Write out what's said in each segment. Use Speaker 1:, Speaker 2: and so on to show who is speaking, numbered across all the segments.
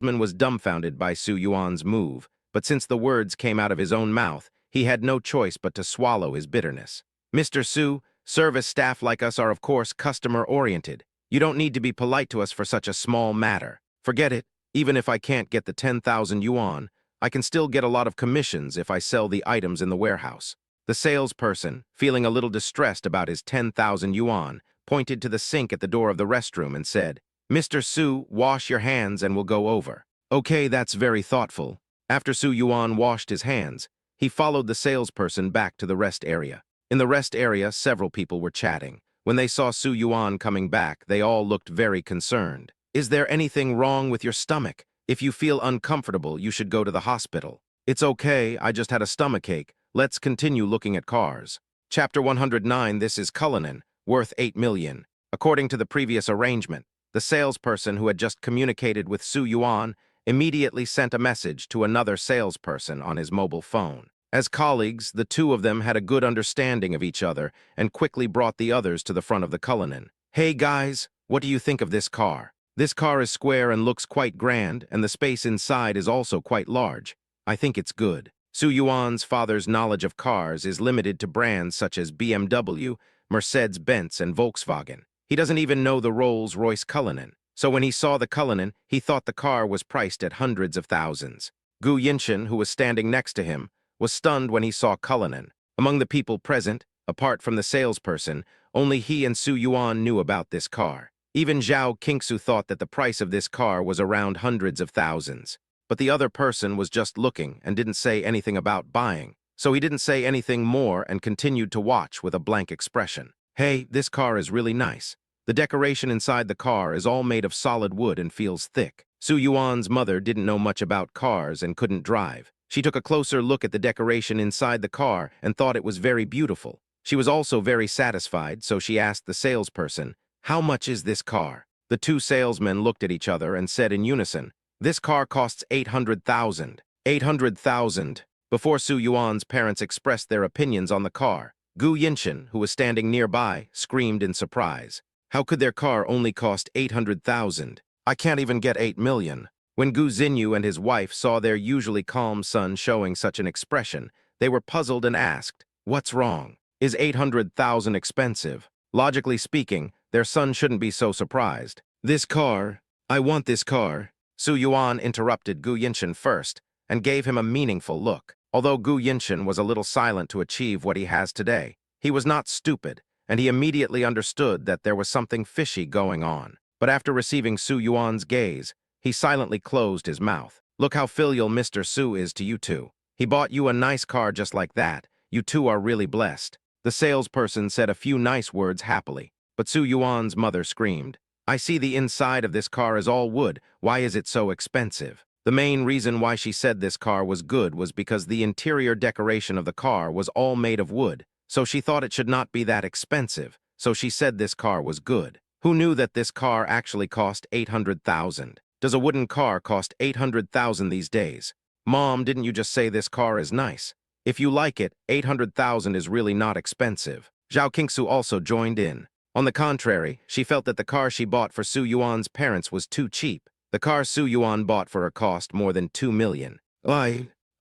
Speaker 1: salesman was dumbfounded by Su Yuan's move, but since the words came out of his own mouth, he had no choice but to swallow his bitterness. Mr. Su, service staff like us are of course customer-oriented. You don't need to be polite to us for such a small matter. Forget it. Even if I can't get the 10,000 yuan, I can still get a lot of commissions if I sell the items in the warehouse. The salesperson, feeling a little distressed about his 10,000 yuan, pointed to the sink at the door of the restroom and said, "Mr. Su, wash your hands and we'll go over." Okay, that's very thoughtful. After Su Yuan washed his hands, he followed the salesperson back to the rest area. In the rest area, several people were chatting. When they saw Su Yuan coming back, they all looked very concerned. "Is there anything wrong with your stomach? If you feel uncomfortable, you should go to the hospital." "It's okay, I just had a stomachache. Let's continue looking at cars." Chapter 109. This is Cullinan, worth 8 million. According to the previous arrangement, the salesperson who had just communicated with Su Yuan immediately sent a message to another salesperson on his mobile phone. As colleagues, the two of them had a good understanding of each other and quickly brought the others to the front of the Cullinan. "Hey guys, what do you think of this car? This car is square and looks quite grand, and the space inside is also quite large. I think it's good." Su Yuan's father's knowledge of cars is limited to brands such as BMW, Mercedes-Benz, and Volkswagen. He doesn't even know the Rolls-Royce Cullinan. So when he saw the Cullinan, he thought the car was priced at hundreds of thousands. Gu Yinshin, who was standing next to him, was stunned when he saw Cullinan. Among the people present, apart from the salesperson, only he and Su Yuan knew about this car. Even Zhao Qingsu thought that the price of this car was around hundreds of thousands. But the other person was just looking and didn't say anything about buying. So he didn't say anything more and continued to watch with a blank expression. "Hey, this car is really nice. The decoration inside the car is all made of solid wood and feels thick." Su Yuan's mother didn't know much about cars and couldn't drive. She took a closer look at the decoration inside the car and thought it was very beautiful. She was also very satisfied, so she asked the salesperson, "How much is this car?" The two salesmen looked at each other and said in unison, "This car costs 800,000. 800,000. Before Su Yuan's parents expressed their opinions on the car, Gu Yinshin, who was standing nearby, screamed in surprise. How could their car only cost 800,000? I can't even get 8 million. When Gu Xinyu and his wife saw their usually calm son showing such an expression, they were puzzled and asked, "What's wrong? Is 800,000 expensive?" Logically speaking, their son shouldn't be so surprised. "This car, I want this car." Su Yuan interrupted Gu Yinshin first and gave him a meaningful look. Although Gu Yinshin was a little silent to achieve what he has today, he was not stupid, and he immediately understood that there was something fishy going on. But after receiving Su Yuan's gaze, he silently closed his mouth. "Look how filial Mr. Su is to you two. He bought you a nice car just like that. You two are really blessed." The salesperson said a few nice words happily, but Su Yuan's mother screamed, "I see the inside of this car is all wood. Why is it so expensive?" The main reason why she said this car was good was because the interior decoration of the car was all made of wood, so she thought it should not be that expensive, so she said this car was good. Who knew that this car actually cost 800,000? Does a wooden car cost 800,000 these days? Mom, didn't you just say this car is nice? If you like it, 800,000 is really not expensive. Zhao Qingsu also joined in. On the contrary, she felt that the car she bought for Su Yuan's parents was too cheap. The car Su Yuan bought for her cost more than 2 million.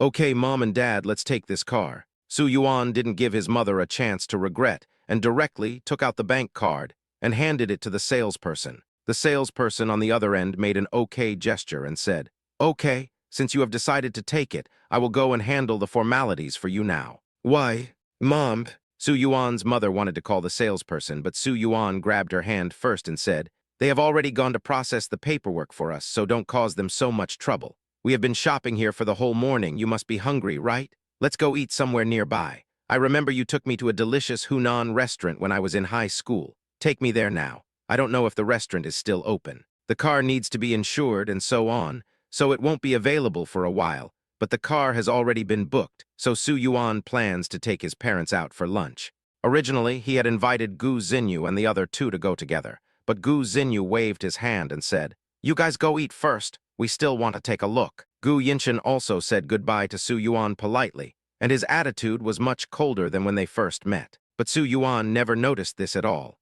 Speaker 1: Okay, Mom and Dad, let's take this car." Su Yuan didn't give his mother a chance to regret and directly took out the bank card and handed it to the salesperson. The salesperson on the other end made an okay gesture and said, "Okay, since you have decided to take it, I will go and handle the formalities for you now." "Why, Mom?" Su Yuan's mother wanted to call the salesperson, but Su Yuan grabbed her hand first and said, "They have already gone to process the paperwork for us, so don't cause them so much trouble. We have been shopping here for the whole morning. You must be hungry, right? Let's go eat somewhere nearby. I remember you took me to a delicious Hunan restaurant when I was in high school. Take me there now. I don't know if the restaurant is still open. The car needs to be insured and so on, so it won't be available for a while, but the car has already been booked, so Su Yuan plans to take his parents out for lunch." Originally, he had invited Gu Xinyu and the other two to go together, but Gu Xinyu waved his hand and said, "You guys go eat first. We still want to take a look." Gu Yinshin also said goodbye to Su Yuan politely, and his attitude was much colder than when they first met. But Su Yuan never noticed this at all.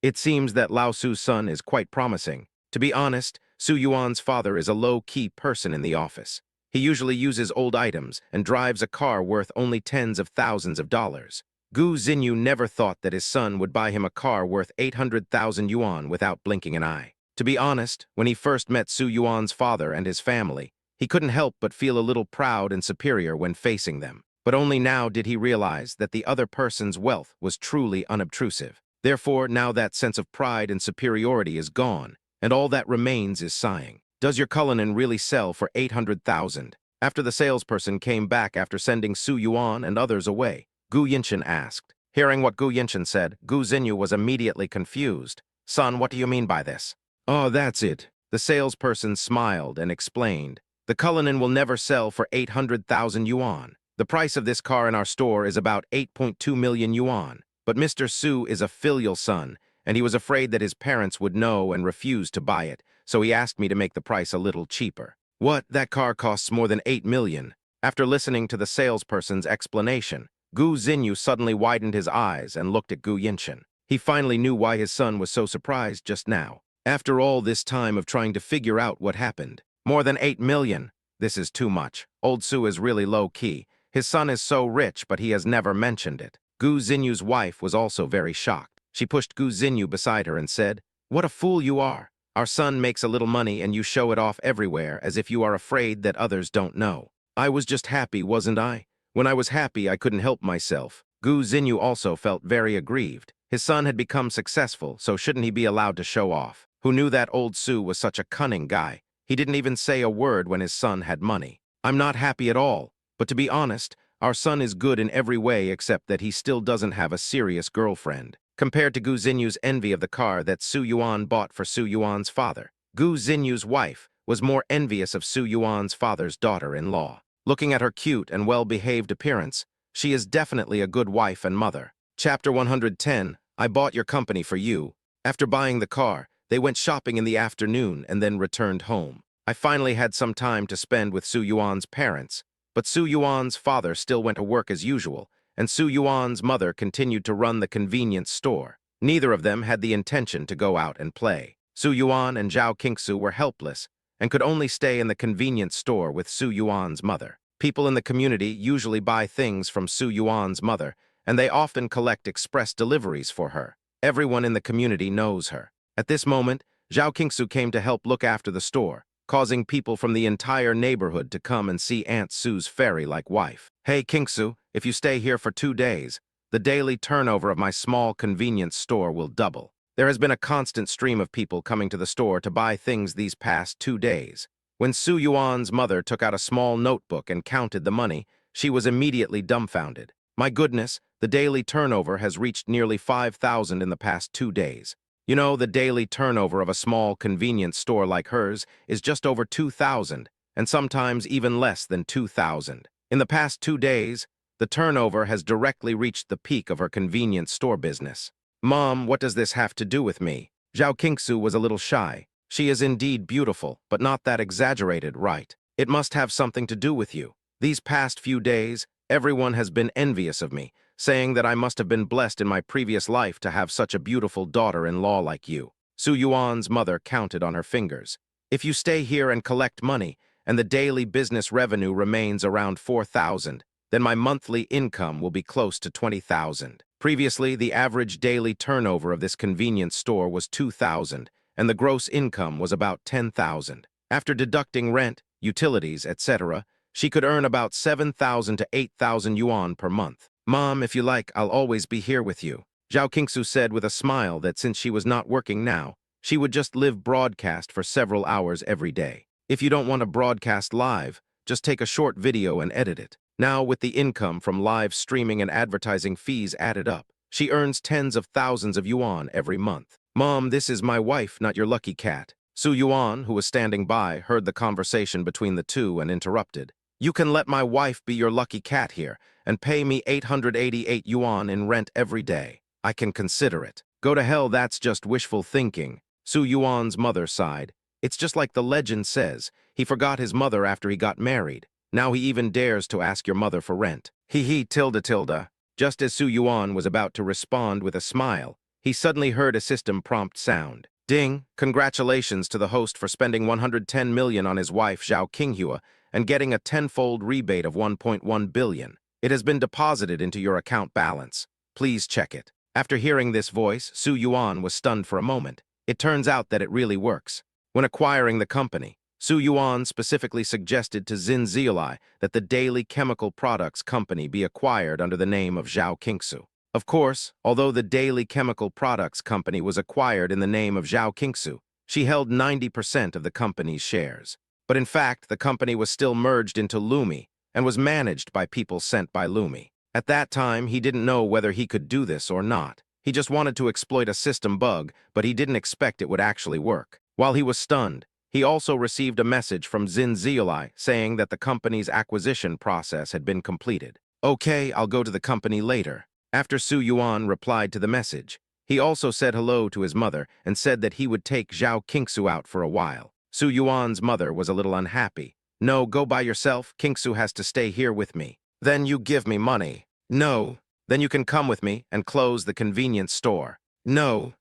Speaker 1: It seems that Lao Su's son is quite promising. To be honest, Su Yuan's father is a low-key person in the office. He usually uses old items and drives a car worth only tens of thousands of dollars. Gu Xinyu never thought that his son would buy him a car worth 800,000 yuan without blinking an eye. To be honest, when he first met Su Yuan's father and his family, he couldn't help but feel a little proud and superior when facing them. But only now did he realize that the other person's wealth was truly unobtrusive. Therefore, now that sense of pride and superiority is gone, and all that remains is sighing. Does your Cullinan really sell for 800,000? After the salesperson came back after sending Su Yuan and others away, Gu Yinshan asked. Hearing what Gu Yinshan said, Gu Xinyu was immediately confused. Son, what do you mean by this? Oh, that's it. The salesperson smiled and explained. The Cullinan will never sell for 800,000 yuan. The price of this car in our store is about 8.2 million yuan. But Mr. Su is a filial son, and he was afraid that his parents would know and refuse to buy it, so he asked me to make the price a little cheaper. What? That car costs more than 8 million. After listening to the salesperson's explanation, Gu Xinyu suddenly widened his eyes and looked at Gu Yinshan. He finally knew why his son was so surprised just now. After all this time of trying to figure out what happened. More than 8 million. This is too much. Old Su is really low-key. His son is so rich, but he has never mentioned it. Gu Xinyu's wife was also very shocked. She pushed Gu Xinyu beside her and said, "What a fool you are. Our son makes a little money and you show it off everywhere as if you are afraid that others don't know. I was just happy, wasn't I? When I was happy, I couldn't help myself." Gu Xinyu also felt very aggrieved. His son had become successful, so shouldn't he be allowed to show off? Who knew that old Su was such a cunning guy? He didn't even say a word when his son had money. I'm not happy at all, but to be honest, our son is good in every way except that he still doesn't have a serious girlfriend. Compared to Gu Xinyu's envy of the car that Su Yuan bought for Su Yuan's father, Gu Xinyu's wife was more envious of Su Yuan's father's daughter-in-law. Looking at her cute and well-behaved appearance, she is definitely a good wife and mother. Chapter 110, I bought your company for you. After buying the car, they went shopping in the afternoon and then returned home. I finally had some time to spend with Su Yuan's parents, but Su Yuan's father still went to work as usual, and Su Yuan's mother continued to run the convenience store. Neither of them had the intention to go out and play. Su Yuan and Zhao Qingsu were helpless and could only stay in the convenience store with Su Yuan's mother. People in the community usually buy things from Su Yuan's mother, and they often collect express deliveries for her. Everyone in the community knows her. At this moment, Zhao Qingsu came to help look after the store, causing people from the entire neighborhood to come and see Aunt Su's fairy-like wife. Hey, Qingsu, if you stay here for 2 days, the daily turnover of my small convenience store will double. There has been a constant stream of people coming to the store to buy things these past 2 days. When Su Yuan's mother took out a small notebook and counted the money, she was immediately dumbfounded. My goodness, the daily turnover has reached nearly 5,000 in the past 2 days. You know, the daily turnover of a small convenience store like hers is just over 2,000, and sometimes even less than 2,000. In the past 2 days, the turnover has directly reached the peak of her convenience store business. Mom, what does this have to do with me? Zhao Qingsu was a little shy. She is indeed beautiful, but not that exaggerated, right? It must have something to do with you. These past few days, everyone has been envious of me, saying that I must have been blessed in my previous life to have such a beautiful daughter-in-law like you. Su Yuan's mother counted on her fingers. If you stay here and collect money, and the daily business revenue remains around 4,000, then my monthly income will be close to 20,000. Previously, the average daily turnover of this convenience store was 2,000, and the gross income was about 10,000. After deducting rent, utilities, etc., she could earn about 7,000 to 8,000 yuan per month. Mom, if you like, I'll always be here with you. Zhao Qingsu said with a smile that since she was not working now, she would just live broadcast for several hours every day. If you don't want to broadcast live, just take a short video and edit it. Now, with the income from live streaming and advertising fees added up, she earns tens of thousands of yuan every month. Mom, this is my wife, not your lucky cat. Su Yuan, who was standing by, heard the conversation between the two and interrupted. You can let my wife be your lucky cat here and pay me 888 yuan in rent every day. I can consider it. Go to hell, that's just wishful thinking. Su Yuan's mother sighed. It's just like the legend says. He forgot his mother after he got married. Now he even dares to ask your mother for rent. Hee tilde. Just as Su Yuan was about to respond with a smile, he suddenly heard a system prompt sound. Ding, congratulations to the host for spending 110 million on his wife Zhao Qinghua and getting a tenfold rebate of 1.1 billion. It has been deposited into your account balance. Please check it. After hearing this voice, Su Yuan was stunned for a moment. It turns out that it really works. When acquiring the company, Su Yuan specifically suggested to Zin Ziolai that the Daily Chemical Products Company be acquired under the name of Zhao Qingsu. Of course, although the Daily Chemical Products Company was acquired in the name of Zhao Qingsu, she held 90% of the company's shares. But in fact, the company was still merged into Lumi and was managed by people sent by Lumi. At that time, he didn't know whether he could do this or not. He just wanted to exploit a system bug, but he didn't expect it would actually work. While he was stunned, he also received a message from Zin Ziolai saying that the company's acquisition process had been completed. Okay, I'll go to the company later. After Su Yuan replied to the message, he also said hello to his mother and said that he would take Zhao Qingsu out for a while. Su Yuan's mother was a little unhappy. No, go by yourself. Qingsu has to stay here with me. Then you give me money. No. Then you can come with me and close the convenience store. No.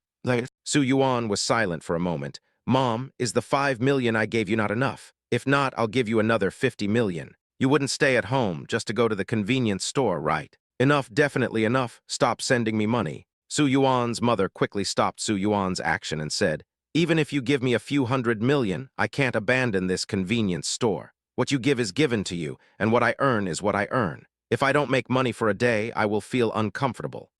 Speaker 1: Su Yuan was silent for a moment. Mom, is the 5 million I gave you not enough? If not, I'll give you another 50 million. You wouldn't stay at home just to go to the convenience store, right? Enough, definitely enough. Stop sending me money. Su Yuan's mother quickly stopped Su Yuan's action and said, even if you give me a few 100 million, I can't abandon this convenience store. What you give is given to you, and what I earn is what I earn. If I don't make money for a day, I will feel uncomfortable.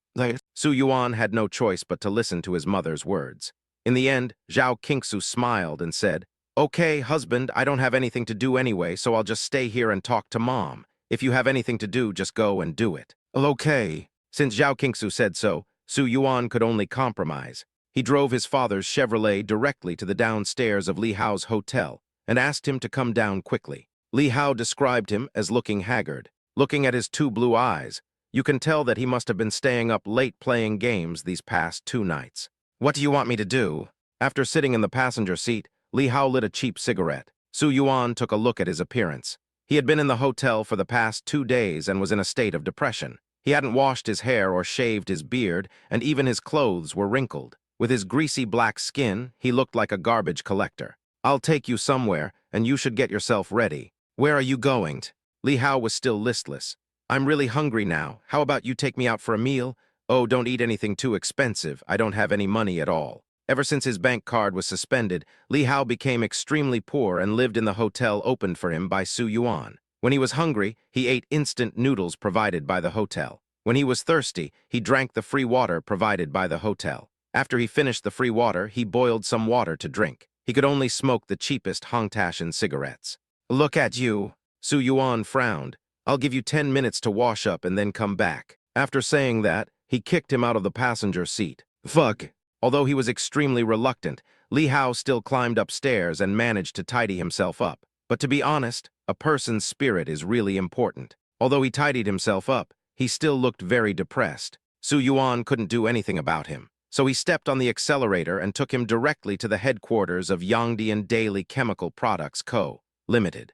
Speaker 1: Su Yuan had no choice but to listen to his mother's words. In the end, Zhao Qingsu smiled and said, okay, husband, I don't have anything to do anyway, so I'll just stay here and talk to Mom. If you have anything to do, just go and do it. Okay. Since Zhao Qingsu said so, Su Yuan could only compromise. He drove his father's Chevrolet directly to the downstairs of Li Hao's hotel and asked him to come down quickly. Li Hao described him as looking haggard. Looking at his two blue eyes, you can tell that he must have been staying up late playing games these past 2 nights. What do you want me to do? After sitting in the passenger seat, Li Hao lit a cheap cigarette. Su Yuan took a look at his appearance. He had been in the hotel for the past 2 days and was in a state of depression. He hadn't washed his hair or shaved his beard, and even his clothes were wrinkled. With his greasy black skin, he looked like a garbage collector. I'll take you somewhere, and you should get yourself ready. Where are you going? Li Hao was still listless. I'm really hungry now. How about you take me out for a meal? Oh, don't eat anything too expensive. I don't have any money at all. Ever since his bank card was suspended, Li Hao became extremely poor and lived in the hotel opened for him by Su Yuan. When he was hungry, he ate instant noodles provided by the hotel. When he was thirsty, he drank the free water provided by the hotel. After he finished the free water, he boiled some water to drink. He could only smoke the cheapest Hongtashan cigarettes. Look at you. Su Yuan frowned. I'll give you 10 minutes to wash up and then come back. After saying that, he kicked him out of the passenger seat. Fuck. Although he was extremely reluctant, Li Hao still climbed upstairs and managed to tidy himself up. But to be honest, a person's spirit is really important. Although he tidied himself up, he still looked very depressed. Su Yuan couldn't do anything about him. So he stepped on the accelerator and took him directly to the headquarters of Yangdian Daily Chemical Products Co., Limited.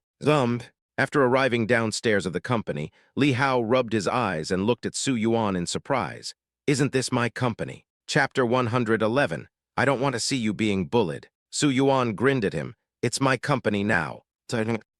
Speaker 1: After arriving downstairs of the company, Li Hao rubbed his eyes and looked at Su Yuan in surprise. Isn't this my company? Chapter 111. I don't want to see you being bullied. Su Yuan grinned at him. It's my company now.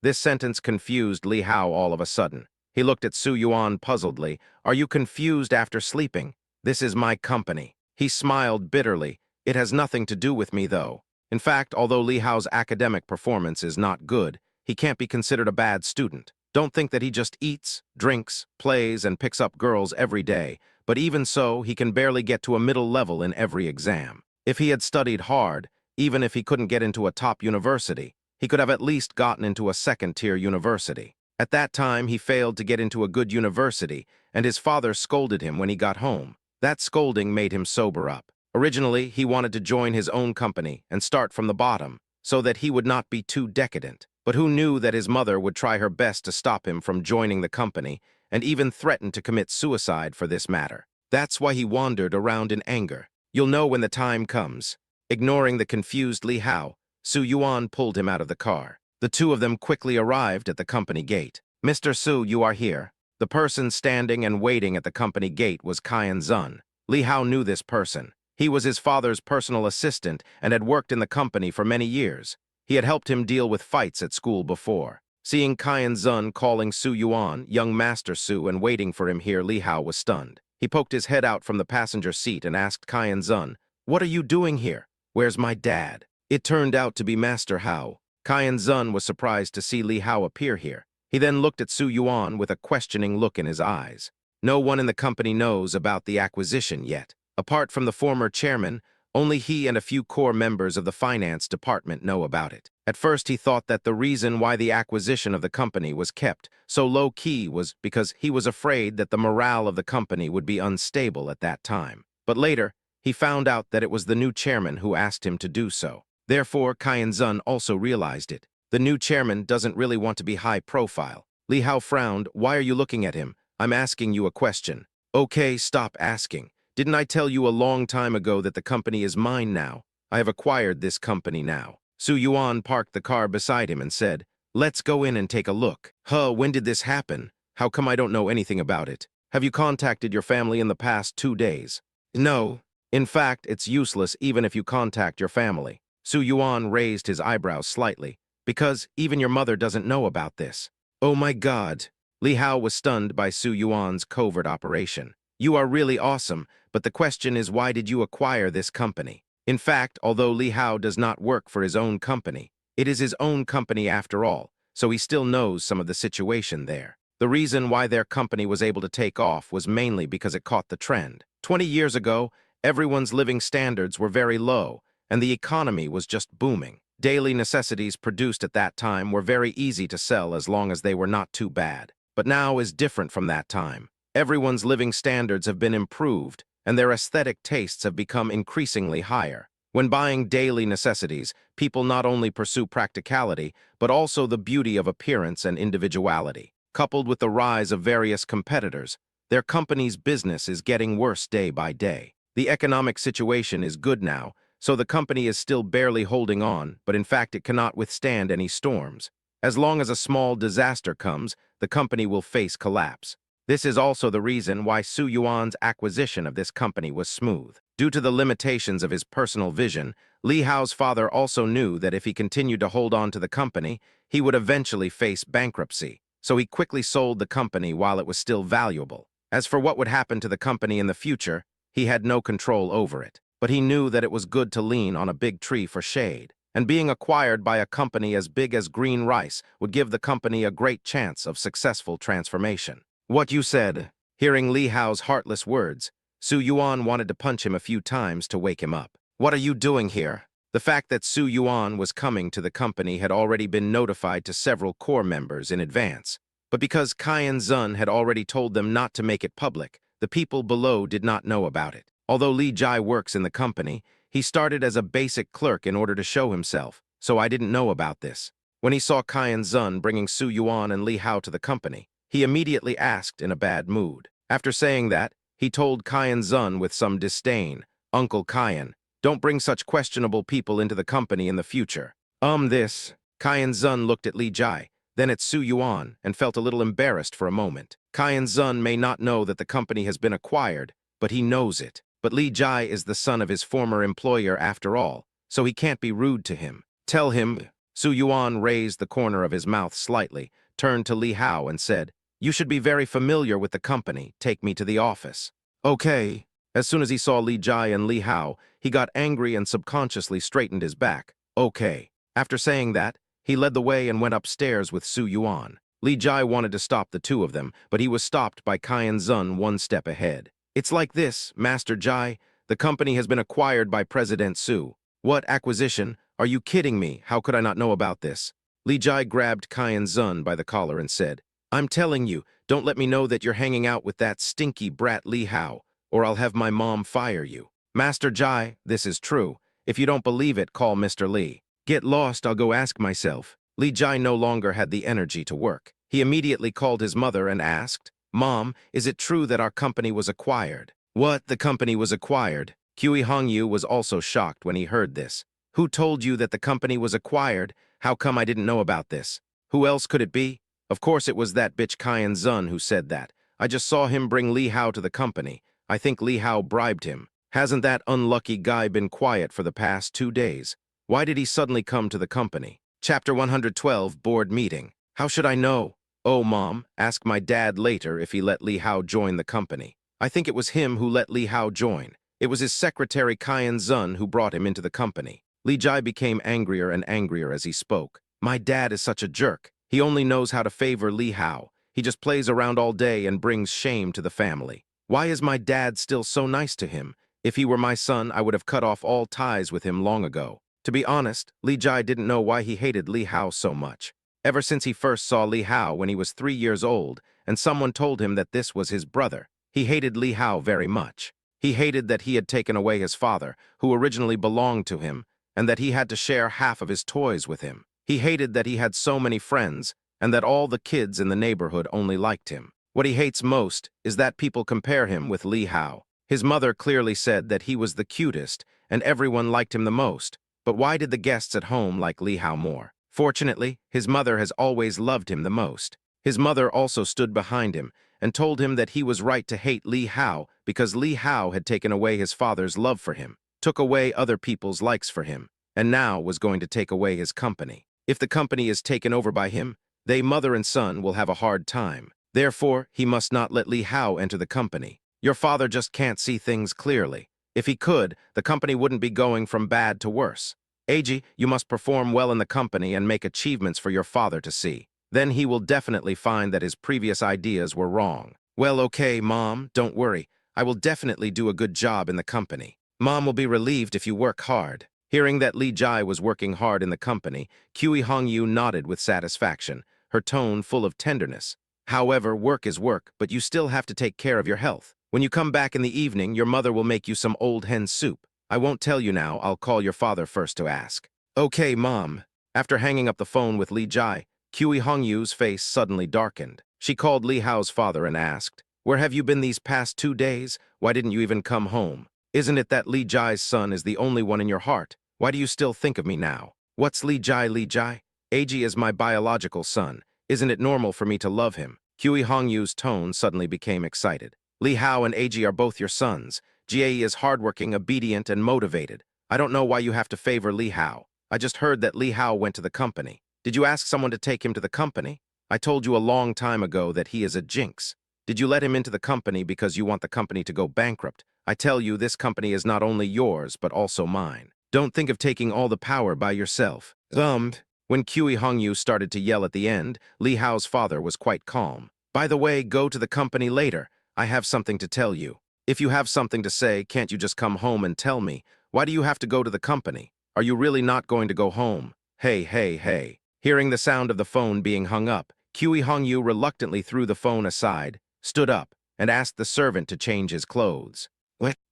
Speaker 1: This sentence confused Li Hao all of a sudden. He looked at Su Yuan puzzledly. Are you confused after sleeping? This is my company. He smiled bitterly. It has nothing to do with me, though. In fact, although Li Hao's academic performance is not good, he can't be considered a bad student. Don't think that he just eats, drinks, plays, and picks up girls every day, but even so, he can barely get to a middle level in every exam. If he had studied hard, even if he couldn't get into a top university, he could have at least gotten into a second-tier university. At that time, he failed to get into a good university, and his father scolded him when he got home. That scolding made him sober up. Originally, he wanted to join his own company and start from the bottom, so that he would not be too decadent. But who knew that his mother would try her best to stop him from joining the company, and even threaten to commit suicide for this matter. That's why he wandered around in anger. You'll know when the time comes. Ignoring the confused Li Hao, Su Yuan pulled him out of the car. The two of them quickly arrived at the company gate. Mr. Su, you are here. The person standing and waiting at the company gate was Qian Zun. Li Hao knew this person. He was his father's personal assistant and had worked in the company for many years. He had helped him deal with fights at school before. Seeing Kaiyan Zun calling Su Yuan, young Master Su, and waiting for him here, Li Hao was stunned. He poked his head out from the passenger seat and asked Kaiyan Zun, "What are you doing here? Where's my dad?" It turned out to be Master Hao. Kaiyan Zun was surprised to see Li Hao appear here. He then looked at Su Yuan with a questioning look in his eyes. No one in the company knows about the acquisition yet. Apart from the former chairman, only he and a few core members of the finance department know about it. At first, he thought that the reason why the acquisition of the company was kept so low-key was because he was afraid that the morale of the company would be unstable at that time. But later, he found out that it was the new chairman who asked him to do so. Therefore, Kaiyan Zun also realized it. The new chairman doesn't really want to be high profile. Li Hao frowned. "Why are you looking at him? I'm asking you a question." "Okay, stop asking. Didn't I tell you a long time ago that the company is mine now? I have acquired this company now." Su Yuan parked the car beside him and said, "Let's go in and take a look." When did this happen? How come I don't know anything about it? Have you contacted your family in the past 2 days? No. In fact, it's useless even if you contact your family. Su Yuan raised his eyebrows slightly, because even your mother doesn't know about this. Oh my God. Li Hao was stunned by Su Yuan's covert operation. You are really awesome, but the question is, why did you acquire this company? In fact, although Li Hao does not work for his own company, it is his own company after all, so he still knows some of the situation there. The reason why their company was able to take off was mainly because it caught the trend. 20 years ago, everyone's living standards were very low, and the economy was just booming. Daily necessities produced at that time were very easy to sell as long as they were not too bad. But now is different from that time. Everyone's living standards have been improved, and their aesthetic tastes have become increasingly higher. When buying daily necessities, people not only pursue practicality, but also the beauty of appearance and individuality. Coupled with the rise of various competitors, their company's business is getting worse day by day. The economic situation is good now, so the company is still barely holding on, but in fact it cannot withstand any storms. As long as a small disaster comes, the company will face collapse. This is also the reason why Su Yuan's acquisition of this company was smooth. Due to the limitations of his personal vision, Li Hao's father also knew that if he continued to hold on to the company, he would eventually face bankruptcy, so he quickly sold the company while it was still valuable. As for what would happen to the company in the future, he had no control over it, but he knew that it was good to lean on a big tree for shade, and being acquired by a company as big as Green Rice would give the company a great chance of successful transformation. What you said. Hearing Li Hao's heartless words, Su Yuan wanted to punch him a few times to wake him up. What are you doing here? The fact that Su Yuan was coming to the company had already been notified to several core members in advance. But because Kaiyan Zun had already told them not to make it public, the people below did not know about it. Although Li Jai works in the company, he started as a basic clerk in order to show himself, so I didn't know about this. When he saw Kaiyan Zun bringing Su Yuan and Li Hao to the company, he immediately asked in a bad mood. After saying that, he told Kaiyan Zun with some disdain, "Uncle Kaiyan, don't bring such questionable people into the company in the future." This. Kaiyan Zun looked at Li Jai, then at Su Yuan, and felt a little embarrassed for a moment. Kaiyan Zun may not know that the company has been acquired, but he knows it. But Li Jai is the son of his former employer after all, so he can't be rude to him. Tell him. Su Yuan raised the corner of his mouth slightly, turned to Li Hao and said, "You should be very familiar with the company. Take me to the office." Okay. As soon as he saw Li Jai and Li Hao, he got angry and subconsciously straightened his back. Okay. After saying that, he led the way and went upstairs with Su Yuan. Li Jai wanted to stop the two of them, but he was stopped by Kaiyan Zun one step ahead. "It's like this, Master Jai. The company has been acquired by President Su." "What acquisition? Are you kidding me? How could I not know about this?" Li Jai grabbed Kaiyan Zun by the collar and said, "I'm telling you, don't let me know that you're hanging out with that stinky brat Li Hao, or I'll have my mom fire you." "Master Jai, this is true. If you don't believe it, call Mr. Li." "Get lost, I'll go ask myself." Li Jai no longer had the energy to work. He immediately called his mother and asked, "Mom, is it true that our company was acquired?" "What, the company was acquired?" Kui Hongyu was also shocked when he heard this. "Who told you that the company was acquired? How come I didn't know about this? Who else could it be? Of course it was that bitch Kaiyan Zun who said that. I just saw him bring Li Hao to the company. I think Li Hao bribed him." Hasn't that unlucky guy been quiet for the past 2 days? Why did he suddenly come to the company? Chapter 112, Board Meeting. How should I know? Oh, Mom, ask my dad later if he let Li Hao join the company. I think it was him who let Li Hao join. It was his secretary Kaiyan Zun who brought him into the company. Li Jai became angrier and angrier as he spoke. My dad is such a jerk. He only knows how to favor Li Hao. He just plays around all day and brings shame to the family. Why is my dad still so nice to him? If he were my son, I would have cut off all ties with him long ago. To be honest, Li Jai didn't know why he hated Li Hao so much. Ever since he first saw Li Hao when he was 3 years old, and someone told him that this was his brother, he hated Li Hao very much. He hated that he had taken away his father, who originally belonged to him, and that he had to share half of his toys with him. He hated that he had so many friends, and that all the kids in the neighborhood only liked him. What he hates most is that people compare him with Li Hao. His mother clearly said that he was the cutest, and everyone liked him the most. But why did the guests at home like Li Hao more? Fortunately, his mother has always loved him the most. His mother also stood behind him and told him that he was right to hate Li Hao because Li Hao had taken away his father's love for him, took away other people's likes for him, and now was going to take away his company. If the company is taken over by him, they, mother and son, will have a hard time. Therefore, he must not let Li Hao enter the company. Your father just can't see things clearly. If he could, the company wouldn't be going from bad to worse. Eiji, you must perform well in the company and make achievements for your father to see. Then he will definitely find that his previous ideas were wrong. Well, okay, Mom, don't worry. I will definitely do a good job in the company. Mom will be relieved if you work hard. Hearing that Li Jai was working hard in the company, Kui Hongyu nodded with satisfaction, her tone full of tenderness. However, work is work, but you still have to take care of your health. When you come back in the evening, your mother will make you some old hen soup. I won't tell you now, I'll call your father first to ask. Okay, Mom. After hanging up the phone with Li Jai, Kui Hongyu's face suddenly darkened. She called Li Hao's father and asked, "Where have you been these past 2 days? Why didn't you even come home? Isn't it that Li Jai's son is the only one in your heart? Why do you still think of me now? What's Li Jai, Li Jai? Eiji is my biological son. Isn't it normal for me to love him?" Kui Hongyu's tone suddenly became excited. Li Hao and Eiji are both your sons. Jie is hardworking, obedient, and motivated. I don't know why you have to favor Li Hao. I just heard that Li Hao went to the company. Did you ask someone to take him to the company? I told you a long time ago that he is a jinx. Did you let him into the company because you want the company to go bankrupt? I tell you, this company is not only yours, but also mine. Don't think of taking all the power by yourself. When Kui Hongyu started to yell at the end, Li Hao's father was quite calm. By the way, go to the company later. I have something to tell you. If you have something to say, can't you just come home and tell me? Why do you have to go to the company? Are you really not going to go home? Hey, hey, hey. Hearing the sound of the phone being hung up, Kui Hongyu reluctantly threw the phone aside, stood up, and asked the servant to change his clothes.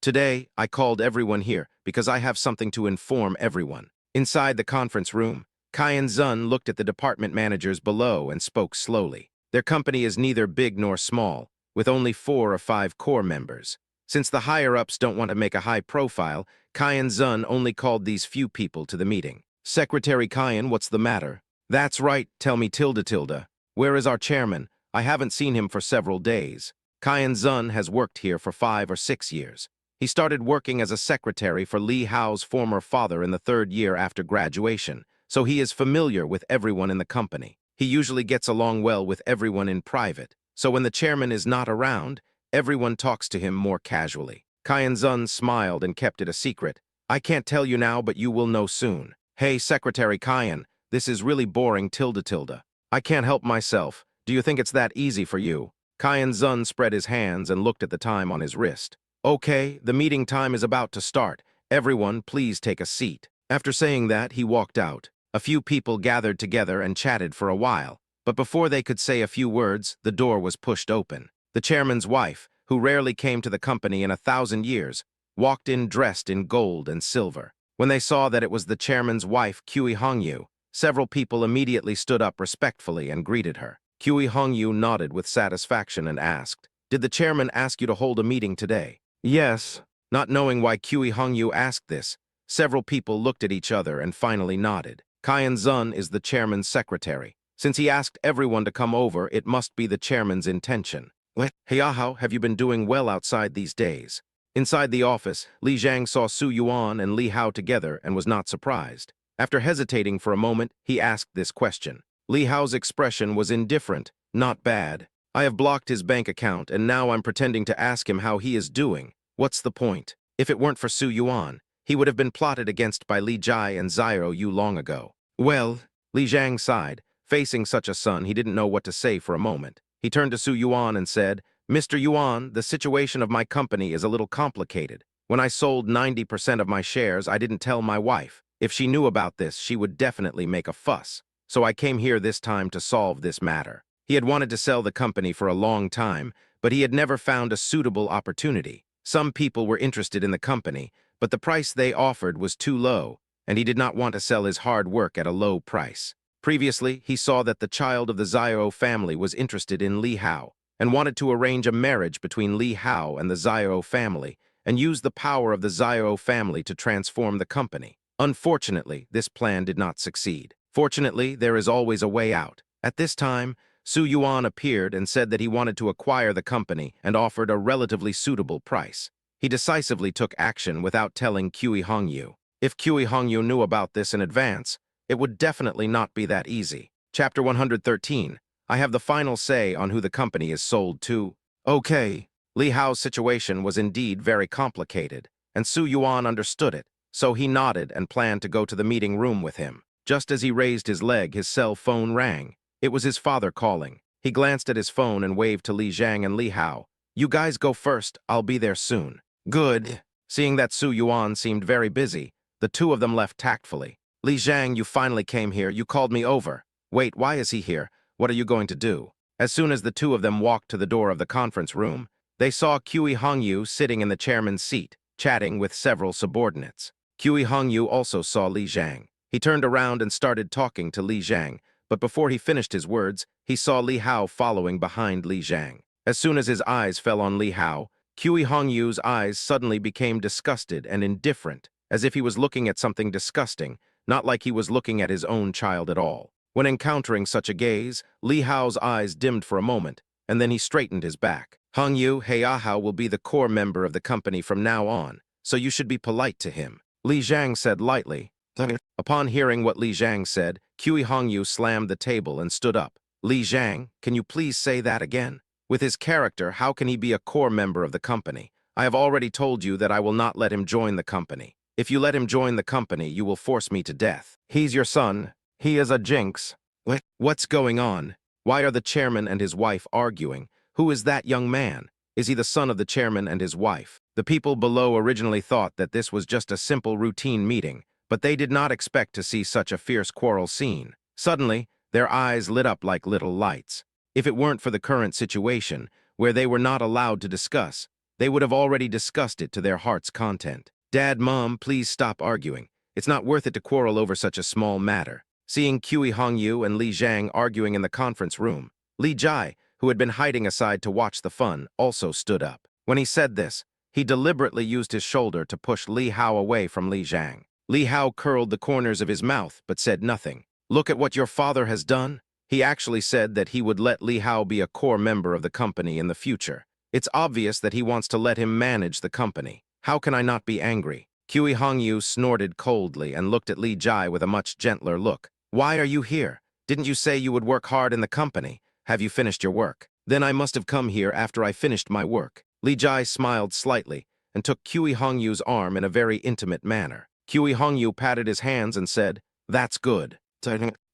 Speaker 1: Today, I called everyone here because I have something to inform everyone. Inside the conference room, Kaiyan Zun looked at the department managers below and spoke slowly. Their company is neither big nor small, with only 4 or 5 core members. Since the higher-ups don't want to make a high profile, Kaiyan Zun only called these few people to the meeting. Secretary Kaiyan, what's the matter? That's right, tell me tilde. Where is our chairman? I haven't seen him for several days. Kaiyan Zun has worked here for 5 or 6 years. He started working as a secretary for Li Hao's former father in the 3rd year after graduation, so he is familiar with everyone in the company. He usually gets along well with everyone in private, so when the chairman is not around, everyone talks to him more casually. Kaiyan Zun smiled and kept it a secret. I can't tell you now, but you will know soon. Hey, Secretary Kaiyan, this is really boring tilde. I can't help myself. Do you think it's that easy for you? Kaiyan Zun spread his hands and looked at the time on his wrist. Okay, the meeting time is about to start. Everyone, please take a seat. After saying that, he walked out. A few people gathered together and chatted for a while, but before they could say a few words, the door was pushed open. The chairman's wife, who rarely came to the company in 1,000 years, walked in dressed in gold and silver. When they saw that it was the chairman's wife, Kui Hongyu, several people immediately stood up respectfully and greeted her. Kui Hongyu nodded with satisfaction and asked, "Did the chairman ask you to hold a meeting today?" Yes. Not knowing why Kui Hongyu asked this, several people looked at each other and finally nodded. Kaiyan Zun is the chairman's secretary. Since he asked everyone to come over, it must be the chairman's intention. Hey, Ahao, have you been doing well outside these days? Inside the office, Li Jiang saw Su Yuan and Li Hao together and was not surprised. After hesitating for a moment, he asked this question. Li Hao's expression was indifferent, not bad. I have blocked his bank account, and now I'm pretending to ask him how he is doing. What's the point? If it weren't for Su Yuan, he would have been plotted against by Li Jai and Xiao Yu long ago. Well, Li Jiang sighed. Facing such a son, he didn't know what to say for a moment. He turned to Su Yuan and said, Mr. Yuan, the situation of my company is a little complicated. When I sold 90% of my shares, I didn't tell my wife. If she knew about this, she would definitely make a fuss. So I came here this time to solve this matter. He had wanted to sell the company for a long time, but he had never found a suitable opportunity. Some people were interested in the company, but the price they offered was too low, and he did not want to sell his hard work at a low price. Previously, he saw that the child of the Xiao family was interested in Li Hao, and wanted to arrange a marriage between Li Hao and the Xiao family, and use the power of the Xiao family to transform the company. Unfortunately, this plan did not succeed. Fortunately, there is always a way out. At this time, Su Yuan appeared and said that he wanted to acquire the company and offered a relatively suitable price. He decisively took action without telling Cui Hongyu. If Cui Hongyu knew about this in advance, it would definitely not be that easy. Chapter 113. I have the final say on who the company is sold to. Okay. Li Hao's situation was indeed very complicated, and Su Yuan understood it, so he nodded and planned to go to the meeting room with him. Just as he raised his leg, his cell phone rang. It was his father calling. He glanced at his phone and waved to Li Jiang and Li Hao. You guys go first, I'll be there soon. Good. Seeing that Su Yuan seemed very busy, the two of them left tactfully. Li Jiang, you finally came here, you called me over. Wait, why is he here? What are you going to do? As soon as the two of them walked to the door of the conference room, they saw Cui Hongyu sitting in the chairman's seat, chatting with several subordinates. Cui Hongyu also saw Li Jiang. He turned around and started talking to Li Jiang, but before he finished his words, he saw Li Hao following behind Li Jiang. As soon as his eyes fell on Li Hao, Cui Hongyu's eyes suddenly became disgusted and indifferent, as if he was looking at something disgusting, not like he was looking at his own child at all. When encountering such a gaze, Li Hao's eyes dimmed for a moment, and then he straightened his back. Hongyu Heiahao will be the core member of the company from now on, so you should be polite to him. Li Jiang said lightly. Upon hearing what Li Jiang said, Cui Hongyu slammed the table and stood up. Li Jiang, can you please say that again? With his character, how can he be a core member of the company? I have already told you that I will not let him join the company. If you let him join the company, you will force me to death. He's your son. He is a jinx. What's going on? Why are the chairman and his wife arguing? Who is that young man? Is he the son of the chairman and his wife? The people below originally thought that this was just a simple routine meeting, but they did not expect to see such a fierce quarrel scene. Suddenly, their eyes lit up like little lights. If it weren't for the current situation, where they were not allowed to discuss, they would have already discussed it to their heart's content. Dad, Mom, please stop arguing. It's not worth it to quarrel over such a small matter. Seeing Cui Hongyu and Li Jiang arguing in the conference room, Li Jai, who had been hiding aside to watch the fun, also stood up. When he said this, he deliberately used his shoulder to push Li Hao away from Li Jiang. Li Hao curled the corners of his mouth but said nothing. Look at what your father has done. He actually said that he would let Li Hao be a core member of the company in the future. It's obvious that he wants to let him manage the company. How can I not be angry? Cui Hongyu snorted coldly and looked at Li Jai with a much gentler look. Why are you here? Didn't you say you would work hard in the company? Have you finished your work? Then I must have come here after I finished my work. Li Jai smiled slightly and took Cui Hongyu's arm in a very intimate manner. Cui Hongyu patted his hands and said, That's good.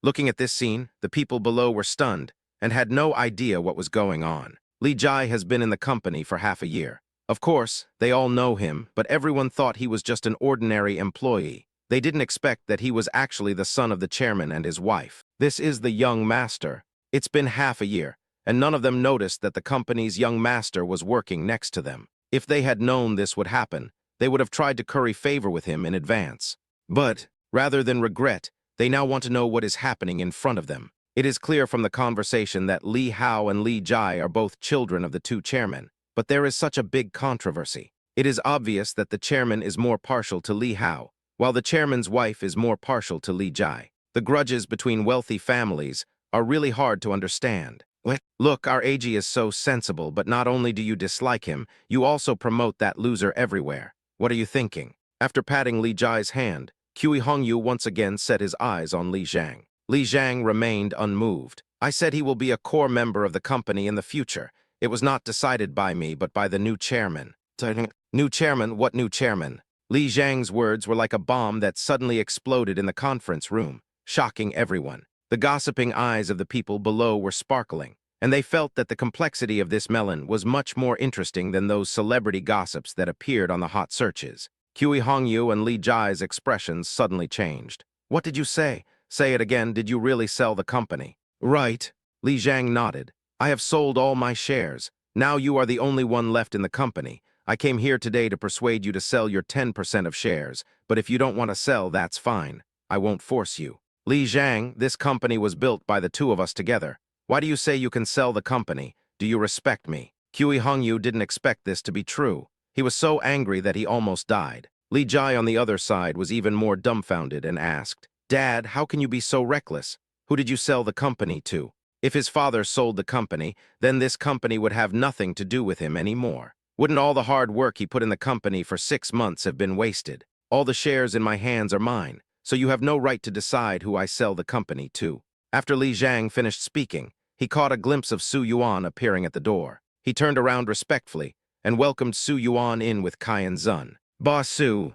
Speaker 1: Looking at this scene, the people below were stunned and had no idea what was going on. Li Jai has been in the company for half a year. Of course, they all know him, but everyone thought he was just an ordinary employee. They didn't expect that he was actually the son of the chairman and his wife. This is the young master. It's been half a year, and none of them noticed that the company's young master was working next to them. If they had known this would happen, they would have tried to curry favor with him in advance. But, rather than regret, they now want to know what is happening in front of them. It is clear from the conversation that Li Hao and Li Jai are both children of the two chairmen, but there is such a big controversy. It is obvious that the chairman is more partial to Li Hao, while the chairman's wife is more partial to Li Jai. The grudges between wealthy families are really hard to understand. What? Look, our AG is so sensible, but not only do you dislike him, you also promote that loser everywhere. What are you thinking? After patting Li Jai's hand, Kui Hongyu once again set his eyes on Li Zhang. Li Zhang remained unmoved. I said he will be a core member of the company in the future. It was not decided by me, but by the new chairman. New chairman? What new chairman? Li Zhang's words were like a bomb that suddenly exploded in the conference room, shocking everyone. The gossiping eyes of the people below were sparkling, and they felt that the complexity of this melon was much more interesting than those celebrity gossips that appeared on the hot searches. Kui Hongyu and Li Jai's expressions suddenly changed. What did you say? Say it again, did you really sell the company? Right. Li Zhang nodded. I have sold all my shares. Now you are the only one left in the company. I came here today to persuade you to sell your 10% of shares, but if you don't want to sell, that's fine. I won't force you. Li Zhang, this company was built by the two of us together. Why do you say you can sell the company? Do you respect me? Kui Hongyu didn't expect this to be true. He was so angry that he almost died. Li Jai on the other side was even more dumbfounded and asked, Dad, how can you be so reckless? Who did you sell the company to? If his father sold the company, then this company would have nothing to do with him anymore. Wouldn't all the hard work he put in the company for 6 months have been wasted? All the shares in my hands are mine, so you have no right to decide who I sell the company to. After Li Zhang finished speaking, he caught a glimpse of Su Yuan appearing at the door. He turned around respectfully and welcomed Su Yuan in with Caiyan Zun. Boss Su,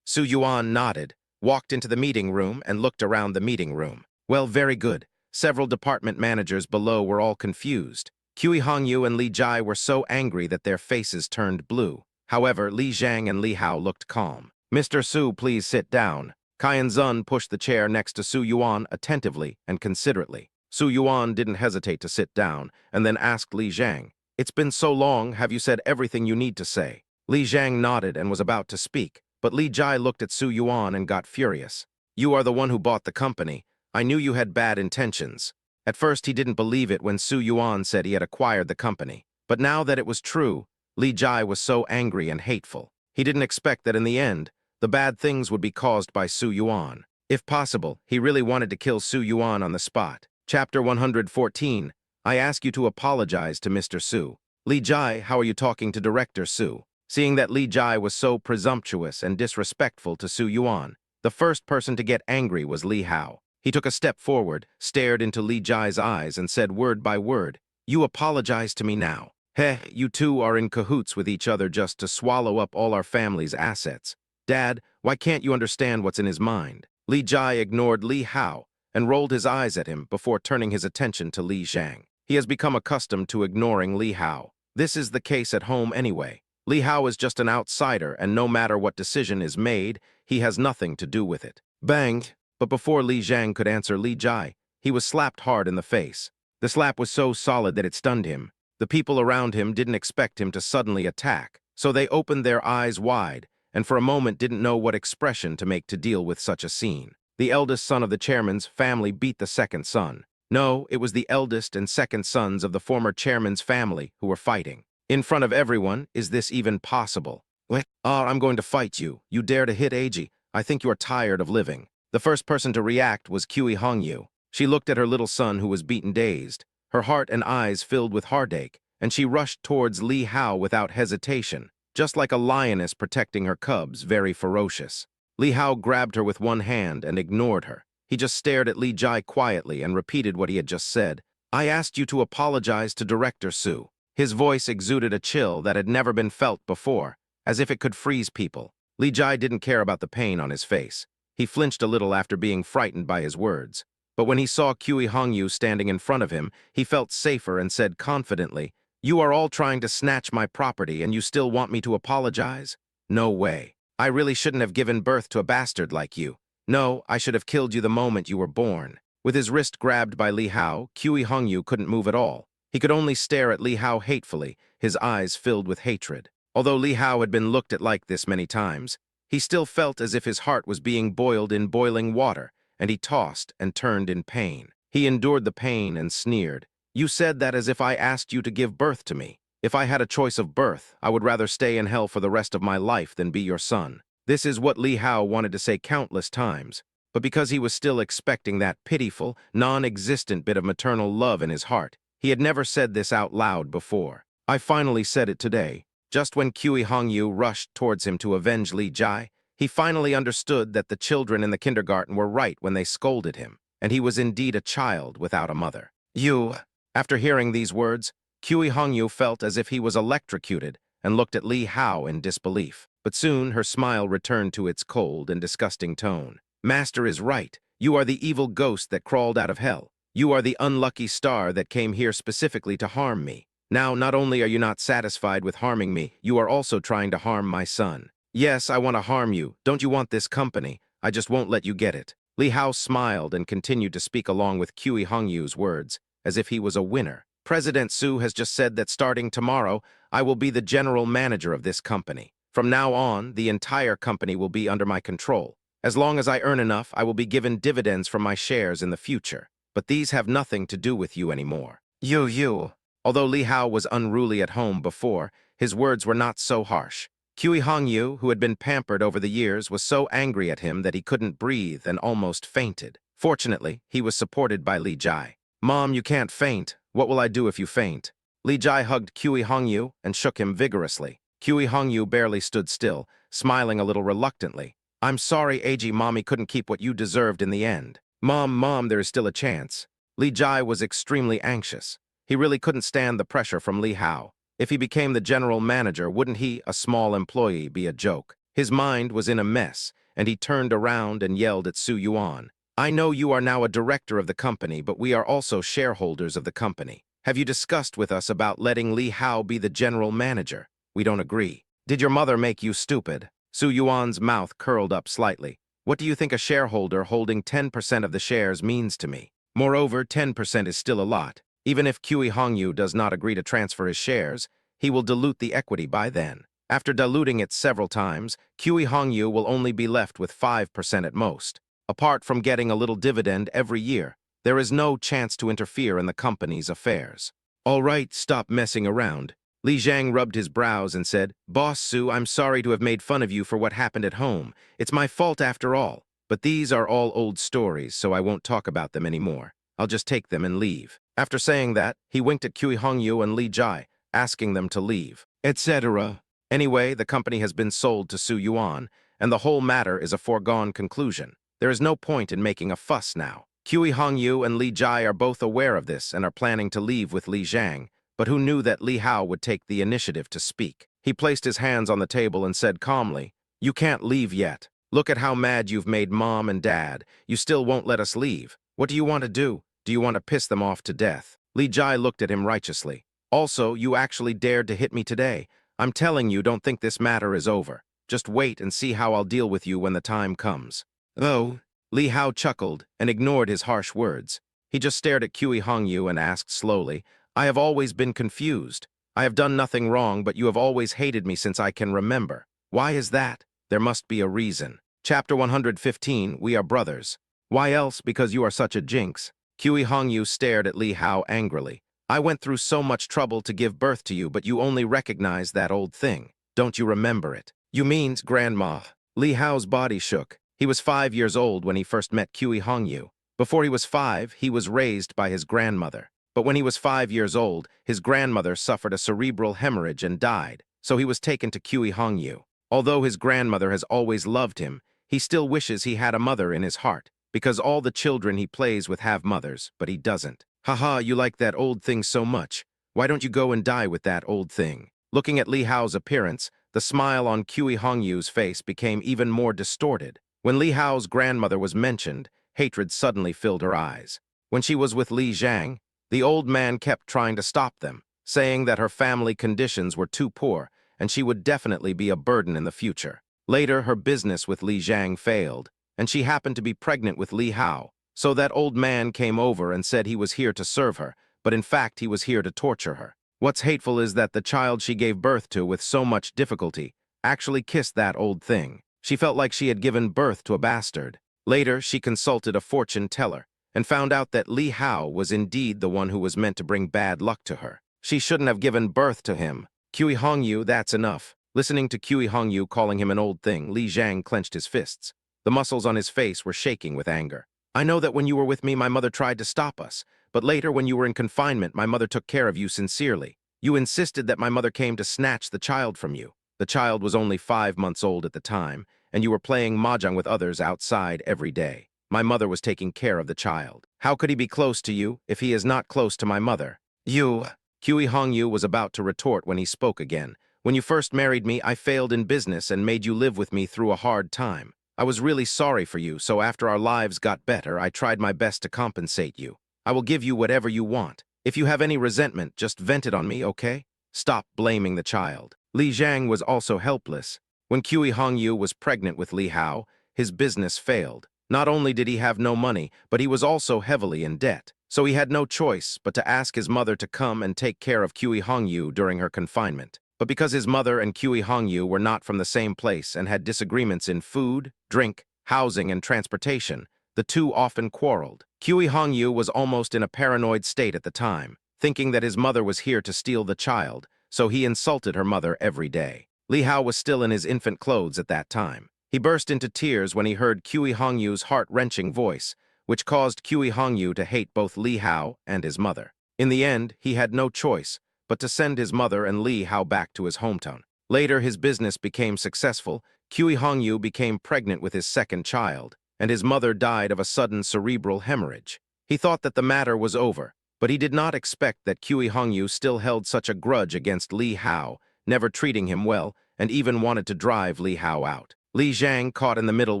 Speaker 1: Su Yuan nodded, walked into the meeting room and looked around the meeting room. Well, very good. Several department managers below were all confused. Kui Hongyu and Li Jai were so angry that their faces turned blue. However, Li Zhang and Li Hao looked calm. Mr. Su, please sit down. Caiyan Zun pushed the chair next to Su Yuan attentively and considerately. Su Yuan didn't hesitate to sit down, and then asked Li Zhang, It's been so long, have you said everything you need to say? Li Zhang nodded and was about to speak, but Li Jai looked at Su Yuan and got furious. You are the one who bought the company. I knew you had bad intentions. At first he didn't believe it when Su Yuan said he had acquired the company. But now that it was true, Li Jai was so angry and hateful. He didn't expect that in the end, the bad things would be caused by Su Yuan. If possible, he really wanted to kill Su Yuan on the spot. Chapter 114, I ask you to apologize to Mr. Su. Li Jai, how are you talking to Director Su? Seeing that Li Jai was so presumptuous and disrespectful to Su Yuan, the first person to get angry was Li Hao. He took a step forward, stared into Li Jai's eyes, and said word by word, You apologize to me now. Heh, you two are in cahoots with each other just to swallow up all our family's assets. Dad, why can't you understand what's in his mind? Li Jai ignored Li Hao and rolled his eyes at him before turning his attention to Li Zhang. He has become accustomed to ignoring Li Hao. This is the case at home anyway. Li Hao is just an outsider, and no matter what decision is made, he has nothing to do with it. Bang! But before Li Zhang could answer Li Jai, he was slapped hard in the face. The slap was so solid that it stunned him. The people around him didn't expect him to suddenly attack, so they opened their eyes wide, and for a moment didn't know what expression to make to deal with such a scene. The eldest son of the chairman's family beat the second son. No, it was the eldest and second sons of the former chairman's family who were fighting. In front of everyone, is this even possible? What? I'm going to fight you. You dare to hit Eiji. I think you are tired of living. The first person to react was Kui Hongyu. She looked at her little son who was beaten dazed, her heart and eyes filled with heartache, and she rushed towards Li Hao without hesitation, just like a lioness protecting her cubs, very ferocious. Li Hao grabbed her with one hand and ignored her. He just stared at Li Jai quietly and repeated what he had just said. I asked you to apologize to Director Su. His voice exuded a chill that had never been felt before, as if it could freeze people. Li Jai didn't care about the pain on his face. He flinched a little after being frightened by his words. But when he saw Kui Hongyu standing in front of him, he felt safer and said confidently, You are all trying to snatch my property and you still want me to apologize? No way. I really shouldn't have given birth to a bastard like you. No, I should have killed you the moment you were born. With his wrist grabbed by Li Hao, Kui Hongyu couldn't move at all. He could only stare at Li Hao hatefully, his eyes filled with hatred. Although Li Hao had been looked at like this many times, he still felt as if his heart was being boiled in boiling water, and he tossed and turned in pain. He endured the pain and sneered. You said that as if I asked you to give birth to me. If I had a choice of birth, I would rather stay in hell for the rest of my life than be your son. This is what Li Hao wanted to say countless times, but because he was still expecting that pitiful, non-existent bit of maternal love in his heart, He had never said this out loud before. I finally said it today. Just when Kui Hongyu rushed towards him to avenge Li Jai, he finally understood that the children in the kindergarten were right when they scolded him, and he was indeed a child without a mother. You. After hearing these words, Kui Hongyu felt as if he was electrocuted and looked at Li Hao in disbelief. But soon her smile returned to its cold and disgusting tone. Master is right. You are the evil ghost that crawled out of hell. You are the unlucky star that came here specifically to harm me. Now, not only are you not satisfied with harming me, you are also trying to harm my son. Yes, I want to harm you. Don't you want this company? I just won't let you get it. Li Hao smiled and continued to speak along with Kui Hongyu's words, as if he was a winner. President Su has just said that starting tomorrow, I will be the general manager of this company. From now on, the entire company will be under my control. As long as I earn enough, I will be given dividends from my shares in the future. But these have nothing to do with you anymore. You. Although Li Hao was unruly at home before, his words were not so harsh. Kui Hongyu, who had been pampered over the years, was so angry at him that he couldn't breathe and almost fainted. Fortunately, he was supported by Li Jai. Mom, you can't faint. What will I do if you faint? Li Jai hugged Kui Hongyu and shook him vigorously. Kui Hongyu barely stood still, smiling a little reluctantly. I'm sorry, AG Mommy couldn't keep what you deserved in the end. Mom, there is still a chance. Li Jai was extremely anxious. He really couldn't stand the pressure from Li Hao. If he became the general manager, wouldn't he, a small employee, be a joke? His mind was in a mess, and he turned around and yelled at Su Yuan. I know you are now a director of the company, but we are also shareholders of the company. Have you discussed with us about letting Li Hao be the general manager? We don't agree. Did your mother make you stupid? Su Yuan's mouth curled up slightly. What do you think a shareholder holding 10% of the shares means to me? Moreover, 10% is still a lot. Even if Kui Hongyu does not agree to transfer his shares, he will dilute the equity by then. After diluting it several times, Kui Hongyu will only be left with 5% at most. Apart from getting a little dividend every year, there is no chance to interfere in the company's affairs. All right, stop messing around. Li Zhang rubbed his brows and said, Boss Su, I'm sorry to have made fun of you for what happened at home. It's my fault after all. But these are all old stories, so I won't talk about them anymore. I'll just take them and leave. After saying that, he winked at Kui Hongyu and Li Jai, asking them to leave, etc. Anyway, the company has been sold to Su Yuan, and the whole matter is a foregone conclusion. There is no point in making a fuss now. Kui Hongyu and Li Jai are both aware of this and are planning to leave with Li Zhang, but who knew that Li Hao would take the initiative to speak? He placed his hands on the table and said calmly, You can't leave yet. Look at how mad you've made Mom and Dad. You still won't let us leave. What do you want to do? Do you want to piss them off to death? Li Jai looked at him righteously. Also, you actually dared to hit me today. I'm telling you, don't think this matter is over. Just wait and see how I'll deal with you when the time comes. Oh. Li Hao chuckled and ignored his harsh words. He just stared at Kui Hongyu and asked slowly, I have always been confused. I have done nothing wrong, but you have always hated me since I can remember. Why is that? There must be a reason. Chapter 115, We Are Brothers. Why else because you are such a jinx? Kui Hongyu stared at Li Hao angrily. I went through so much trouble to give birth to you, but you only recognize that old thing. Don't you remember it? You mean, Grandma. Li Hao's body shook. He was 5 years old when he first met Kui Hongyu. Before he was 5, he was raised by his grandmother. But when he was 5 years old, his grandmother suffered a cerebral hemorrhage and died, so he was taken to Kui Hongyu. Although his grandmother has always loved him, he still wishes he had a mother in his heart, because all the children he plays with have mothers, but he doesn't. Haha, you like that old thing so much. Why don't you go and die with that old thing? Looking at Li Hao's appearance, the smile on Kui Hongyu's face became even more distorted. When Li Hao's grandmother was mentioned, hatred suddenly filled her eyes. When she was with Li Zhang, the old man kept trying to stop them, saying that her family conditions were too poor and she would definitely be a burden in the future. Later, her business with Li Zhang failed, and she happened to be pregnant with Li Hao, so that old man came over and said he was here to serve her, but in fact he was here to torture her. What's hateful is that the child she gave birth to with so much difficulty actually kissed that old thing. She felt like she had given birth to a bastard. Later, she consulted a fortune teller and found out that Li Hao was indeed the one who was meant to bring bad luck to her. She shouldn't have given birth to him. Kui Hongyu, that's enough. Listening to Kui Hongyu calling him an old thing, Li Zhang clenched his fists. The muscles on his face were shaking with anger. I know that when you were with me, my mother tried to stop us, but later when you were in confinement, my mother took care of you sincerely. You insisted that my mother came to snatch the child from you. The child was only 5 months old at the time, and you were playing mahjong with others outside every day. My mother was taking care of the child. How could he be close to you if he is not close to my mother? You... Kui Hongyu was about to retort when he spoke again. When you first married me, I failed in business and made you live with me through a hard time. I was really sorry for you, so after our lives got better, I tried my best to compensate you. I will give you whatever you want. If you have any resentment, just vent it on me, okay? Stop blaming the child. Li Jiang was also helpless. When Kui Hongyu was pregnant with Li Hao, his business failed. Not only did he have no money, but he was also heavily in debt. So he had no choice but to ask his mother to come and take care of Kui Hongyu during her confinement. But because his mother and Kui Hongyu were not from the same place and had disagreements in food, drink, housing, and transportation, the two often quarreled. Kui Hongyu was almost in a paranoid state at the time, thinking that his mother was here to steal the child, so he insulted her mother every day. Li Hao was still in his infant clothes at that time. He burst into tears when he heard Kui Hongyu's heart-wrenching voice, which caused Kui Hongyu to hate both Li Hao and his mother. In the end, he had no choice but to send his mother and Li Hao back to his hometown. Later, his business became successful. Kui Hongyu became pregnant with his second child, and his mother died of a sudden cerebral hemorrhage. He thought that the matter was over, but he did not expect that Kui Hongyu still held such a grudge against Li Hao, never treating him well, and even wanted to drive Li Hao out. Li Jiang, caught in the middle,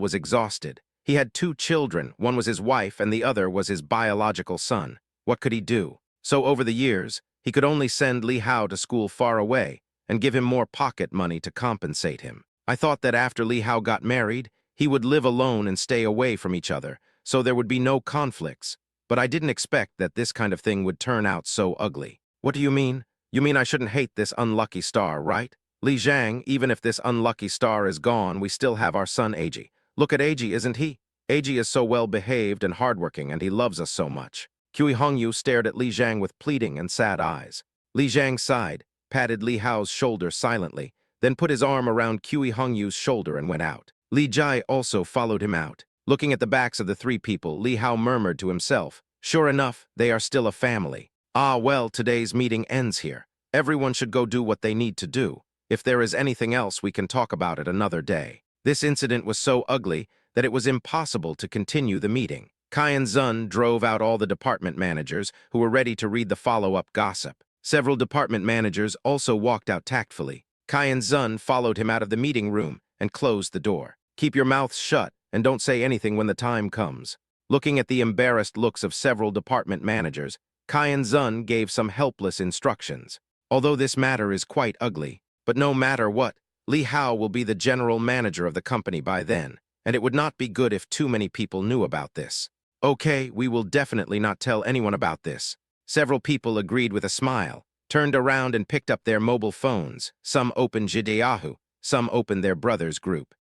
Speaker 1: was exhausted. He had 2 children, one was his wife and the other was his biological son. What could he do? So over the years, he could only send Li Hao to school far away and give him more pocket money to compensate him. I thought that after Li Hao got married, he would live alone and stay away from each other, so there would be no conflicts. But I didn't expect that this kind of thing would turn out so ugly. What do you mean? You mean I shouldn't hate this unlucky star, right? Li Jiang, even if this unlucky star is gone, we still have our son Eiji. Look at Eiji, isn't he? Eiji is so well-behaved and hardworking, and he loves us so much. Kui Hongyu stared at Li Jiang with pleading and sad eyes. Li Jiang sighed, patted Li Hao's shoulder silently, then put his arm around Kui Hongyu's shoulder and went out. Li Jai also followed him out. Looking at the backs of the 3 people, Li Hao murmured to himself, "Sure enough, they are still a family. Ah, well, today's meeting ends here. Everyone should go do what they need to do. If there is anything else, we can talk about it another day." This incident was so ugly that it was impossible to continue the meeting. Kai Zun drove out all the department managers who were ready to read the follow-up gossip. Several department managers also walked out tactfully. Kai Zun followed him out of the meeting room and closed the door. "Keep your mouths shut and don't say anything when the time comes." Looking at the embarrassed looks of several department managers, Kai Zun gave some helpless instructions. Although this matter is quite ugly, but no matter what, Li Hao will be the general manager of the company by then, and it would not be good if too many people knew about this. "Okay, we will definitely not tell anyone about this." Several people agreed with a smile, turned around and picked up their mobile phones. Some opened Jidayahu, some opened their brother's group.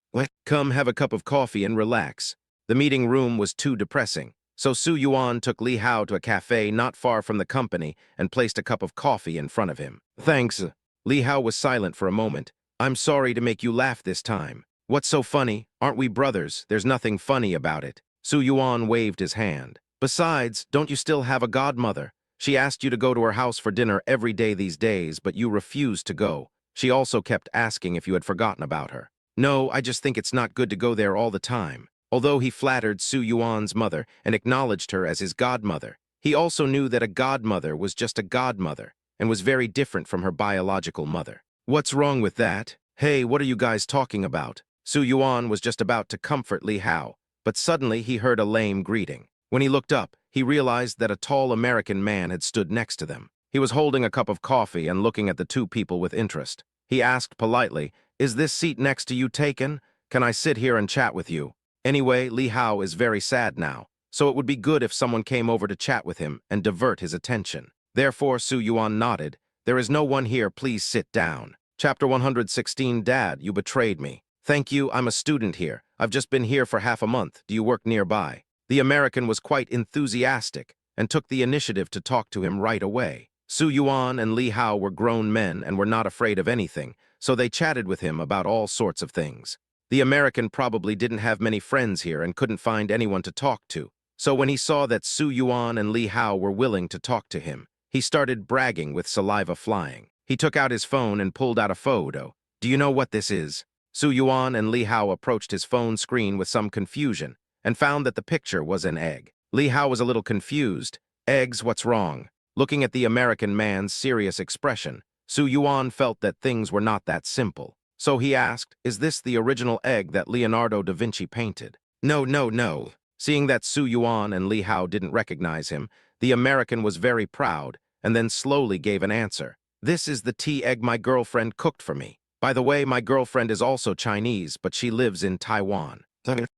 Speaker 1: "Come have a cup of coffee and relax." The meeting room was too depressing, so Su Yuan took Li Hao to a cafe not far from the company and placed a cup of coffee in front of him. "Thanks." Li Hao was silent for a moment. "I'm sorry to make you laugh this time." "What's so funny? Aren't we brothers? There's nothing funny about it." Su Yuan waved his hand. "Besides, don't you still have a godmother? She asked you to go to her house for dinner every day these days, but you refused to go. She also kept asking if you had forgotten about her." "No, I just think it's not good to go there all the time." Although he flattered Su Yuan's mother and acknowledged her as his godmother, he also knew that a godmother was just a godmother and was very different from her biological mother. "What's wrong with that? Hey, what are you guys talking about?" Su Yuan was just about to comfort Li Hao, but suddenly he heard a lame greeting. When he looked up, he realized that a tall American man had stood next to them. He was holding a cup of coffee and looking at the 2 people with interest. He asked politely, "Is this seat next to you taken? Can I sit here and chat with you?" Anyway, Li Hao is very sad now, so it would be good if someone came over to chat with him and divert his attention. Therefore, Su Yuan nodded. "There is no one here, please sit down." Chapter 116, Dad, you betrayed me. "Thank you, I'm a student here. I've just been here for half a month. Do you work nearby?" The American was quite enthusiastic and took the initiative to talk to him right away. Su Yuan and Li Hao were grown men and were not afraid of anything, so they chatted with him about all sorts of things. The American probably didn't have many friends here and couldn't find anyone to talk to, So when he saw that Su Yuan and Li Hao were willing to talk to him, he started bragging with saliva flying. He took out his phone and pulled out a photo. Do you know what this is? Su Yuan and Li Hao approached his phone screen with some confusion and found that the picture was an egg. Li Hao was a little confused. Eggs, what's wrong? Looking at the American man's serious expression, Su Yuan felt that things were not that simple. So he asked, is this the original egg that Leonardo da Vinci painted? No, no, no. Seeing that Su Yuan and Li Hao didn't recognize him, the American was very proud and then slowly gave an answer. This is the tea egg my girlfriend cooked for me. By the way, my girlfriend is also Chinese, but she lives in Taiwan.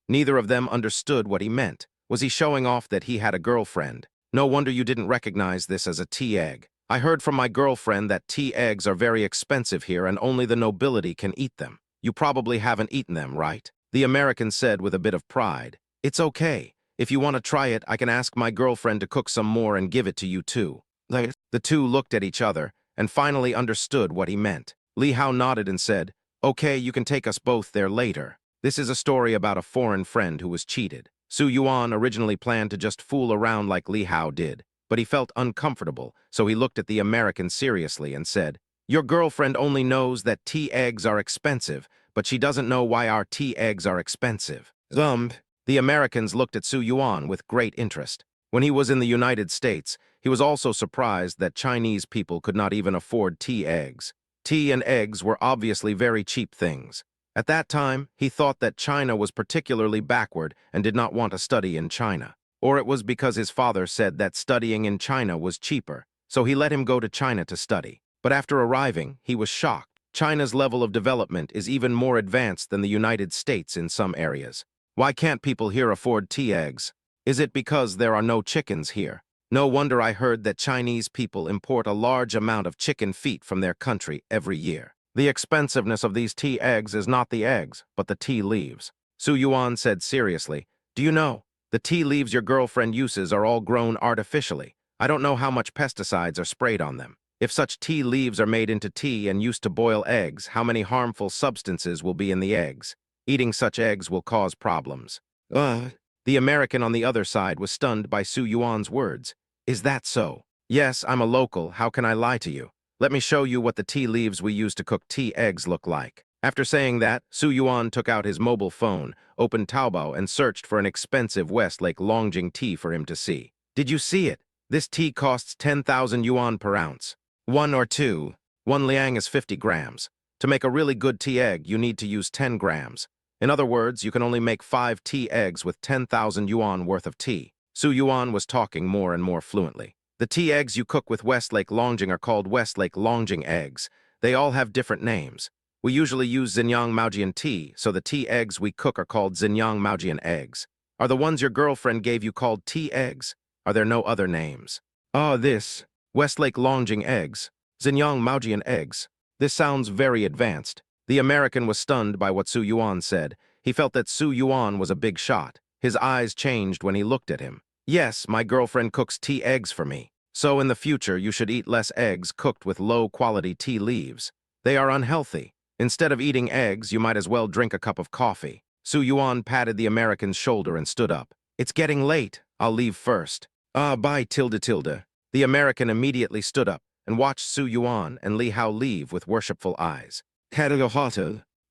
Speaker 1: Neither of them understood what he meant. Was he showing off that he had a girlfriend? No wonder you didn't recognize this as a tea egg. I heard from my girlfriend that tea eggs are very expensive here and only the nobility can eat them. You probably haven't eaten them, right? The American said with a bit of pride. It's okay. If you want to try it, I can ask my girlfriend to cook some more and give it to you too. The two looked at each other and finally understood what he meant. Li Hao nodded and said, okay, you can take us both there later. This is a story about a foreign friend who was cheated. Su Yuan originally planned to just fool around like Li Hao did, but he felt uncomfortable, so he looked at the American seriously and said, your girlfriend only knows that tea eggs are expensive, but she doesn't know why our tea eggs are expensive. The Americans looked at Su Yuan with great interest. When he was in the United States, he was also surprised that Chinese people could not even afford tea eggs. Tea and eggs were obviously very cheap things. At that time, he thought that China was particularly backward and did not want to study in China. Or it was because his father said that studying in China was cheaper, so he let him go to China to study. But after arriving, he was shocked. China's level of development is even more advanced than the United States in some areas. Why can't people here afford tea eggs? Is it because there are no chickens here? No wonder I heard that Chinese people import a large amount of chicken feet from their country every year. The expensiveness of these tea eggs is not the eggs, but the tea leaves. Su Yuan said seriously, do you know, the tea leaves your girlfriend uses are all grown artificially. I don't know how much pesticides are sprayed on them. If such tea leaves are made into tea and used to boil eggs, how many harmful substances will be in the eggs? Eating such eggs will cause problems. The American on the other side was stunned by Su Yuan's words. Is that so? Yes, I'm a local. How can I lie to you? Let me show you what the tea leaves we use to cook tea eggs look like. After saying that, Su Yuan took out his mobile phone, opened Taobao, and searched for an expensive Westlake Longjing tea for him to see. Did you see it? This tea costs 10,000 yuan per ounce. 1 or 2. 1 liang is 50 grams. To make a really good tea egg, you need to use 10 grams. In other words, you can only make 5 tea eggs with 10,000 yuan worth of tea. Su Yuan was talking more and more fluently. The tea eggs you cook with Westlake Longjing are called Westlake Longjing eggs. They all have different names. We usually use Xinjiang Maojian tea, so the tea eggs we cook are called Xinjiang Maojian eggs. Are the ones your girlfriend gave you called tea eggs? Are there no other names? This. Westlake Longjing eggs. Xinjiang Maojian eggs. This sounds very advanced. The American was stunned by what Su Yuan said. He felt that Su Yuan was a big shot. His eyes changed when he looked at him. Yes, my girlfriend cooks tea eggs for me. So in the future, you should eat less eggs cooked with low-quality tea leaves. They are unhealthy. Instead of eating eggs, you might as well drink a cup of coffee. Su Yuan patted the American's shoulder and stood up. It's getting late. I'll leave first. Bye, tilde. The American immediately stood up and watched Su Yuan and Li Hao leave with worshipful eyes.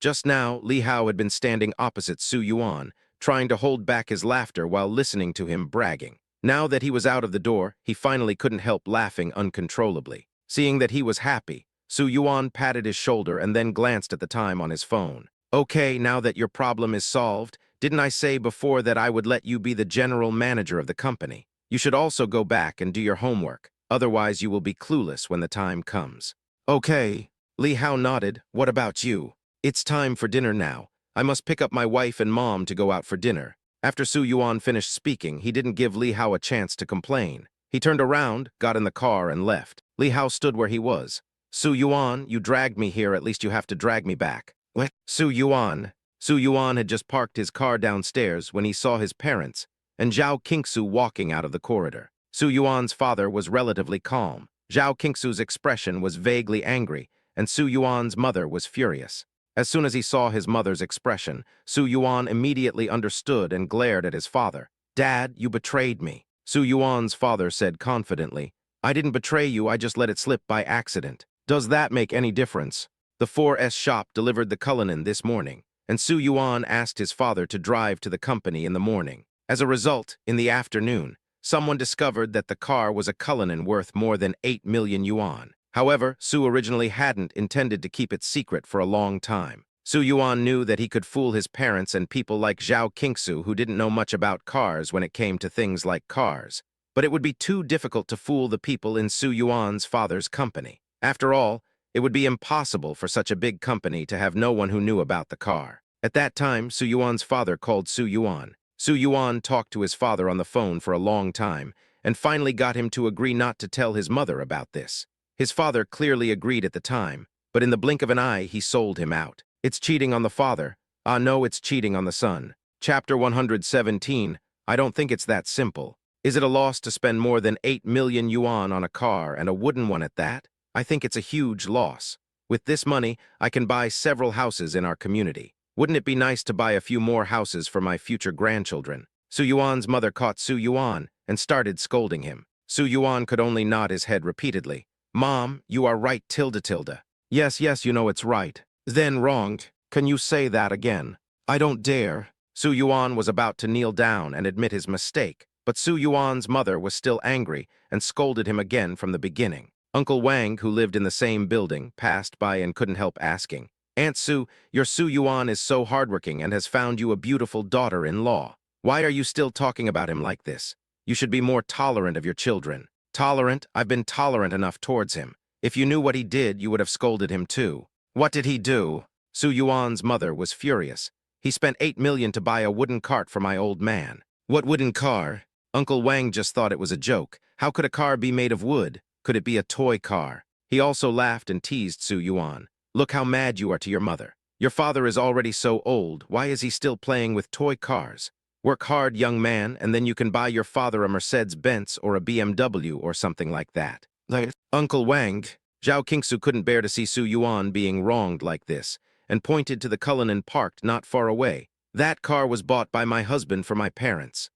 Speaker 1: Just now, Li Hao had been standing opposite Su Yuan, trying to hold back his laughter while listening to him bragging. Now that he was out of the door, he finally couldn't help laughing uncontrollably. Seeing that he was happy, Su Yuan patted his shoulder and then glanced at the time on his phone. Okay, now that your problem is solved, didn't I say before that I would let you be the general manager of the company? You should also go back and do your homework. Otherwise, you will be clueless when the time comes. Okay. Li Hao nodded. What about you? It's time for dinner now. I must pick up my wife and mom to go out for dinner. After Su Yuan finished speaking, he didn't give Li Hao a chance to complain. He turned around, got in the car, and left. Li Hao stood where he was. Su Yuan, you dragged me here, at least you have to drag me back. What? Su Yuan. Su Yuan had just parked his car downstairs when he saw his parents and Zhao Qingsu walking out of the corridor. Su Yuan's father was relatively calm. Zhao Qingsu's expression was vaguely angry, and Su Yuan's mother was furious. As soon as he saw his mother's expression, Su Yuan immediately understood and glared at his father. Dad, you betrayed me. Su Yuan's father said confidently. I didn't betray you, I just let it slip by accident. Does that make any difference? The 4S shop delivered the Cullinan this morning, and Su Yuan asked his father to drive to the company in the morning. As a result, in the afternoon, someone discovered that the car was a Cullinan worth more than 8 million yuan. However, Su originally hadn't intended to keep it secret for a long time. Su Yuan knew that he could fool his parents and people like Zhao Qingsu who didn't know much about cars when it came to things like cars. But it would be too difficult to fool the people in Su Yuan's father's company. After all, it would be impossible for such a big company to have no one who knew about the car. At that time, Su Yuan's father called Su Yuan. Su Yuan talked to his father on the phone for a long time and finally got him to agree not to tell his mother about this. His father clearly agreed at the time, but in the blink of an eye, he sold him out. It's cheating on the father. Ah, no, it's cheating on the son. Chapter 117, I don't think it's that simple. Is it a loss to spend more than 8 million yuan on a car, and a wooden one at that? I think it's a huge loss. With this money, I can buy several houses in our community. Wouldn't it be nice to buy a few more houses for my future grandchildren? Su Yuan's mother caught Su Yuan and started scolding him. Su Yuan could only nod his head repeatedly. Mom, you are right, tilde. Yes, you know it's right. Then wrong. Can you say that again? I don't dare. Su Yuan was about to kneel down and admit his mistake, but Su Yuan's mother was still angry and scolded him again from the beginning. Uncle Wang, who lived in the same building, passed by and couldn't help asking, Aunt Su, your Su Yuan is so hardworking and has found you a beautiful daughter-in-law. Why are you still talking about him like this? You should be more tolerant of your children. Tolerant? I've been tolerant enough towards him. If you knew what he did, you would have scolded him too. What did he do? Su Yuan's mother was furious. He spent 8 million to buy a wooden cart for my old man. What wooden car? Uncle Wang just thought it was a joke. How could a car be made of wood? Could it be a toy car? He also laughed and teased Su Yuan. Look how mad you are to your mother. Your father is already so old. Why is he still playing with toy cars? Work hard, young man, and then you can buy your father a Mercedes-Benz or a BMW or something like that. Uncle Wang, Zhao Qingsu couldn't bear to see Su Yuan being wronged like this, and pointed to the Cullinan parked not far away. That car was bought by my husband for my parents.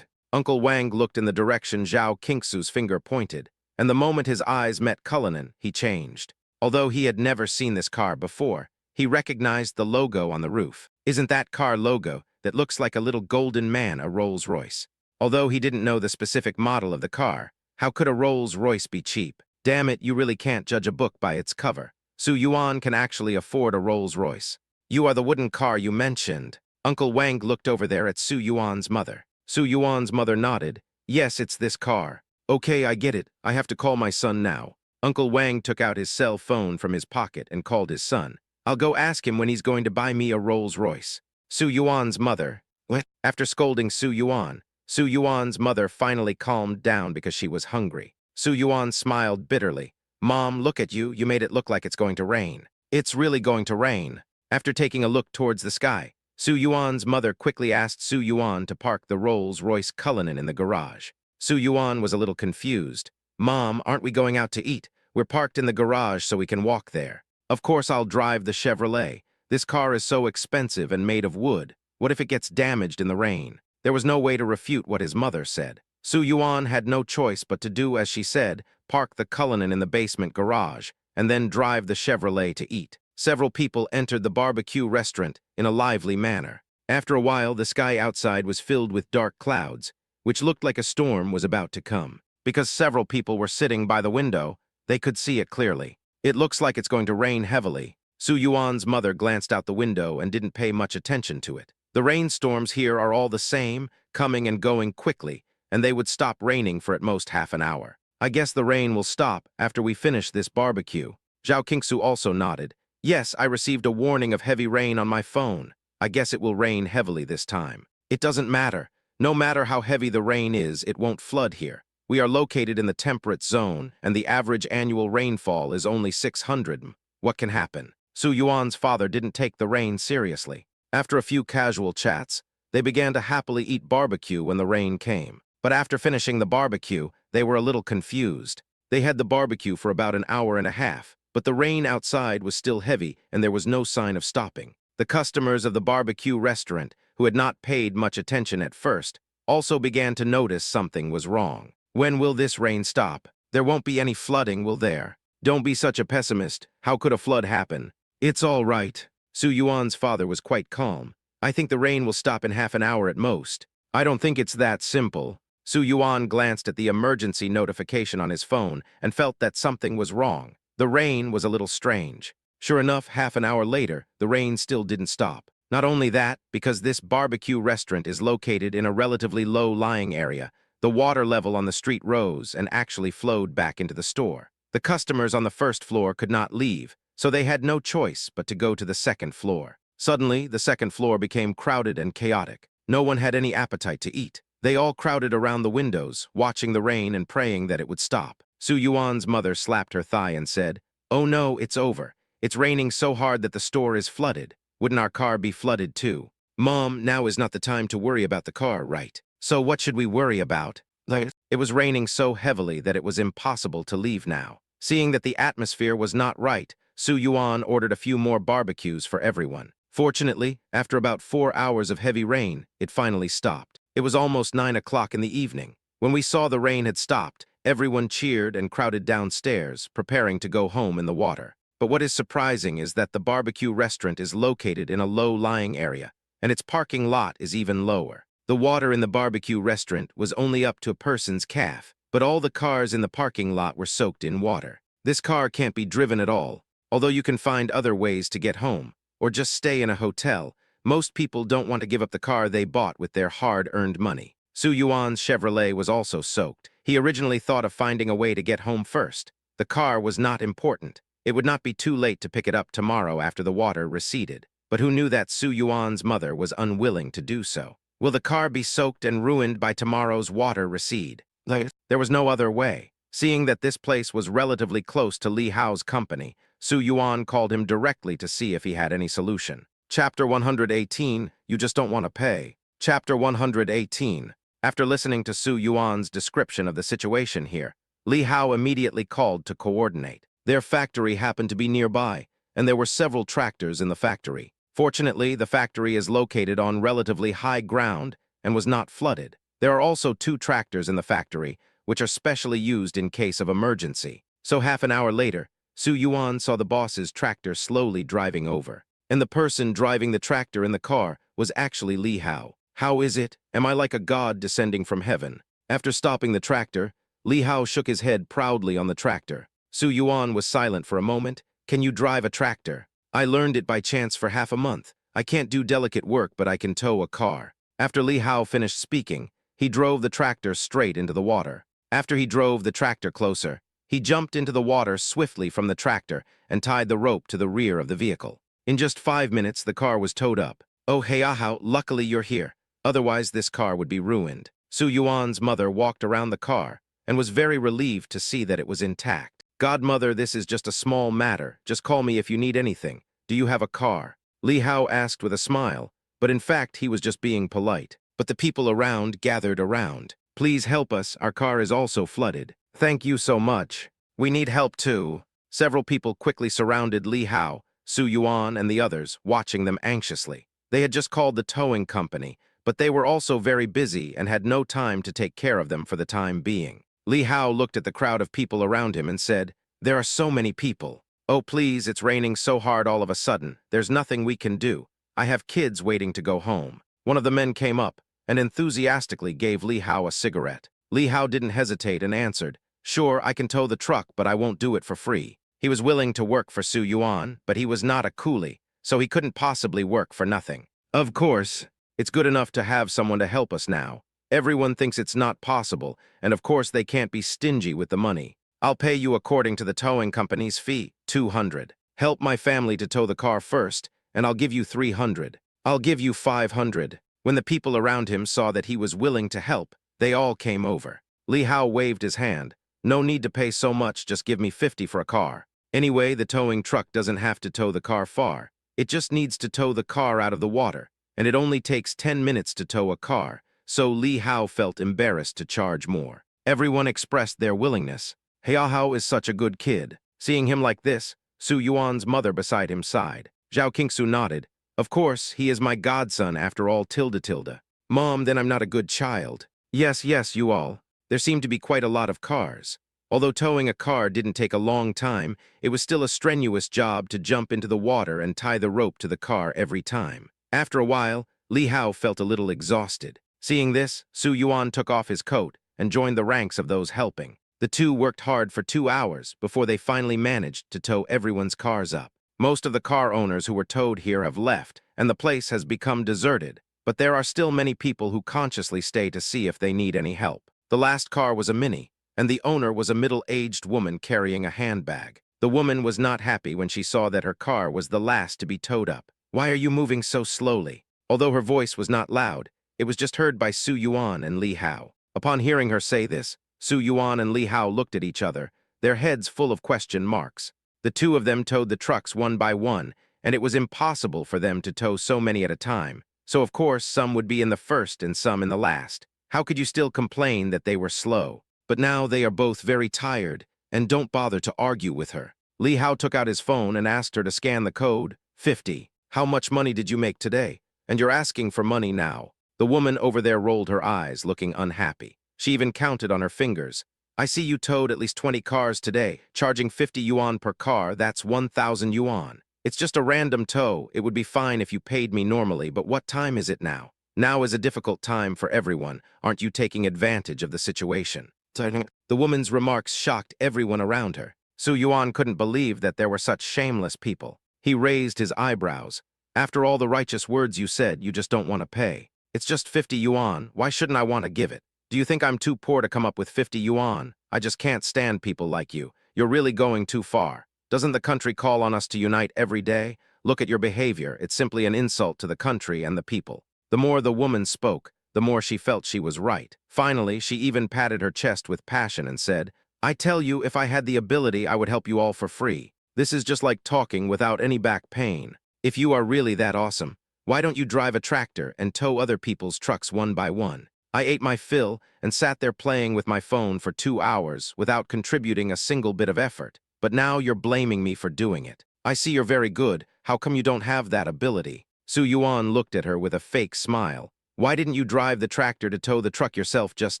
Speaker 1: Uncle Wang looked in the direction Zhao Qingsu's finger pointed, and the moment his eyes met Cullinan, he changed. Although he had never seen this car before, he recognized the logo on the roof. Isn't that car logo that looks like a little golden man a Rolls-Royce? Although he didn't know the specific model of the car, how could a Rolls-Royce be cheap? Damn it, you really can't judge a book by its cover. Su Yuan can actually afford a Rolls-Royce. You are the wooden car you mentioned. Uncle Wang looked over there at Su Yuan's mother. Su Yuan's mother nodded. Yes, it's this car. Okay, I get it. I have to call my son now. Uncle Wang took out his cell phone from his pocket and called his son. I'll go ask him when he's going to buy me a Rolls-Royce. Su Yuan's mother. What? After scolding Su Yuan's mother finally calmed down because she was hungry. Su Yuan smiled bitterly. Mom, look at you. You made it look like it's going to rain. It's really going to rain. After taking a look towards the sky, Su Yuan's mother quickly asked Su Yuan to park the Rolls-Royce Cullinan in the garage. Su Yuan was a little confused. Mom, aren't we going out to eat? We're parked in the garage so we can walk there. Of course I'll drive the Chevrolet. This car is so expensive and made of wood. What if it gets damaged in the rain? There was no way to refute what his mother said. Su Yuan had no choice but to do as she said, park the Cullinan in the basement garage, and then drive the Chevrolet to eat. Several people entered the barbecue restaurant in a lively manner. After a while, the sky outside was filled with dark clouds, which looked like a storm was about to come. Because several people were sitting by the window, they could see it clearly. It looks like it's going to rain heavily. Su Yuan's mother glanced out the window and didn't pay much attention to it. The rainstorms here are all the same, coming and going quickly, and they would stop raining for at most half an hour. I guess the rain will stop after we finish this barbecue. Zhao Qingsu also nodded. Yes, I received a warning of heavy rain on my phone. I guess it will rain heavily this time. It doesn't matter. No matter how heavy the rain is, it won't flood here. We are located in the temperate zone, and the average annual rainfall is only 600. What can happen? Su Yuan's father didn't take the rain seriously. After a few casual chats, they began to happily eat barbecue when the rain came. But after finishing the barbecue, they were a little confused. They had the barbecue for about an hour and a half, but the rain outside was still heavy and there was no sign of stopping. The customers of the barbecue restaurant, who had not paid much attention at first, also began to notice something was wrong. When will this rain stop? There won't be any flooding, will there? Don't be such a pessimist. How could a flood happen? It's all right. Su Yuan's father was quite calm. I think the rain will stop in half an hour at most. I don't think it's that simple. Su Yuan glanced at the emergency notification on his phone and felt that something was wrong. The rain was a little strange. Sure enough, half an hour later, the rain still didn't stop. Not only that, because this barbecue restaurant is located in a relatively low-lying area, the water level on the street rose and actually flowed back into the store. The customers on the first floor could not leave, so they had no choice but to go to the second floor. Suddenly, the second floor became crowded and chaotic. No one had any appetite to eat. They all crowded around the windows, watching the rain and praying that it would stop. Su Yuan's mother slapped her thigh and said, "Oh no, it's over. It's raining so hard that the store is flooded. Wouldn't our car be flooded too?" "Mom, now is not the time to worry about the car, right? So what should we worry about?" It was raining so heavily that it was impossible to leave now. Seeing that the atmosphere was not right, Su Yuan ordered a few more barbecues for everyone. Fortunately, after about 4 hours of heavy rain, it finally stopped. It was almost 9 o'clock in the evening. When we saw the rain had stopped, everyone cheered and crowded downstairs, preparing to go home in the water. But what is surprising is that the barbecue restaurant is located in a low-lying area, and its parking lot is even lower. The water in the barbecue restaurant was only up to a person's calf, but all the cars in the parking lot were soaked in water. This car can't be driven at all, although you can find other ways to get home, or just stay in a hotel. Most people don't want to give up the car they bought with their hard-earned money. Su Yuan's Chevrolet was also soaked. He originally thought of finding a way to get home first. The car was not important. It would not be too late to pick it up tomorrow after the water receded. But who knew that Su Yuan's mother was unwilling to do so? Will the car be soaked and ruined by tomorrow's water recede? There was no other way. Seeing that this place was relatively close to Li Hao's company, Su Yuan called him directly to see if he had any solution. Chapter 118, You Just Don't Want to Pay. Chapter 118. After listening to Su Yuan's description of the situation here, Li Hao immediately called to coordinate. Their factory happened to be nearby, and there were several tractors in the factory. Fortunately, the factory is located on relatively high ground and was not flooded. There are also 2 tractors in the factory, which are specially used in case of emergency. So half an hour later, Su Yuan saw the boss's tractor slowly driving over. And the person driving the tractor in the car was actually Li Hao. How is it? Am I like a god descending from heaven? After stopping the tractor, Li Hao shook his head proudly on the tractor. Su Yuan was silent for a moment. Can you drive a tractor? I learned it by chance for half a month. I can't do delicate work, but I can tow a car. After Li Hao finished speaking, he drove the tractor straight into the water. After he drove the tractor closer, he jumped into the water swiftly from the tractor and tied the rope to the rear of the vehicle. In just 5 minutes, the car was towed up. Oh, hey, Ahao, luckily you're here. Otherwise, this car would be ruined. Su Yuan's mother walked around the car and was very relieved to see that it was intact. Godmother, this is just a small matter. Just call me if you need anything. Do you have a car? Li Hao asked with a smile, but in fact, he was just being polite. But the people around gathered around. Please help us. Our car is also flooded. Thank you so much. We need help too. Several people quickly surrounded Li Hao, Su Yuan, and the others, watching them anxiously. They had just called the towing company, but they were also very busy and had no time to take care of them for the time being. Li Hao looked at the crowd of people around him and said, "There are so many people. Oh, please, it's raining so hard all of a sudden. There's nothing we can do. I have kids waiting to go home." One of the men came up and enthusiastically gave Li Hao a cigarette. Li Hao didn't hesitate and answered, "Sure, I can tow the truck, but I won't do it for free." He was willing to work for Su Yuan, but he was not a coolie, so he couldn't possibly work for nothing. Of course, it's good enough to have someone to help us now. Everyone thinks it's not possible, and of course they can't be stingy with the money. I'll pay you according to the towing company's fee, 200. Help my family to tow the car first, and I'll give you 300. I'll give you 500. When the people around him saw that he was willing to help, they all came over. Li Hao waved his hand. No need to pay so much, just give me 50 for a car. Anyway, the towing truck doesn't have to tow the car far. It just needs to tow the car out of the water, and it only takes 10 minutes to tow a car, so Li Hao felt embarrassed to charge more. Everyone expressed their willingness. Hao is such a good kid. Seeing him like this, Su Yuan's mother beside him sighed. Zhao Qingsu nodded. Of course, he is my godson after all, tilde tilde. Mom, then I'm not a good child. Yes, yes, you all. There seemed to be quite a lot of cars. Although towing a car didn't take a long time, it was still a strenuous job to jump into the water and tie the rope to the car every time. After a while, Li Hao felt a little exhausted. Seeing this, Su Yuan took off his coat and joined the ranks of those helping. The two worked hard for 2 hours before they finally managed to tow everyone's cars up. Most of the car owners who were towed here have left, and the place has become deserted, but there are still many people who consciously stay to see if they need any help. The last car was a Mini, and the owner was a middle-aged woman carrying a handbag. The woman was not happy when she saw that her car was the last to be towed up. Why are you moving so slowly? Although her voice was not loud, it was just heard by Su Yuan and Li Hao. Upon hearing her say this, Su Yuan and Li Hao looked at each other, their heads full of question marks. The two of them towed the trucks one by one, and it was impossible for them to tow so many at a time. So of course, some would be in the first and some in the last. How could you still complain that they were slow? But now they are both very tired, and don't bother to argue with her. Li Hao took out his phone and asked her to scan the code. 50. How much money did you make today? And you're asking for money now. The woman over there rolled her eyes, looking unhappy. She even counted on her fingers. I see you towed at least 20 cars today, charging 50 yuan per car, that's 1,000 yuan. It's just a random tow. It would be fine if you paid me normally, but what time is it now? Now is a difficult time for everyone. Aren't you taking advantage of the situation? The woman's remarks shocked everyone around her. Su Yuan couldn't believe that there were such shameless people. He raised his eyebrows. After all the righteous words you said, you just don't want to pay. It's just 50 yuan. Why shouldn't I want to give it? Do you think I'm too poor to come up with 50 yuan? I just can't stand people like you. You're really going too far. Doesn't the country call on us to unite every day? Look at your behavior. It's simply an insult to the country and the people. The more the woman spoke, the more she felt she was right. Finally, she even patted her chest with passion and said, I tell you, if I had the ability, I would help you all for free. This is just like talking without any back pain. If you are really that awesome, why don't you drive a tractor and tow other people's trucks one by one? I ate my fill and sat there playing with my phone for 2 hours without contributing a single bit of effort. But now you're blaming me for doing it. I see you're very good. How come you don't have that ability? Su Yuan looked at her with a fake smile. Why didn't you drive the tractor to tow the truck yourself just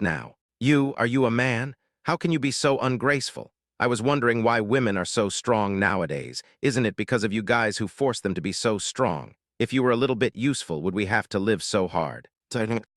Speaker 1: now? Are you a man? How can you be so ungraceful? I was wondering why women are so strong nowadays. Isn't it because of you guys who force them to be so strong? If you were a little bit useful, would we have to live so hard?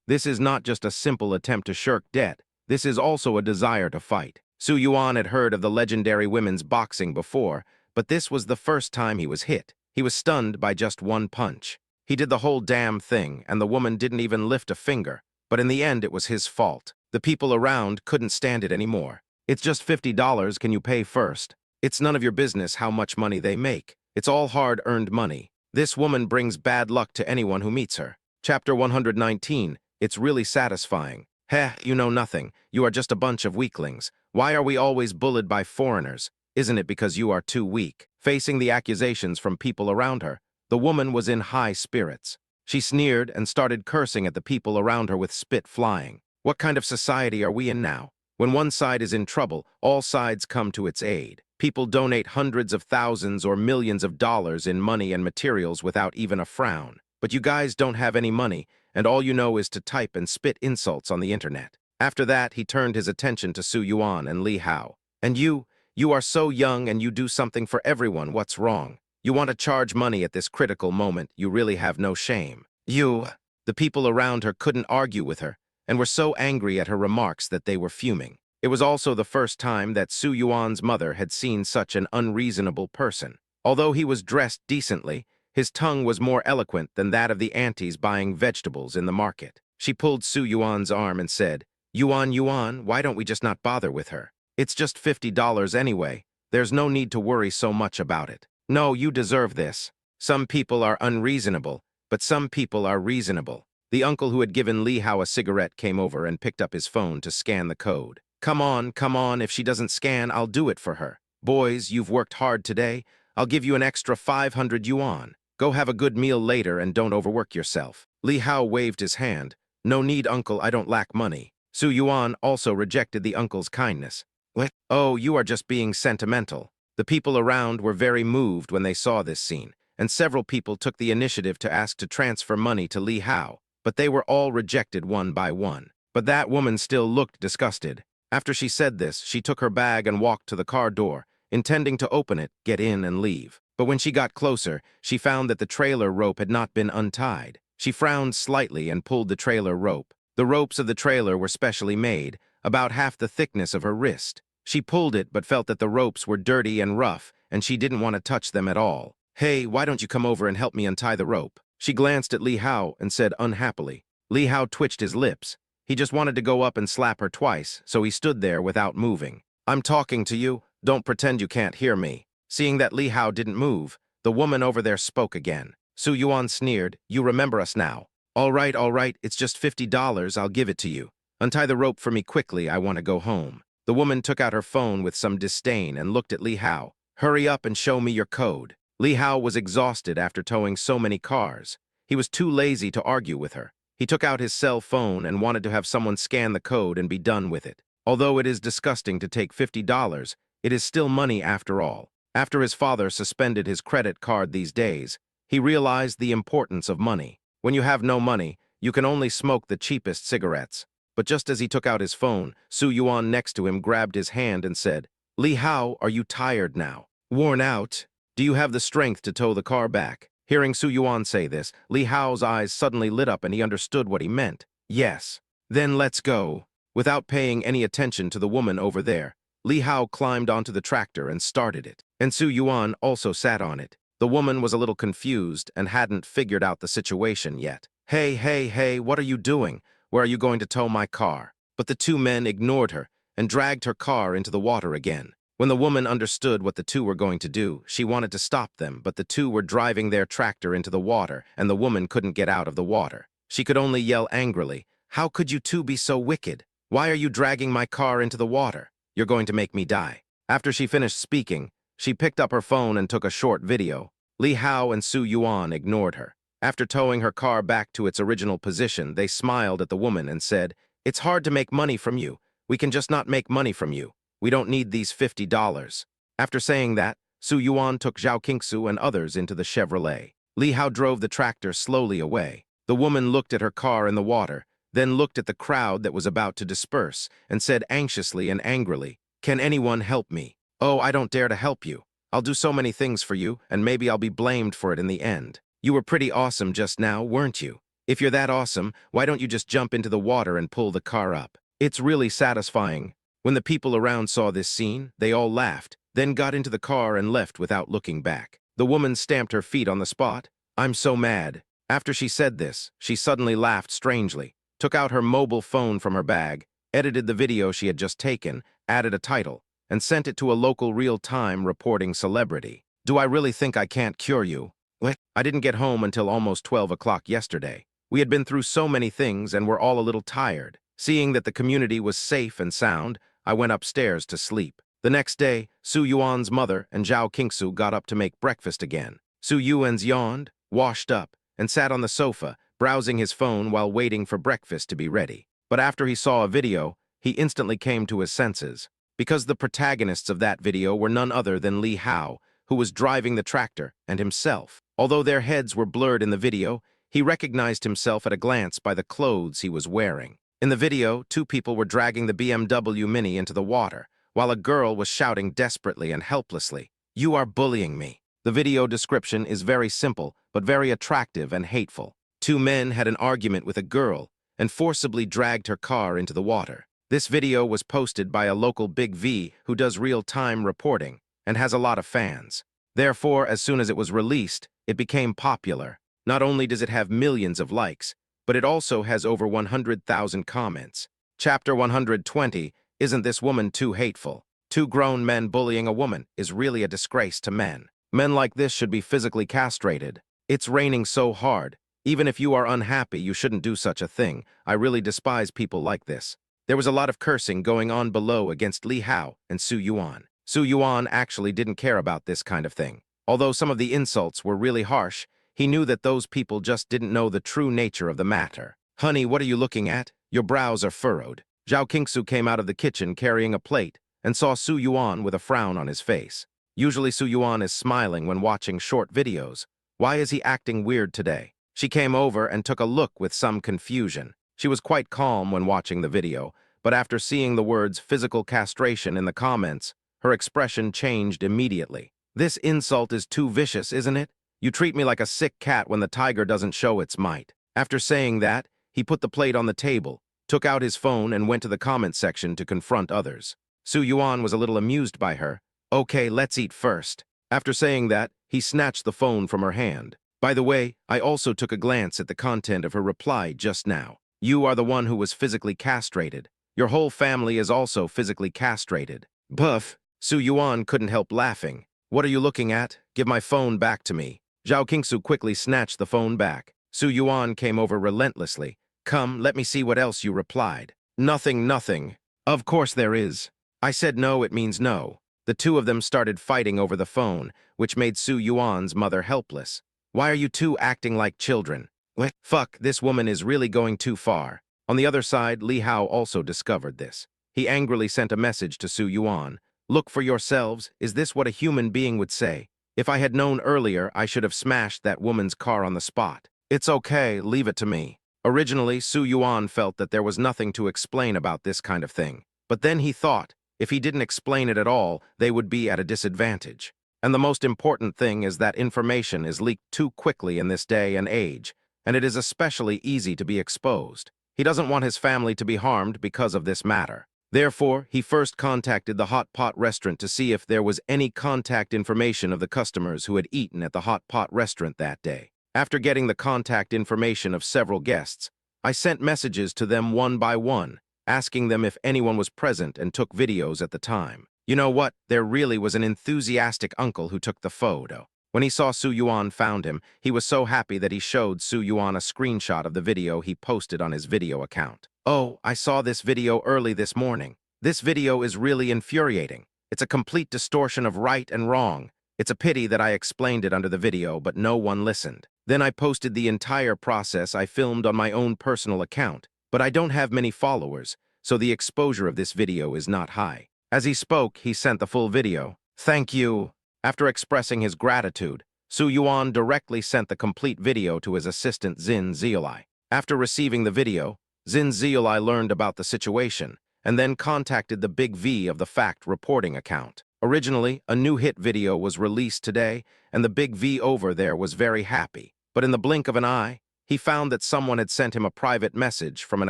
Speaker 1: This is not just a simple attempt to shirk debt. This is also a desire to fight. Su Yuan had heard of the legendary women's boxing before, but this was the first time he was hit. He was stunned by just one punch. He did the whole damn thing, and the woman didn't even lift a finger. But in the end, it was his fault. The people around couldn't stand it anymore. It's just $50, can you pay first? It's none of your business how much money they make. It's all hard-earned money. This woman brings bad luck to anyone who meets her. Chapter 119, it's really satisfying. Heh, you know nothing. You are just a bunch of weaklings. Why are we always bullied by foreigners? Isn't it because you are too weak? Facing the accusations from people around her, the woman was in high spirits. She sneered and started cursing at the people around her with spit flying. What kind of society are we in now? When one side is in trouble, all sides come to its aid. People donate hundreds of thousands or millions of dollars in money and materials without even a frown. But you guys don't have any money, and all you know is to type and spit insults on the internet. After that, he turned his attention to Su Yuan and Li Hao. And you are so young and you do something for everyone. What's wrong? You want to charge money at this critical moment. You really have no shame. The people around her couldn't argue with her, and were so angry at her remarks that they were fuming. It was also the first time that Su Yuan's mother had seen such an unreasonable person. Although he was dressed decently, his tongue was more eloquent than that of the aunties buying vegetables in the market. She pulled Su Yuan's arm and said, Yuan, why don't we just not bother with her? It's just $50 anyway. There's no need to worry so much about it. No, you deserve this. Some people are unreasonable, but some people are reasonable. The uncle who had given Li Hao a cigarette came over and picked up his phone to scan the code. Come on, if she doesn't scan, I'll do it for her. Boys, you've worked hard today. I'll give you an extra 500 yuan. Go have a good meal later and don't overwork yourself. Li Hao waved his hand. No need, uncle, I don't lack money. Su Yuan also rejected the uncle's kindness. What? Oh, you are just being sentimental. The people around were very moved when they saw this scene, and several people took the initiative to ask to transfer money to Li Hao. but they were all rejected one by one. But that woman still looked disgusted. After she said this, she took her bag and walked to the car door, intending to open it, get in, and leave. But when she got closer, she found that the trailer rope had not been untied. She frowned slightly and pulled the trailer rope. The ropes of the trailer were specially made, about half the thickness of her wrist. She pulled it but felt that the ropes were dirty and rough, and she didn't want to touch them at all. "Hey, why don't you come over and help me untie the rope?" She glanced at Li Hao and said unhappily. Li Hao twitched his lips. He just wanted to go up and slap her twice, so he stood there without moving. "I'm talking to you. Don't pretend you can't hear me." Seeing that Li Hao didn't move, the woman over there spoke again. Su Yuan sneered, "You remember us now." All right, it's just $50, I'll give it to you. Untie the rope for me quickly, I want to go home." The woman took out her phone with some disdain and looked at Li Hao. "Hurry up and show me your code." Li Hao was exhausted after towing so many cars. He was too lazy to argue with her. He took out his cell phone and wanted to have someone scan the code and be done with it. Although it is disgusting to take $50, it is still money after all. After his father suspended his credit card these days, he realized the importance of money. When you have no money, you can only smoke the cheapest cigarettes. But just as he took out his phone, Su Yuan next to him grabbed his hand and said, "Li Hao, are you tired now? Worn out? Do you have the strength to tow the car back?" Hearing Su Yuan say this, Li Hao's eyes suddenly lit up and he understood what he meant. "Yes." "Then let's go." Without paying any attention to the woman over there, Li Hao climbed onto the tractor and started it, and Su Yuan also sat on it. The woman was a little confused and hadn't figured out the situation yet. Hey, what are you doing? Where are you going to tow my car?" But the two men ignored her and dragged her car into the water again. When the woman understood what the two were going to do, she wanted to stop them, but the two were driving their tractor into the water, and the woman couldn't get out of the water. She could only yell angrily, "How could you two be so wicked? Why are you dragging my car into the water? You're going to make me die." After she finished speaking, she picked up her phone and took a short video. Li Hao and Su Yuan ignored her. After towing her car back to its original position, they smiled at the woman and said, "It's hard to make money from you. We can just not make money from you. We don't need these $50. After saying that, Su Yuan took Zhao Qingsu and others into the Chevrolet. Li Hao drove the tractor slowly away. The woman looked at her car in the water, then looked at the crowd that was about to disperse, and said anxiously and angrily, "Can anyone help me? Oh, I don't dare to help you. I'll do so many things for you, and maybe I'll be blamed for it in the end. You were pretty awesome just now, weren't you? If you're that awesome, why don't you just jump into the water and pull the car up?" It's really satisfying. When the people around saw this scene, they all laughed, then got into the car and left without looking back. The woman stamped her feet on the spot. "I'm so mad." After she said this, she suddenly laughed strangely, took out her mobile phone from her bag, edited the video she had just taken, added a title, and sent it to a local real-time reporting celebrity. "Do I really think I can't cure you? What? I didn't get home until almost 12 o'clock yesterday. We had been through so many things and were all a little tired. Seeing that the community was safe and sound, I went upstairs to sleep." The next day, Su Yuan's mother and Zhao Qingsu got up to make breakfast again. Su Yuan yawned, washed up, and sat on the sofa, browsing his phone while waiting for breakfast to be ready. But after he saw a video, he instantly came to his senses. Because the protagonists of that video were none other than Li Hao, who was driving the tractor, and himself. Although their heads were blurred in the video, he recognized himself at a glance by the clothes he was wearing. In the video, two people were dragging the BMW Mini into the water, while a girl was shouting desperately and helplessly, "You are bullying me." The video description is very simple, but very attractive and hateful. Two men had an argument with a girl and forcibly dragged her car into the water. This video was posted by a local Big V who does real-time reporting and has a lot of fans. Therefore, as soon as it was released, it became popular. Not only does it have millions of likes, but it also has over 100,000 comments. Chapter 120, Isn't This Woman Too Hateful? Two grown men bullying a woman is really a disgrace to men. Men like this should be physically castrated. It's raining so hard. Even if you are unhappy, you shouldn't do such a thing. I really despise people like this. There was a lot of cursing going on below against Li Hao and Su Yuan. Su Yuan actually didn't care about this kind of thing. Although some of the insults were really harsh, he knew that those people just didn't know the true nature of the matter. "Honey, what are you looking at? Your brows are furrowed." Zhao Qingsu came out of the kitchen carrying a plate and saw Su Yuan with a frown on his face. Usually Su Yuan is smiling when watching short videos. Why is he acting weird today? She came over and took a look with some confusion. She was quite calm when watching the video, but after seeing the words physical castration in the comments, her expression changed immediately. This insult is too vicious, isn't it? You treat me like a sick cat when the tiger doesn't show its might. After saying that, he put the plate on the table, took out his phone and went to the comment section to confront others. Su Yuan was a little amused by her. Okay, let's eat first. After saying that, he snatched the phone from her hand. By the way, I also took a glance at the content of her reply just now. You are the one who was physically castrated. Your whole family is also physically castrated. Buff. Su Yuan couldn't help laughing. What are you looking at? Give my phone back to me. Zhao Qingsu quickly snatched the phone back. Su Yuan came over relentlessly. Come, let me see what else you replied. Nothing, nothing. Of course there is. I said no, it means no. The two of them started fighting over the phone, which made Su Yuan's mother helpless. Why are you two acting like children? What? Fuck, this woman is really going too far. On the other side, Li Hao also discovered this. He angrily sent a message to Su Yuan. Look for yourselves, is this what a human being would say? If I had known earlier, I should have smashed that woman's car on the spot. It's okay, leave it to me. Originally, Su Yuan felt that there was nothing to explain about this kind of thing. But then he thought, if he didn't explain it at all, they would be at a disadvantage. And the most important thing is that information is leaked too quickly in this day and age, and it is especially easy to be exposed. He doesn't want his family to be harmed because of this matter. Therefore, he first contacted the Hot Pot restaurant to see if there was any contact information of the customers who had eaten at the Hot Pot restaurant that day. After getting the contact information of several guests, I sent messages to them one by one, asking them if anyone was present and took videos at the time. You know what? There really was an enthusiastic uncle who took the photo. When he saw Su Yuan found him, he was so happy that he showed Su Yuan a screenshot of the video he posted on his video account. Oh, I saw this video early this morning. This video is really infuriating. It's a complete distortion of right and wrong. It's a pity that I explained it under the video, but no one listened. Then I posted the entire process I filmed on my own personal account, but I don't have many followers, so the exposure of this video is not high. As he spoke, he sent the full video. Thank you. After expressing his gratitude, Su Yuan directly sent the complete video to his assistant Zin Ziolai. After receiving the video, Zin Ziolai learned about the situation and then contacted the Big V of the Fact reporting account. Originally, a new hit video was released today, and the Big V over there was very happy. But in the blink of an eye, he found that someone had sent him a private message from an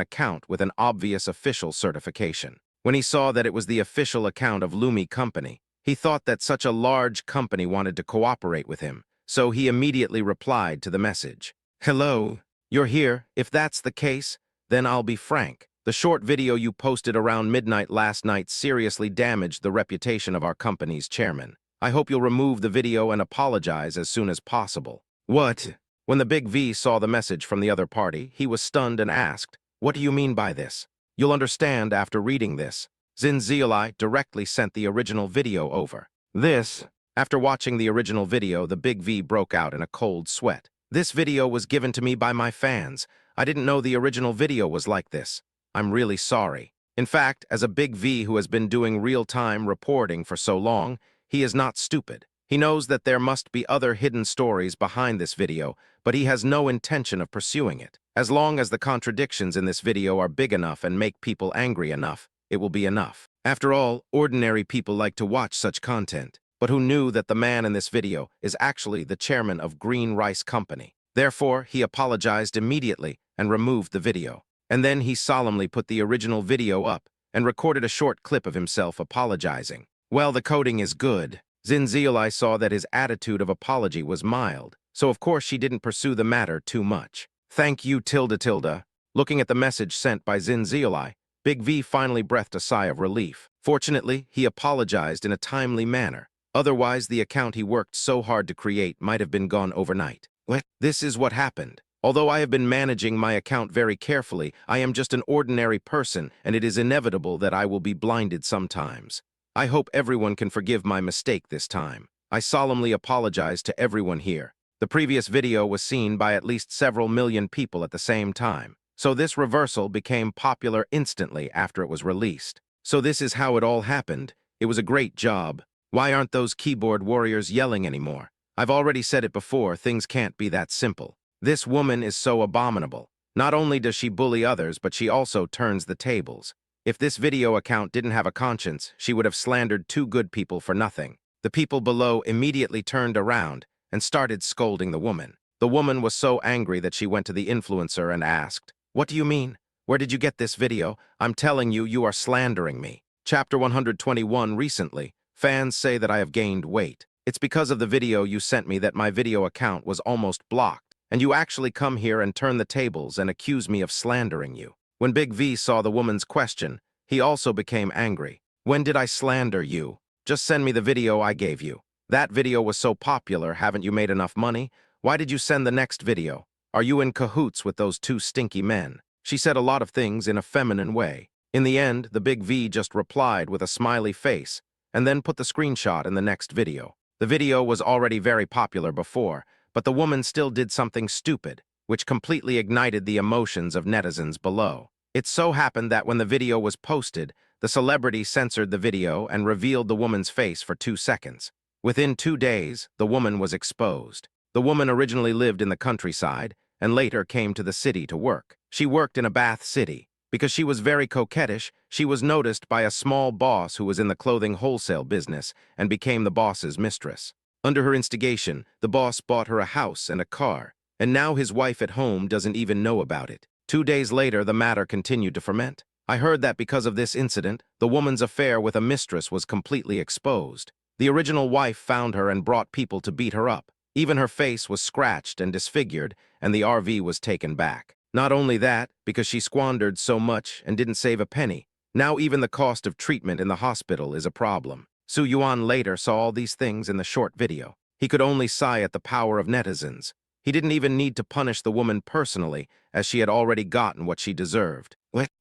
Speaker 1: account with an obvious official certification. When he saw that it was the official account of Lumi Company, he thought that such a large company wanted to cooperate with him, so he immediately replied to the message. Hello, you're here. If that's the case, then I'll be frank. The short video you posted around midnight last night seriously damaged the reputation of our company's chairman. I hope you'll remove the video and apologize as soon as possible. What? When the Big V saw the message from the other party, he was stunned and asked, what do you mean by this? You'll understand after reading this. Zin Ziolai directly sent the original video over. After watching the original video, the Big V broke out in a cold sweat. This video was given to me by my fans. I didn't know the original video was like this. I'm really sorry. In fact, as a Big V who has been doing real-time reporting for so long, he is not stupid. He knows that there must be other hidden stories behind this video, but he has no intention of pursuing it. As long as the contradictions in this video are big enough and make people angry enough, it will be enough. After all, ordinary people like to watch such content, but who knew that the man in this video is actually the chairman of Green Rice Company. Therefore, he apologized immediately and removed the video. And then he solemnly put the original video up and recorded a short clip of himself apologizing. Well, the coding is good. Zin Ziolai saw that his attitude of apology was mild, so of course she didn't pursue the matter too much. Thank you, tilde. Looking at the message sent by Zin Ziolai, Big V finally breathed a sigh of relief. Fortunately, he apologized in a timely manner. Otherwise, the account he worked so hard to create might have been gone overnight. This is what happened. Although I have been managing my account very carefully, I am just an ordinary person, and it is inevitable that I will be blinded sometimes. I hope everyone can forgive my mistake this time. I solemnly apologize to everyone here. The previous video was seen by at least several million people at the same time, so this reversal became popular instantly after it was released. So this is how it all happened. It was a great job. Why aren't those keyboard warriors yelling anymore? I've already said it before, things can't be that simple. This woman is so abominable. Not only does she bully others, but she also turns the tables. If this video account didn't have a conscience, she would have slandered two good people for nothing. The people below immediately turned around and started scolding the woman. The woman was so angry that she went to the influencer and asked, "What do you mean? Where did you get this video? I'm telling you, you are slandering me." Chapter 121. Recently, fans say that I have gained weight. It's because of the video you sent me that my video account was almost blocked, and you actually come here and turn the tables and accuse me of slandering you. When Big V saw the woman's question, he also became angry. "When did I slander you? Just send me the video I gave you. That video was so popular, haven't you made enough money? Why did you send the next video? Are you in cahoots with those two stinky men?" She said a lot of things in a feminine way. In the end, the Big V just replied with a smiley face, and then put the screenshot in the next video. The video was already very popular before, but the woman still did something stupid, which completely ignited the emotions of netizens below. It so happened that when the video was posted, the celebrity censored the video and revealed the woman's face for 2 seconds. Within 2 days, the woman was exposed. The woman originally lived in the countryside and later came to the city to work. She worked in a Bath city. Because she was very coquettish, she was noticed by a small boss who was in the clothing wholesale business and became the boss's mistress. Under her instigation, the boss bought her a house and a car, and now his wife at home doesn't even know about it. 2 days later, the matter continued to ferment. I heard that because of this incident, the woman's affair with a mistress was completely exposed. The original wife found her and brought people to beat her up. Even her face was scratched and disfigured, and the RV was taken back. Not only that, because she squandered so much and didn't save a penny, now even the cost of treatment in the hospital is a problem. Su Yuan later saw all these things in the short video. He could only sigh at the power of netizens. He didn't even need to punish the woman personally, as she had already gotten what she deserved.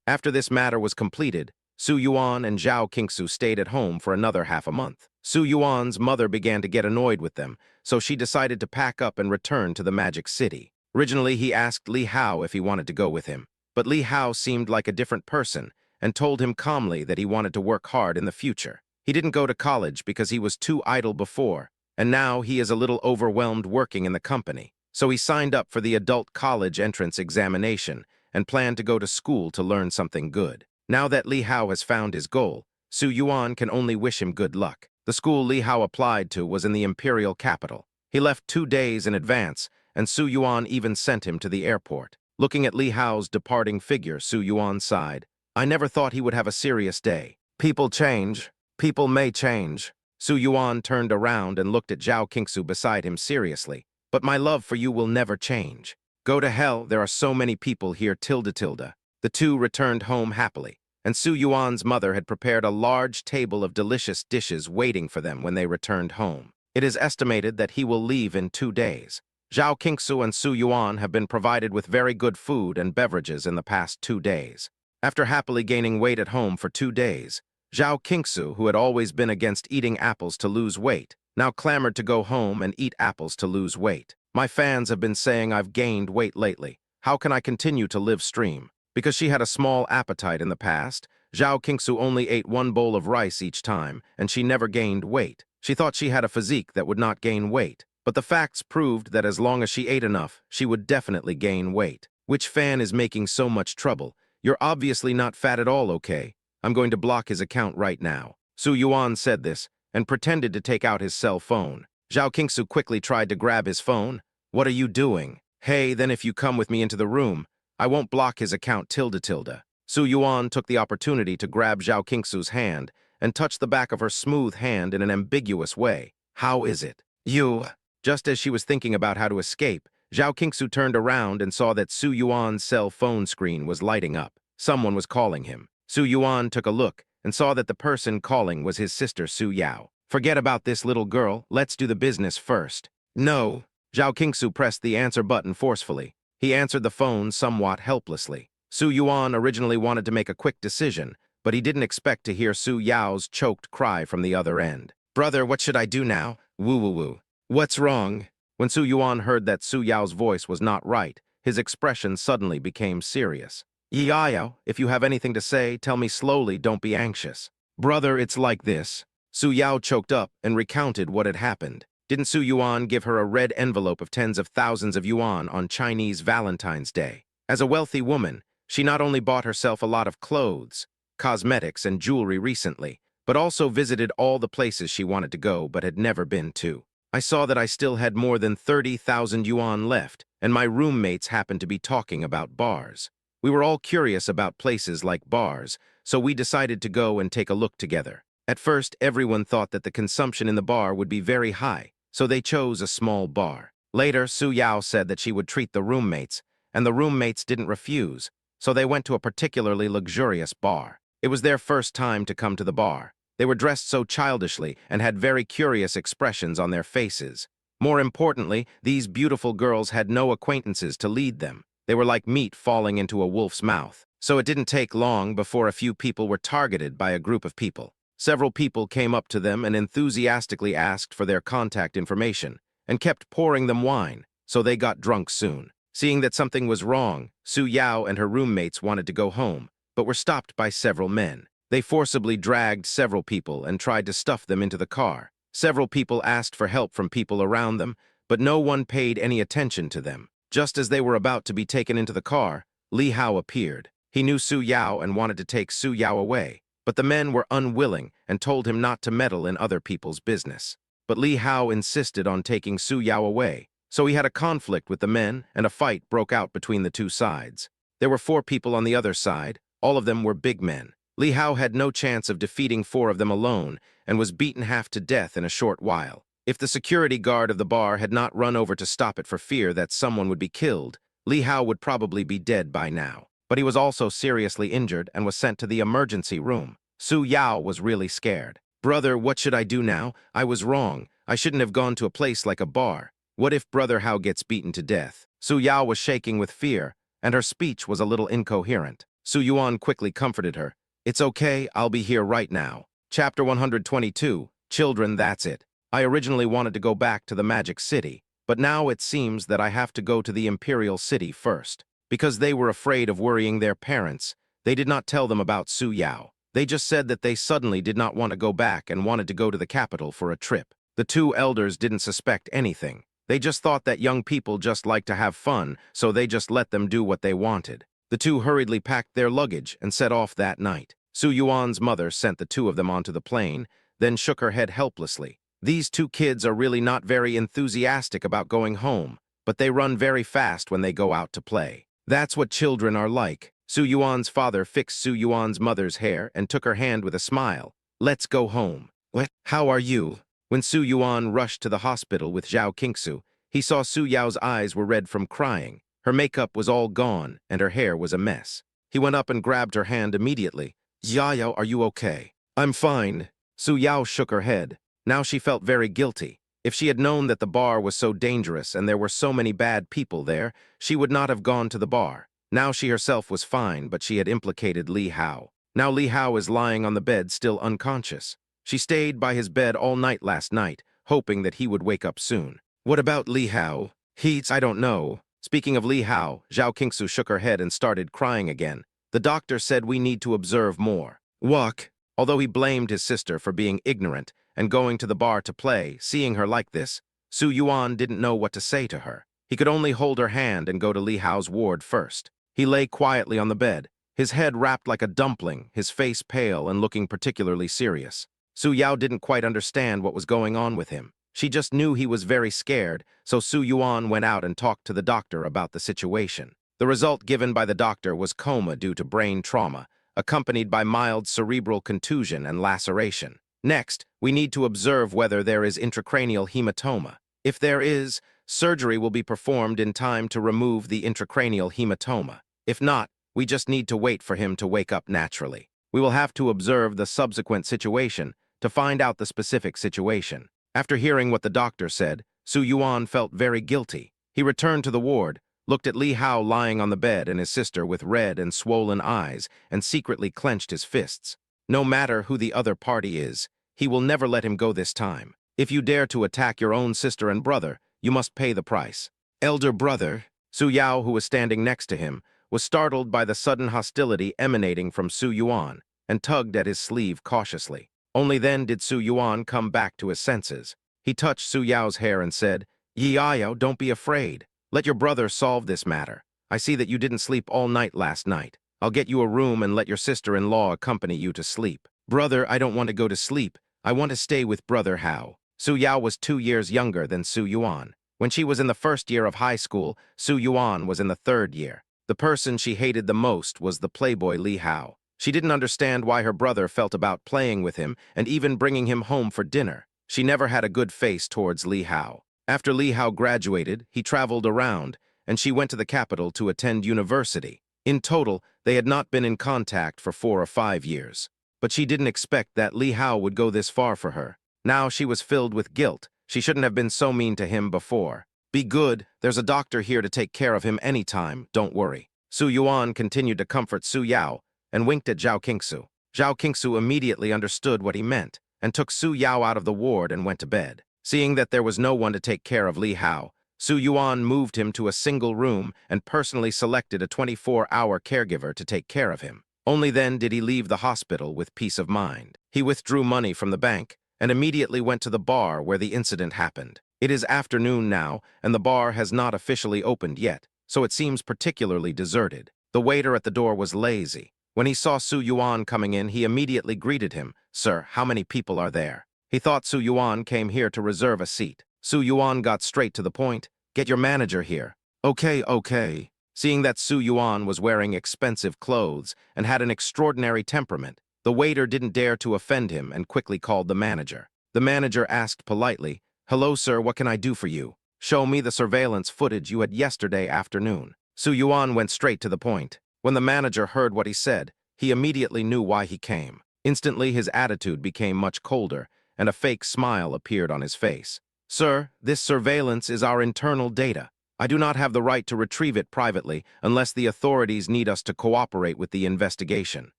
Speaker 1: After this matter was completed, Su Yuan and Zhao Qingsu stayed at home for another half a month. Su Yuan's mother began to get annoyed with them, so she decided to pack up and return to the Magic City. Originally, he asked Li Hao if he wanted to go with him, but Li Hao seemed like a different person and told him calmly that he wanted to work hard in the future. He didn't go to college because he was too idle before, and now he is a little overwhelmed working in the company. So he signed up for the adult college entrance examination and planned to go to school to learn something good. Now that Li Hao has found his goal, Su Yuan can only wish him good luck. The school Li Hao applied to was in the imperial capital. He left 2 days in advance, and Su Yuan even sent him to the airport. Looking at Li Hao's departing figure, Su Yuan sighed. "I never thought he would have a serious day. People change. People may change." Su Yuan turned around and looked at Zhao Qingsu beside him seriously. "But my love for you will never change. Go to hell, there are so many people here, tilde tilde." The two returned home happily, and Su Yuan's mother had prepared a large table of delicious dishes waiting for them when they returned home. It is estimated that he will leave in 2 days. Zhao Qingsu and Su Yuan have been provided with very good food and beverages in the past 2 days. After happily gaining weight at home for 2 days, Zhao Qingsu, who had always been against eating apples to lose weight, now clamored to go home and eat apples to lose weight. "My fans have been saying I've gained weight lately. How can I continue to live stream?" Because she had a small appetite in the past, Zhao Qingsu only ate 1 bowl of rice each time, and she never gained weight. She thought she had a physique that would not gain weight. But the facts proved that as long as she ate enough, she would definitely gain weight. "Which fan is making so much trouble? You're obviously not fat at all, okay? I'm going to block his account right now." Su Yuan said this and pretended to take out his cell phone. Zhao Qingsu quickly tried to grab his phone. "What are you doing?" "Hey, then if you come with me into the room, I won't block his account tilde tilde." Su Yuan took the opportunity to grab Zhao Qingsu's hand and touch the back of her smooth hand in an ambiguous way. "How is it? You..." Just as she was thinking about how to escape, Zhao Qingsu turned around and saw that Su Yuan's cell phone screen was lighting up. Someone was calling him. Su Yuan took a look and saw that the person calling was his sister Su Yao. "Forget about this little girl, let's do the business first." "No." Zhao Qingsu pressed the answer button forcefully. He answered the phone somewhat helplessly. Su Yuan originally wanted to make a quick decision, but he didn't expect to hear Su Yao's choked cry from the other end. "Brother, what should I do now? Woo-woo-woo. What's wrong?" When Su Yuan heard that Su Yao's voice was not right, his expression suddenly became serious. "Yao, if you have anything to say, tell me slowly, don't be anxious." "Brother, it's like this." Su Yao choked up and recounted what had happened. Didn't Su Yuan give her a red envelope of tens of thousands of yuan on Chinese Valentine's Day? As a wealthy woman, she not only bought herself a lot of clothes, cosmetics, and jewelry recently, but also visited all the places she wanted to go but had never been to. I saw that I still had more than 30,000 yuan left, and my roommates happened to be talking about bars. We were all curious about places like bars, so we decided to go and take a look together. At first, everyone thought that the consumption in the bar would be very high, so they chose a small bar. Later, Su Yao said that she would treat the roommates, and the roommates didn't refuse, so they went to a particularly luxurious bar. It was their first time to come to the bar. They were dressed so childishly and had very curious expressions on their faces. More importantly, these beautiful girls had no acquaintances to lead them. They were like meat falling into a wolf's mouth. So it didn't take long before a few people were targeted by a group of people. Several people came up to them and enthusiastically asked for their contact information and kept pouring them wine, so they got drunk soon. Seeing that something was wrong, Su Yao and her roommates wanted to go home, but were stopped by several men. They forcibly dragged several people and tried to stuff them into the car. Several people asked for help from people around them, but no one paid any attention to them. Just as they were about to be taken into the car, Li Hao appeared. He knew Su Yao and wanted to take Su Yao away, but the men were unwilling and told him not to meddle in other people's business. But Li Hao insisted on taking Su Yao away, so he had a conflict with the men and a fight broke out between the two sides. There were 4 people on the other side. All of them were big men. Li Hao had no chance of defeating 4 of them alone and was beaten half to death in a short while. If the security guard of the bar had not run over to stop it for fear that someone would be killed, Li Hao would probably be dead by now. But he was also seriously injured and was sent to the emergency room. Su Yao was really scared. "Brother, what should I do now? I was wrong. I shouldn't have gone to a place like a bar. What if Brother Hao gets beaten to death?" Su Yao was shaking with fear, and her speech was a little incoherent. Su Yuan quickly comforted her. "It's okay, I'll be here right now." Chapter 122, Children, that's it. I originally wanted to go back to the Magic City, but now it seems that I have to go to the Imperial City first. Because they were afraid of worrying their parents, they did not tell them about Su Yao. They just said that they suddenly did not want to go back and wanted to go to the capital for a trip. The 2 elders didn't suspect anything. They just thought that young people just like to have fun, so they just let them do what they wanted. The 2 hurriedly packed their luggage and set off that night. Su Yuan's mother sent the 2 of them onto the plane, then shook her head helplessly. These 2 kids are really not very enthusiastic about going home, but they run very fast when they go out to play. That's what children are like. Su Yuan's father fixed Su Yuan's mother's hair and took her hand with a smile. "Let's go home." "What? How are you?" When Su Yuan rushed to the hospital with Zhao Qingsu, he saw Su Yao's eyes were red from crying. Her makeup was all gone, and her hair was a mess. He went up and grabbed her hand immediately. "Yao, are you okay?" "I'm fine." Su Yao shook her head. Now she felt very guilty. If she had known that the bar was so dangerous and there were so many bad people there, she would not have gone to the bar. Now she herself was fine, but she had implicated Li Hao. Now Li Hao is lying on the bed still unconscious. She stayed by his bed all night last night, hoping that he would wake up soon. "What about Li Hao?" I don't know." Speaking of Li Hao, Zhao Qingsu shook her head and started crying again. "The doctor said we need to observe more." "Walk." Although he blamed his sister for being ignorant and going to the bar to play, seeing her like this, Su Yuan didn't know what to say to her. He could only hold her hand and go to Li Hao's ward first. He lay quietly on the bed, his head wrapped like a dumpling, his face pale and looking particularly serious. Su Yao didn't quite understand what was going on with him. She just knew he was very scared, so Su Yuan went out and talked to the doctor about the situation. The result given by the doctor was coma due to brain trauma, accompanied by mild cerebral contusion and laceration. Next, we need to observe whether there is intracranial hematoma. If there is, surgery will be performed in time to remove the intracranial hematoma. If not, we just need to wait for him to wake up naturally. We will have to observe the subsequent situation to find out the specific situation. After hearing what the doctor said, Su Yuan felt very guilty. He returned to the ward, looked at Li Hao lying on the bed and his sister with red and swollen eyes, and secretly clenched his fists. No matter who the other party is, he will never let him go this time. If you dare to attack your own sister and brother, you must pay the price. "Elder brother." Su Yao, who was standing next to him, was startled by the sudden hostility emanating from Su Yuan and tugged at his sleeve cautiously. Only then did Su Yuan come back to his senses. He touched Su Yao's hair and said, "Yi Yao, don't be afraid. Let your brother solve this matter. I see that you didn't sleep all night last night. I'll get you a room and let your sister-in-law accompany you to sleep." "Brother, I don't want to go to sleep. I want to stay with Brother Hao." Su Yao was 2 years younger than Su Yuan. When she was in the first year of high school, Su Yuan was in the third year. The person she hated the most was the playboy Li Hao. She didn't understand why her brother felt about playing with him and even bringing him home for dinner. She never had a good face towards Li Hao. After Li Hao graduated, he traveled around, and she went to the capital to attend university. In total, they had not been in contact for 4 or 5 years. But she didn't expect that Li Hao would go this far for her. Now she was filled with guilt. She shouldn't have been so mean to him before. "Be good. There's a doctor here to take care of him anytime. Don't worry." Su Yuan continued to comfort Su Yao and winked at Zhao Qingsu. Zhao Qingsu immediately understood what he meant and took Su Yao out of the ward and went to bed. Seeing that there was no one to take care of Li Hao, Su Yuan moved him to a single room and personally selected a 24-hour caregiver to take care of him. Only then did he leave the hospital with peace of mind. He withdrew money from the bank and immediately went to the bar where the incident happened. It is afternoon now, and the bar has not officially opened yet, so it seems particularly deserted. The waiter at the door was lazy. When he saw Su Yuan coming in, he immediately greeted him. "Sir, how many people are there?" He thought Su Yuan came here to reserve a seat. Su Yuan got straight to the point. "Get your manager here." Okay. Seeing that Su Yuan was wearing expensive clothes and had an extraordinary temperament, the waiter didn't dare to offend him and quickly called the manager. The manager asked politely, "Hello, sir, what can I do for you?" "Show me the surveillance footage you had yesterday afternoon." Su Yuan went straight to the point. When the manager heard what he said, he immediately knew why he came. Instantly, his attitude became much colder, and a fake smile appeared on his face. "Sir, this surveillance is our internal data. I do not have the right to retrieve it privately unless the authorities need us to cooperate with the investigation."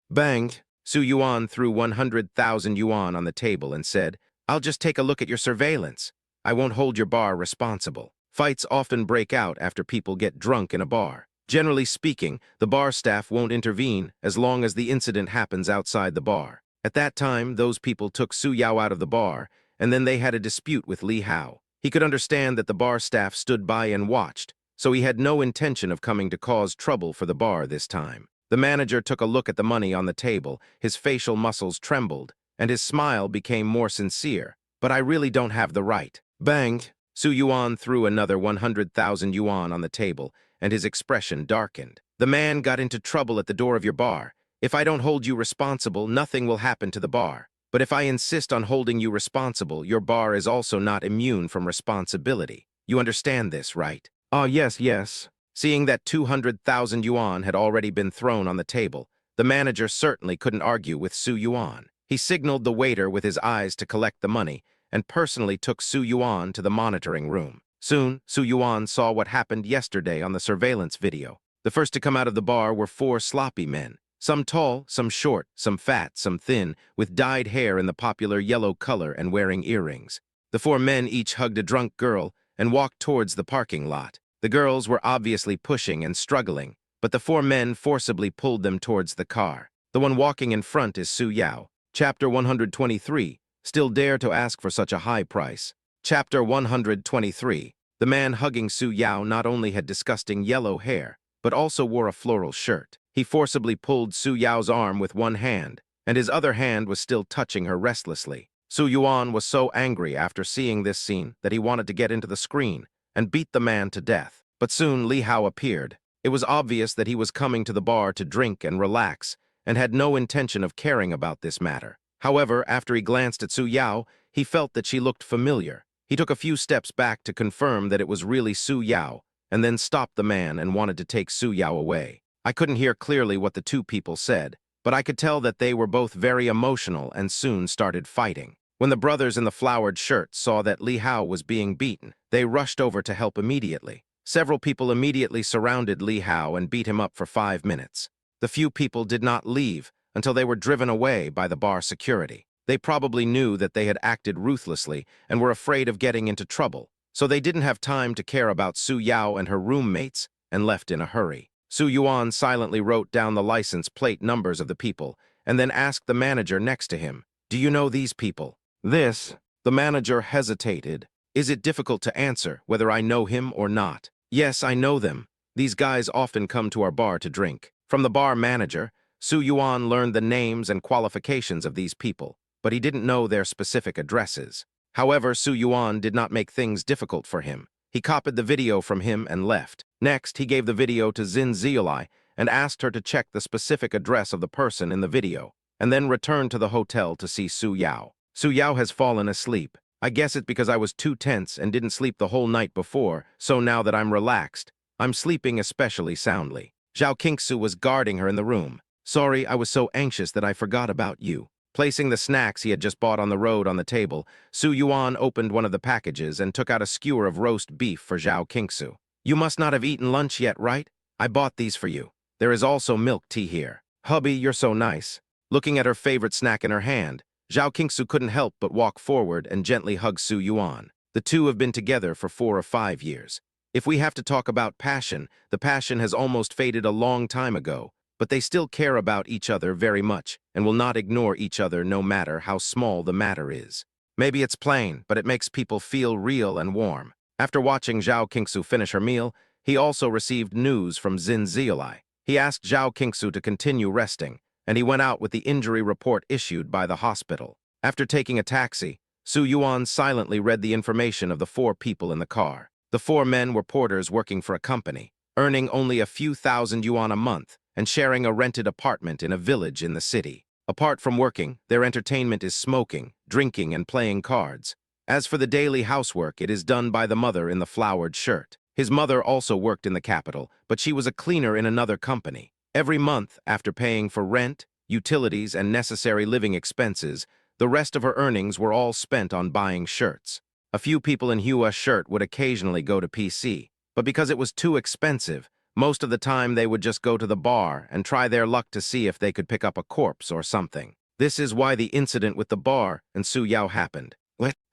Speaker 1: Bang! Su Yuan threw 100,000 yuan on the table and said, "I'll just take a look at your surveillance. I won't hold your bar responsible." Fights often break out after people get drunk in a bar. Generally speaking, the bar staff won't intervene as long as the incident happens outside the bar. At that time, those people took Su Yao out of the bar, and then they had a dispute with Li Hao. He could understand that the bar staff stood by and watched, so he had no intention of coming to cause trouble for the bar this time. The manager took a look at the money on the table, his facial muscles trembled, and his smile became more sincere. "But I really don't have the right." Bang! Su Yuan threw another 100,000 yuan on the table, and his expression darkened. "The man got into trouble at the door of your bar. If I don't hold you responsible, nothing will happen to the bar. But if I insist on holding you responsible, your bar is also not immune from responsibility. You understand this, right?" "Ah, yes. Seeing that 200,000 yuan had already been thrown on the table, the manager certainly couldn't argue with Su Yuan. He signaled the waiter with his eyes to collect the money and personally took Su Yuan to the monitoring room. Soon, Su Yuan saw what happened yesterday on the surveillance video. The first to come out of the bar were 4 sloppy men. Some tall, some short, some fat, some thin, with dyed hair in the popular yellow color and wearing earrings. The 4 men each hugged a drunk girl and walked towards the parking lot. The girls were obviously pushing and struggling, but the 4 men forcibly pulled them towards the car. The one walking in front is Su Yao. Chapter 123. Still dare to ask for such a high price. Chapter 123. The man hugging Su Yao not only had disgusting yellow hair, but also wore a floral shirt. He forcibly pulled Su Yao's arm with one hand, and his other hand was still touching her restlessly. Su Yuan was so angry after seeing this scene that he wanted to get into the screen and beat the man to death. But soon Li Hao appeared. It was obvious that he was coming to the bar to drink and relax, and had no intention of caring about this matter. However, after he glanced at Su Yao, he felt that she looked familiar. He took a few steps back to confirm that it was really Su Yao, and then stopped the man and wanted to take Su Yao away. I couldn't hear clearly what the 2 people said, but I could tell that they were both very emotional and soon started fighting. When the brothers in the flowered shirts saw that Li Hao was being beaten, they rushed over to help immediately. Several people immediately surrounded Li Hao and beat him up for 5 minutes. The few people did not leave until they were driven away by the bar security. They probably knew that they had acted ruthlessly and were afraid of getting into trouble, so they didn't have time to care about Su Yao and her roommates and left in a hurry. Su Yuan silently wrote down the license plate numbers of the people and then asked the manager next to him, "Do you know these people?" "This," The manager hesitated. Is it difficult to answer whether I know him or not? Yes, I know them. These guys often come to our bar to drink. From the bar manager, Su Yuan learned the names and qualifications of these people, but he didn't know their specific addresses. However, Su Yuan did not make things difficult for him. He copied the video from him and left. Next, he gave the video to Zin Ziolai and asked her to check the specific address of the person in the video, and then returned to the hotel to see Su Yao. Su Yao has fallen asleep. I guess it's because I was too tense and didn't sleep the whole night before, so now that I'm relaxed, I'm sleeping especially soundly. Zhao Qingsu was guarding her in the room. Sorry, I was so anxious that I forgot about you. Placing the snacks he had just bought on the road on the table, Su Yuan opened one of the packages and took out a skewer of roast beef for Zhao Qingsu. You must not have eaten lunch yet, right? I bought these for you. There is also milk tea here. Hubby, you're so nice. Looking at her favorite snack in her hand, Zhao Qingsu couldn't help but walk forward and gently hug Su Yuan. The two have been together for 4 or 5 years. If we have to talk about passion, the passion has almost faded a long time ago, but they still care about each other very much and will not ignore each other no matter how small the matter is. Maybe it's plain, but it makes people feel real and warm. After watching Zhao Qingsu finish her meal, he also received news from Zin Ziolai. He asked Zhao Qingsu to continue resting, and he went out with the injury report issued by the hospital. After taking a taxi, Su Yuan silently read the information of the 4 people in the car. The 4 men were porters working for a company, earning only a few thousand yuan a month and sharing a rented apartment in a village in the city. Apart from working, their entertainment is smoking, drinking, and playing cards. As for the daily housework, it is done by the mother in the flowered shirt. His mother also worked in the capital, but she was a cleaner in another company. Every month, after paying for rent, utilities, and necessary living expenses, the rest of her earnings were all spent on buying shirts. A few people in Hua shirt would occasionally go to PC, but because it was too expensive, most of the time they would just go to the bar and try their luck to see if they could pick up a corpse or something. This is why the incident with the bar and Su Yao happened.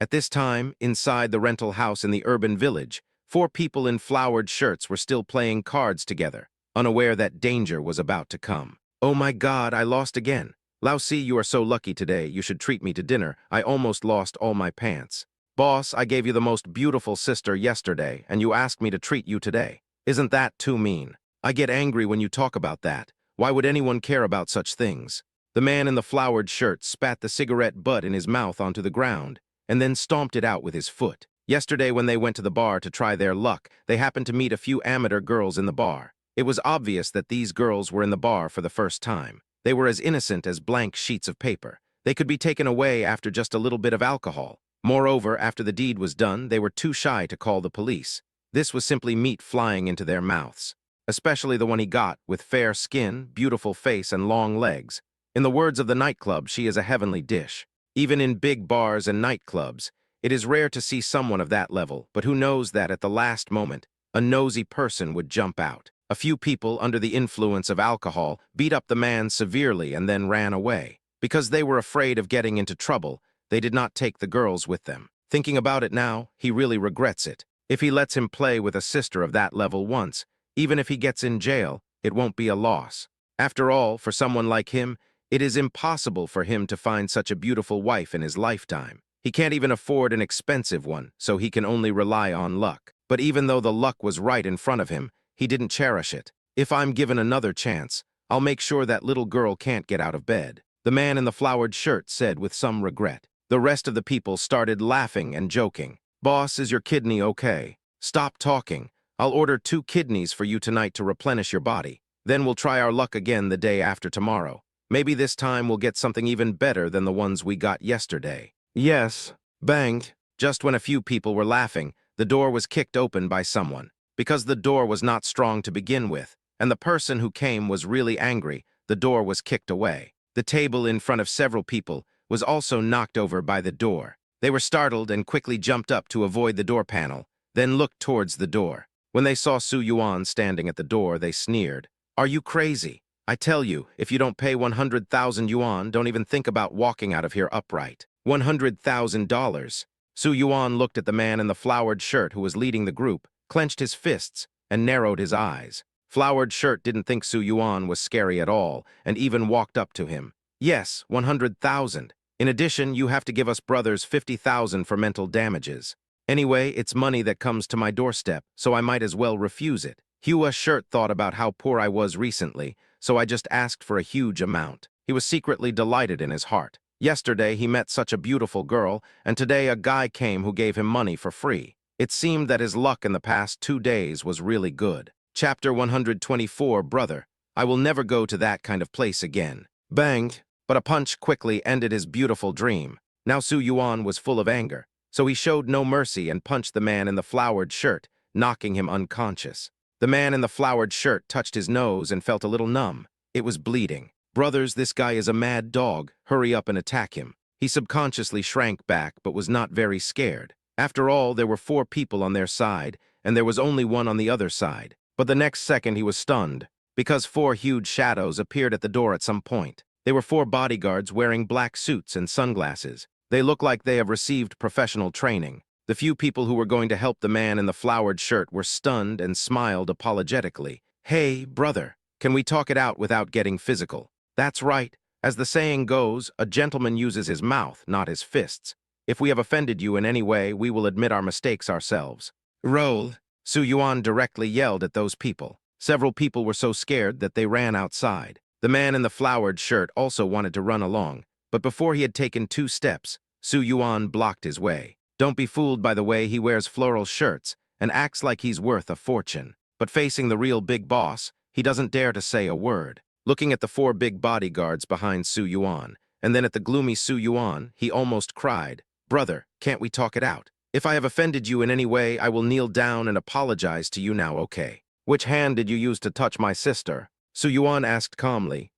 Speaker 1: At this time, inside the rental house in the urban village, 4 people in flowered shirts were still playing cards together, unaware that danger was about to come. Oh my God, I lost again. Lao Si, you are so lucky today. You should treat me to dinner. I almost lost all my pants. Boss, I gave you the most beautiful sister yesterday, and you asked me to treat you today. Isn't that too mean? I get angry when you talk about that. Why would anyone care about such things? The man in the flowered shirt spat the cigarette butt in his mouth onto the ground, and then stomped it out with his foot. Yesterday, when they went to the bar to try their luck, they happened to meet a few amateur girls in the bar. It was obvious that these girls were in the bar for the first time. They were as innocent as blank sheets of paper. They could be taken away after just a little bit of alcohol. Moreover, after the deed was done, they were too shy to call the police. This was simply meat flying into their mouths, especially the one he got, with fair skin, beautiful face, and long legs. In the words of the nightclub, she is a heavenly dish. Even in big bars and nightclubs, it is rare to see someone of that level, but who knows that at the last moment, a nosy person would jump out. A few people, under the influence of alcohol, beat up the man severely and then ran away. Because they were afraid of getting into trouble, they did not take the girls with them. Thinking about it now, he really regrets it. If he lets him play with a sister of that level once, even if he gets in jail, it won't be a loss. After all, for someone like him, it is impossible for him to find such a beautiful wife in his lifetime. He can't even afford an expensive one, so he can only rely on luck. But even though the luck was right in front of him, he didn't cherish it. If I'm given another chance, I'll make sure that little girl can't get out of bed, the man in the flowered shirt said with some regret. The rest of the people started laughing and joking. Boss, is your kidney okay? Stop talking. I'll order 2 kidneys for you tonight to replenish your body. Then we'll try our luck again the day after tomorrow. Maybe this time we'll get something even better than the ones we got yesterday. Yes. Banged. Just when a few people were laughing, the door was kicked open by someone. Because the door was not strong to begin with, and the person who came was really angry, the door was kicked away. The table in front of several people was also knocked over by the door. They were startled and quickly jumped up to avoid the door panel, then looked towards the door. When they saw Su Yuan standing at the door, they sneered. Are you crazy? I tell you, if you don't pay 100,000 yuan, don't even think about walking out of here upright. $100,000. Su Yuan looked at the man in the flowered shirt who was leading the group, clenched his fists, and narrowed his eyes. Flowered shirt didn't think Su Yuan was scary at all, and even walked up to him. Yes, 100,000. In addition, you have to give us brothers 50,000 for mental damages. Anyway, it's money that comes to my doorstep, so I might as well refuse it. Hua Shirt thought about how poor I was recently, so I just asked for a huge amount. He was secretly delighted in his heart. Yesterday, he met such a beautiful girl, and today a guy came who gave him money for free. It seemed that his luck in the past 2 days was really good. Chapter 124, Brother. I will never go to that kind of place again. Banged, but a punch quickly ended his beautiful dream. Now Su Yuan was full of anger, so he showed no mercy and punched the man in the flowered shirt, knocking him unconscious. The man in the flowered shirt touched his nose and felt a little numb. It was bleeding. Brothers, this guy is a mad dog. Hurry up and attack him. He subconsciously shrank back, but was not very scared. After all, there were 4 people on their side, and there was only one on the other side. But the next second he was stunned, because 4 huge shadows appeared at the door at some point. They were 4 bodyguards wearing black suits and sunglasses. They look like they have received professional training. The few people who were going to help the man in the flowered shirt were stunned and smiled apologetically. Hey, brother, can we talk it out without getting physical? That's right. As the saying goes, a gentleman uses his mouth, not his fists. If we have offended you in any way, we will admit our mistakes ourselves. Roll. Su Yuan directly yelled at those people. Several people were so scared that they ran outside. The man in the flowered shirt also wanted to run along, but before he had taken 2 steps, Su Yuan blocked his way. Don't be fooled by the way he wears floral shirts and acts like he's worth a fortune. But facing the real big boss, he doesn't dare to say a word. Looking at the 4 big bodyguards behind Su Yuan, and then at the gloomy Su Yuan, he almost cried, Brother, can't we talk it out? If I have offended you in any way, I will kneel down and apologize to you now, okay? Which hand did you use to touch my sister? Su Yuan asked calmly.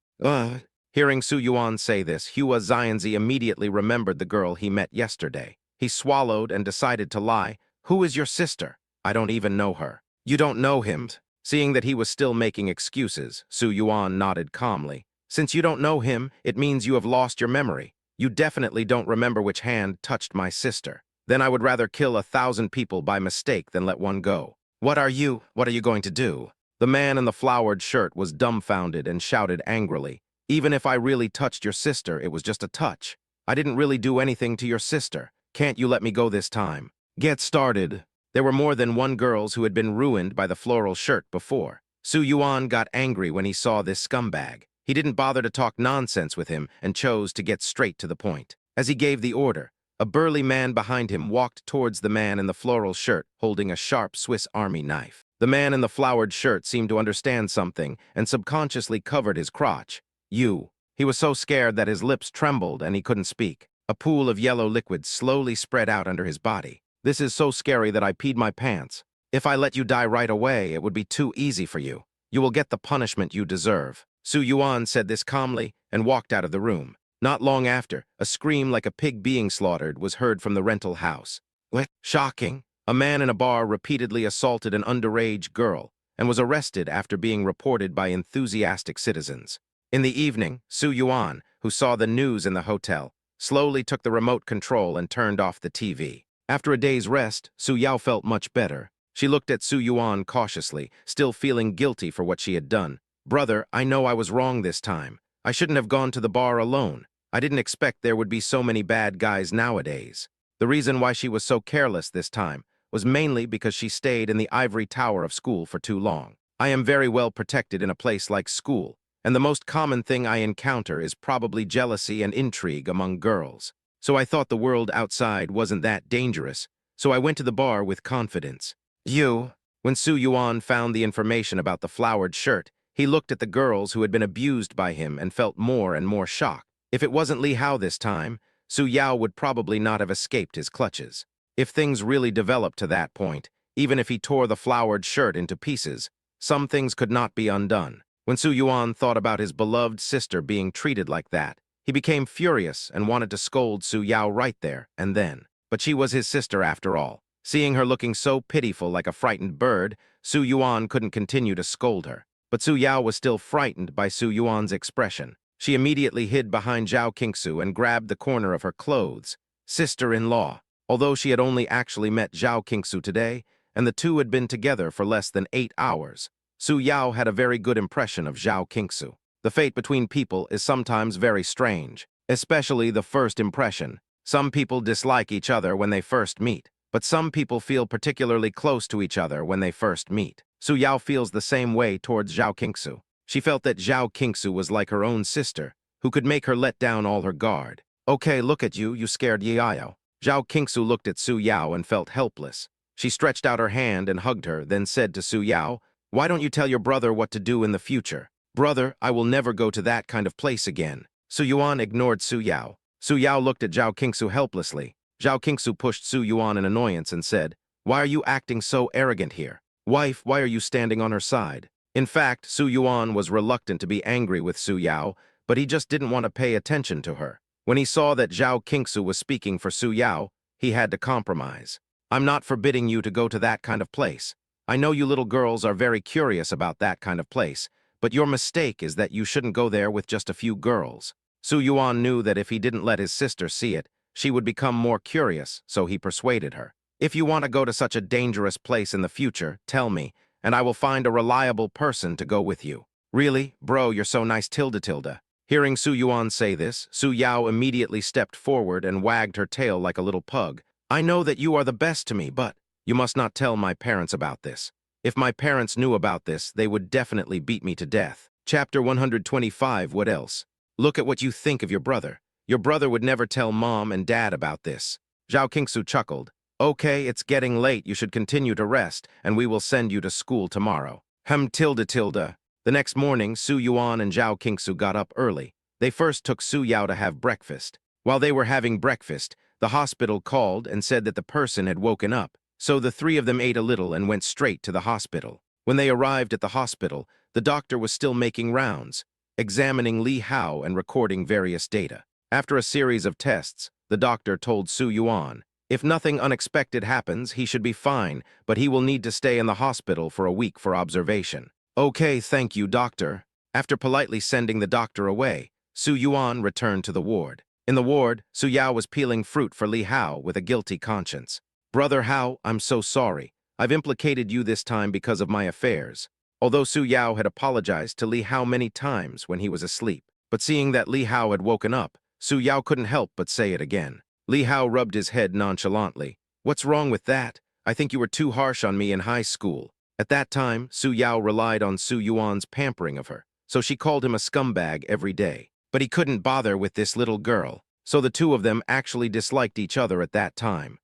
Speaker 1: Hearing Su Yuan say this, Hua Xianzi immediately remembered the girl he met yesterday. He swallowed and decided to lie. Who is your sister? I don't even know her. You don't know him. Seeing that he was still making excuses, Su Yuan nodded calmly. Since you don't know him, it means you have lost your memory. You definitely don't remember which hand touched my sister. Then I would rather kill 1,000 people by mistake than let one go. What are you going to do? The man in the flowered shirt was dumbfounded and shouted angrily. Even if I really touched your sister, it was just a touch. I didn't really do anything to your sister. Can't you let me go this time? Get started. There were more than 1 girls who had been ruined by the floral shirt before. Su Yuan got angry when he saw this scumbag. He didn't bother to talk nonsense with him and chose to get straight to the point. As he gave the order, a burly man behind him walked towards the man in the floral shirt holding a sharp Swiss Army knife. The man in the flowered shirt seemed to understand something and subconsciously covered his crotch. He was so scared that his lips trembled and he couldn't speak. A pool of yellow liquid slowly spread out under his body. This is so scary that I peed my pants. If I let you die right away, it would be too easy for you. You will get the punishment you deserve. Su Yuan said this calmly and walked out of the room. Not long after, a scream like a pig being slaughtered was heard from the rental house. What? Shocking! A man in a bar repeatedly assaulted an underage girl and was arrested after being reported by enthusiastic citizens. In the evening, Su Yuan, who saw the news in the hotel, slowly took the remote control and turned off the TV. After a day's rest, Su Yao felt much better. She looked at Su Yuan cautiously, still feeling guilty for what she had done. Brother, I know I was wrong this time. I shouldn't have gone to the bar alone. I didn't expect there would be so many bad guys nowadays. The reason why she was so careless this time was mainly because she stayed in the ivory tower of school for too long. I am very well protected in a place like school, and the most common thing I encounter is probably jealousy and intrigue among girls. So I thought the world outside wasn't that dangerous, so I went to the bar with confidence. When Su Yuan found the information about the flowered shirt, he looked at the girls who had been abused by him and felt more and more shocked. If it wasn't Li Hao this time, Su Yao would probably not have escaped his clutches. If things really developed to that point, even if he tore the flowered shirt into pieces, some things could not be undone. When Su Yuan thought about his beloved sister being treated like that, he became furious and wanted to scold Su Yao right there and then. But she was his sister after all. Seeing her looking so pitiful like a frightened bird, Su Yuan couldn't continue to scold her. But Su Yao was still frightened by Su Yuan's expression. She immediately hid behind Zhao Qingsu and grabbed the corner of her clothes. Sister-in-law. Although she had only actually met Zhao Qingsu today, and the two had been together for less than 8 hours, Su Yao had a very good impression of Zhao Qingsu. The fate between people is sometimes very strange. especially the first impression. Some people dislike each other when they first meet, but some people feel particularly close to each other when they first meet. Su Yao feels the same way towards Zhao Qingsu. She felt that Zhao Qingsu was like her own sister, who could make her let down all her guard. Okay, look at you scared Yao. Zhao Qingsu looked at Su Yao and felt helpless. She stretched out her hand and hugged her, then said to Su Yao, "Why don't you tell your brother what to do in the future?" "Brother, I will never go to that kind of place again." Su Yuan ignored Su Yao. Su Yao looked at Zhao Qingsu helplessly. Zhao Qingsu pushed Su Yuan in annoyance and said, "Why are you acting so arrogant here? Wife, why are you standing on her side?" In fact, Su Yuan was reluctant to be angry with Su Yao, but he just didn't want to pay attention to her. When he saw that Zhao Qingsu was speaking for Su Yao, he had to compromise. "I'm not forbidding you to go to that kind of place. I know you little girls are very curious about that kind of place, but your mistake is that you shouldn't go there with just a few girls." Su Yuan knew that if he didn't let his sister see it, she would become more curious, so he persuaded her. "If you want to go to such a dangerous place in the future, tell me, and I will find a reliable person to go with you." "Really? Bro, you're so nice tilde. Hearing Su Yuan say this, Su Yao immediately stepped forward and wagged her tail like a little pug. "I know that you are the best to me, but you must not tell my parents about this. If my parents knew about this, they would definitely beat me to death." Chapter 125, what else? "Look at what you think of your brother. Your brother would never tell mom and dad about this." Zhao Qingsu chuckled. "Okay, it's getting late. You should continue to rest, and we will send you to school tomorrow." Tilde. The next morning, Su Yuan and Zhao Qingsu got up early. They first took Su Yao to have breakfast. While they were having breakfast, the hospital called and said that the person had woken up. So the three of them ate a little and went straight to the hospital. When they arrived at the hospital, the doctor was still making rounds, examining Li Hao and recording various data. After a series of tests, the doctor told Su Yuan, if nothing unexpected happens, he should be fine, but he will need to stay in the hospital for a week for observation. "Okay, thank you, doctor." After politely sending the doctor away, Su Yuan returned to the ward. In the ward, Su Yao was peeling fruit for Li Hao with a guilty conscience. "Brother Hao, I'm so sorry. I've implicated you this time because of my affairs." Although Su Yao had apologized to Li Hao many times when he was asleep, but seeing that Li Hao had woken up, Su Yao couldn't help but say it again. Li Hao rubbed his head nonchalantly. "What's wrong with that? I think you were too harsh on me in high school." At that time, Su Yao relied on Su Yuan's pampering of her, so she called him a scumbag every day. But he couldn't bother with this little girl, so the two of them actually disliked each other at that time.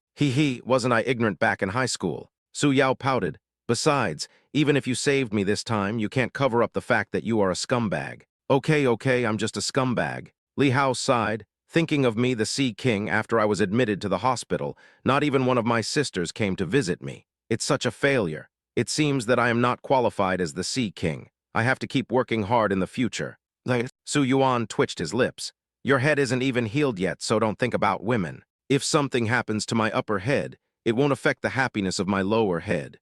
Speaker 1: Wasn't I ignorant back in high school?" Su Yao pouted. "Besides, even if you saved me this time, you can't cover up the fact that you are a scumbag." Okay, I'm just a scumbag." Li Hao sighed. "Thinking of me, the Sea King, after I was admitted to the hospital, not even one of my sisters came to visit me. It's such a failure. It seems that I am not qualified as the Sea King. I have to keep working hard in the future." Su Yuan twitched his lips. "Your head isn't even healed yet, so don't think about women. If something happens to my upper head, it won't affect the happiness of my lower head."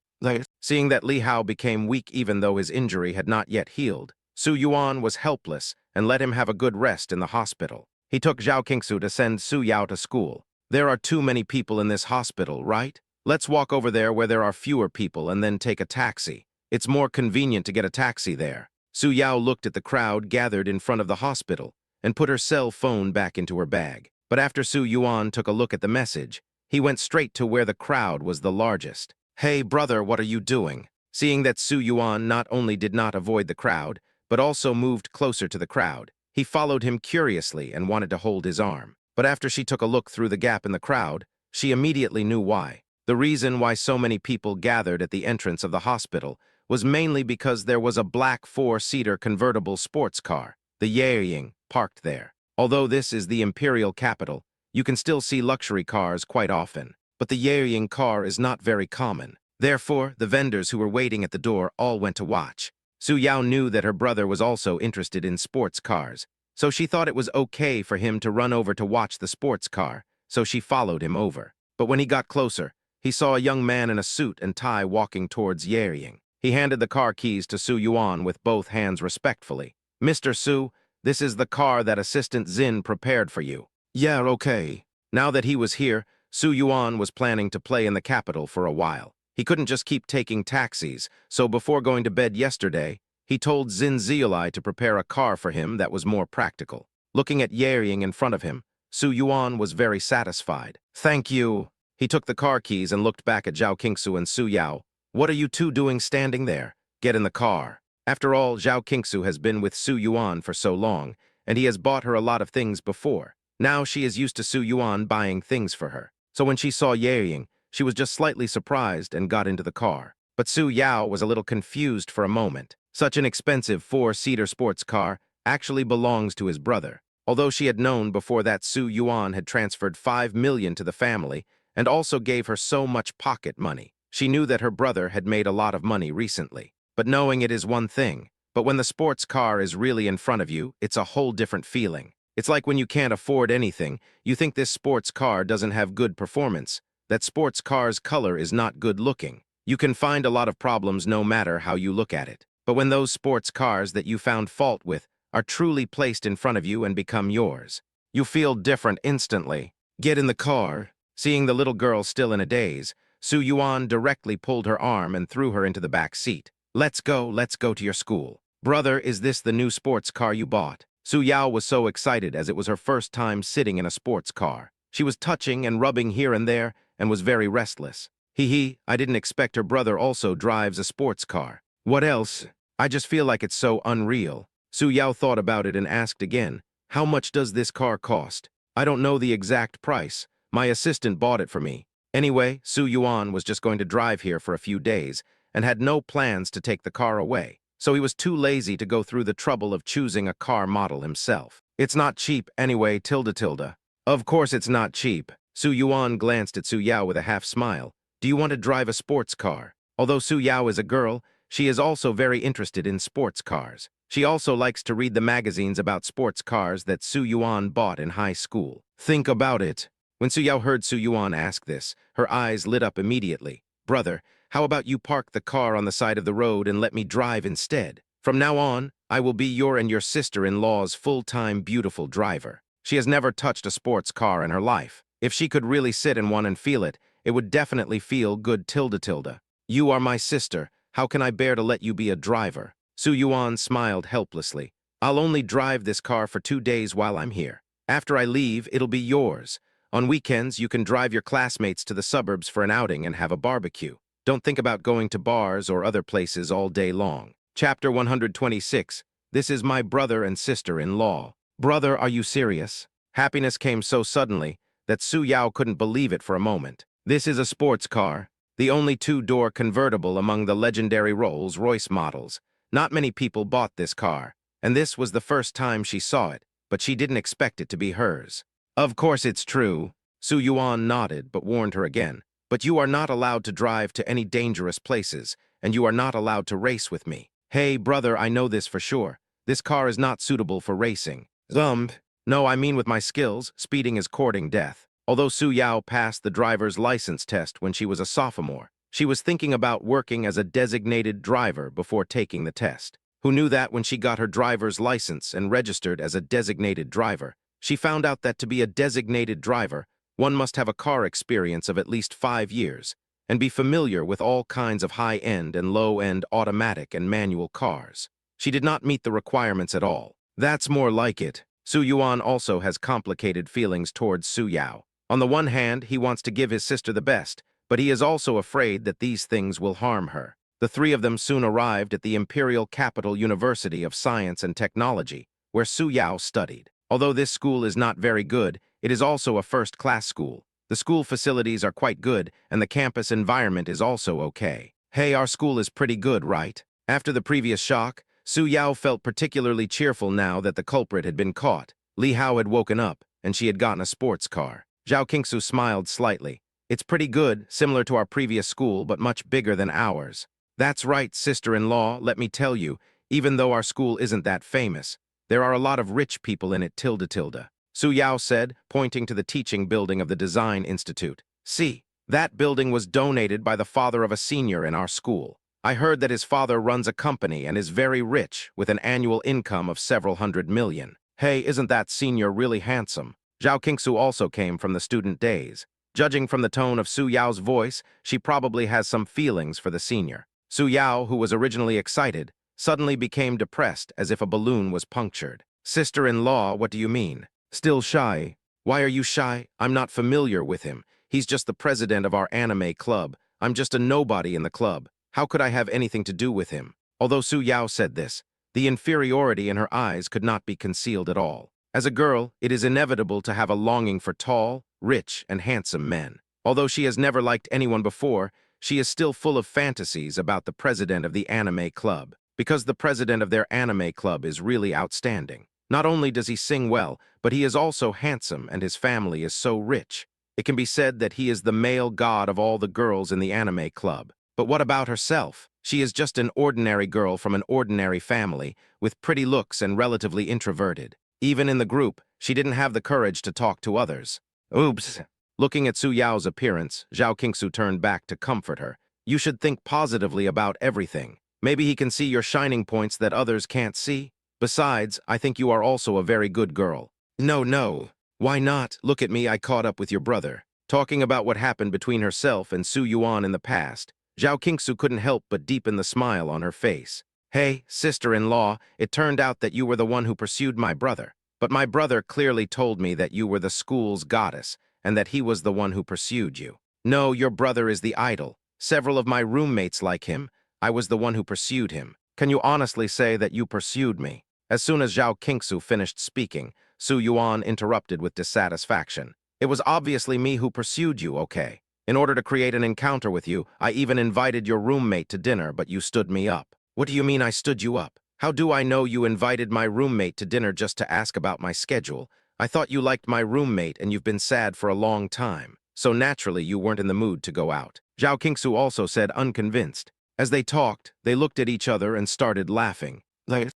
Speaker 1: Seeing that Li Hao became weak even though his injury had not yet healed, Su Yuan was helpless and let him have a good rest in the hospital. He took Zhao Qingsu to send Su Yao to school. "There are too many people in this hospital, right? Let's walk over there where there are fewer people and then take a taxi. It's more convenient to get a taxi there." Su Yao looked at the crowd gathered in front of the hospital and put her cell phone back into her bag. But after Su Yuan took a look at the message, he went straight to where the crowd was the largest. "Hey, brother, what are you doing?" Seeing that Su Yuan not only did not avoid the crowd, but also moved closer to the crowd, he followed him curiously and wanted to hold his arm. But after she took a look through the gap in the crowd, she immediately knew why. The reason why so many people gathered at the entrance of the hospital was mainly because there was a black 4-seater convertible sports car, the Yeying, parked there. Although this is the imperial capital, you can still see luxury cars quite often, but the Yeying car is not very common. Therefore, the vendors who were waiting at the door all went to watch. Su Yao knew that her brother was also interested in sports cars, so she thought it was okay for him to run over to watch the sports car, so she followed him over. But when he got closer, he saw a young man in a suit and tie walking towards Yeying. He handed the car keys to Su Yuan with both hands respectfully. "Mr. Su, this is the car that Assistant Zin prepared for you." "Yeah, okay." Now that he was here, Su Yuan was planning to play in the capital for a while. He couldn't just keep taking taxis, so before going to bed yesterday, he told Zin Ziolai to prepare a car for him that was more practical. Looking at Yering in front of him, Su Yuan was very satisfied. Thank you. He took the car keys and looked back at Zhao Qingsu and Su Yao. What are you two doing standing there? Get in the car. After all, Zhao Qingsu has been with Su Yuan for so long, and he has bought her a lot of things before. Now she is used to Su Yuan buying things for her. So when she saw Yering, she was just slightly surprised and got into the car. But Su Yao was a little confused for a moment. Such an expensive four-seater sports car actually belongs to his brother. Although she had known before that Su Yuan had transferred 5 million to the family and also gave her so much pocket money. She knew that her brother had made a lot of money recently. But knowing it is one thing. But when the sports car is really in front of you, it's a whole different feeling. It's like when you can't afford anything, you think this sports car doesn't have good performance, that sports car's color is not good looking. You can find a lot of problems no matter how you look at it. But when those sports cars that you found fault with are truly placed in front of you and become yours, you feel different instantly. Get in the car. Seeing the little girl still in a daze, Su Yuan directly pulled her arm and threw her into the back seat. Let's go to your school. Brother, is this the new sports car you bought? Su Yao was so excited as it was her first time sitting in a sports car. She was touching and rubbing here and there and was very restless. I didn't expect her brother also drives a sports car. What else? I just feel like it's so unreal. Su Yao thought about it and asked again, how much does this car cost? I don't know the exact price. My assistant bought it for me. Anyway, Su Yuan was just going to drive here for a few days and had no plans to take the car away, so he was too lazy to go through the trouble of choosing a car model himself. It's not cheap anyway, tilde. Of course it's not cheap. Su Yuan glanced at Su Yao with a half-smile. Do you want to drive a sports car? Although Su Yao is a girl, she is also very interested in sports cars. She also likes to read the magazines about sports cars that Su Yuan bought in high school. Think about it. When Su Yao heard Su Yuan ask this, her eyes lit up immediately. Brother, how about you park the car on the side of the road and let me drive instead? From now on, I will be your and your sister-in-law's full-time beautiful driver. She has never touched a sports car in her life. If she could really sit in one and feel it, it would definitely feel good tilde. You are my sister. How can I bear to let you be a driver? Su Yuan smiled helplessly. I'll only drive this car for 2 days while I'm here. After I leave, it'll be yours. On weekends, you can drive your classmates to the suburbs for an outing and have a barbecue. Don't think about going to bars or other places all day long. Chapter 126. This is my brother and sister-in-law. Brother, are you serious? Happiness came so suddenly that Su Yao couldn't believe it for a moment. This is a sports car, the only 2-door convertible among the legendary Rolls-Royce models. Not many people bought this car, and this was the first time she saw it, but she didn't expect it to be hers. Of course it's true. Su Yuan nodded but warned her again. But you are not allowed to drive to any dangerous places, and you are not allowed to race with me. Hey, brother, I know this for sure. This car is not suitable for racing. No, I mean with my skills, speeding is courting death. Although Su Yao passed the driver's license test when she was a sophomore, she was thinking about working as a designated driver before taking the test. Who knew that when she got her driver's license and registered as a designated driver, she found out that to be a designated driver, one must have a car experience of at least 5 years and be familiar with all kinds of high-end and low-end automatic and manual cars. She did not meet the requirements at all. That's more like it. Su Yuan also has complicated feelings towards Su Yao. On the one hand, he wants to give his sister the best, but he is also afraid that these things will harm her. The three of them soon arrived at the Imperial Capital University of Science and Technology, where Su Yao studied. Although this school is not very good, it is also a first-class school. The school facilities are quite good, and the campus environment is also okay. Hey, our school is pretty good, right? After the previous shock, Su Yao felt particularly cheerful now that the culprit had been caught. Li Hao had woken up, and she had gotten a sports car. Zhao Qingsu smiled slightly. It's pretty good, similar to our previous school, but much bigger than ours. That's right, sister-in-law, let me tell you, even though our school isn't that famous, there are a lot of rich people in it tilde. Su Yao said, pointing to the teaching building of the Design Institute. See, that building was donated by the father of a senior in our school. I heard that his father runs a company and is very rich, with an annual income of several hundred million. Hey, isn't that senior really handsome? Zhao Qingsu also came from the student days. Judging from the tone of Su Yao's voice, she probably has some feelings for the senior. Su Yao, who was originally excited, suddenly became depressed as if a balloon was punctured. Sister-in-law, what do you mean? Still shy? Why are you shy? I'm not familiar with him. He's just the president of our anime club. I'm just a nobody in the club. How could I have anything to do with him? Although Su Yao said this, the inferiority in her eyes could not be concealed at all. As a girl, it is inevitable to have a longing for tall, rich, and handsome men. Although she has never liked anyone before, she is still full of fantasies about the president of the anime club, because the president of their anime club is really outstanding. Not only does he sing well, but he is also handsome and his family is so rich. It can be said that he is the male god of all the girls in the anime club. But what about herself? She is just an ordinary girl from an ordinary family, with pretty looks and relatively introverted. Even in the group, she didn't have the courage to talk to others. Oops. Looking at Su Yao's appearance, Zhao Qingsu turned back to comfort her. You should think positively about everything. Maybe he can see your shining points that others can't see. Besides, I think you are also a very good girl. No. Why not? Look at me, I caught up with your brother. Talking about what happened between herself and Su Yuan in the past, Zhao Qingsu couldn't help but deepen the smile on her face. Hey, sister-in-law, it turned out that you were the one who pursued my brother. But my brother clearly told me that you were the school's goddess, and that he was the one who pursued you. No, your brother is the idol. Several of my roommates like him. I was the one who pursued him. Can you honestly say that you pursued me? As soon as Zhao Qingsu finished speaking, Su Yuan interrupted with dissatisfaction. It was obviously me who pursued you, okay? In order to create an encounter with you, I even invited your roommate to dinner, but you stood me up. What do you mean I stood you up? How do I know you invited my roommate to dinner just to ask about my schedule? I thought you liked my roommate and you've been sad for a long time. So naturally you weren't in the mood to go out. Zhao Qingsu also said unconvinced. As they talked, they looked at each other and started laughing.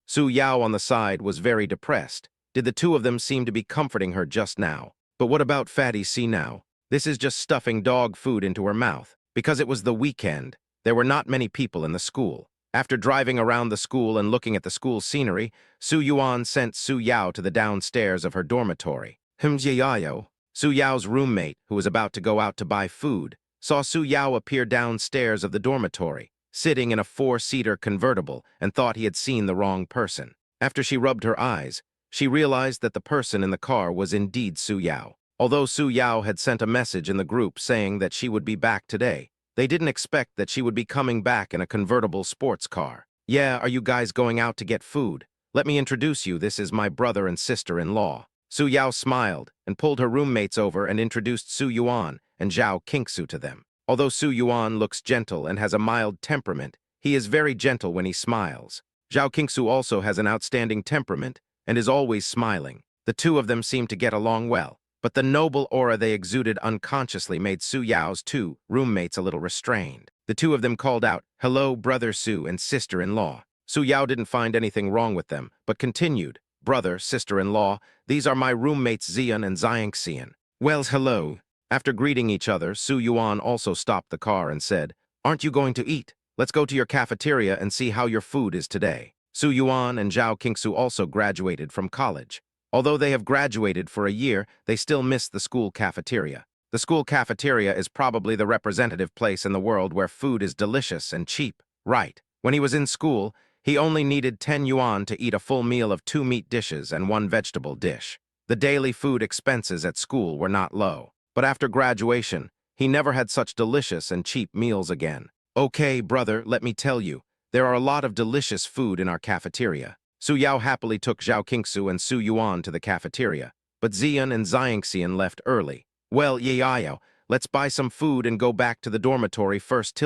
Speaker 1: Su Yao on the side was very depressed. Did the two of them seem to be comforting her just now? But what about Fatty C now? This is just stuffing dog food into her mouth. Because it was the weekend, there were not many people in the school. After driving around the school and looking at the school scenery, Su Yuan sent Su Yao to the downstairs of her dormitory. Su Yao's roommate, who was about to go out to buy food, saw Su Yao appear downstairs of the dormitory, sitting in a four-seater convertible, and thought he had seen the wrong person. After she rubbed her eyes, she realized that the person in the car was indeed Su Yao. Although Su Yao had sent a message in the group saying that she would be back today, they didn't expect that she would be coming back in a convertible sports car. Yeah, are you guys going out to get food? Let me introduce you, this is my brother and sister-in-law. Su Yao smiled and pulled her roommates over and introduced Su Yuan and Zhao Qingsu to them. Although Su Yuan looks gentle and has a mild temperament, he is very gentle when he smiles. Zhao Qingsu also has an outstanding temperament and is always smiling. The two of them seem to get along well, but the noble aura they exuded unconsciously made Su Yao's two roommates a little restrained. The two of them called out, "Hello, brother Su and sister-in-law." Su Yao didn't find anything wrong with them, but continued, "Brother, sister-in-law, these are my roommates Xian and Xiangxian." Well, hello. After greeting each other, Su Yuan also stopped the car and said, "Aren't you going to eat? Let's go to your cafeteria and see how your food is today." Su Yuan and Zhao Qingsu also graduated from college. Although they have graduated for a year, they still miss the school cafeteria. The school cafeteria is probably the representative place in the world where food is delicious and cheap. Right. When he was in school, he only needed 10 yuan to eat a full meal of 2 meat dishes and 1 vegetable dish. The daily food expenses at school were not low. But after graduation, he never had such delicious and cheap meals again. Okay, brother, let me tell you, there are a lot of delicious food in our cafeteria. Su Yao happily took Zhao Qingsu and Su Yuan to the cafeteria, but Xian and Xiangxian left early. Well, Yao, let's buy some food and go back to the dormitory first.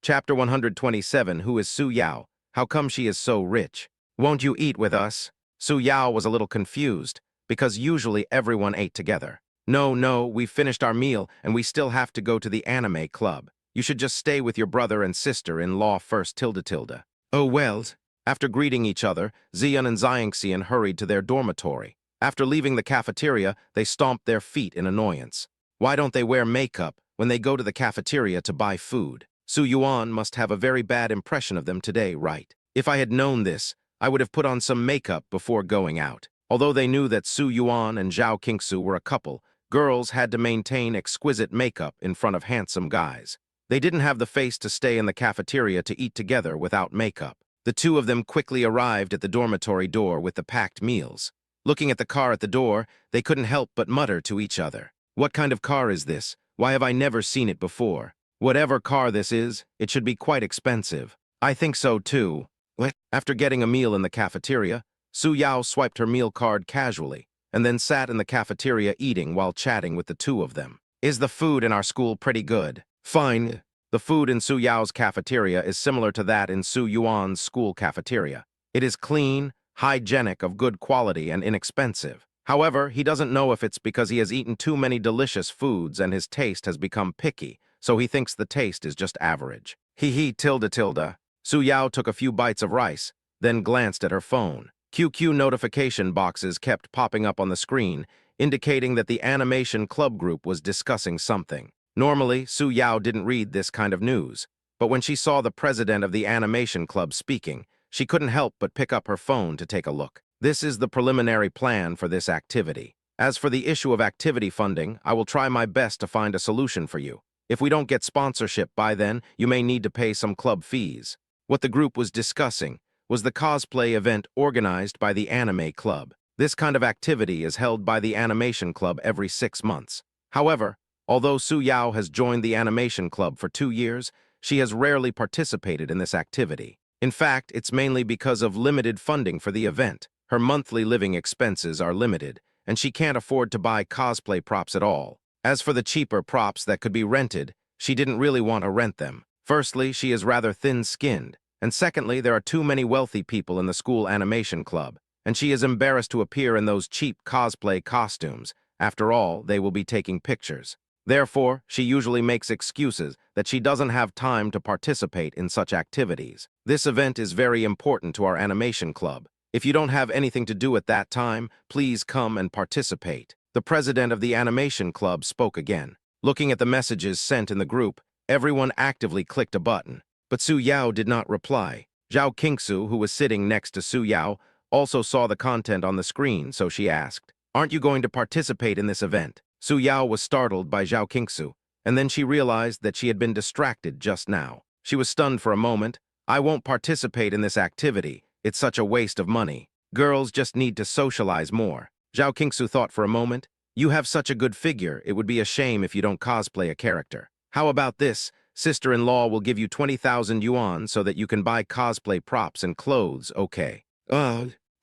Speaker 1: Chapter 127, Who is Su Yao? How come she is so rich? Won't you eat with us? Su Yao was a little confused, because usually everyone ate together. No, we finished our meal and we still have to go to the anime club. You should just stay with your brother and sister-in-law first. Oh well. After greeting each other, Xian and Xiangxian hurried to their dormitory. After leaving the cafeteria, they stomped their feet in annoyance. Why don't they wear makeup when they go to the cafeteria to buy food? Su Yuan must have a very bad impression of them today, right? If I had known this, I would have put on some makeup before going out. Although they knew that Su Yuan and Zhao Qingsu were a couple, girls had to maintain exquisite makeup in front of handsome guys. They didn't have the face to stay in the cafeteria to eat together without makeup. The two of them quickly arrived at the dormitory door with the packed meals. Looking at the car at the door, they couldn't help but mutter to each other. What kind of car is this? Why have I never seen it before? Whatever car this is, it should be quite expensive. I think so too. What? After getting a meal in the cafeteria, Su Yao swiped her meal card casually, and then sat in the cafeteria eating while chatting with the two of them. Is the food in our school pretty good? Fine. The food in Su Yao's cafeteria is similar to that in Su Yuan's school cafeteria. It is clean, hygienic, of good quality, and inexpensive. However, he doesn't know if it's because he has eaten too many delicious foods and his taste has become picky, so he thinks the taste is just average. Hee tilde tilde. Su Yao took a few bites of rice, then glanced at her phone. QQ notification boxes kept popping up on the screen, indicating that the animation club group was discussing something. Normally, Su Yao didn't read this kind of news, but when she saw the president of the animation club speaking, she couldn't help but pick up her phone to take a look. This is the preliminary plan for this activity. As for the issue of activity funding, I will try my best to find a solution for you. If we don't get sponsorship by then, you may need to pay some club fees. What the group was discussing was the cosplay event organized by the Anime Club. This kind of activity is held by the Animation Club every 6 months. However, although Su Yao has joined the Animation Club for 2 years, she has rarely participated in this activity. In fact, it's mainly because of limited funding for the event. Her monthly living expenses are limited, and she can't afford to buy cosplay props at all. As for the cheaper props that could be rented, she didn't really want to rent them. Firstly, she is rather thin-skinned, and secondly, there are too many wealthy people in the school animation club, and she is embarrassed to appear in those cheap cosplay costumes. After all, they will be taking pictures. Therefore, she usually makes excuses that she doesn't have time to participate in such activities. This event is very important to our animation club. If you don't have anything to do at that time, please come and participate. The president of the animation club spoke again. Looking at the messages sent in the group, everyone actively clicked a button. But Su Yao did not reply. Zhao Qingsu, who was sitting next to Su Yao, also saw the content on the screen, so she asked, "Aren't you going to participate in this event?" Su Yao was startled by Zhao Qingsu, and then she realized that she had been distracted just now. She was stunned for a moment. "I won't participate in this activity. It's such a waste of money. Girls just need to socialize more." Zhao Qingsu thought for a moment. "You have such a good figure, it would be a shame if you don't cosplay a character. How about this? Sister-in-law will give you 20,000 yuan so that you can buy cosplay props and clothes, okay?"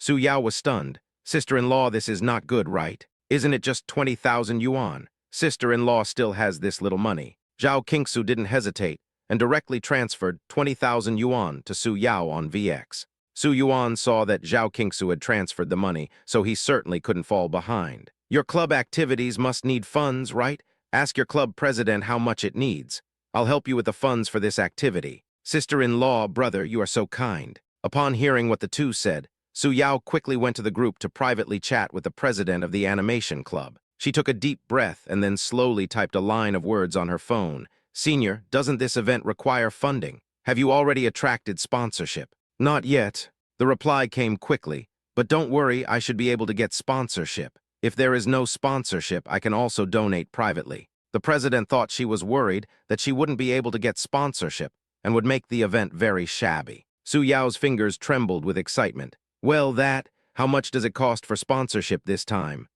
Speaker 1: Su Yao was stunned. "Sister-in-law, this is not good, right? Isn't it just 20,000 yuan? Sister-in-law still has this little money." Zhao Qingsu didn't hesitate and directly transferred 20,000 yuan to Su Yao on VX. Su Yuan saw that Zhao Qingsu had transferred the money, so he certainly couldn't fall behind. "Your club activities must need funds, right? Ask your club president how much it needs. I'll help you with the funds for this activity." "Sister-in-law, brother, you are so kind." Upon hearing what the two said, Su Yao quickly went to the group to privately chat with the president of the animation club. She took a deep breath and then slowly typed a line of words on her phone. "Senior, doesn't this event require funding? Have you already attracted sponsorship?" "Not yet." The reply came quickly, "But don't worry, I should be able to get sponsorship. If there is no sponsorship, I can also donate privately." The president thought she was worried that she wouldn't be able to get sponsorship and would make the event very shabby. Su Yao's fingers trembled with excitement. "Well, how much does it cost for sponsorship this time?"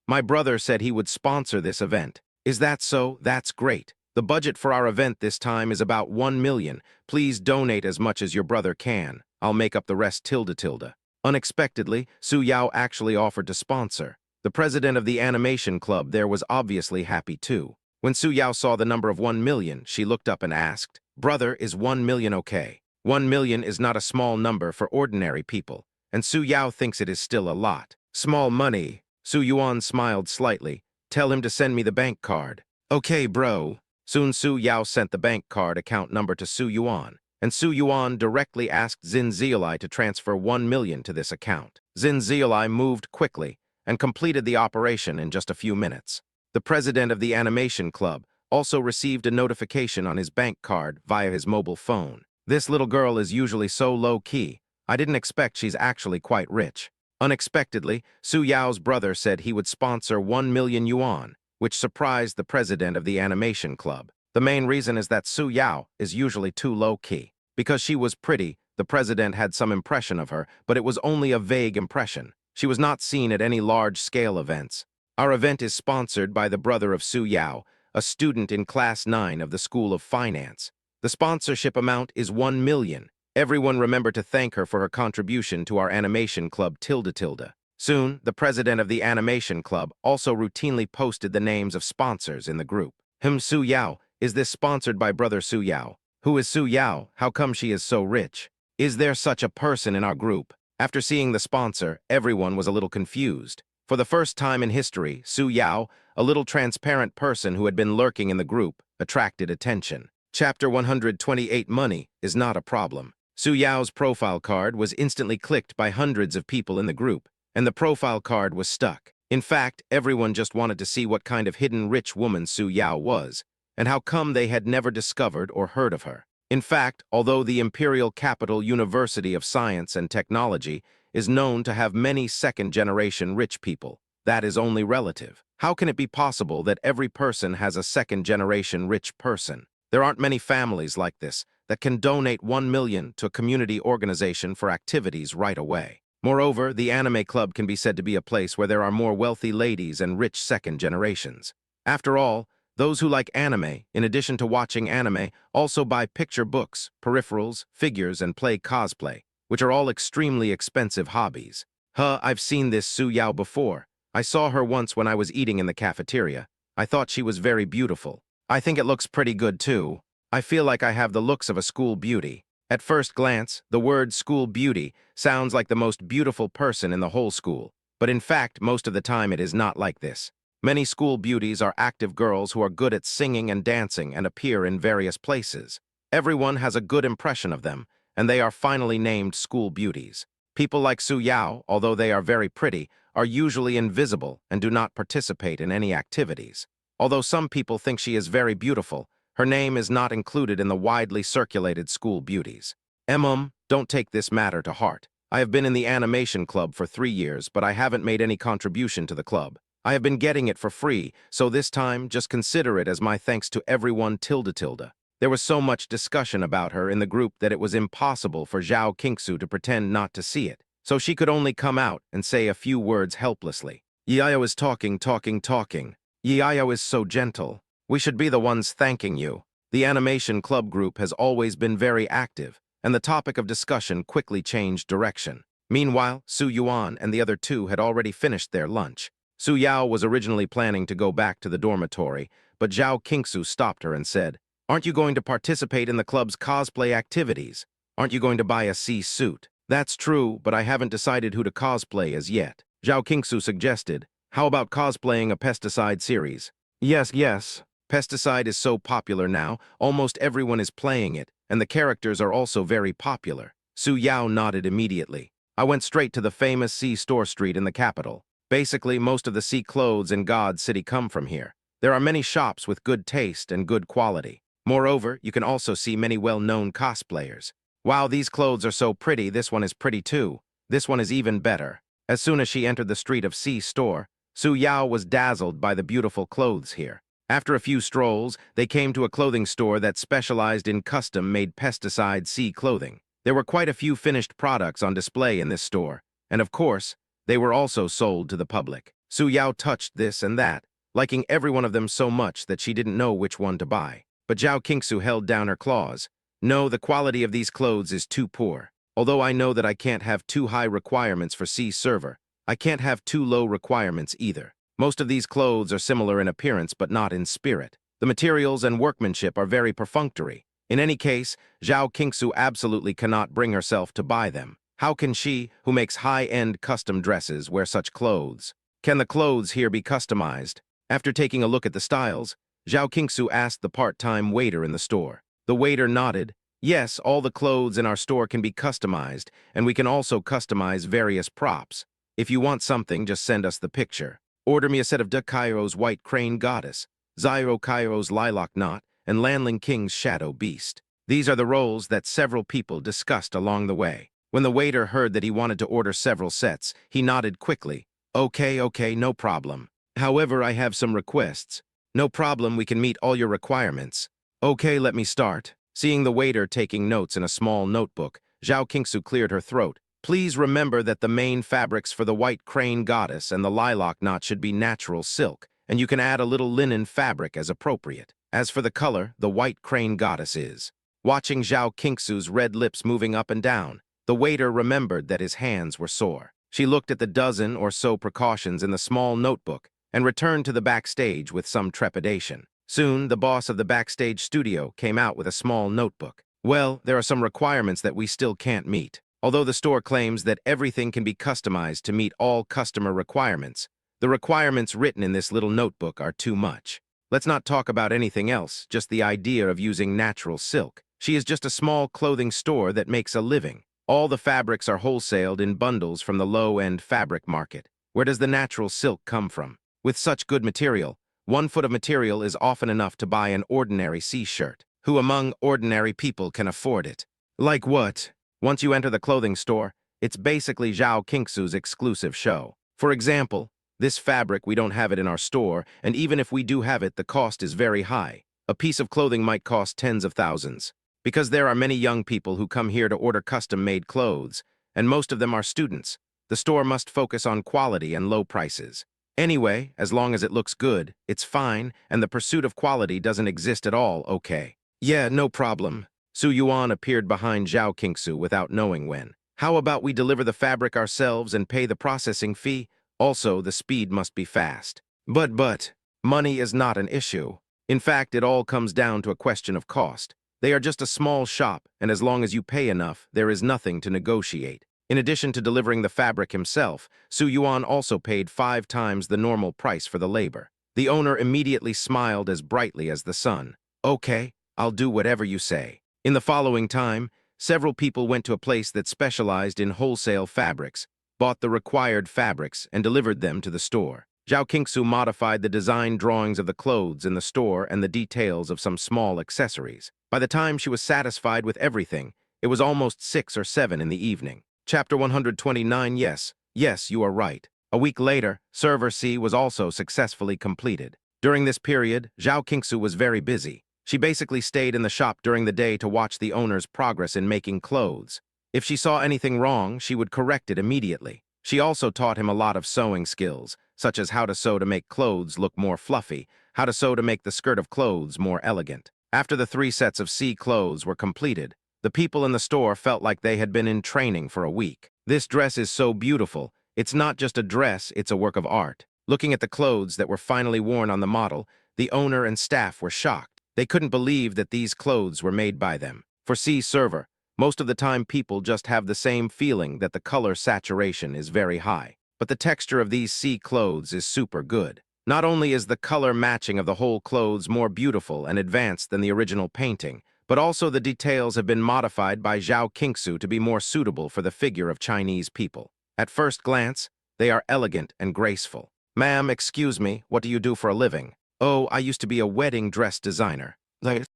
Speaker 1: My brother said he would sponsor this event." "Is that so? That's great. The budget for our event this time is about 1 million. Please donate as much as your brother can. I'll make up the rest tilde tilde." Unexpectedly, Su Yao actually offered to sponsor. The president of the animation club there was obviously happy too. When Su Yao saw the number of 1 million, she looked up and asked, "Brother, is 1 million okay?" 1 million is not a small number for ordinary people, and Su Yao thinks it is still a lot. "Small money." Su Yuan smiled slightly. "Tell him to send me the bank card." "Okay, bro." Soon Su Yao sent the bank card account number to Su Yuan, and Su Yuan directly asked Xin Ziolai to transfer 1 million to this account. Xin Ziolai moved quickly and completed the operation in just a few minutes. The president of the animation club also received a notification on his bank card via his mobile phone. "This little girl is usually so low-key. I didn't expect she's actually quite rich." Unexpectedly, Su Yao's brother said he would sponsor 1 million yuan, which surprised the president of the animation club. The main reason is that Su Yao is usually too low-key. Because she was pretty, The president had some impression of her, but it was only a vague impression. She was not seen at any large-scale events. Our event is sponsored by the brother of Su Yao, a student in Class 9 of the School of Finance. The sponsorship amount is 1 million. Everyone remember to thank her for her contribution to our animation club Tilda Tilda. Soon, the president of the animation club also routinely posted the names of sponsors in the group. Su Yao, is this sponsored by brother Su Yao? Who is Su Yao? How come she is so rich? Is there such a person in our group? After seeing the sponsor, everyone was a little confused. For the first time in history, Su Yao, a little transparent person who had been lurking in the group, attracted attention. Chapter 128 Money is not a problem. Su Yao's profile card was instantly clicked by hundreds of people in the group, and the profile card was stuck. In fact, everyone just wanted to see what kind of hidden rich woman Su Yao was, and how come they had never discovered or heard of her. In fact, although the Imperial Capital University of Science and Technology is known to have many second-generation rich people, that is only relative. How can it be possible that every person has a second-generation rich person? There aren't many families like this that can donate 1 million to a community organization for activities right away. Moreover, the anime club can be said to be a place where there are more wealthy ladies and rich second generations. After all, those who like anime, in addition to watching anime, also buy picture books, peripherals, figures, and play cosplay, which are all extremely expensive hobbies. I've seen this Su Yao before. I saw her once when I was eating in the cafeteria. I thought she was very beautiful. I think it looks pretty good too. I feel like I have the looks of a school beauty. At first glance, the word school beauty sounds like the most beautiful person in the whole school, but in fact, most of the time it is not like this. Many school beauties are active girls who are good at singing and dancing and appear in various places. Everyone has a good impression of them, and they are finally named school beauties. People like Su Yao, although they are very pretty, are usually invisible and do not participate in any activities. Although some people think she is very beautiful, her name is not included in the widely circulated school beauties. Don't take this matter to heart. I have been in the animation club for 3 years, but I haven't made any contribution to the club. I have been getting it for free, so this time just consider it as my thanks to everyone Tilda Tilda. There was so much discussion about her in the group that it was impossible for Zhao Qingsu to pretend not to see it, so she could only come out and say a few words helplessly. Yiao is talking. Yiao is so gentle. We should be the ones thanking you. The animation club group has always been very active, and the topic of discussion quickly changed direction. Meanwhile, Su Yuan and the other two had already finished their lunch. Su Yao was originally planning to go back to the dormitory, but Zhao Qingsu stopped her and said, "Aren't you going to participate in the club's cosplay activities? Aren't you going to buy a sea suit?" "That's true, but I haven't decided who to cosplay as yet." Zhao Qingsu suggested, "How about cosplaying a pesticide series?" Yes. Pesticide is so popular now, almost everyone is playing it, and the characters are also very popular. Su Yao nodded immediately. I went straight to the famous Sea Store Street in the capital. Basically, most of the sea clothes in God City come from here. There are many shops with good taste and good quality. Moreover, you can also see many well-known cosplayers. Wow, these clothes are so pretty, this one is pretty too. This one is even better. As soon as she entered the street of Sea Store, Su Yao was dazzled by the beautiful clothes here. After a few strolls, they came to a clothing store that specialized in custom-made pesticide sea clothing. There were quite a few finished products on display in this store, and of course, they were also sold to the public. Su Yao touched this and that, liking every one of them so much that she didn't know which one to buy. But Zhao Qingsu held down her claws. "No, the quality of these clothes is too poor. Although I know that I can't have too high requirements for sea server, I can't have too low requirements either. Most of these clothes are similar in appearance but not in spirit. The materials and workmanship are very perfunctory. In any case, Zhao Qingsu absolutely cannot bring herself to buy them. How can she, who makes high-end custom dresses, wear such clothes? Can the clothes here be customized?" After taking a look at the styles, Zhao Qingsu asked the part-time waiter in the store. The waiter nodded. "Yes, all the clothes in our store can be customized, and we can also customize various props. If you want something, just send us the picture. Order me a set of De Cairo's White Crane Goddess, Zyro Cairo's Lilac Knot, and Lanling King's Shadow Beast." These are the roles that several people discussed along the way. When the waiter heard that he wanted to order several sets, he nodded quickly. Okay, no problem. However, I have some requests." "No problem, we can meet all your requirements." "Okay, let me start." Seeing the waiter taking notes in a small notebook, Zhao Qingsu cleared her throat. Please remember that the main fabrics for the white crane goddess and the lilac knot should be natural silk, and you can add a little linen fabric as appropriate. As for the color, the white crane goddess is. Watching Zhao Qingsu's red lips moving up and down, the waiter remembered that his hands were sore. She looked at the dozen or so precautions in the small notebook and returned to the backstage with some trepidation. Soon, the boss of the backstage studio came out with a small notebook. Well, there are some requirements that we still can't meet. Although the store claims that everything can be customized to meet all customer requirements, the requirements written in this little notebook are too much. Let's not talk about anything else, just the idea of using natural silk. She is just a small clothing store that makes a living. All the fabrics are wholesaled in bundles from the low-end fabric market. Where does the natural silk come from? With such good material, 1 foot of material is often enough to buy an ordinary C-shirt. Who among ordinary people can afford it? Like what? Once you enter the clothing store, it's basically Zhao Qingsu's exclusive show. For example, this fabric, we don't have it in our store, and even if we do have it, the cost is very high. A piece of clothing might cost tens of thousands. Because there are many young people who come here to order custom-made clothes, and most of them are students, the store must focus on quality and low prices. Anyway, as long as it looks good, it's fine, and the pursuit of quality doesn't exist at all, okay? Yeah, no problem. Su Yuan appeared behind Zhao Qingsu without knowing when. How about we deliver the fabric ourselves and pay the processing fee? Also, the speed must be fast. But, money is not an issue. In fact, it all comes down to a question of cost. They are just a small shop, and as long as you pay enough, there is nothing to negotiate. In addition to delivering the fabric himself, Su Yuan also paid 5 times the normal price for the labor. The owner immediately smiled as brightly as the sun. Okay, I'll do whatever you say. In the following time, several people went to a place that specialized in wholesale fabrics, bought the required fabrics, and delivered them to the store. Zhao Qingsu modified the design drawings of the clothes in the store and the details of some small accessories. By the time she was satisfied with everything, it was almost 6 or 7 in the evening. Chapter 129. Yes, you are right. A week later, Server C was also successfully completed. During this period, Zhao Qingsu was very busy. She basically stayed in the shop during the day to watch the owner's progress in making clothes. If she saw anything wrong, she would correct it immediately. She also taught him a lot of sewing skills, such as how to sew to make clothes look more fluffy, how to sew to make the skirt of clothes more elegant. After the 3 sets of C clothes were completed, the people in the store felt like they had been in training for a week. This dress is so beautiful. It's not just a dress, it's a work of art. Looking at the clothes that were finally worn on the model, the owner and staff were shocked. They couldn't believe that these clothes were made by them. For C Server, most of the time people just have the same feeling that the color saturation is very high. But the texture of these C clothes is super good. Not only is the color matching of the whole clothes more beautiful and advanced than the original painting, but also the details have been modified by Zhao Qingsu to be more suitable for the figure of Chinese people. At first glance, they are elegant and graceful. Ma'am, excuse me, what do you do for a living? Oh, I used to be a wedding dress designer.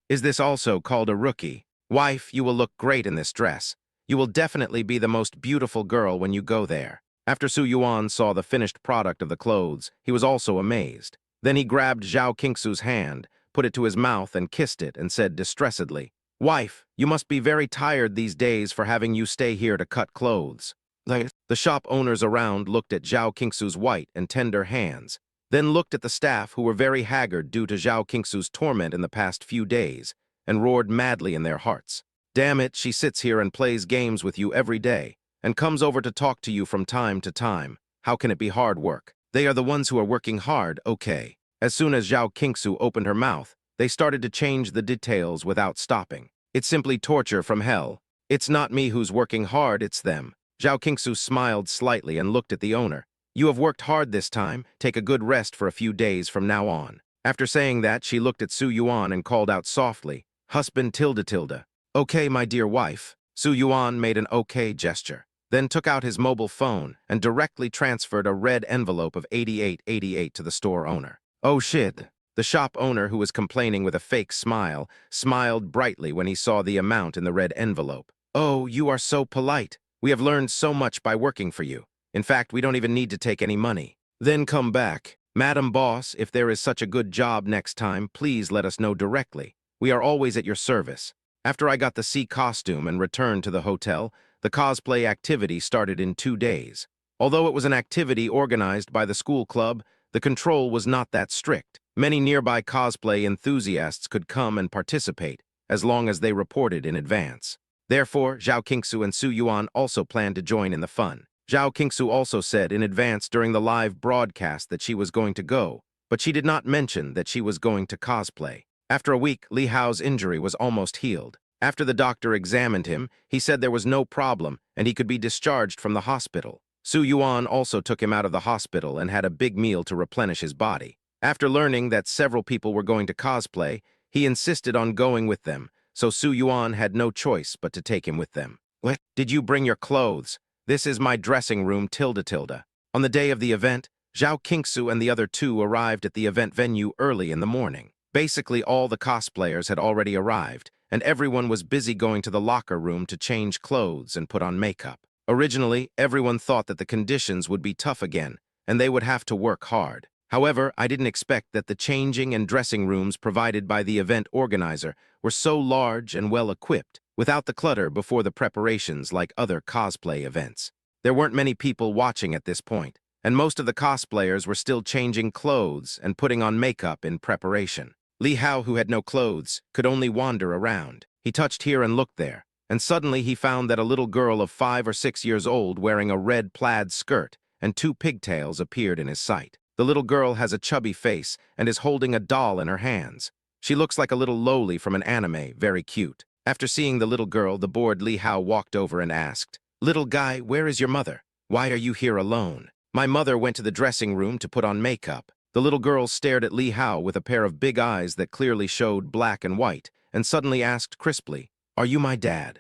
Speaker 1: Is this also called a rookie? Wife, you will look great in this dress. You will definitely be the most beautiful girl when you go there. After Su Yuan saw the finished product of the clothes, he was also amazed. Then he grabbed Zhao Qingsu's hand, put it to his mouth and kissed it and said distressedly, "Wife, you must be very tired these days for having you stay here to cut clothes." The shop owners around looked at Zhao Qingsu's white and tender hands, then looked at the staff who were very haggard due to Zhao Qingsu's torment in the past few days, and roared madly in their hearts. Damn it, she sits here and plays games with you every day, and comes over to talk to you from time to time. How can it be hard work? They are the ones who are working hard, okay. As soon as Zhao Qingsu opened her mouth, they started to change the details without stopping. It's simply torture from hell. It's not me who's working hard, it's them. Zhao Qingsu smiled slightly and looked at the owner. You have worked hard this time. Take a good rest for a few days from now on. After saying that, she looked at Su Yuan and called out softly, "Husband tilde tilde." Okay, my dear wife. Su Yuan made an okay gesture, then took out his mobile phone and directly transferred a red envelope of 8888 to the store owner. Oh shit. The shop owner, who was complaining with a fake smile, smiled brightly when he saw the amount in the red envelope. Oh, you are so polite. We have learned so much by working for you. In fact, we don't even need to take any money. Then come back. Madam Boss, if there is such a good job next time, please let us know directly. We are always at your service. After I got the sea costume and returned to the hotel, the cosplay activity started in 2 days. Although it was an activity organized by the school club, the control was not that strict. Many nearby cosplay enthusiasts could come and participate, as long as they reported in advance. Therefore, Zhao Qingsu and Su Yuan also planned to join in the fun. Zhao Qingsu also said in advance during the live broadcast that she was going to go, but she did not mention that she was going to cosplay. After a week, Li Hao's injury was almost healed. After the doctor examined him, he said there was no problem and he could be discharged from the hospital. Su Yuan also took him out of the hospital and had a big meal to replenish his body. After learning that several people were going to cosplay, he insisted on going with them, so Su Yuan had no choice but to take him with them. "What? Did you bring your clothes? This is my dressing room, tilde tilde." On the day of the event, Zhao Qingsu and the other two arrived at the event venue early in the morning. Basically, all the cosplayers had already arrived, and everyone was busy going to the locker room to change clothes and put on makeup. Originally, everyone thought that the conditions would be tough again, and they would have to work hard. However, I didn't expect that the changing and dressing rooms provided by the event organizer were so large and well-equipped, without the clutter before the preparations like other cosplay events. There weren't many people watching at this point, and most of the cosplayers were still changing clothes and putting on makeup in preparation. Li Hao, who had no clothes, could only wander around. He touched here and looked there, and suddenly he found that a little girl of 5 or 6 years old wearing a red plaid skirt and 2 pigtails appeared in his sight. The little girl has a chubby face and is holding a doll in her hands. She looks like a little loli from an anime, very cute. After seeing the little girl, the bored Li Hao walked over and asked, "Little guy, where is your mother? Why are you here alone?" "My mother went to the dressing room to put on makeup." The little girl stared at Li Hao with a pair of big eyes that clearly showed black and white, and suddenly asked crisply, "Are you my dad?"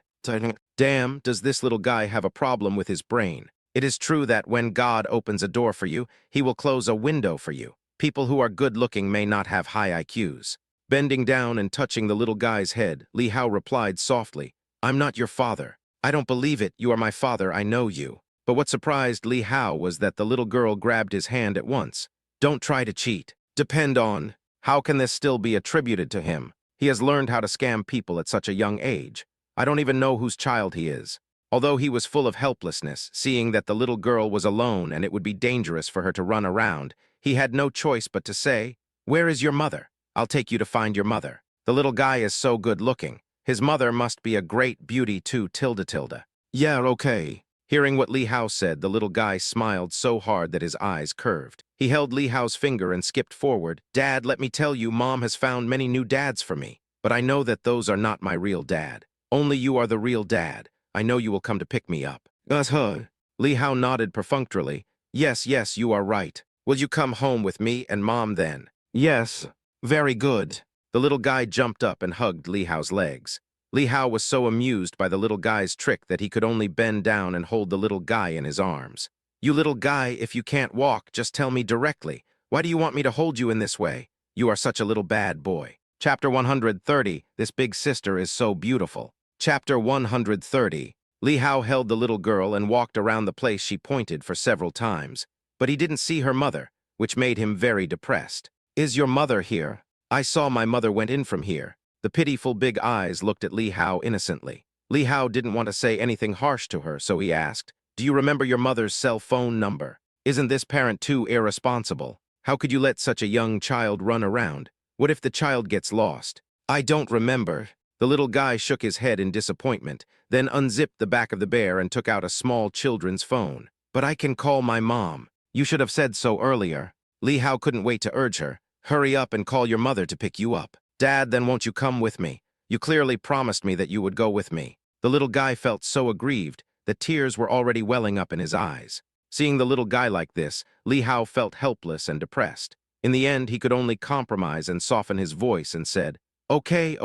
Speaker 1: Damn, does this little guy have a problem with his brain? It is true that when God opens a door for you, he will close a window for you. People who are good-looking may not have high IQs. Bending down and touching the little guy's head, Li Hao replied softly, "I'm not your father. I don't believe it. You are my father. I know you." But what surprised Li Hao was that the little girl grabbed his hand at once. "Don't try to cheat. Depend on. How can this still be attributed to him? He has learned how to scam people at such a young age. I don't even know whose child he is." Although he was full of helplessness, seeing that the little girl was alone and it would be dangerous for her to run around, he had no choice but to say, "Where is your mother? I'll take you to find your mother. The little guy is so good-looking. His mother must be a great beauty too, tilde tilde." "Yeah, okay." Hearing what Li Hao said, the little guy smiled so hard that his eyes curved. He held Li Hao's finger and skipped forward. "Dad, let me tell you, Mom has found many new dads for me. But I know that those are not my real dad. Only you are the real dad. I know you will come to pick me up." "Uh-huh." Li Hao nodded perfunctorily. "Yes, yes, you are right. Will you come home with me and Mom then?" "Yes." "Very good." The little guy jumped up and hugged Li Hao's legs. Li Hao was so amused by the little guy's trick that he could only bend down and hold the little guy in his arms. "You little guy, if you can't walk, just tell me directly. Why do you want me to hold you in this way? You are such a little bad boy." Chapter 130, This Big Sister is So Beautiful. Chapter 130. Li Hao held the little girl and walked around the place she pointed for several times, but he didn't see her mother, which made him very depressed. "Is your mother here? I saw my mother went in from here." The pitiful big eyes looked at Li Hao innocently. Li Hao didn't want to say anything harsh to her, so he asked, "Do you remember your mother's cell phone number? Isn't this parent too irresponsible? How could you let such a young child run around? What if the child gets lost?" "I don't remember." The little guy shook his head in disappointment, then unzipped the back of the bear and took out a small children's phone. "But I can call my mom. You should have said so earlier." Li Hao couldn't wait to urge her. "Hurry up and call your mother to pick you up." "Dad, then won't you come with me? You clearly promised me that you would go with me." The little guy felt so aggrieved that tears were already welling up in his eyes. Seeing the little guy like this, Li Hao felt helpless and depressed. In the end, he could only compromise and soften his voice and said, Okay,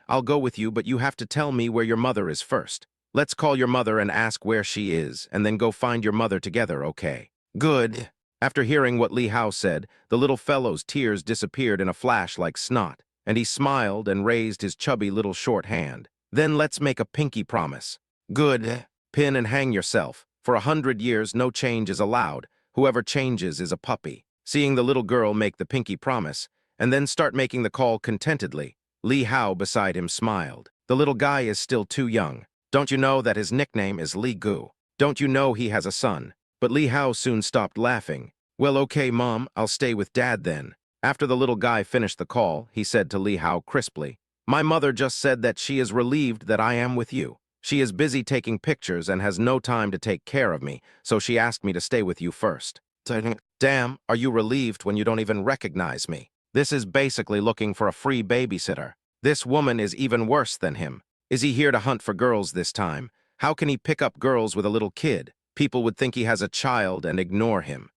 Speaker 1: I'll go with you, but you have to tell me where your mother is first. Let's call your mother and ask where she is, and then go find your mother together, okay?" "Good." After hearing what Li Hao said, the little fellow's tears disappeared in a flash like snot, and he smiled and raised his chubby little short hand. "Then let's make a pinky promise." "Good." "Pin and hang yourself. For 100 years, no change is allowed. Whoever changes is a puppy." Seeing the little girl make the pinky promise, and then start making the call contentedly, Li Hao beside him smiled. The little guy is still too young. Don't you know that his nickname is Li Gu? Don't you know he has a son? But Li Hao soon stopped laughing. Well, okay, Mom, I'll stay with Dad then. After the little guy finished the call, he said to Li Hao crisply, My mother just said that she is relieved that I am with you. She is busy taking pictures and has no time to take care of me, so she asked me to stay with you first. Damn, are you relieved when you don't even recognize me? This is basically looking for a free babysitter. This woman is even worse than him. Is he here to hunt for girls this time? How can he pick up girls with a little kid? People would think he has a child and ignore him.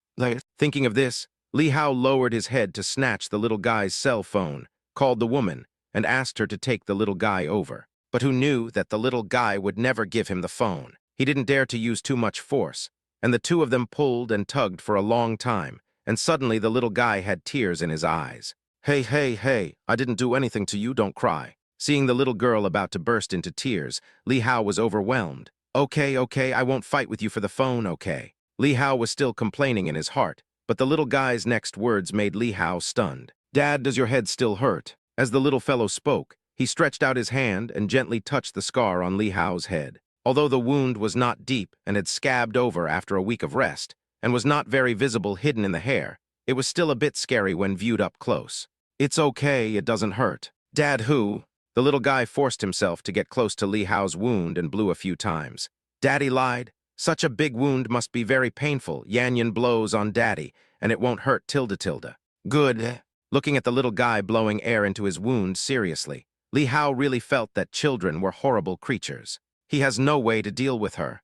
Speaker 1: Thinking of this, Li Hao lowered his head to snatch the little guy's cell phone, called the woman, and asked her to take the little guy over. But who knew that the little guy would never give him the phone? He didn't dare to use too much force, and the two of them pulled and tugged for a long time, and suddenly the little guy had tears in his eyes. Hey, hey, hey, I didn't do anything to you, don't cry. Seeing the little girl about to burst into tears, Li Hao was overwhelmed. Okay, I won't fight with you for the phone, okay. Li Hao was still complaining in his heart, but the little guy's next words made Li Hao stunned. Dad, does your head still hurt? As the little fellow spoke, he stretched out his hand and gently touched the scar on Li Hao's head. Although the wound was not deep and had scabbed over after a week of rest, and was not very visible hidden in the hair, it was still a bit scary when viewed up close. It's okay, it doesn't hurt. Dad, who? The little guy forced himself to get close to Li Hao's wound and blew a few times. Daddy lied. Such a big wound must be very painful. Yan blows on Daddy, and it won't hurt tilde. Good. Looking at the little guy blowing air into his wound seriously, Li Hao really felt that children were horrible creatures. He has no way to deal with her.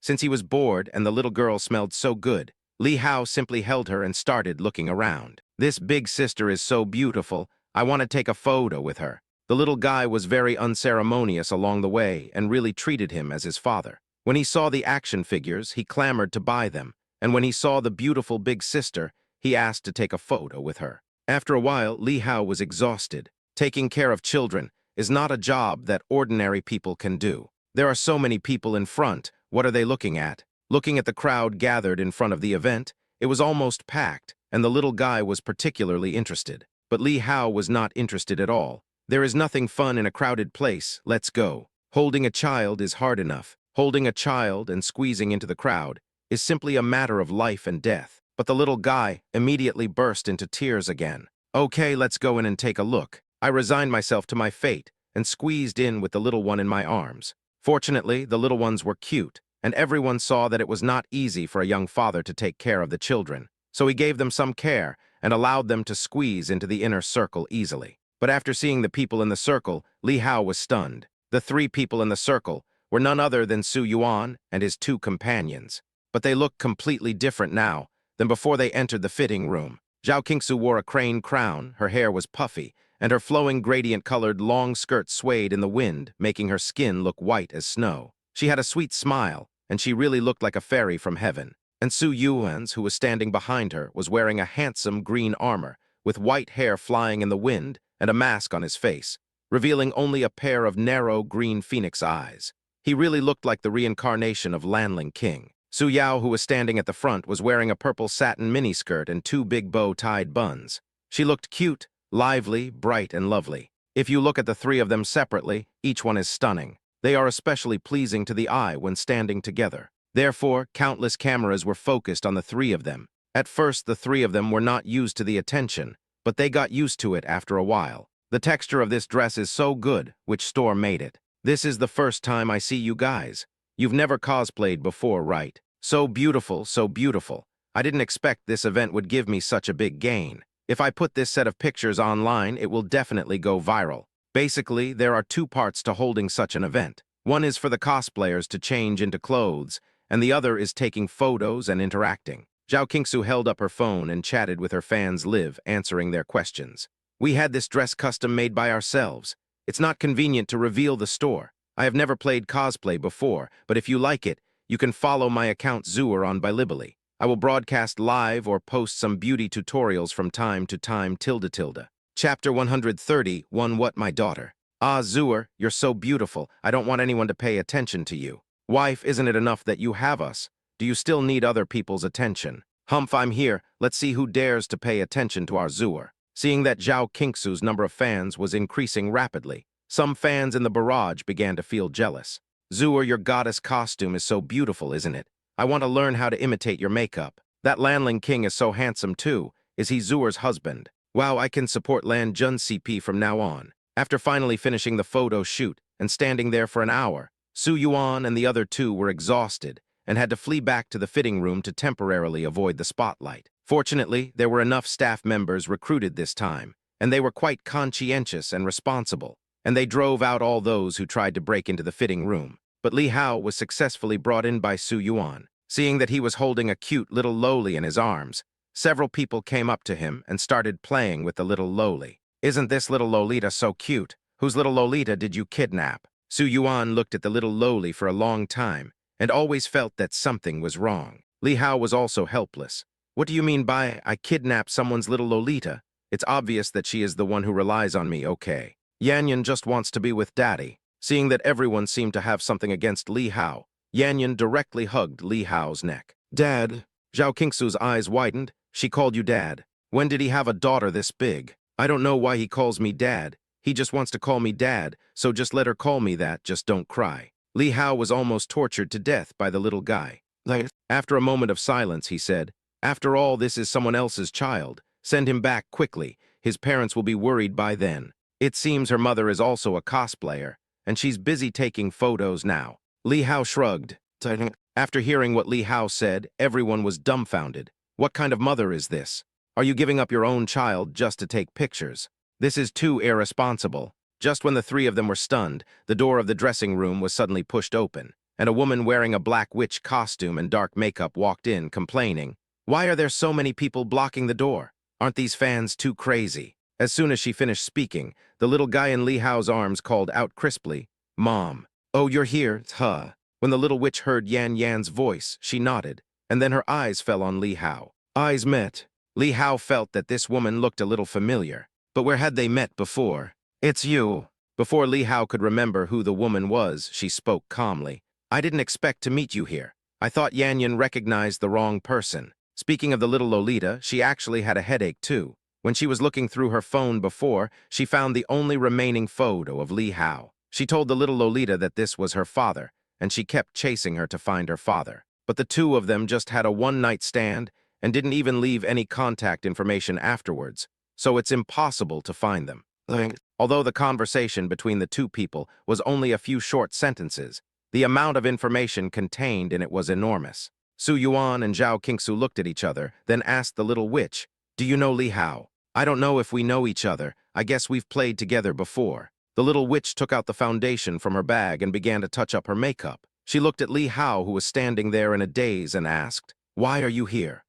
Speaker 1: Since he was bored and the little girl smelled so good, Li Hao simply held her and started looking around. This big sister is so beautiful, I want to take a photo with her. The little guy was very unceremonious along the way and really treated him as his father. When he saw the action figures, he clamored to buy them, and when he saw the beautiful big sister, he asked to take a photo with her. After a while, Li Hao was exhausted. Taking care of children is not a job that ordinary people can do. There are so many people in front. What are they looking at? Looking at the crowd gathered in front of the event, it was almost packed, and the little guy was particularly interested. But Li Hao was not interested at all. There is nothing fun in a crowded place, let's go. Holding a child is hard enough. Holding a child and squeezing into the crowd is simply a matter of life and death. But the little guy immediately burst into tears again. Okay, let's go in and take a look. I resigned myself to my fate and squeezed in with the little one in my arms. Fortunately, the little ones were cute, and everyone saw that it was not easy for a young father to take care of the children. So he gave them some care and allowed them to squeeze into the inner circle easily. But after seeing the people in the circle, Li Hao was stunned. The three people in the circle were none other than Su Yuan and his two companions. But they looked completely different now than before they entered the fitting room. Zhao Qingsu wore a crane crown, her hair was puffy, and her flowing gradient-colored long skirt swayed in the wind, making her skin look white as snow. She had a sweet smile, and she really looked like a fairy from heaven. And Su Yuan's, who was standing behind her, was wearing a handsome green armor, with white hair flying in the wind and a mask on his face, revealing only a pair of narrow green phoenix eyes. He really looked like the reincarnation of Lanling King. Su Yao, who was standing at the front, was wearing a purple satin miniskirt and two big bow-tied buns. She looked cute, lively, bright, and lovely. If you look at the three of them separately, each one is stunning. They are especially pleasing to the eye when standing together. Therefore, countless cameras were focused on the three of them. At first, the three of them were not used to the attention, but they got used to it after a while. The texture of this dress is so good, which store made it? This is the first time I see you guys. You've never cosplayed before, right? So beautiful, so beautiful. I didn't expect this event would give me such a big gain. If I put this set of pictures online, it will definitely go viral. Basically, there are two parts to holding such an event. One is for the cosplayers to change into clothes, and the other is taking photos and interacting. Zhao Qingsu held up her phone and chatted with her fans Liv, answering their questions. We had this dress custom made by ourselves. It's not convenient to reveal the store. I have never played cosplay before, but if you like it, you can follow my account Zuer on Bilibili. I will broadcast live or post some beauty tutorials from time to time tilde. Chapter 130, What my daughter. Ah, Zuer, you're so beautiful. I don't want anyone to pay attention to you. Wife, isn't it enough that you have us? Do you still need other people's attention? Humph, I'm here. Let's see who dares to pay attention to our Zuer. Seeing that Zhao Qingsu's number of fans was increasing rapidly, Some fans in the barrage began to feel jealous. Zooer, your goddess costume is so beautiful, isn't it? I want to learn how to imitate your makeup. That Lanling King is so handsome too. Is he Zooer's husband? Wow, I can support Lan Jun CP from now on. After finally finishing the photo shoot and standing there for an hour, Su Yuan and the other two were exhausted and had to flee back to the fitting room to temporarily avoid the spotlight. Fortunately, there were enough staff members recruited this time, and they were quite conscientious and responsible, and they drove out all those who tried to break into the fitting room. But Li Hao was successfully brought in by Su Yuan. Seeing that he was holding a cute little loli in his arms, several people came up to him and started playing with the little loli. Isn't this little Lolita so cute? Whose little Lolita did you kidnap? Su Yuan looked at the little loli for a long time and always felt that something was wrong. Li Hao was also helpless. What do you mean by, I kidnapped someone's little Lolita? It's obvious that she is the one who relies on me, okay. Yanyan just wants to be with Daddy. Seeing that everyone seemed to have something against Li Hao, Yanyan directly hugged Li Hao's neck. Dad. Zhao Qingsu's eyes widened. She called you Dad. When did he have a daughter this big? I don't know why he calls me Dad. He just wants to call me Dad, so just let her call me that, just don't cry. Li Hao was almost tortured to death by the little guy. After a moment of silence, he said, after all, this is someone else's child. Send him back quickly. His parents will be worried by then. It seems her mother is also a cosplayer, and she's busy taking photos now. Li Hao shrugged. After hearing what Li Hao said, everyone was dumbfounded. What kind of mother is this? Are you giving up your own child just to take pictures? This is too irresponsible. Just when the three of them were stunned, the door of the dressing room was suddenly pushed open, and a woman wearing a black witch costume and dark makeup walked in, complaining, "Why are there so many people blocking the door? Aren't these fans too crazy?" As soon as she finished speaking, the little guy in Li Hao's arms called out crisply, "Mom." "Oh, you're here, huh?" When the little witch heard Yan Yan's voice, she nodded, and then her eyes fell on Li Hao. Eyes met. Li Hao felt that this woman looked a little familiar. But where had they met before? "It's you." Before Li Hao could remember who the woman was, she spoke calmly. "I didn't expect to meet you here. I thought Yanyan recognized the wrong person." Speaking of the little Lolita, she actually had a headache too. When she was looking through her phone before, she found the only remaining photo of Li Hao. She told the little Lolita that this was her father, and she kept chasing her to find her father. But the two of them just had a one-night stand and didn't even leave any contact information afterwards, so it's impossible to find them. Although the conversation between the two people was only a few short sentences, the amount of information contained in it was enormous. Su Yuan and Zhao Qingsu looked at each other, then asked the little witch, "Do you know Li Hao?" "I don't know if we know each other. I guess we've played together before." The little witch took out the foundation from her bag and began to touch up her makeup. She looked at Li Hao, who was standing there in a daze, and asked, "Why are you here?"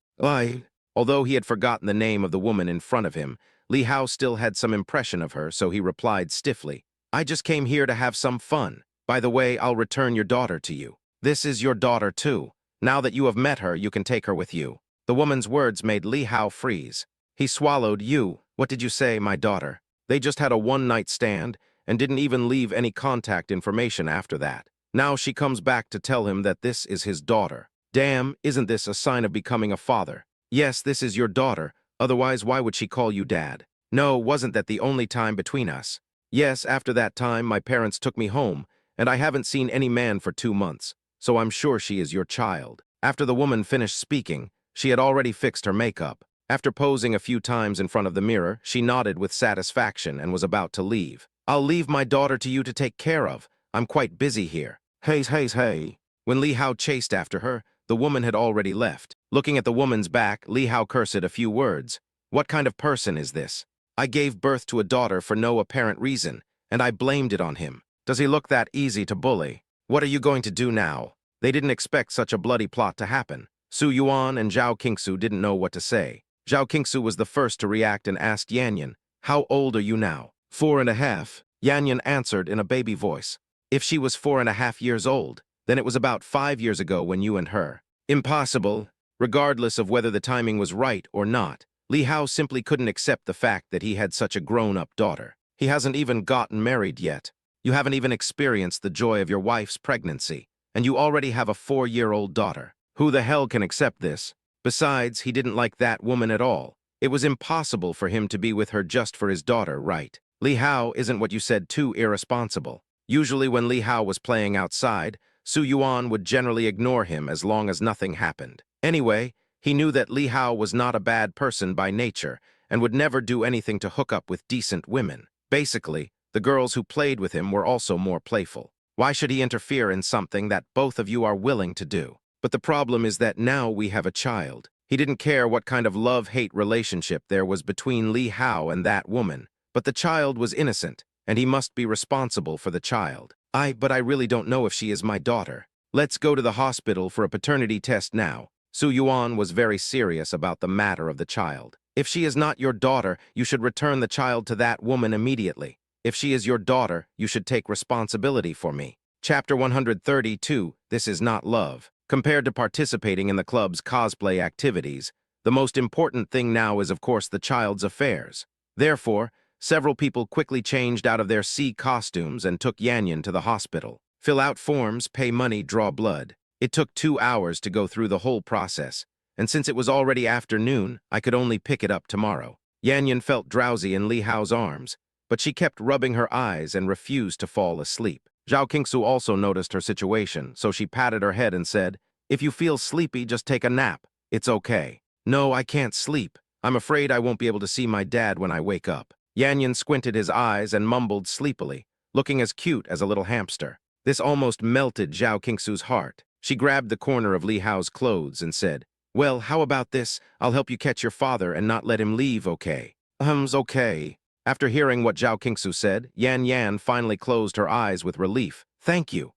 Speaker 1: Although he had forgotten the name of the woman in front of him, Li Hao still had some impression of her, so he replied stiffly, "I just came here to have some fun. By the way, I'll return your daughter to you. This is your daughter too. Now that you have met her, you can take her with you." The woman's words made Li Hao freeze. He swallowed. "You, what did you say, my daughter?" They just had a one-night stand and didn't even leave any contact information after that. Now she comes back to tell him that this is his daughter. Damn, isn't this a sign of becoming a father? Yes, this is your daughter. Otherwise, why would she call you Dad? No, wasn't that the only time between us? Yes, after that time, my parents took me home, and I haven't seen any man for 2 months, so I'm sure she is your child. After the woman finished speaking, she had already fixed her makeup. After posing a few times in front of the mirror, she nodded with satisfaction and was about to leave. "I'll leave my daughter to you to take care of. I'm quite busy here." Hey. When Li Hao chased after her, the woman had already left. Looking at the woman's back, Li Hao cursed a few words. What kind of person is this? I gave birth to a daughter for no apparent reason, and I blamed it on him. Does he look that easy to bully? What are you going to do now? They didn't expect such a bloody plot to happen. Su Yuan and Zhao Qingsu didn't know what to say. Zhao Qingsu was the first to react and asked Yanyan, "How old are you now?" 4.5. Yanyan answered in a baby voice. If she was 4.5 years old, then it was about 5 years ago when you and her. Impossible. Regardless of whether the timing was right or not, Li Hao simply couldn't accept the fact that he had such a grown-up daughter. He hasn't even gotten married yet. You haven't even experienced the joy of your wife's pregnancy, and you already have a 4-year-old daughter. Who the hell can accept this? Besides, he didn't like that woman at all. It was impossible for him to be with her just for his daughter, right? Li Hao isn't what you said too irresponsible. Usually when Li Hao was playing outside, Su Yuan would generally ignore him as long as nothing happened. Anyway, he knew that Li Hao was not a bad person by nature and would never do anything to hook up with decent women. Basically, the girls who played with him were also more playful. Why should he interfere in something that both of you are willing to do? But the problem is that now we have a child. He didn't care what kind of love-hate relationship there was between Li Hao and that woman, but the child was innocent, and he must be responsible for the child. But I really don't know if she is my daughter. Let's go to the hospital for a paternity test now. Su Yuan was very serious about the matter of the child. If she is not your daughter, you should return the child to that woman immediately. If she is your daughter, you should take responsibility for me. Chapter 132, This is Not Love. Compared to participating in the club's cosplay activities, the most important thing now is, of course, the child's affairs. Therefore, several people quickly changed out of their sea costumes and took Yanyan to the hospital. Fill out forms, pay money, draw blood. It took 2 hours to go through the whole process, and since it was already afternoon, I could only pick it up tomorrow. Yanyan felt drowsy in Li Hao's arms, but she kept rubbing her eyes and refused to fall asleep. Zhao Qingsu also noticed her situation, so she patted her head and said, "If you feel sleepy, just take a nap. It's okay." "No, I can't sleep. I'm afraid I won't be able to see my dad when I wake up." Yanyan squinted his eyes and mumbled sleepily, looking as cute as a little hamster. This almost melted Zhao Qingsu's heart. She grabbed the corner of Li Hao's clothes and said, "Well, how about this? I'll help you catch your father and not let him leave, okay?" Okay." After hearing what Zhao Qingsu said, Yan finally closed her eyes with relief. Thank you,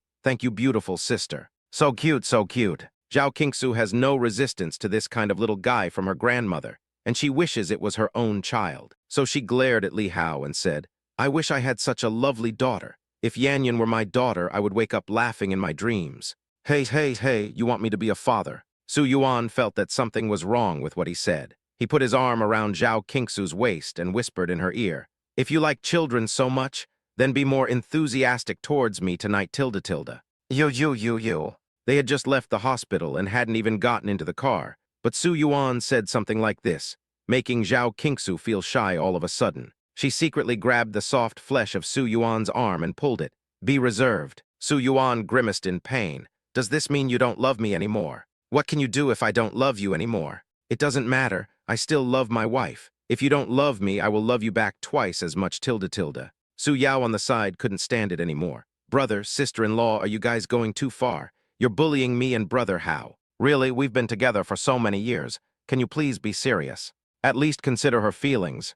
Speaker 1: beautiful sister." So cute, so cute." Zhao Qingsu has no resistance to this kind of little guy from her grandmother, and she wishes it was her own child. So she glared at Li Hao and said, "I wish I had such a lovely daughter. If Yanyan were my daughter, I would wake up laughing in my dreams." Hey, you want me to be a father?" Su Yuan felt that something was wrong with what he said. He put his arm around Zhao Qingsu's waist and whispered in her ear, "If you like children so much, then be more enthusiastic towards me tonight, tilde. You. They had just left the hospital and hadn't even gotten into the car, but Su Yuan said something like this, making Zhao Qingsu feel shy all of a sudden. She secretly grabbed the soft flesh of Su Yuan's arm and pulled it. "Be reserved." Su Yuan grimaced in pain. "Does this mean you don't love me anymore? What can you do if I don't love you anymore?" "It doesn't matter. I still love my wife. If you don't love me, I will love you back twice as much, tilde. Su Yao on the side couldn't stand it anymore. "Brother, sister-in-law, are you guys going too far? You're bullying me and brother Hao. Really, we've been together for so many years. Can you please be serious? At least consider her feelings."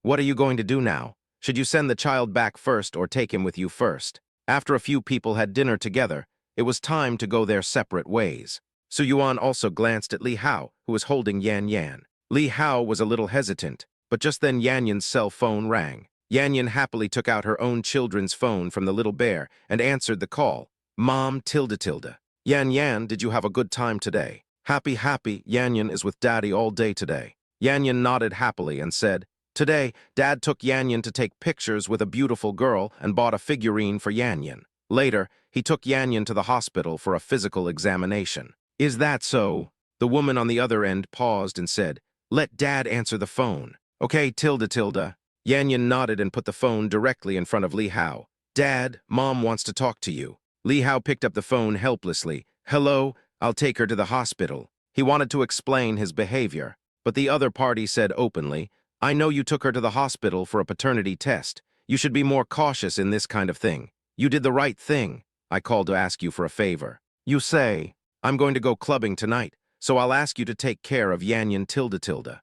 Speaker 1: What are you going to do now? Should you send the child back first or take him with you first?" After a few people had dinner together, it was time to go their separate ways. Su Yuan also glanced at Li Hao, who was holding Yan. Li Hao was a little hesitant, but just then Yanyan's cell phone rang. Yanyan happily took out her own children's phone from the little bear and answered the call. "Mom, tilde. Yan, did you have a good time today?" Happy. Yanyan is with Daddy all day today." Yanyan nodded happily and said, "Today, Dad took Yanyan to take pictures with a beautiful girl and bought a figurine for Yanyan. Later, he took Yanyan to the hospital for a physical examination." "Is that so?" The woman on the other end paused and said, "Let Dad answer the phone." "Okay, tilde. Yanyan nodded and put the phone directly in front of Li Hao. "Dad, Mom wants to talk to you." Li Hao picked up the phone helplessly. "Hello, I'll take her to the hospital." He wanted to explain his behavior, but the other party said openly, "I know you took her to the hospital for a paternity test. You should be more cautious in this kind of thing. You did the right thing. I called to ask you for a favor." "You say?" "I'm going to go clubbing tonight, so I'll ask you to take care of Yanyan tilde.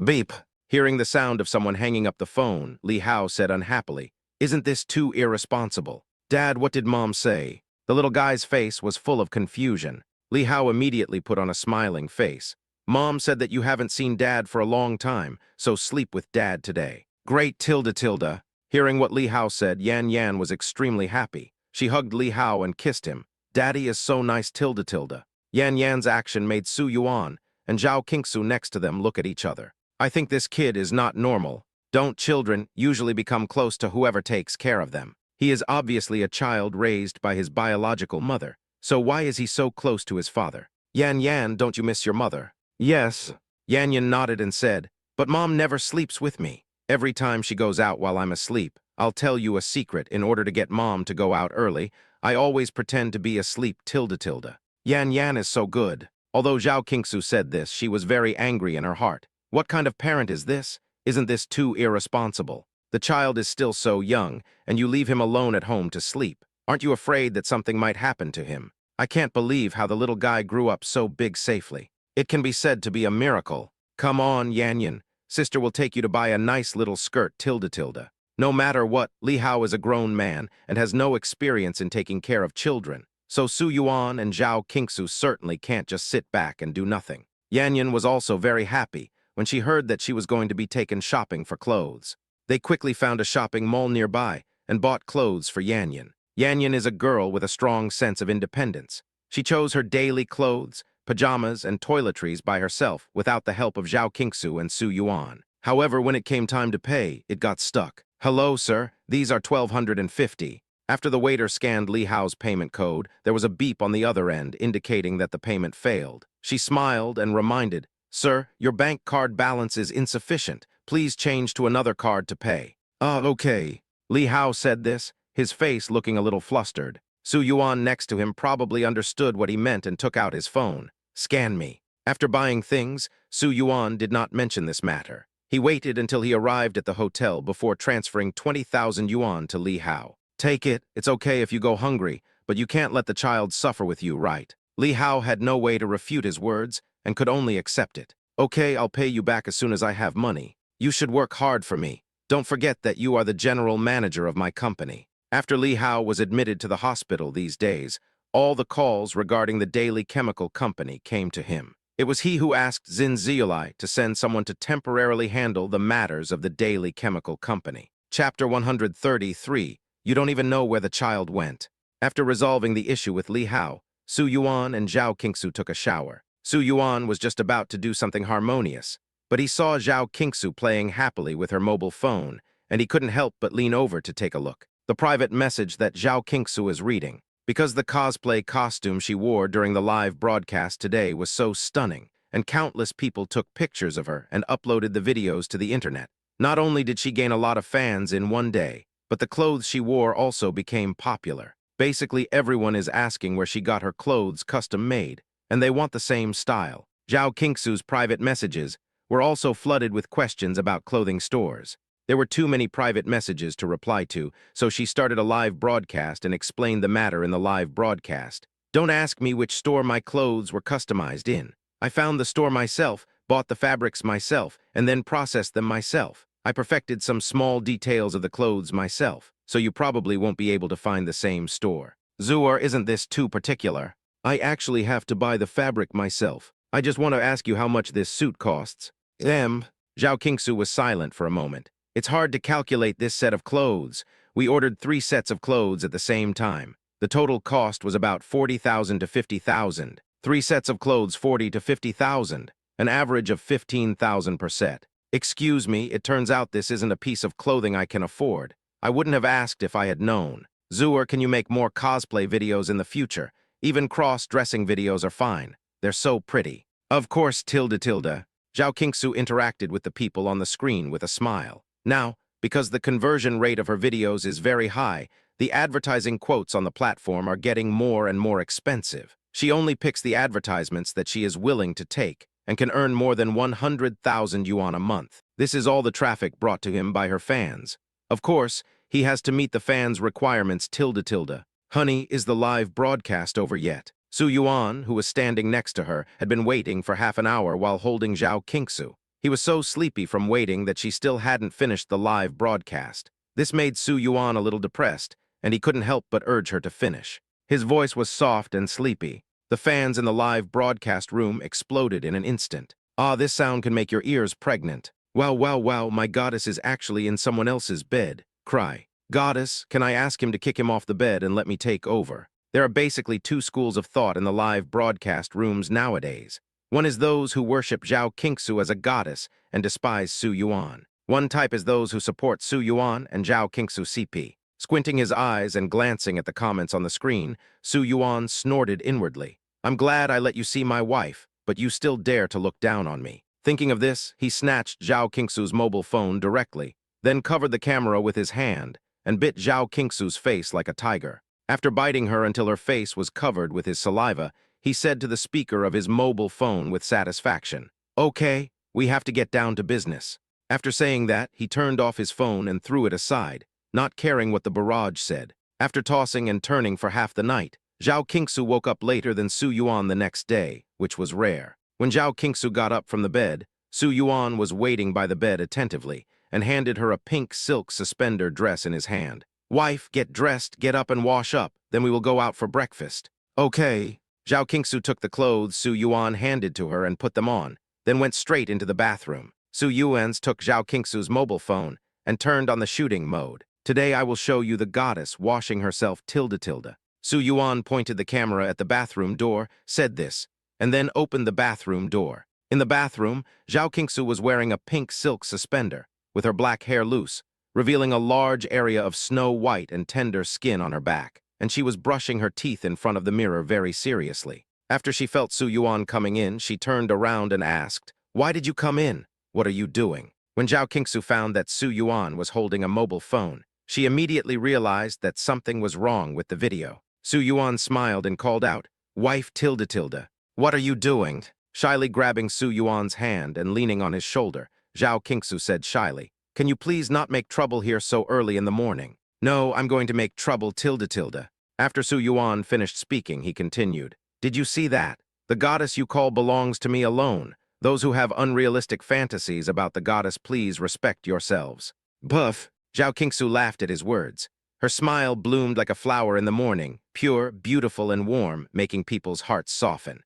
Speaker 1: Beep. Hearing the sound of someone hanging up the phone, Li Hao said unhappily, "Isn't this too irresponsible?" "Dad, what did Mom say?" The little guy's face was full of confusion. Li Hao immediately put on a smiling face. "Mom said that you haven't seen Dad for a long time, so sleep with Dad today." "Great, tilde. Hearing what Li Hao said, Yan was extremely happy. She hugged Li Hao and kissed him. "Daddy is so nice, tilde. Yan's action made Su Yuan and Zhao Qingsu next to them look at each other. "I think this kid is not normal. Don't children usually become close to whoever takes care of them? He is obviously a child raised by his biological mother. So why is he so close to his father?" Yan, don't you miss your mother?" "Yes." Yanyan nodded and said, "But Mom never sleeps with me." Every time she goes out while I'm asleep, I'll tell you a secret in order to get Mom to go out early. I always pretend to be asleep tilde tilde. Yan Yan is so good. Although Zhao Qingsu said this, she was very angry in her heart. What kind of parent is this? Isn't this too irresponsible? The child is still so young, and you leave him alone at home to sleep. Aren't you afraid that something might happen to him? I can't believe how the little guy grew up so big safely. It can be said to be a miracle. Come on, Yan Yan. Sister will take you to buy a nice little skirt tilde tilde. No matter what, Li Hao is a grown man and has no experience in taking care of children. So Su Yuan and Zhao Qingsu certainly can't just sit back and do nothing. Yan Yan was also very happy when she heard that she was going to be taken shopping for clothes. They quickly found a shopping mall nearby and bought clothes for Yan Yan. Yan Yan is a girl with a strong sense of independence. She chose her daily clothes, pajamas, and toiletries by herself without the help of Zhao Qingsu and Su Yuan. However, when it came time to pay, it got stuck. Hello, sir. These are 1,250. After the waiter scanned Li Hao's payment code, there was a beep on the other end indicating that the payment failed. She smiled and reminded, "Sir, your bank card balance is insufficient. Please change to another card to pay." Okay. Li Hao said this, his face looking a little flustered. Su Yuan next to him probably understood what he meant and took out his phone. Scan me. After buying things, Su Yuan did not mention this matter. He waited until he arrived at the hotel before transferring 20,000 yuan to Li Hao. Take it, it's okay if you go hungry, but you can't let the child suffer with you, right? Li Hao had no way to refute his words and could only accept it. Okay, I'll pay you back as soon as I have money. You should work hard for me. Don't forget that you are the general manager of my company. After Li Hao was admitted to the hospital these days, all the calls regarding the Daily Chemical Company came to him. It was he who asked Zin Ziulai to send someone to temporarily handle the matters of the Daily Chemical Company. Chapter 133. You don't even know where the child went. After resolving the issue with Li Hao, Su Yuan and Zhao Qingsu took a shower. Su Yuan was just about to do something harmonious, but he saw Zhao Qingsu playing happily with her mobile phone, and he couldn't help but lean over to take a look. The private message that Zhao Qingsu is reading. Because the cosplay costume she wore during the live broadcast today was so stunning, and countless people took pictures of her and uploaded the videos to the internet. Not only did she gain a lot of fans in one day, but the clothes she wore also became popular. Basically, everyone is asking where she got her clothes custom made, and they want the same style. Zhao Qingsu's private messages were also flooded with questions about clothing stores. There were too many private messages to reply to, so she started a live broadcast and explained the matter in the live broadcast. Don't ask me which store my clothes were customized in. I found the store myself, bought the fabrics myself, and then processed them myself. I perfected some small details of the clothes myself, so you probably won't be able to find the same store. Zuor, isn't this too particular? I actually have to buy the fabric myself. I just want to ask you how much this suit costs. Zhao Qingsu was silent for a moment. It's hard to calculate this set of clothes. We ordered 3 sets of clothes at the same time. The total cost was about 40,000 to 50,000. 3 sets of clothes 40 to 50,000, an average of 15,000 per set. Excuse me, it turns out this isn't a piece of clothing I can afford. I wouldn't have asked if I had known. Zuor, can you make more cosplay videos in the future? Even cross-dressing videos are fine. They're so pretty. Of course, tilde tilde. Zhao Qingsu interacted with the people on the screen with a smile. Now, because the conversion rate of her videos is very high, the advertising quotes on the platform are getting more and more expensive. She only picks the advertisements that she is willing to take and can earn more than 100,000 yuan a month. This is all the traffic brought to him by her fans. Of course, he has to meet the fans' requirements tilde tilde. Honey, is the live broadcast over yet? Su Yuan, who was standing next to her, had been waiting for half an hour while holding Zhao Qingsu. He was so sleepy from waiting that she still hadn't finished the live broadcast. This made Su Yuan a little depressed, and he couldn't help but urge her to finish. His voice was soft and sleepy. The fans in the live broadcast room exploded in an instant. Ah, this sound can make your ears pregnant. Wow, wow, wow, my goddess is actually in someone else's bed. Cry. Goddess, can I ask him to kick him off the bed and let me take over? There are basically 2 schools of thought in the live broadcast rooms nowadays. One is those who worship Zhao Qingsu as a goddess and despise Su Yuan. One type is those who support Su Yuan and Zhao Qingsu CP. Squinting his eyes and glancing at the comments on the screen, Su Yuan snorted inwardly. I'm glad I let you see my wife, but you still dare to look down on me. Thinking of this, he snatched Zhao Qingsu's mobile phone directly, then covered the camera with his hand and bit Zhao Qingsu's face like a tiger. After biting her until her face was covered with his saliva, he said to the speaker of his mobile phone with satisfaction, "Okay, we have to get down to business." After saying that, he turned off his phone and threw it aside, not caring what the barrage said. After tossing and turning for half the night, Zhao Qingsu woke up later than Su Yuan the next day, which was rare. When Zhao Qingsu got up from the bed, Su Yuan was waiting by the bed attentively and handed her a pink silk suspender dress in his hand. "Wife, get dressed, get up and wash up, then we will go out for breakfast." "Okay." Zhao Qingsu took the clothes Su Yuan handed to her and put them on, then went straight into the bathroom. Su Yuan took Zhao Qingsu's mobile phone and turned on the shooting mode. "Today I will show you the goddess washing herself tilde tilde." Su Yuan pointed the camera at the bathroom door, said this, and then opened the bathroom door. In the bathroom, Zhao Qingsu was wearing a pink silk suspender, with her black hair loose, revealing a large area of snow-white and tender skin on her back, and she was brushing her teeth in front of the mirror very seriously. After she felt Su Yuan coming in, she turned around and asked, "Why did you come in? What are you doing?" When Zhao Qingsu found that Su Yuan was holding a mobile phone, she immediately realized that something was wrong with the video. Su Yuan smiled and called out, "Wife tilde tilde, what are you doing?" Shyly grabbing Su Yuan's hand and leaning on his shoulder, Zhao Qingsu said shyly, "Can you please not make trouble here so early in the morning?" "No, I'm going to make trouble tilde tilde." After Su Yuan finished speaking, he continued, "Did you see that? The goddess you call belongs to me alone. Those who have unrealistic fantasies about the goddess, please respect yourselves." "Buff." Zhao Qingsu laughed at his words. Her smile bloomed like a flower in the morning, pure, beautiful, and warm, making people's hearts soften.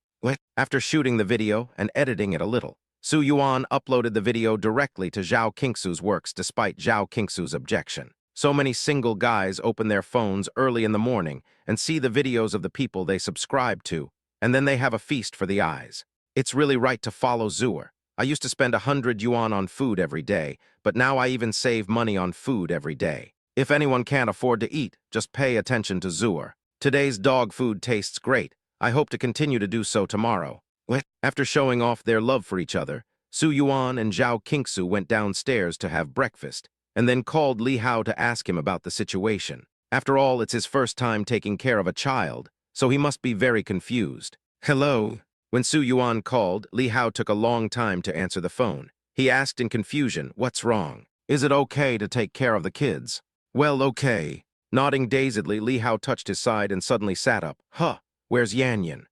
Speaker 1: After shooting the video and editing it a little, Su Yuan uploaded the video directly to Zhao Qingsu's works despite Zhao Qingsu's objection. So many single guys open their phones early in the morning and see the videos of the people they subscribe to, and then they have a feast for the eyes. It's really right to follow Zuer. I used to spend 100 yuan on food every day, but now I even save money on food every day. If anyone can't afford to eat, just pay attention to Zuer. Today's dog food tastes great. I hope to continue to do so tomorrow. After showing off their love for each other, Su Yuan and Zhao Qingsu went downstairs to have breakfast, and then called Li Hao to ask him about the situation. After all, it's his first time taking care of a child, so he must be very confused. "Hello." When Su Yuan called, Li Hao took a long time to answer the phone. He asked in confusion, "What's wrong? Is it okay to take care of the kids?" "Well, okay." Nodding dazedly, Li Hao touched his side and suddenly sat up. "Huh, where's Yan Yan?"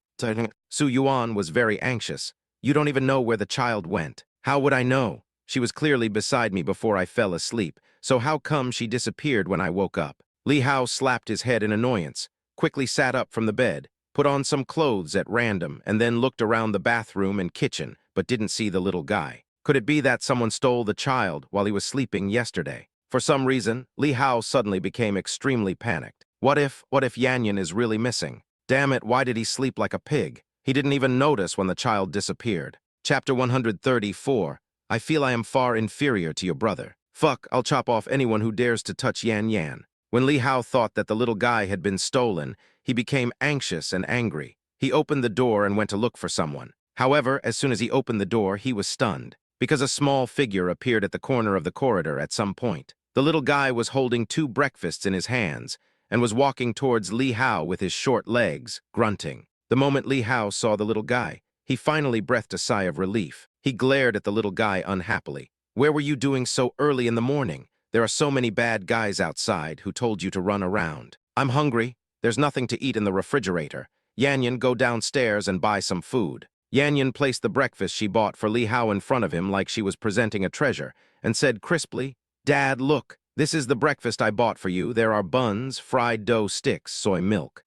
Speaker 1: Su Yuan was very anxious. "You don't even know where the child went." "How would I know? She was clearly beside me before I fell asleep, so how come she disappeared when I woke up?" Li Hao slapped his head in annoyance, quickly sat up from the bed, put on some clothes at random, and then looked around the bathroom and kitchen, but didn't see the little guy. Could it be that someone stole the child while he was sleeping yesterday? For some reason, Li Hao suddenly became extremely panicked. What if Yan Yan is really missing? Damn it, why did he sleep like a pig? He didn't even notice when the child disappeared. Chapter 134. I feel I am far inferior to your brother. Fuck, I'll chop off anyone who dares to touch Yan Yan. When Li Hao thought that the little guy had been stolen, he became anxious and angry. He opened the door and went to look for someone. However, as soon as he opened the door, he was stunned, because a small figure appeared at the corner of the corridor at some point. The little guy was holding 2 breakfasts in his hands, and was walking towards Li Hao with his short legs, grunting. The moment Li Hao saw the little guy, he finally breathed a sigh of relief. He glared at the little guy unhappily. "Where were you doing so early in the morning? There are so many bad guys outside who told you to run around." "I'm hungry. There's nothing to eat in the refrigerator. Yan Yan, go downstairs and buy some food." Yan Yan placed the breakfast she bought for Li Hao in front of him like she was presenting a treasure, and said crisply, "Dad, look. This is the breakfast I bought for you. There are buns, fried dough sticks, soy milk."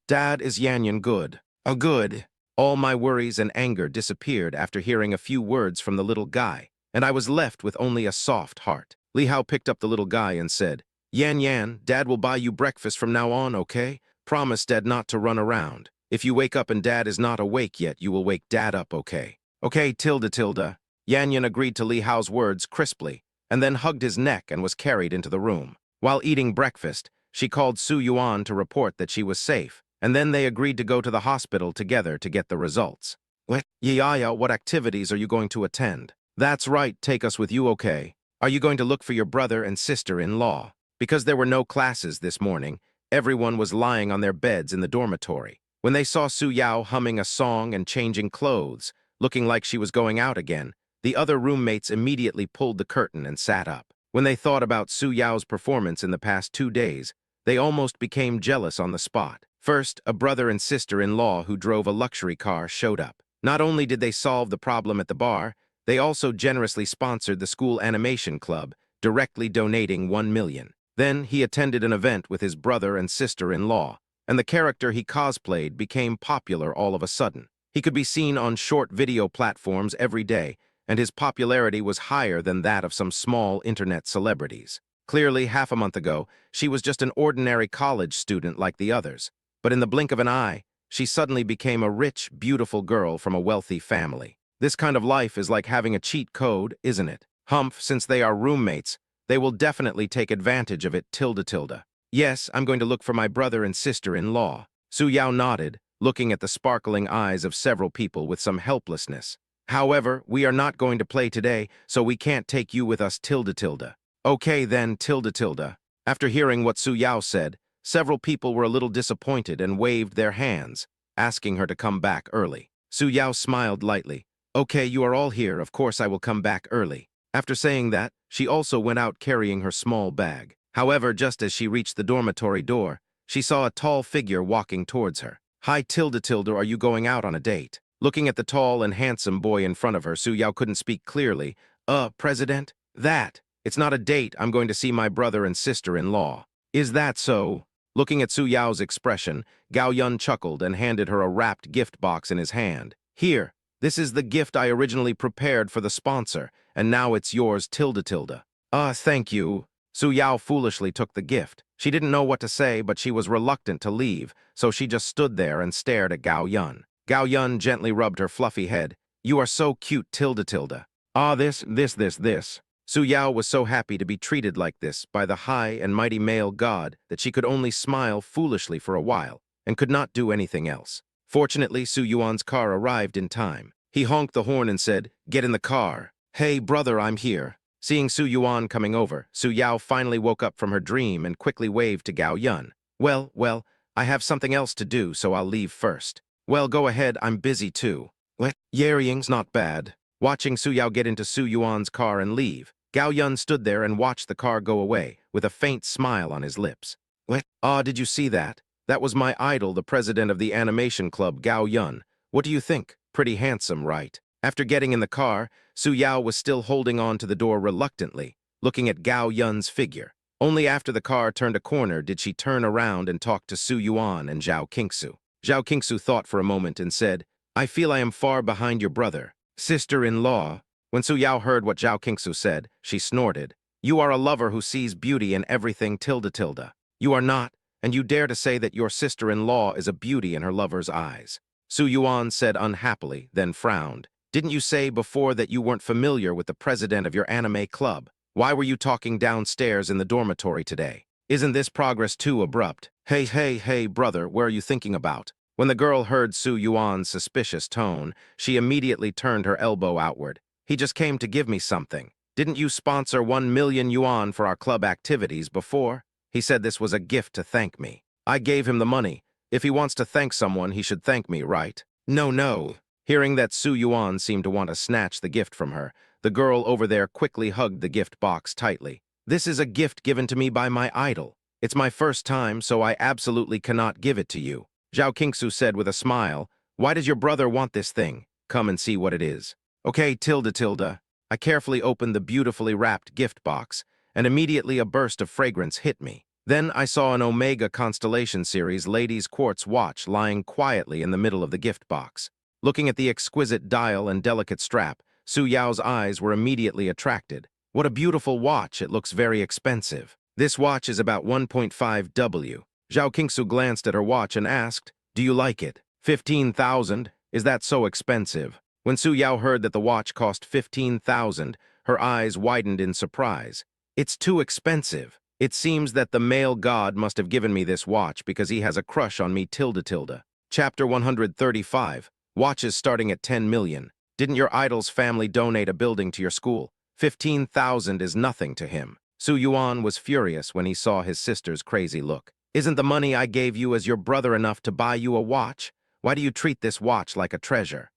Speaker 1: "Dad, is Yan Yan good?" "Oh, good." All my worries and anger disappeared after hearing a few words from the little guy, and I was left with only a soft heart. Li Hao picked up the little guy and said, "Yan Yan, Dad will buy you breakfast from now on, okay? Promise, Dad, not to run around. If you wake up and Dad is not awake yet, you will wake Dad up, okay?" "Okay, tilde tilde." Yan Yan agreed to Li Hao's words crisply, and then hugged his neck and was carried into the room. While eating breakfast, she called Su Yuan to report that she was safe, and then they agreed to go to the hospital together to get the results. Yaya, what activities are you going to attend? That's right, take us with you, okay? Are you going to look for your brother and sister-in-law? Because there were no classes this morning, everyone was lying on their beds in the dormitory. When they saw Su Yao humming a song and changing clothes, looking like she was going out again, the other roommates immediately pulled the curtain and sat up. When they thought about Su Yao's performance in the past 2 days, they almost became jealous on the spot. First, a brother and sister-in-law who drove a luxury car showed up. Not only did they solve the problem at the bar, they also generously sponsored the school animation club, directly donating 1 million. Then he attended an event with his brother and sister-in-law, and the character he cosplayed became popular all of a sudden. He could be seen on short video platforms every day, and his popularity was higher than that of some small internet celebrities. Clearly, half a month ago, she was just an ordinary college student like the others, but in the blink of an eye, she suddenly became a rich, beautiful girl from a wealthy family. This kind of life is like having a cheat code, isn't it? Humph, since they are roommates, they will definitely take advantage of it, tilde tilde. Yes, I'm going to look for my brother and sister-in-law. Su Yao nodded, looking at the sparkling eyes of several people with some helplessness. However, we are not going to play today, so we can't take you with us, tilde tilde. Okay then, tilde tilde. After hearing what Su Yao said, several people were a little disappointed and waved their hands, asking her to come back early. Su Yao smiled lightly. Okay, you are all here, of course I will come back early. After saying that, she also went out carrying her small bag. However, just as she reached the dormitory door, she saw a tall figure walking towards her. Hi, tilde tilde, are you going out on a date? Looking at the tall and handsome boy in front of her, Su Yao couldn't speak clearly. President? That. It's not a date, I'm going to see my brother and sister-in-law. Is that so? Looking at Su Yao's expression, Gao Yun chuckled and handed her a wrapped gift box in his hand. Here, this is the gift I originally prepared for the sponsor, and now it's yours, tilde tilde. Thank you. Su Yao foolishly took the gift. She didn't know what to say, but she was reluctant to leave, so she just stood there and stared at Gao Yun. Gao Yun gently rubbed her fluffy head. You are so cute, tilde tilde. This. Su Yao was so happy to be treated like this by the high and mighty male god that she could only smile foolishly for a while and could not do anything else. Fortunately, Su Yuan's car arrived in time. He honked the horn and said, "Get in the car." "Hey, brother, I'm here." Seeing Su Yuan coming over, Su Yao finally woke up from her dream and quickly waved to Gao Yun. Well, I have something else to do, so I'll leave first." "Well, go ahead, I'm busy too." "What? Yarying's not bad." Watching Su Yao get into Su Yuan's car and leave, Gao Yun stood there and watched the car go away, with a faint smile on his lips. "What? Did you see that? That was my idol, the president of the animation club, Gao Yun. What do you think? Pretty handsome, right?" After getting in the car, Su Yao was still holding on to the door reluctantly, looking at Gao Yun's figure. Only after the car turned a corner did she turn around and talk to Su Yuan and Zhao Qingsu. Zhao Qingsu thought for a moment and said, "I feel I am far behind your brother. Sister-in-law." When Su Yao heard what Zhao Qingsu said, she snorted. "You are a lover who sees beauty in everything, tilde tilde. You are not, and you dare to say that your sister-in-law is a beauty in her lover's eyes." Su Yuan said unhappily, then frowned. "Didn't you say before that you weren't familiar with the president of your anime club? Why were you talking downstairs in the dormitory today? Isn't this progress too abrupt?" Hey, brother, where are you thinking about?" When the girl heard Su Yuan's suspicious tone, she immediately turned her elbow outward. "He just came to give me something. Didn't you sponsor 1 million yuan for our club activities before? He said this was a gift to thank me. I gave him the money. If he wants to thank someone, he should thank me, right?" No. Hearing that Su Yuan seemed to want to snatch the gift from her, the girl over there quickly hugged the gift box tightly. "This is a gift given to me by my idol. It's my first time, so I absolutely cannot give it to you." Zhao Qingsu said with a smile, "Why does your brother want this thing? Come and see what it is." "Okay, tilde tilde." I carefully opened the beautifully wrapped gift box, and immediately a burst of fragrance hit me. Then I saw an Omega Constellation Series ladies' quartz watch lying quietly in the middle of the gift box. Looking at the exquisite dial and delicate strap, Su Yao's eyes were immediately attracted. "What a beautiful watch, it looks very expensive. This watch is about 1.5 W. Zhao Qingsu glanced at her watch and asked, "Do you like it?" 15,000? Is that so expensive?" When Su Yao heard that the watch cost 15,000, her eyes widened in surprise. "It's too expensive. It seems that the male god must have given me this watch because he has a crush on me, tilde tilde." Chapter 135, Watches starting at 10 million. Didn't your idol's family donate a building to your school? 15,000 is nothing to him. Su Yuan was furious when he saw his sister's crazy look. Isn't the money I gave you as your brother enough to buy you a watch? Why do you treat this watch like a treasure?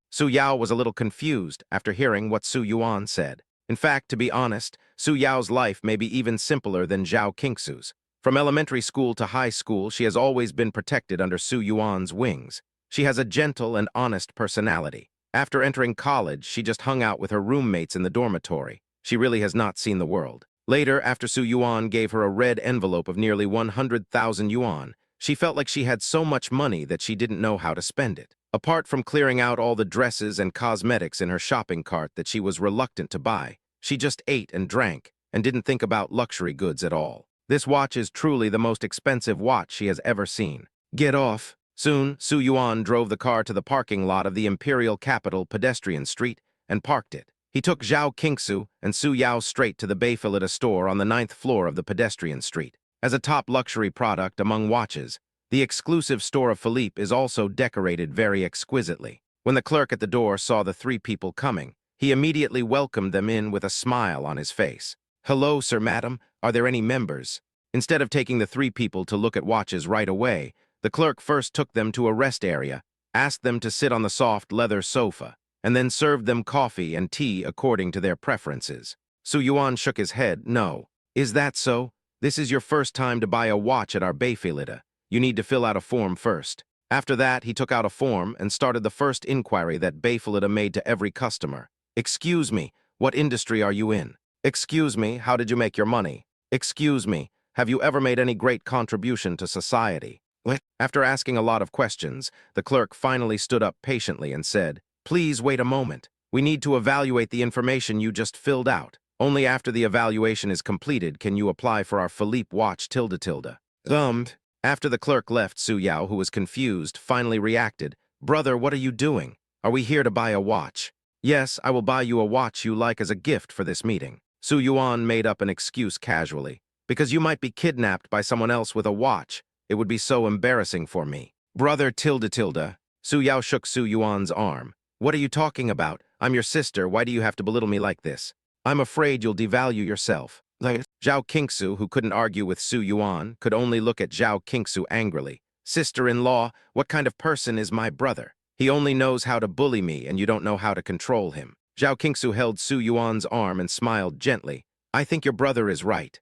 Speaker 1: Su Yao was a little confused after hearing what Su Yuan said. In fact, to be honest, Su Yao's life may be even simpler than Zhao Qingsu's. From elementary school to high school, she has always been protected under Su Yuan's wings. She has a gentle and honest personality. After entering college, she just hung out with her roommates in the dormitory. She really has not seen the world. Later, after Su Yuan gave her a red envelope of nearly 100,000 yuan, she felt like she had so much money that she didn't know how to spend it. Apart from clearing out all the dresses and cosmetics in her shopping cart that she was reluctant to buy, she just ate and drank and didn't think about luxury goods at all. This watch is truly the most expensive watch she has ever seen. Get off. Soon, Su Yuan drove the car to the parking lot of the Imperial Capital Pedestrian Street and parked it. He took Zhao Qingsu and Su Yao straight to the Bayphilita store on the 9th floor of the pedestrian street. As a top luxury product among watches, the exclusive store of Philippe is also decorated very exquisitely. When the clerk at the door saw the three people coming, he immediately welcomed them in with a smile on his face. "Hello, sir, madam. Are there any members?" Instead of taking the three people to look at watches right away, the clerk first took them to a rest area, asked them to sit on the soft leather sofa, and then served them coffee and tea according to their preferences. Su Yuan shook his head. "No. Is that so? This is your first time to buy a watch at our Bayphilita. You need to fill out a form first." After that, he took out a form and started the first inquiry that Bayphilita made to every customer. "Excuse me, what industry are you in? Excuse me, how did you make your money? Excuse me, have you ever made any great contribution to society?" After asking a lot of questions, the clerk finally stood up patiently and said, "Please wait a moment. We need to evaluate the information you just filled out. Only after the evaluation is completed can you apply for our Philippe watch tilde. After the clerk left, Su Yao, who was confused, finally reacted. "Brother, what are you doing? Are we here to buy a watch?" "Yes, I will buy you a watch you like as a gift for this meeting." Su Yuan made up an excuse casually. "Because you might be kidnapped by someone else with a watch. It would be so embarrassing for me." "Brother tilde. Su Yao shook Su Yuan's arm. "What are you talking about? I'm your sister. Why do you have to belittle me like this? I'm afraid you'll devalue yourself." Zhao Qingsu, who couldn't argue with Su Yuan, could only look at Zhao Qingsu angrily. "Sister-in-law, what kind of person is my brother? He only knows how to bully me, and you don't know how to control him." Zhao Qingsu held Su Yuan's arm and smiled gently. "I think your brother is right.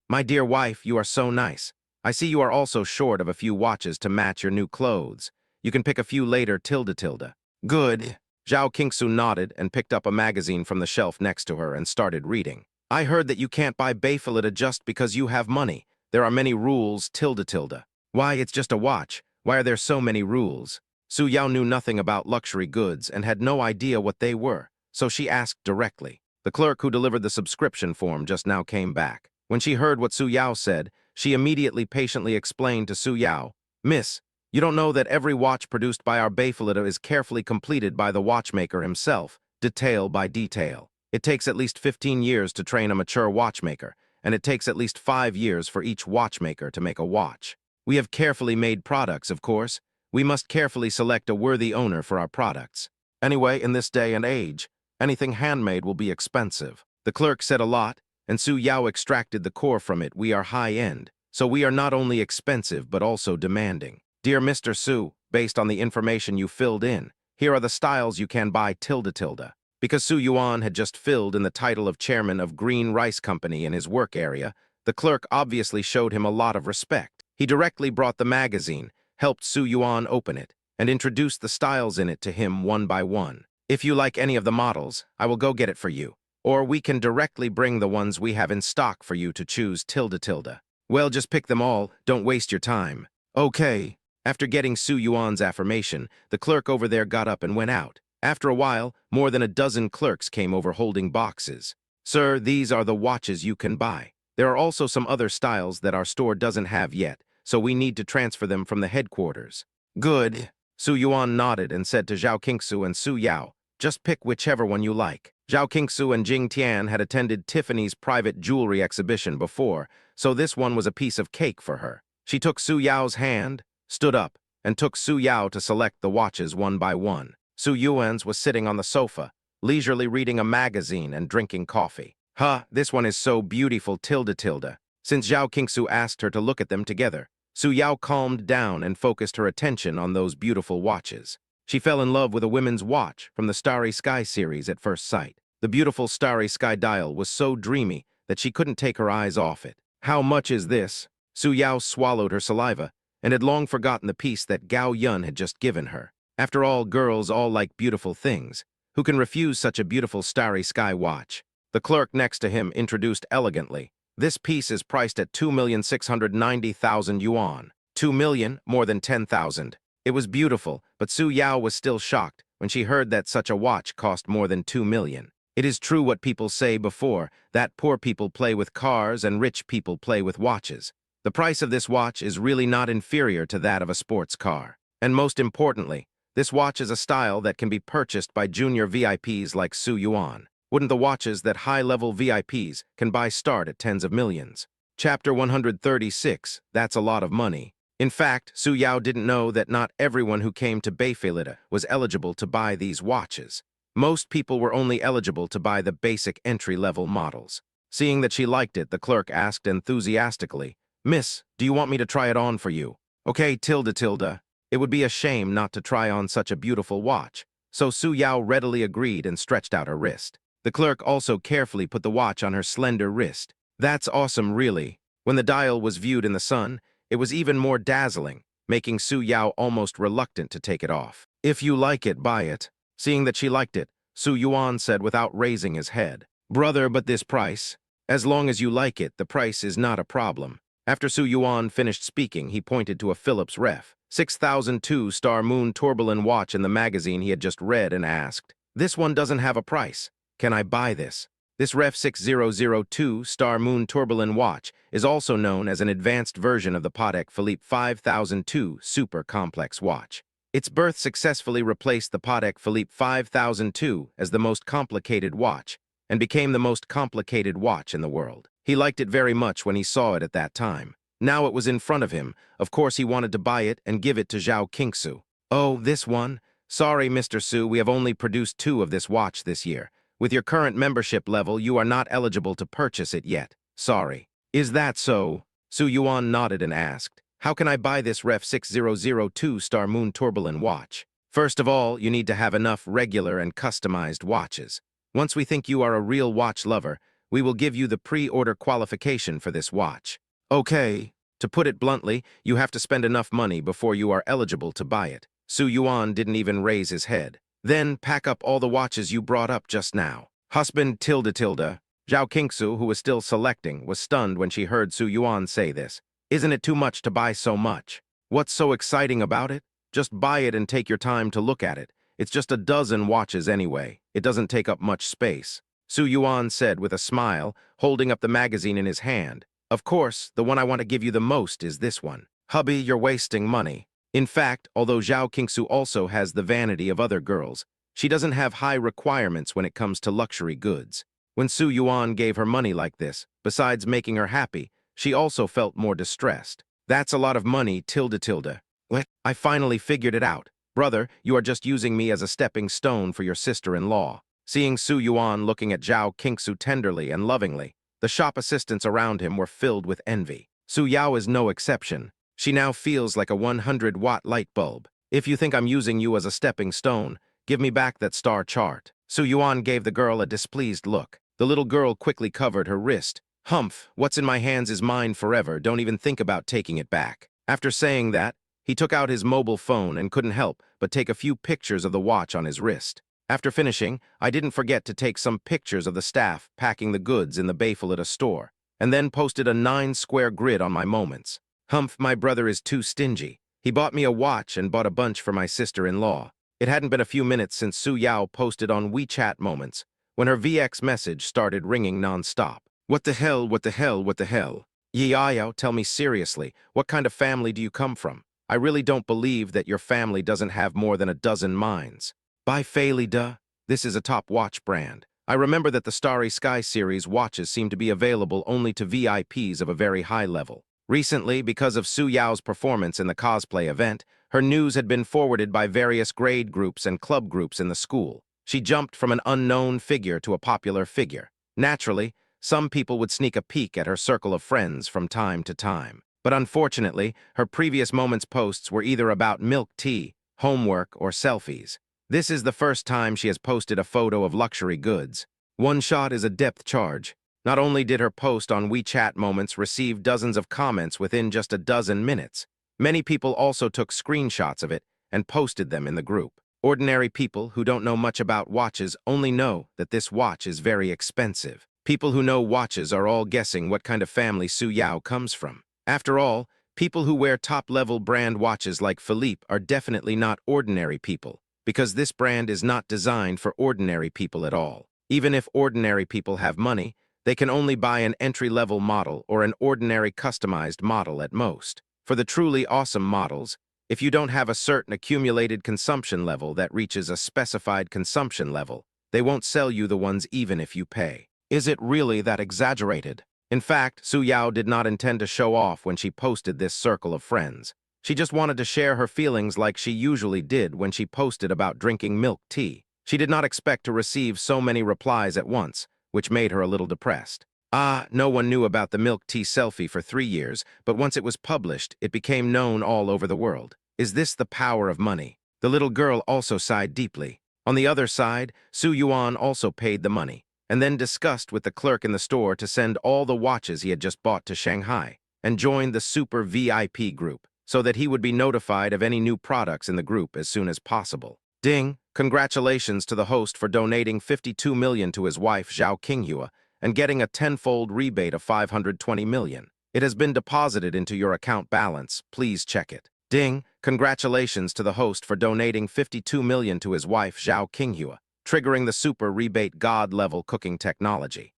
Speaker 1: My dear wife, you are so nice. I see you are also short of a few watches to match your new clothes. You can pick a few later tilde. Good." Zhao Qingsu nodded and picked up a magazine from the shelf next to her and started reading. "I heard that you can't buy Bayphilita just because you have money. There are many rules tilde. Why, it's just a watch. Why are there so many rules?" Su Yao knew nothing about luxury goods and had no idea what they were, so she asked directly. The clerk who delivered the subscription form just now came back. When she heard what Su Yao said, she immediately patiently explained to Su Yao, "Miss, you don't know that every watch produced by our Bayphilita is carefully completed by the watchmaker himself, detail by detail. It takes at least 15 years to train a mature watchmaker, and it takes at least 5 years for each watchmaker to make a watch. We have carefully made products, of course. We must carefully select a worthy owner for our products. Anyway, in this day and age, anything handmade will be expensive." The clerk said a lot, and Su Yao extracted the core from it. "We are high-end, so we are not only expensive but also demanding. Dear Mr. Su, based on the information you filled in, here are the styles you can buy tilde. Because Su Yuan had just filled in the title of chairman of Green Rice Company in his work area, the clerk obviously showed him a lot of respect. He directly brought the magazine, helped Su Yuan open it, and introduced the styles in it to him one by one. "If you like any of the models, I will go get it for you. Or we can directly bring the ones we have in stock for you to choose tilde. Well, just pick them all, don't waste your time." "Okay." After getting Su Yuan's affirmation, the clerk over there got up and went out. After a while, more than a dozen clerks came over holding boxes. "Sir, these are the watches you can buy. There are also some other styles that our store doesn't have yet, so we need to transfer them from the headquarters." "Good." Su Yuan nodded and said to Zhao Qingsu and Su Yao, "Just pick whichever one you like." Zhao Qingsu and Jing Tian had attended Tiffany's private jewelry exhibition before, so this one was a piece of cake for her. She took Su Yao's hand, stood up, and took Su Yao to select the watches one by one. Su Yuan's was sitting on the sofa, leisurely reading a magazine and drinking coffee. Huh, this one is so beautiful, tilde tilde. Since Zhao Qingsu asked her to look at them together, Su Yao calmed down and focused her attention on those beautiful watches. She fell in love with a women's watch from the Starry Sky series at first sight. The beautiful Starry Sky dial was so dreamy that she couldn't take her eyes off it. How much is this? Su Yao swallowed her saliva and had long forgotten the piece that Gao Yun had just given her. After all, girls all like beautiful things. Who can refuse such a beautiful Starry Sky watch? The clerk next to him introduced elegantly. This piece is priced at 2,690,000 yuan. 2 million, more than 10,000. It was beautiful, but Su Yao was still shocked when she heard that such a watch cost more than 2 million. It is true what people say before, that poor people play with cars and rich people play with watches. The price of this watch is really not inferior to that of a sports car. And most importantly, this watch is a style that can be purchased by junior VIPs like Su Yuan. Wouldn't the watches that high-level VIPs can buy start at tens of millions? Chapter 136, that's a lot of money. In fact, Su Yao didn't know that not everyone who came to Beifeilida was eligible to buy these watches. Most people were only eligible to buy the basic entry-level models. Seeing that she liked it, the clerk asked enthusiastically, "Miss, do you want me to try it on for you?" "Okay, tilde tilde." It would be a shame not to try on such a beautiful watch, so Su Yao readily agreed and stretched out her wrist. The clerk also carefully put the watch on her slender wrist. That's awesome, really. When the dial was viewed in the sun, it was even more dazzling, making Su Yao almost reluctant to take it off. "If you like it, buy it." Seeing that she liked it, Su Yuan said without raising his head, "Brother, but this price? As long as you like it, the price is not a problem." After Su Yuan finished speaking, he pointed to a Philips Ref 6002 Star Moon Tourbillon watch in the magazine he had just read and asked, "This one doesn't have a price. Can I buy this?" This Ref 6002 Star Moon Tourbillon watch is also known as an advanced version of the Patek Philippe 5002 Super Complex watch. Its birth successfully replaced the Patek Philippe 5002 as the most complicated watch and became the most complicated watch in the world. He liked it very much when he saw it at that time. Now it was in front of him. Of course he wanted to buy it and give it to Zhao Qingsu. "Oh, this one? Sorry, Mr. Su, we have only produced 2 of this watch this year. With your current membership level, you are not eligible to purchase it yet. Sorry." "Is that so?" Su Yuan nodded and asked, "How can I buy this Ref 6002 Star Moon Tourbillon watch?" "First of all, you need to have enough regular and customized watches. Once we think you are a real watch lover, we will give you the pre-order qualification for this watch." "Okay." To put it bluntly, you have to spend enough money before you are eligible to buy it. Su Yuan didn't even raise his head. "Then pack up all the watches you brought up just now." Husband tilde tilde. Zhao Qingsu, who was still selecting, was stunned when she heard Su Yuan say this. "Isn't it too much to buy so much? What's so exciting about it? Just buy it and take your time to look at it. It's just a dozen watches anyway. It doesn't take up much space." Su Yuan said with a smile, holding up the magazine in his hand. "Of course, the one I want to give you the most is this one. Hubby, you're wasting money." In fact, although Zhao Qingsu also has the vanity of other girls, she doesn't have high requirements when it comes to luxury goods. When Su Yuan gave her money like this, besides making her happy, she also felt more distressed. "That's a lot of money, tilde tilde." "What? I finally figured it out. Brother, you are just using me as a stepping stone for your sister-in-law." Seeing Su Yuan looking at Zhao Qingsu tenderly and lovingly, the shop assistants around him were filled with envy. Su Yao is no exception. She now feels like a 100-watt light bulb. "If you think I'm using you as a stepping stone, give me back that star chart." Su Yuan gave the girl a displeased look. The little girl quickly covered her wrist. "Humph, what's in my hands is mine forever. Don't even think about taking it back." After saying that, he took out his mobile phone and couldn't help but take a few pictures of the watch on his wrist. After finishing, I didn't forget to take some pictures of the staff packing the goods in the Beifeilida store, and then posted a 9-square grid on my moments. Humph, my brother is too stingy. He bought me a watch and bought a bunch for my sister-in-law. It hadn't been a few minutes since Su Yao posted on WeChat Moments when her VX message started ringing non-stop. "What the hell, what the hell, what the hell? Yao, tell me seriously, what kind of family do you come from? I really don't believe that your family doesn't have more than a dozen minds." Beifeilida, this is a top watch brand. I remember that the Starry Sky series watches seem to be available only to VIPs of a very high level. Recently, because of Su Yao's performance in the cosplay event, Her news had been forwarded by various grade groups and club groups in the school. She jumped from an unknown figure to a popular figure. Naturally, some people would sneak a peek at her circle of friends from time to time. But unfortunately, her previous moments' posts were either about milk tea, homework, or selfies. This is the first time she has posted a photo of luxury goods. One shot is a depth charge. Not only did her post on WeChat Moments receive dozens of comments within just a dozen minutes, many people also took screenshots of it and posted them in the group. Ordinary people who don't know much about watches only know that this watch is very expensive. People who know watches are all guessing what kind of family Su Yao comes from. After all, people who wear top-level brand watches like Philippe are definitely not ordinary people, because this brand is not designed for ordinary people at all. Even if ordinary people have money, they can only buy an entry-level model or an ordinary customized model at most. For the truly awesome models, if you don't have a certain accumulated consumption level that reaches a specified consumption level, they won't sell you the ones even if you pay. Is it really that exaggerated? In fact, Su Yao did not intend to show off when she posted this circle of friends. She just wanted to share her feelings like she usually did when she posted about drinking milk tea. She did not expect to receive so many replies at once, which made her a little depressed. No one knew about the milk tea selfie for 3 years, but once it was published, it became known all over the world. Is this the power of money? The little girl also sighed deeply. On the other side, Su Yuan also paid the money, and then discussed with the clerk in the store to send all the watches he had just bought to Shanghai, and joined the Super VIP group, so that he would be notified of any new products in the group as soon as possible. Ding! Congratulations to the host for donating 52 million to his wife Zhao Qinghua and getting a tenfold rebate of 520 million. It has been deposited into your account balance. Please check it. Ding! Congratulations to the host for donating 52 million to his wife Zhao Qinghua, triggering the super rebate god-level cooking technology.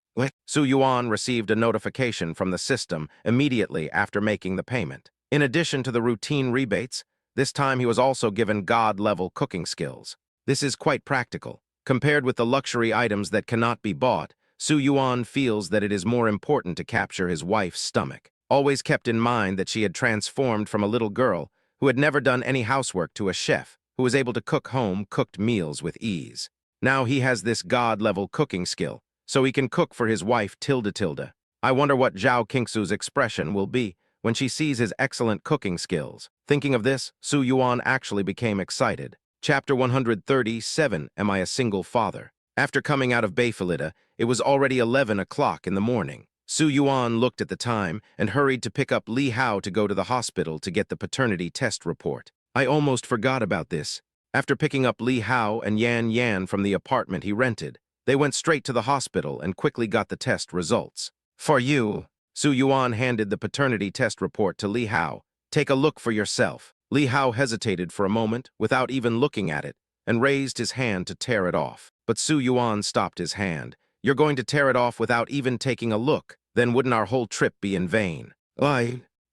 Speaker 1: Su Yuan received a notification from the system immediately after making the payment. In addition to the routine rebates, this time he was also given god-level cooking skills. This is quite practical. Compared with the luxury items that cannot be bought, Su Yuan feels that it is more important to capture his wife's stomach. Always kept in mind that she had transformed from a little girl who had never done any housework to a chef who was able to cook home-cooked meals with ease. Now he has this god-level cooking skill, so he can cook for his wife tilde. I wonder what Zhao Qingsu's expression will be when she sees his excellent cooking skills. Thinking of this, Su Yuan actually became excited. Chapter 137, Am I a Single Father? After coming out of Bayfalida, it was already 11 o'clock in the morning. Su Yuan looked at the time and hurried to pick up Li Hao to go to the hospital to get the paternity test report. I almost forgot about this. After picking up Li Hao and Yan Yan from the apartment he rented, they went straight to the hospital and quickly got the test results. For you, Su Yuan handed the paternity test report to Li Hao. Take a look for yourself. Li Hao hesitated for a moment without even looking at it and raised his hand to tear it off. But Su Yuan stopped his hand. You're going to tear it off without even taking a look? Then wouldn't our whole trip be in vain?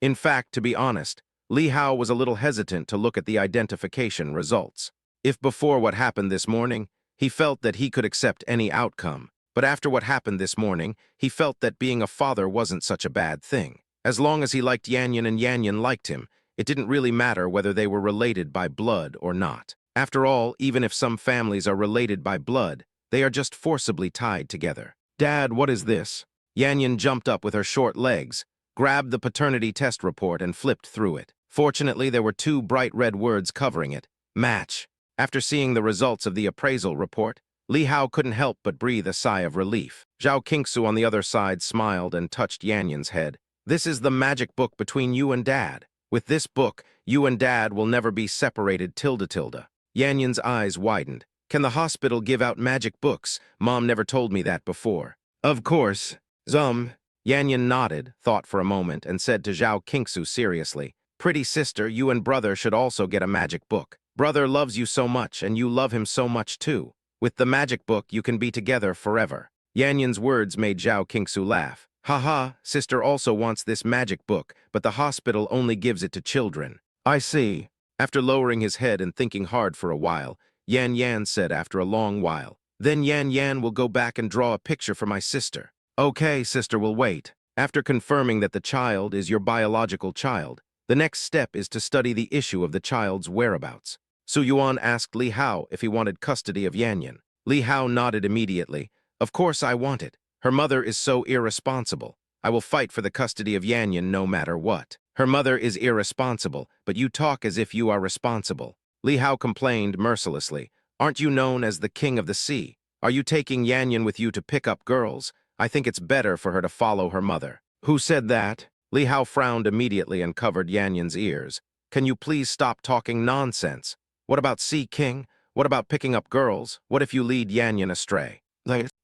Speaker 1: In fact, to be honest, Li Hao was a little hesitant to look at the identification results. If before what happened this morning, he felt that he could accept any outcome. But after what happened this morning, he felt that being a father wasn't such a bad thing. As long as he liked Yanyan and Yanyan liked him, it didn't really matter whether they were related by blood or not. After all, even if some families are related by blood, they are just forcibly tied together. Dad, what is this? Yanyan jumped up with her short legs, grabbed the paternity test report and flipped through it. Fortunately, there were 2 bright red words covering it. Match. After seeing the results of the appraisal report, Li Hao couldn't help but breathe a sigh of relief. Zhao Qingsu on the other side smiled and touched Yanyan's head. This is the magic book between you and Dad. With this book, you and Dad will never be separated tilde. Yanyan's eyes widened. Can the hospital give out magic books? Mom never told me that before. Of course. Yanyan nodded, thought for a moment, and said to Zhao Qingsu seriously, Pretty sister, you and brother should also get a magic book. Brother loves you so much, and you love him so much too. With the magic book, you can be together forever. Yanyan's words made Zhao Qingsu laugh. Haha, sister also wants this magic book, but the hospital only gives it to children. I see. After lowering his head and thinking hard for a while, Yan Yan said after a long while, Then Yan Yan will go back and draw a picture for my sister. Okay, sister will wait. After confirming that the child is your biological child, The next step is to study the issue of the child's whereabouts. Su Yuan asked Li Hao if he wanted custody of Yanyan. Li Hao nodded immediately. Of course I want it. Her mother is so irresponsible. I will fight for the custody of Yanyan no matter what. Her mother is irresponsible, but you talk as if you are responsible. Li Hao complained mercilessly. Aren't you known as the king of the sea? Are you taking Yanyan with you to pick up girls? I think it's better for her to follow her mother. Who said that? Li Hao frowned immediately and covered Yanyan's ears. Can you please stop talking nonsense? What about Sea King? What about picking up girls? What if you lead Yanyan astray?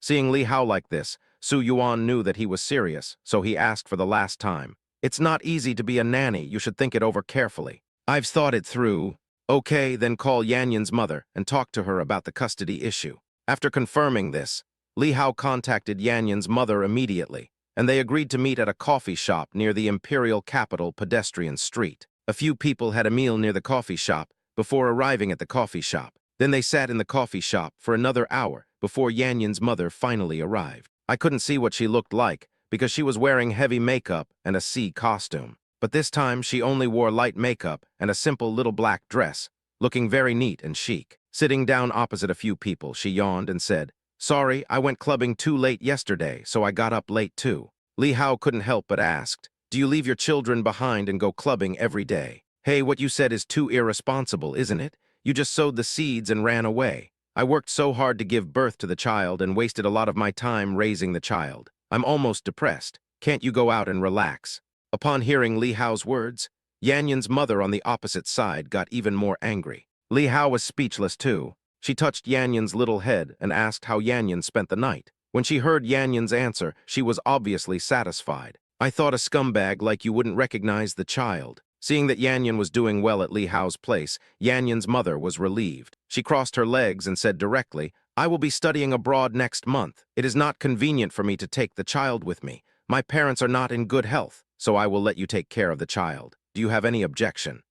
Speaker 1: Seeing Li Hao like this, Su Yuan knew that he was serious, so he asked for the last time. It's not easy to be a nanny. You should think it over carefully. I've thought it through. Okay, then call Yanyan's mother and talk to her about the custody issue. After confirming this, Li Hao contacted Yanyan's mother immediately, and they agreed to meet at a coffee shop near the imperial capital pedestrian street. A few people had a meal near the coffee shop before arriving at the coffee shop. Then they sat in the coffee shop for another hour before Yanyan's mother finally arrived. I couldn't see what she looked like because she was wearing heavy makeup and a sea costume. But this time she only wore light makeup and a simple little black dress, looking very neat and chic. Sitting down opposite a few people, she yawned and said, "Sorry, I went clubbing too late yesterday, so I got up late too." Li Hao couldn't help but asked, "Do you leave your children behind and go clubbing every day?" "Hey, what you said is too irresponsible, isn't it? You just sowed the seeds and ran away. I worked so hard to give birth to the child and wasted a lot of my time raising the child. I'm almost depressed. Can't you go out and relax?" Upon hearing Li Hao's words, Yanyan's mother on the opposite side got even more angry. Li Hao was speechless too. She touched Yanyan's little head and asked how Yanyan spent the night. When she heard Yanyan's answer, she was obviously satisfied. "I thought a scumbag like you wouldn't recognize the child." Seeing that Yanyan was doing well at Li Hao's place, Yanyan's mother was relieved. She crossed her legs and said directly, "I will be studying abroad next month. It is not convenient for me to take the child with me. My parents are not in good health, so I will let you take care of the child. Do you have any objection?"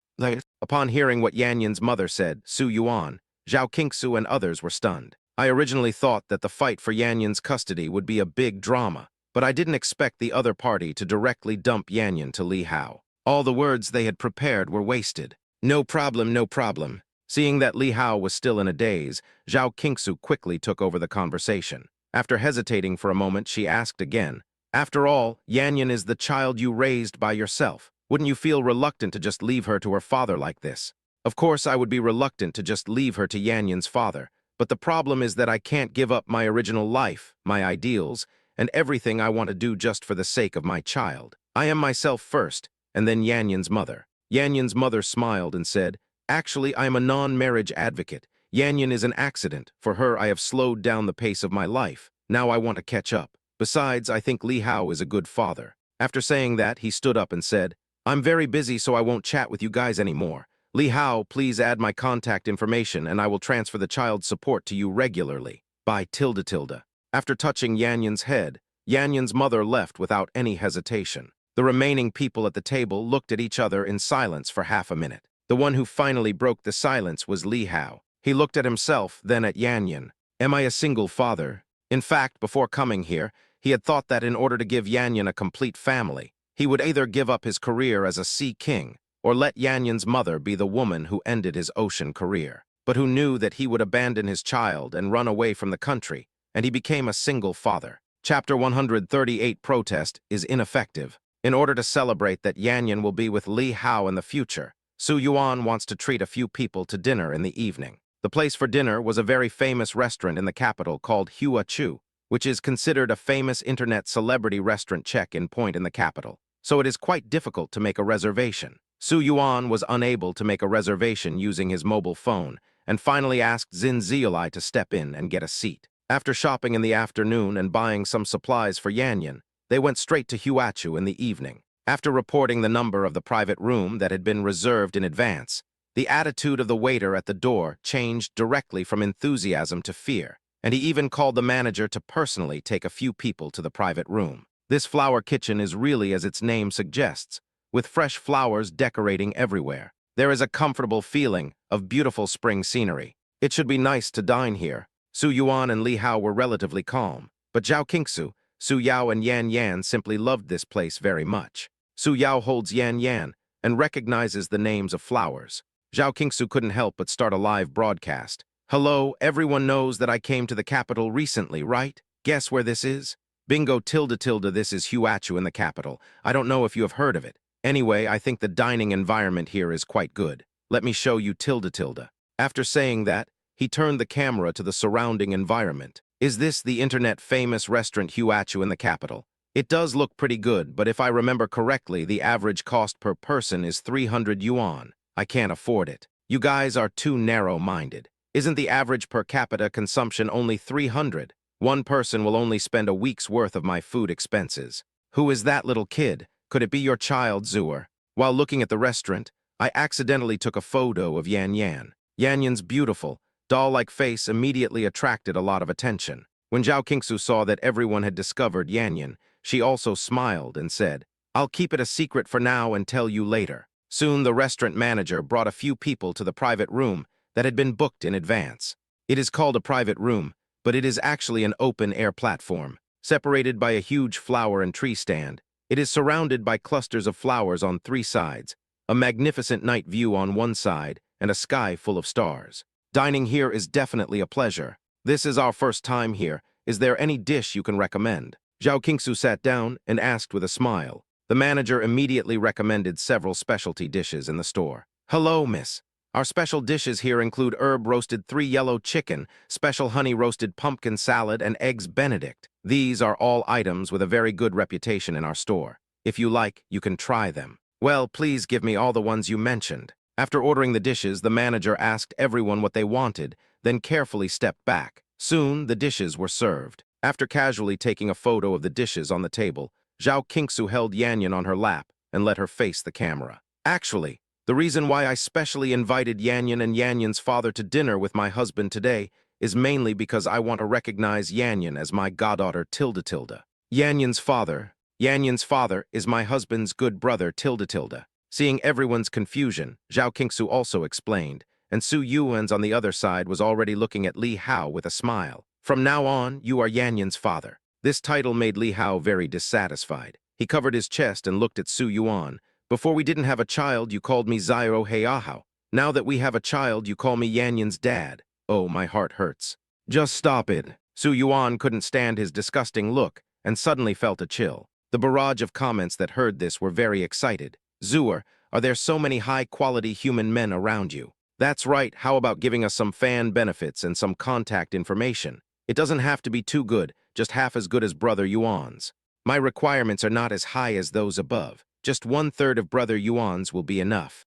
Speaker 1: Upon hearing what Yanyan's mother said, Su Yuan, Zhao Qingsu, and others were stunned. I originally thought that the fight for Yanyan's custody would be a big drama, but I didn't expect the other party to directly dump Yanyan to Li Hao. All the words they had prepared were wasted. "No problem, no problem." Seeing that Li Hao was still in a daze, Zhao Qingsu quickly took over the conversation. After hesitating for a moment, she asked again, "After all, Yanyan is the child you raised by yourself. Wouldn't you feel reluctant to just leave her to her father like this?" "Of course I would be reluctant to just leave her to Yanyan's father, but the problem is that I can't give up my original life, my ideals, and everything I want to do just for the sake of my child. I am myself first, and then Yanyan's mother." Yanyan's mother smiled and said, "Actually, I am a non-marriage advocate. Yanyan is an accident. For her, I have slowed down the pace of my life. Now I want to catch up. Besides, I think Li Hao is a good father." After saying that, he stood up and said, "I'm very busy, so I won't chat with you guys anymore. Li Hao, please add my contact information and I will transfer the child's support to you regularly. By tilde tilde." After touching Yanyan's head, Yanyan's mother left without any hesitation. The remaining people at the table looked at each other in silence for half a minute. The one who finally broke the silence was Li Hao. He looked at himself, then at Yanyan. "Am I a single father?" In fact, before coming here, he had thought that in order to give Yanyan a complete family, he would either give up his career as a sea king or let Yanyan's mother be the woman who ended his ocean career. But who knew that he would abandon his child and run away from the country, and he became a single father. Chapter 138 Protest is ineffective. In order to celebrate that Yanyan will be with Li Hao in the future, Su Yuan wants to treat a few people to dinner in the evening. The place for dinner was a very famous restaurant in the capital called Hua Chu, which is considered a famous internet celebrity restaurant check-in point in the capital, so it is quite difficult to make a reservation. Su Yuan was unable to make a reservation using his mobile phone, and finally asked Xin Ziolai to step in and get a seat. After shopping in the afternoon and buying some supplies for Yanyan, they went straight to Huachu in the evening. After reporting the number of the private room that had been reserved in advance, the attitude of the waiter at the door changed directly from enthusiasm to fear, and he even called the manager to personally take a few people to the private room. This flower kitchen is really as its name suggests, with fresh flowers decorating everywhere. There is a comfortable feeling of beautiful spring scenery. It should be nice to dine here. Su Yuan and Li Hao were relatively calm, but Zhao Qingsu, Su Yao, and Yan Yan simply loved this place very much. Su Yao holds Yan Yan, and recognizes the names of flowers. Zhao Qingsu couldn't help but start a live broadcast. Hello, everyone knows that I came to the capital recently, right? Guess where this is? Bingo tilde tilde, this is Huachu in the capital. I don't know if you have heard of it. Anyway, I think the dining environment here is quite good. Let me show you tilde tilde. After saying that, he turned the camera to the surrounding environment. Is this the internet-famous restaurant Huachu in the capital? It does look pretty good, but if I remember correctly, the average cost per person is 300 yuan. I can't afford it. You guys are too narrow-minded. Isn't the average per capita consumption only 300? One person will only spend a week's worth of my food expenses. Who is that little kid? Could it be your child, Zuer? While looking at the restaurant, I accidentally took a photo of Yan Yan. Yan Yan's beautiful, doll-like face immediately attracted a lot of attention. When Zhao Qingsu saw that everyone had discovered Yan Yan, she also smiled and said, "I'll keep it a secret for now and tell you later." Soon the restaurant manager brought a few people to the private room that had been booked in advance. It is called a private room, but it is actually an open-air platform, separated by a huge flower and tree stand. It is surrounded by clusters of flowers on 3 sides, a magnificent night view on one side, and a sky full of stars. Dining here is definitely a pleasure. This is our first time here. Is there any dish you can recommend? Zhao Qingsu sat down and asked with a smile. The manager immediately recommended several specialty dishes in the store. Hello, miss. Our special dishes here include herb-roasted 3 yellow chicken, special honey-roasted pumpkin salad, and eggs Benedict. These are all items with a very good reputation in our store. If you like, you can try them. Well, please give me all the ones you mentioned. After ordering the dishes, the manager asked everyone what they wanted, then carefully stepped back. Soon, the dishes were served. After casually taking a photo of the dishes on the table, Zhao Qingsu held Yan Yan on her lap and let her face the camera. Actually, the reason why I specially invited Yan Yan and Yan Yan's father to dinner with my husband today is mainly because I want to recognize Yan Yan as my goddaughter tilde tilde. Yan Yan's father is my husband's good brother tilde tilde. Seeing everyone's confusion, Zhao Qingsu also explained, and Su Yuan's on the other side was already looking at Li Hao with a smile. From now on, you are Yan Yan's father. This title made Li Hao very dissatisfied. He covered his chest and looked at Su Yuan. Before we didn't have a child, you called me Zyro Heiahao. Now that we have a child, you call me Yan Yan's dad. Oh, my heart hurts. Just stop it. Su Yuan couldn't stand his disgusting look and suddenly felt a chill. The barrage of comments that heard this were very excited. Zuer, are there so many high-quality human men around you? That's right, how about giving us some fan benefits and some contact information? It doesn't have to be too good, just half as good as Brother Yuan's. My requirements are not as high as those above. Just 1/3 of Brother Yuan's will be enough.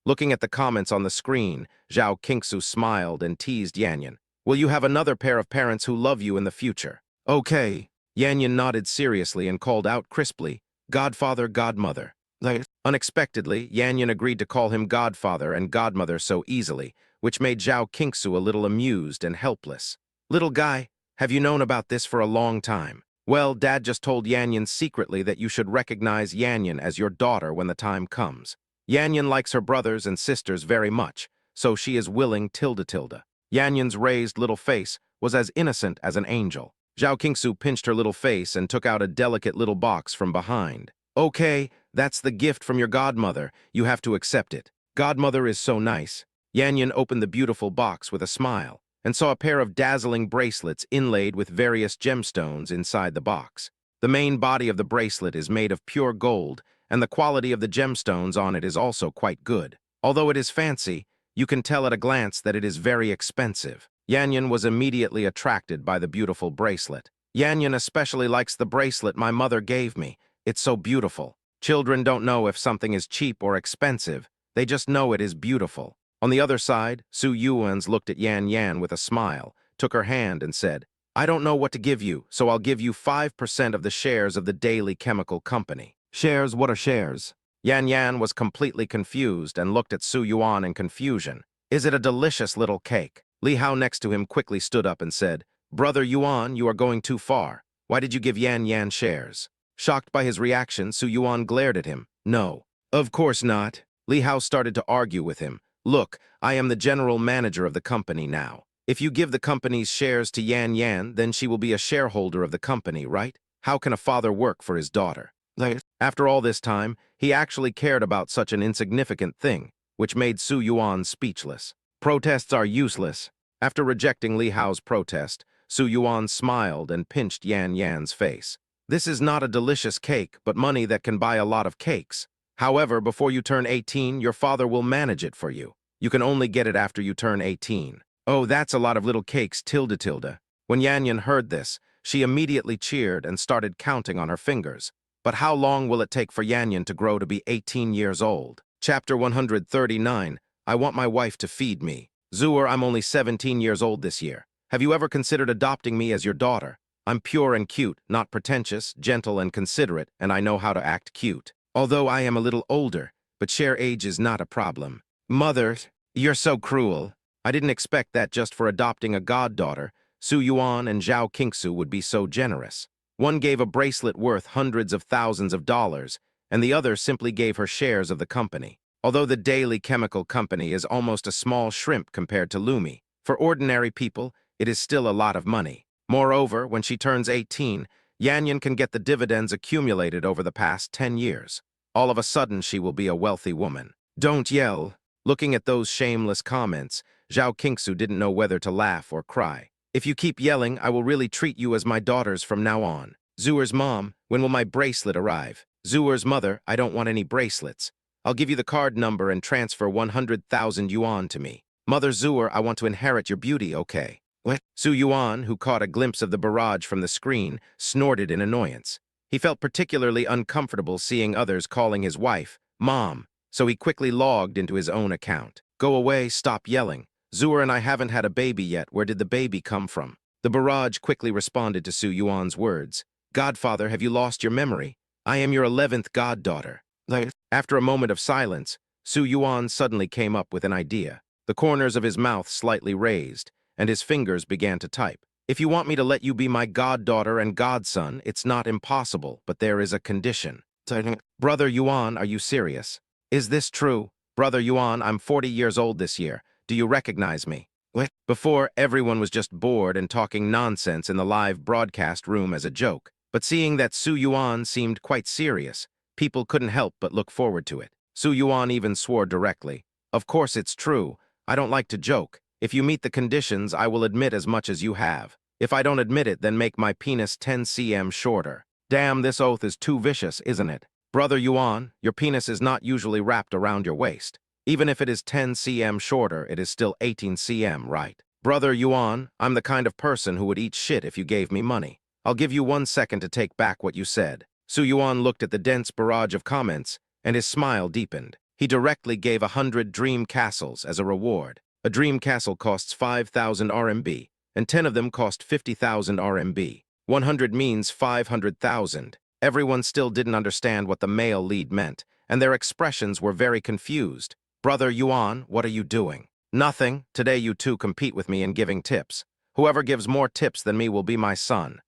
Speaker 1: Looking at the comments on the screen, Zhao Qingsu smiled and teased Yan Yan. Will you have another pair of parents who love you in the future? Okay. Yan Yan nodded seriously and called out crisply, Godfather, Godmother. Unexpectedly, Yan Yan agreed to call him Godfather and Godmother so easily, which made Zhao Qingsu a little amused and helpless. Little guy, have you known about this for a long time? Well, Dad just told Yan Yan secretly that you should recognize Yan Yan as your daughter when the time comes. Yan Yan likes her brothers and sisters very much, so she is willing tilde tilde. Yan Yan's raised little face was as innocent as an angel. Zhao Qingsu pinched her little face and took out a delicate little box from behind. Okay, that's the gift from your godmother. You have to accept it. Godmother is so nice. Yan Yan opened the beautiful box with a smile and saw a pair of dazzling bracelets inlaid with various gemstones inside the box. The main body of the bracelet is made of pure gold, and the quality of the gemstones on it is also quite good. Although it is fancy, you can tell at a glance that it is very expensive. Yan Yan was immediately attracted by the beautiful bracelet. Yan Yan especially likes the bracelet my mother gave me. It's so beautiful. Children don't know if something is cheap or expensive. They just know it is beautiful. On the other side, Su Yuan's looked at Yan Yan with a smile, took her hand and said, I don't know what to give you, so I'll give you 5% of the shares of the Daily Chemical Company. Shares? What are shares? Yan Yan was completely confused and looked at Su Yuan in confusion. Is it a delicious little cake? Li Hao next to him quickly stood up and said, Brother Yuan, you are going too far. Why did you give Yan Yan shares? Shocked by his reaction, Su Yuan glared at him. No. Of course not. Li Hao started to argue with him. Look, I am the general manager of the company now. If you give the company's shares to Yan Yan, then she will be a shareholder of the company, right? How can a father work for his daughter? After all this time, He actually cared about such an insignificant thing, which made Su Yuan speechless. Protests are useless. After rejecting Li Hao's protest, Su Yuan smiled and pinched Yan Yan's face. This is not a delicious cake, but money that can buy a lot of cakes. However, before you turn 18, your father will manage it for you. You can only get it after you turn 18. Oh, that's a lot of little cakes, tilde tilde. When Yan Yan heard this, she immediately cheered and started counting on her fingers. But how long will it take for Yan Yan to grow to be 18 years old? Chapter 139, I want my wife to feed me. Zhu'er, I'm only 17 years old this year. Have you ever considered adopting me as your daughter? I'm pure and cute, not pretentious, gentle and considerate, and I know how to act cute. Although I am a little older, but share age is not a problem. Mother, you're so cruel. I didn't expect that just for adopting a goddaughter, Su Yuan and Zhao Qingsu would be so generous. One gave a bracelet worth hundreds of thousands of dollars, and the other simply gave her shares of the company. Although the Daily Chemical Company is almost a small shrimp compared to Lumi, for ordinary people, it is still a lot of money. Moreover, when she turns 18, Yan Yan can get the dividends accumulated over the past 10 years. All of a sudden, she will be a wealthy woman. Don't yell. Looking at those shameless comments, Zhao Qingsu didn't know whether to laugh or cry. If you keep yelling, I will really treat you as my daughters from now on. Zhu'er's mom, when will my bracelet arrive? Zhu'er's mother, I don't want any bracelets. I'll give you the card number and transfer 100,000 yuan to me. Mother Zhu'er, I want to inherit your beauty, okay? What? Su Yuan, who caught a glimpse of the barrage from the screen, snorted in annoyance. He felt particularly uncomfortable seeing others calling his wife Mom, so he quickly logged into his own account. Go away, stop yelling. Zhu'er and I haven't had a baby yet. Where did the baby come from? The barrage quickly responded to Su Yuan's words. Godfather, have you lost your memory? I am your 11th goddaughter. After a moment of silence, Su Yuan suddenly came up with an idea. The corners of his mouth slightly raised, and his fingers began to type. If you want me to let you be my goddaughter and godson, it's not impossible, but there is a condition. Brother Yuan, are you serious? Is this true? Brother Yuan, I'm 40 years old this year. Do you recognize me? What? Before, everyone was just bored and talking nonsense in the live broadcast room as a joke. But seeing that Su Yuan seemed quite serious, people couldn't help but look forward to it. Su Yuan even swore directly. Of course it's true. I don't like to joke. If you meet the conditions, I will admit as much as you have. If I don't admit it, then make my penis 10 cm shorter. Damn, this oath is too vicious, isn't it? Brother Yuan, your penis is not usually wrapped around your waist. Even if it is 10 cm shorter, it is still 18 cm, right? Brother Yuan, I'm the kind of person who would eat shit if you gave me money. I'll give you 1 second to take back what you said. Su Yuan looked at the dense barrage of comments, and his smile deepened. He directly gave 100 dream castles as a reward. A dream castle costs 5,000 RMB, and 10 of them cost 50,000 RMB. 100 means 500,000. Everyone still didn't understand what the male lead meant, and their expressions were very confused. Brother Yuan, what are you doing? Nothing. Today you two compete with me in giving tips. Whoever gives more tips than me will be my son.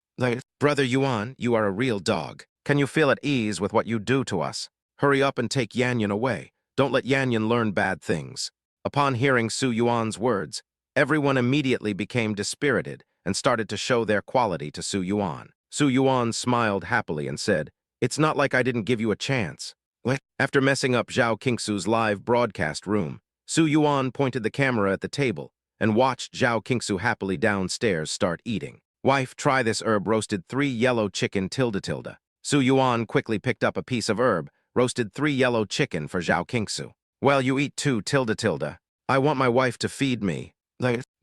Speaker 1: Brother Yuan, you are a real dog. Can you feel at ease with what you do to us? Hurry up and take Yan Yan away. Don't let Yan Yan learn bad things. Upon hearing Su Yuan's words, everyone immediately became dispirited and started to show their quality to Su Yuan. Su Yuan smiled happily and said, It's not like I didn't give you a chance. What? After messing up Zhao Qingsu's live broadcast room, Su Yuan pointed the camera at the table and watched Zhao Qingsu happily downstairs start eating. Wife, try this herb roasted 3 yellow chicken tilde tilde. Su Yuan quickly picked up a piece of herb, roasted 3 yellow chicken for Zhao Qingsu. Well, you eat 2 tilde tilde. I want my wife to feed me.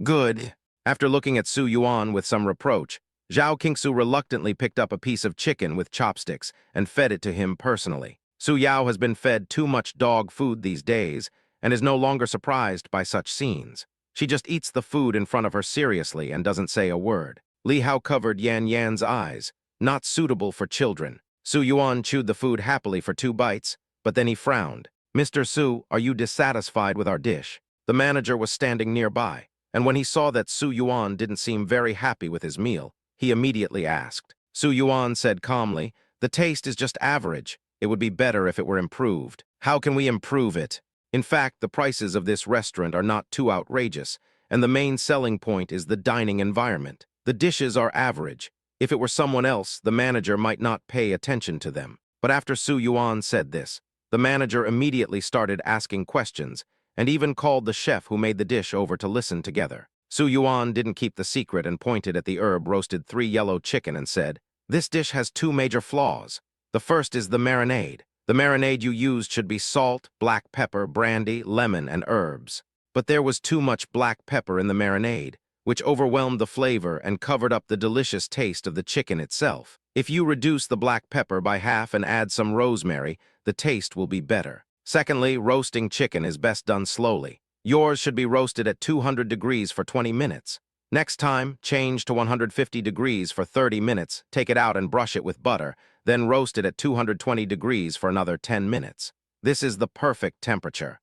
Speaker 1: Good. After looking at Su Yuan with some reproach, Zhao Qingsu reluctantly picked up a piece of chicken with chopsticks and fed it to him personally. Su Yao has been fed too much dog food these days and is no longer surprised by such scenes. She just eats the food in front of her seriously and doesn't say a word. Li Hao covered Yan Yan's eyes. Not suitable for children. Su Yuan chewed the food happily for 2 bites, but then he frowned. Mr. Su, are you dissatisfied with our dish? The manager was standing nearby, and when he saw that Su Yuan didn't seem very happy with his meal, he immediately asked. Su Yuan said calmly, The taste is just average. It would be better if it were improved. How can we improve it? In fact, the prices of this restaurant are not too outrageous, and the main selling point is the dining environment. The dishes are average. If it were someone else, the manager might not pay attention to them. But after Su Yuan said this, The manager immediately started asking questions, and even called the chef who made the dish over to listen together. Su Yuan didn't keep the secret and pointed at the herb-roasted 3 yellow chicken and said, "This dish has 2 major flaws. The first is the marinade. The marinade you used should be salt, black pepper, brandy, lemon, and herbs. But there was too much black pepper in the marinade, which overwhelmed the flavor and covered up the delicious taste of the chicken itself. If you reduce the black pepper by half and add some rosemary, the taste will be better. Secondly, roasting chicken is best done slowly. Yours should be roasted at 200 degrees for 20 minutes. Next time, change to 150 degrees for 30 minutes, take it out and brush it with butter, then roast it at 220 degrees for another 10 minutes. This is the perfect temperature."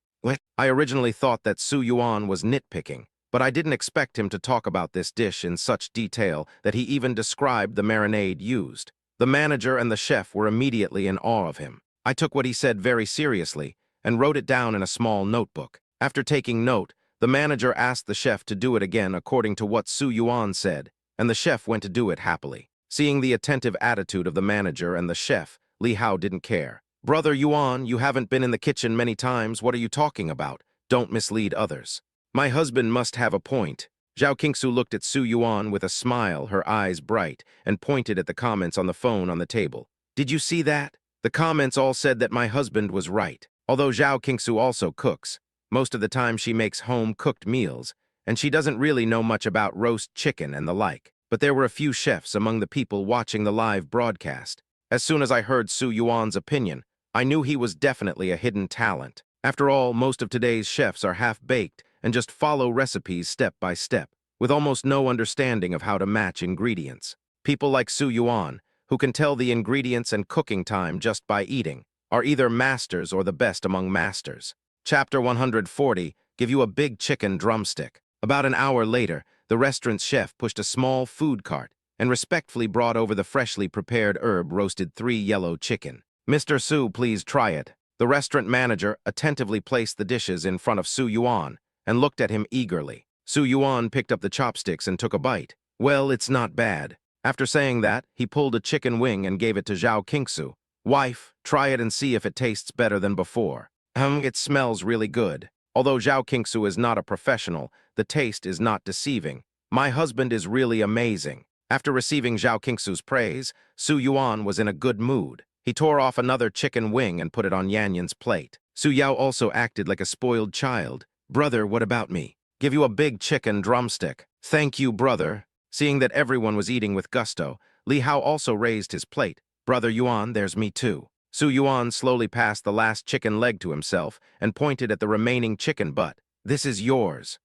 Speaker 1: I originally thought that Su Yuan was nitpicking, but I didn't expect him to talk about this dish in such detail that he even described the marinade used. The manager and the chef were immediately in awe of him. I took what he said very seriously and wrote it down in a small notebook. After taking note, the manager asked the chef to do it again according to what Su Yuan said, and the chef went to do it happily. Seeing the attentive attitude of the manager and the chef, Li Hao didn't care. "Brother Yuan, you haven't been in the kitchen many times. What are you talking about? Don't mislead others." "My husband must have a point." Zhao Qingsu looked at Su Yuan with a smile, her eyes bright, and pointed at the comments on the phone on the table. "Did you see that? The comments all said that my husband was right. Although Zhao Qingsu also cooks, most of the time she makes home-cooked meals, and she doesn't really know much about roast chicken and the like. But there were a few chefs among the people watching the live broadcast. As soon as I heard Su Yuan's opinion, I knew he was definitely a hidden talent. After all, most of today's chefs are half-baked and just follow recipes step by step, with almost no understanding of how to match ingredients. People like Su Yuan, who can tell the ingredients and cooking time just by eating, are either masters or the best among masters. Chapter 140, give you a big chicken drumstick. About an hour later, the restaurant's chef pushed a small food cart and respectfully brought over the freshly prepared herb-roasted 3 yellow chicken. "Mr. Su, please try it." The restaurant manager attentively placed the dishes in front of Su Yuan and looked at him eagerly. Su Yuan picked up the chopsticks and took a bite. "Well, it's not bad." After saying that, he pulled a chicken wing and gave it to Zhao Qingsu. "Wife, try it and see if it tastes better than before." It smells really good." Although Zhao Qingsu is not a professional, the taste is not deceiving. "My husband is really amazing." After receiving Zhao Qingsu's praise, Su Yuan was in a good mood. He tore off another chicken wing and put it on Yan Yan's plate. Su Yao also acted like a spoiled child. "Brother, what about me? Give you a big chicken drumstick." "Thank you, brother." Seeing that everyone was eating with gusto, Li Hao also raised his plate. "Brother Yuan, there's me too." Su Yuan slowly passed the last chicken leg to himself and pointed at the remaining chicken butt. "This is yours."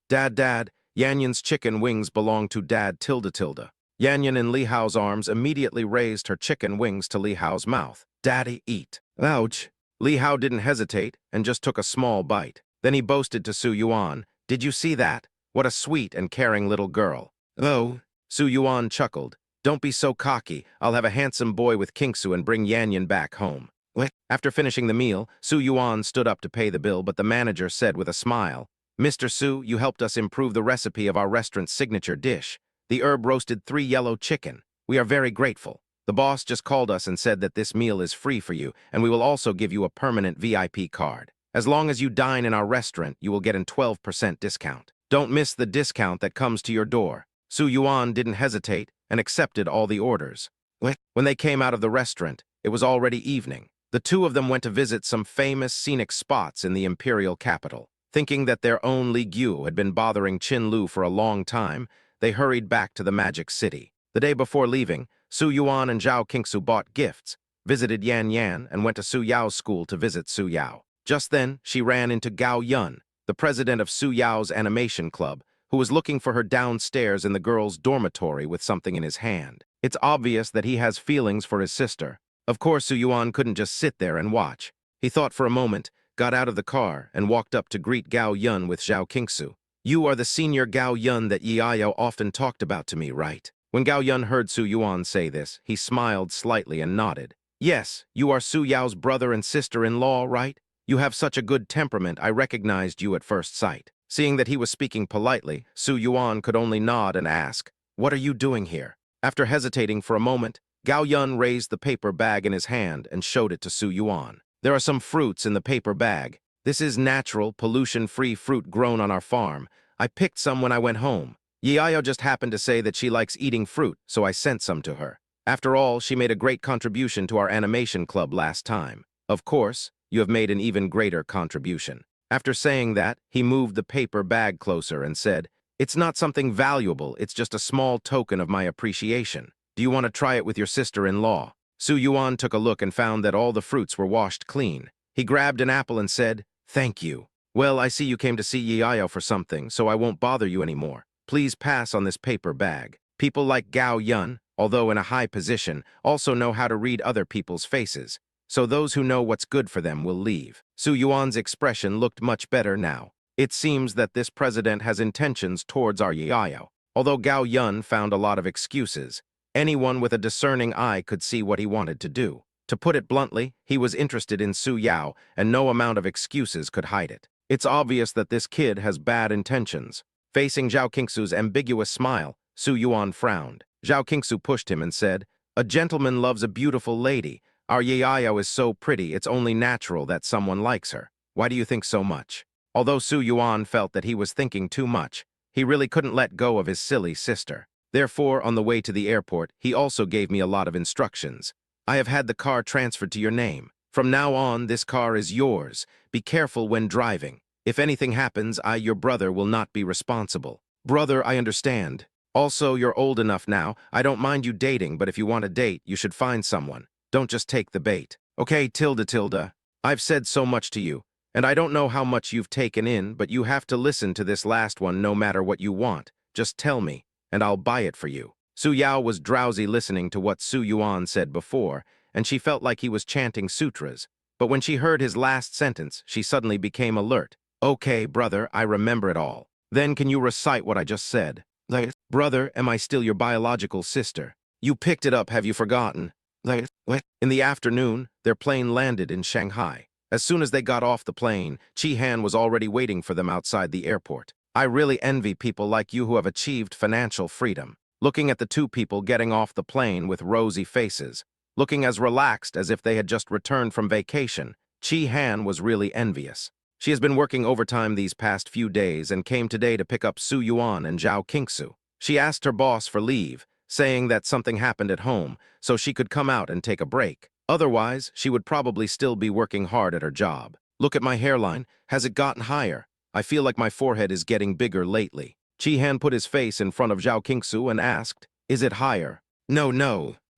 Speaker 1: Dad, Yan Yan's chicken wings belong to Dad tilde. Yan Yan in Li Hao's arms immediately raised her chicken wings to Li Hao's mouth. "Daddy, eat." "Ouch." Li Hao didn't hesitate and just took a small bite. Then he boasted to Su Yuan, "Did you see that? What a sweet and caring little girl." "Oh." Su Yuan chuckled. "Don't be so cocky. I'll have a handsome boy with Qingsu and bring Yan Yan back home." What? After finishing the meal, Su Yuan stood up to pay the bill, but the manager said with a smile, "Mr. Su, you helped us improve the recipe of our restaurant's signature dish, the herb-roasted 3 yellow chicken. We are very grateful. The boss just called us and said that this meal is free for you, and we will also give you a permanent VIP card. As long as you dine in our restaurant, you will get a 12% discount. Don't miss the discount that comes to your door." Su Yuan didn't hesitate and accepted all the orders. When they came out of the restaurant, it was already evening. The two of them went to visit some famous scenic spots in the imperial capital. Thinking that their own Li Gu had been bothering Qin Lu for a long time, they hurried back to the Magic City. The day before leaving, Su Yuan and Zhao Qingsu bought gifts, visited Yan Yan, and went to Su Yao's school to visit Su Yao. Just then, she ran into Gao Yun, the president of Su Yao's animation club, who was looking for her downstairs in the girls' dormitory with something in his hand. It's obvious that he has feelings for his sister. Of course, Su Yuan couldn't just sit there and watch. He thought for a moment, got out of the car, and walked up to greet Gao Yun with Zhao Qingsu. "You are the senior Gao Yun that Yiao often talked about to me, right?" When Gao Yun heard Su Yuan say this, he smiled slightly and nodded. "Yes, you are Su Yao's brother and sister-in-law, right? You have such a good temperament, I recognized you at first sight." Seeing that he was speaking politely, Su Yuan could only nod and ask, "What are you doing here?" After hesitating for a moment, Gao Yun raised the paper bag in his hand and showed it to Su Yuan. There are some fruits in the paper bag. This is natural, pollution-free fruit grown on our farm. I picked some when I went home. Yiayo just happened to say that she likes eating fruit, so I sent some to her. After all, she made a great contribution to our animation club last time. Of course, you have made an even greater contribution. After saying that, he moved the paper bag closer and said, "It's not something valuable, it's just a small token of my appreciation. Do you want to try it with your sister-in-law?" Su Yuan took a look and found that all the fruits were washed clean. He grabbed an apple and said, "Thank you. Well, I see you came to see Yiayo for something, so I won't bother you anymore. Please pass on this paper bag." People like Gao Yun, although in a high position, also know how to read other people's faces. So those who know what's good for them will leave. Su Yuan's expression looked much better now. It seems that this president has intentions towards our Yiayo. Although Gao Yun found a lot of excuses, anyone with a discerning eye could see what he wanted to do. To put it bluntly, he was interested in Su Yao, and no amount of excuses could hide it. It's obvious that this kid has bad intentions. Facing Zhao Qingsu's ambiguous smile, Su Yuan frowned. Zhao Qingsu pushed him and said, "A gentleman loves a beautiful lady. Our Yiayo is so pretty, it's only natural that someone likes her. Why do you think so much?" Although Su Yuan felt that he was thinking too much, he really couldn't let go of his silly sister. Therefore, on the way to the airport, he also gave me a lot of instructions. "I have had the car transferred to your name. From now on, this car is yours. Be careful when driving. If anything happens, I, your brother, will not be responsible." "Brother, I understand. Also, you're old enough now. I don't mind you dating, but if you want a date, you should find someone. Don't just take the bait." "Okay, Tilda. I've said so much to you, and I don't know how much you've taken in, but you have to listen to this last one no matter what you want. Just tell me, and I'll buy it for you." Su Yao was drowsy listening to what Su Yuan said before, and she felt like he was chanting sutras. But when she heard his last sentence, she suddenly became alert. "Okay, brother, I remember it all. Then can you recite what I just said?" "Like, brother, am I still your biological sister? You picked it up, have you forgotten?" "Like, what?" In the afternoon, their plane landed in Shanghai. As soon as they got off the plane, Chi Han was already waiting for them outside the airport. "I really envy people like you who have achieved financial freedom." Looking at the two people getting off the plane with rosy faces, looking as relaxed as if they had just returned from vacation, Chi Han was really envious. She has been working overtime these past few days and came today to pick up Su Yuan and Zhao Qingsu. She asked her boss for leave, saying that something happened at home, so she could come out and take a break. Otherwise, she would probably still be working hard at her job. "Look at my hairline. Has it gotten higher? I feel like my forehead is getting bigger lately." Chi Han put his face in front of Zhao Qingsu and asked, "Is it higher?" "No.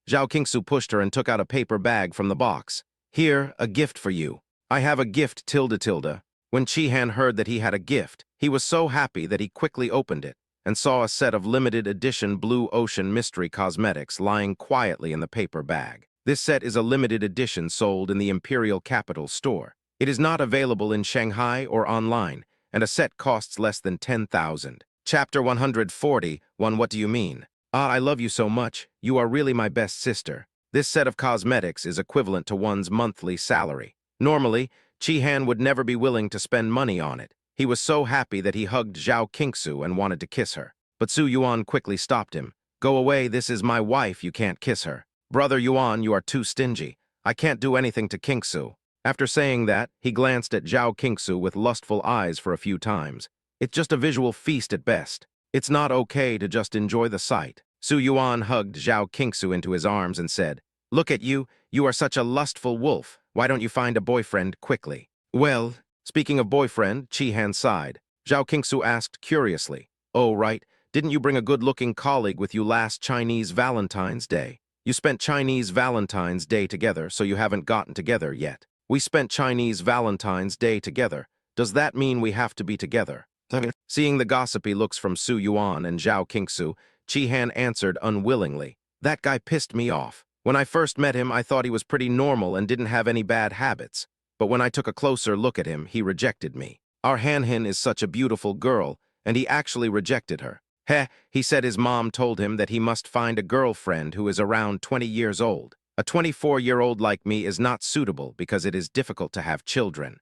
Speaker 1: Zhao Qingsu pushed her and took out a paper bag from the box. "Here, a gift for you." "I have a gift, Tilda. When Chi Han heard that he had a gift, he was so happy that he quickly opened it and saw a set of limited edition Blue Ocean Mystery Cosmetics lying quietly in the paper bag. This set is a limited edition sold in the Imperial Capital store. It is not available in Shanghai or online, and a set costs less than 10,000. Chapter 141, What do you mean? "Ah, I love you so much. You are really my best sister." This set of cosmetics is equivalent to one's monthly salary. Normally, Chi Han would never be willing to spend money on it. He was so happy that he hugged Zhao Qingsu and wanted to kiss her. But Su Yuan quickly stopped him. "Go away, this is my wife, you can't kiss her." "Brother Yuan, you are too stingy. I can't do anything to Qingsu." After saying that, he glanced at Zhao Qingsu with lustful eyes for a few times. "It's just a visual feast at best. It's not okay to just enjoy the sight." Su Yuan hugged Zhao Qingsu into his arms and said, "Look at you, you are such a lustful wolf. Why don't you find a boyfriend quickly?" "Well," speaking of boyfriend, Chi Han sighed. Zhao Qingsu asked curiously, "Oh, right, didn't you bring a good-looking colleague with you last Chinese Valentine's Day? You spent Chinese Valentine's Day together, so you haven't gotten together yet." "We spent Chinese Valentine's Day together. Does that mean we have to be together?" Seeing the gossipy looks from Su Yuan and Zhao Qingsu, Chi Han answered unwillingly, "That guy pissed me off. When I first met him, I thought he was pretty normal and didn't have any bad habits. But when I took a closer look at him, he rejected me. Our Han-Hin is such a beautiful girl, and he actually rejected her. He said his mom told him that he must find a girlfriend who is around 20 years old. A 24-year-old like me is not suitable because it is difficult to have children.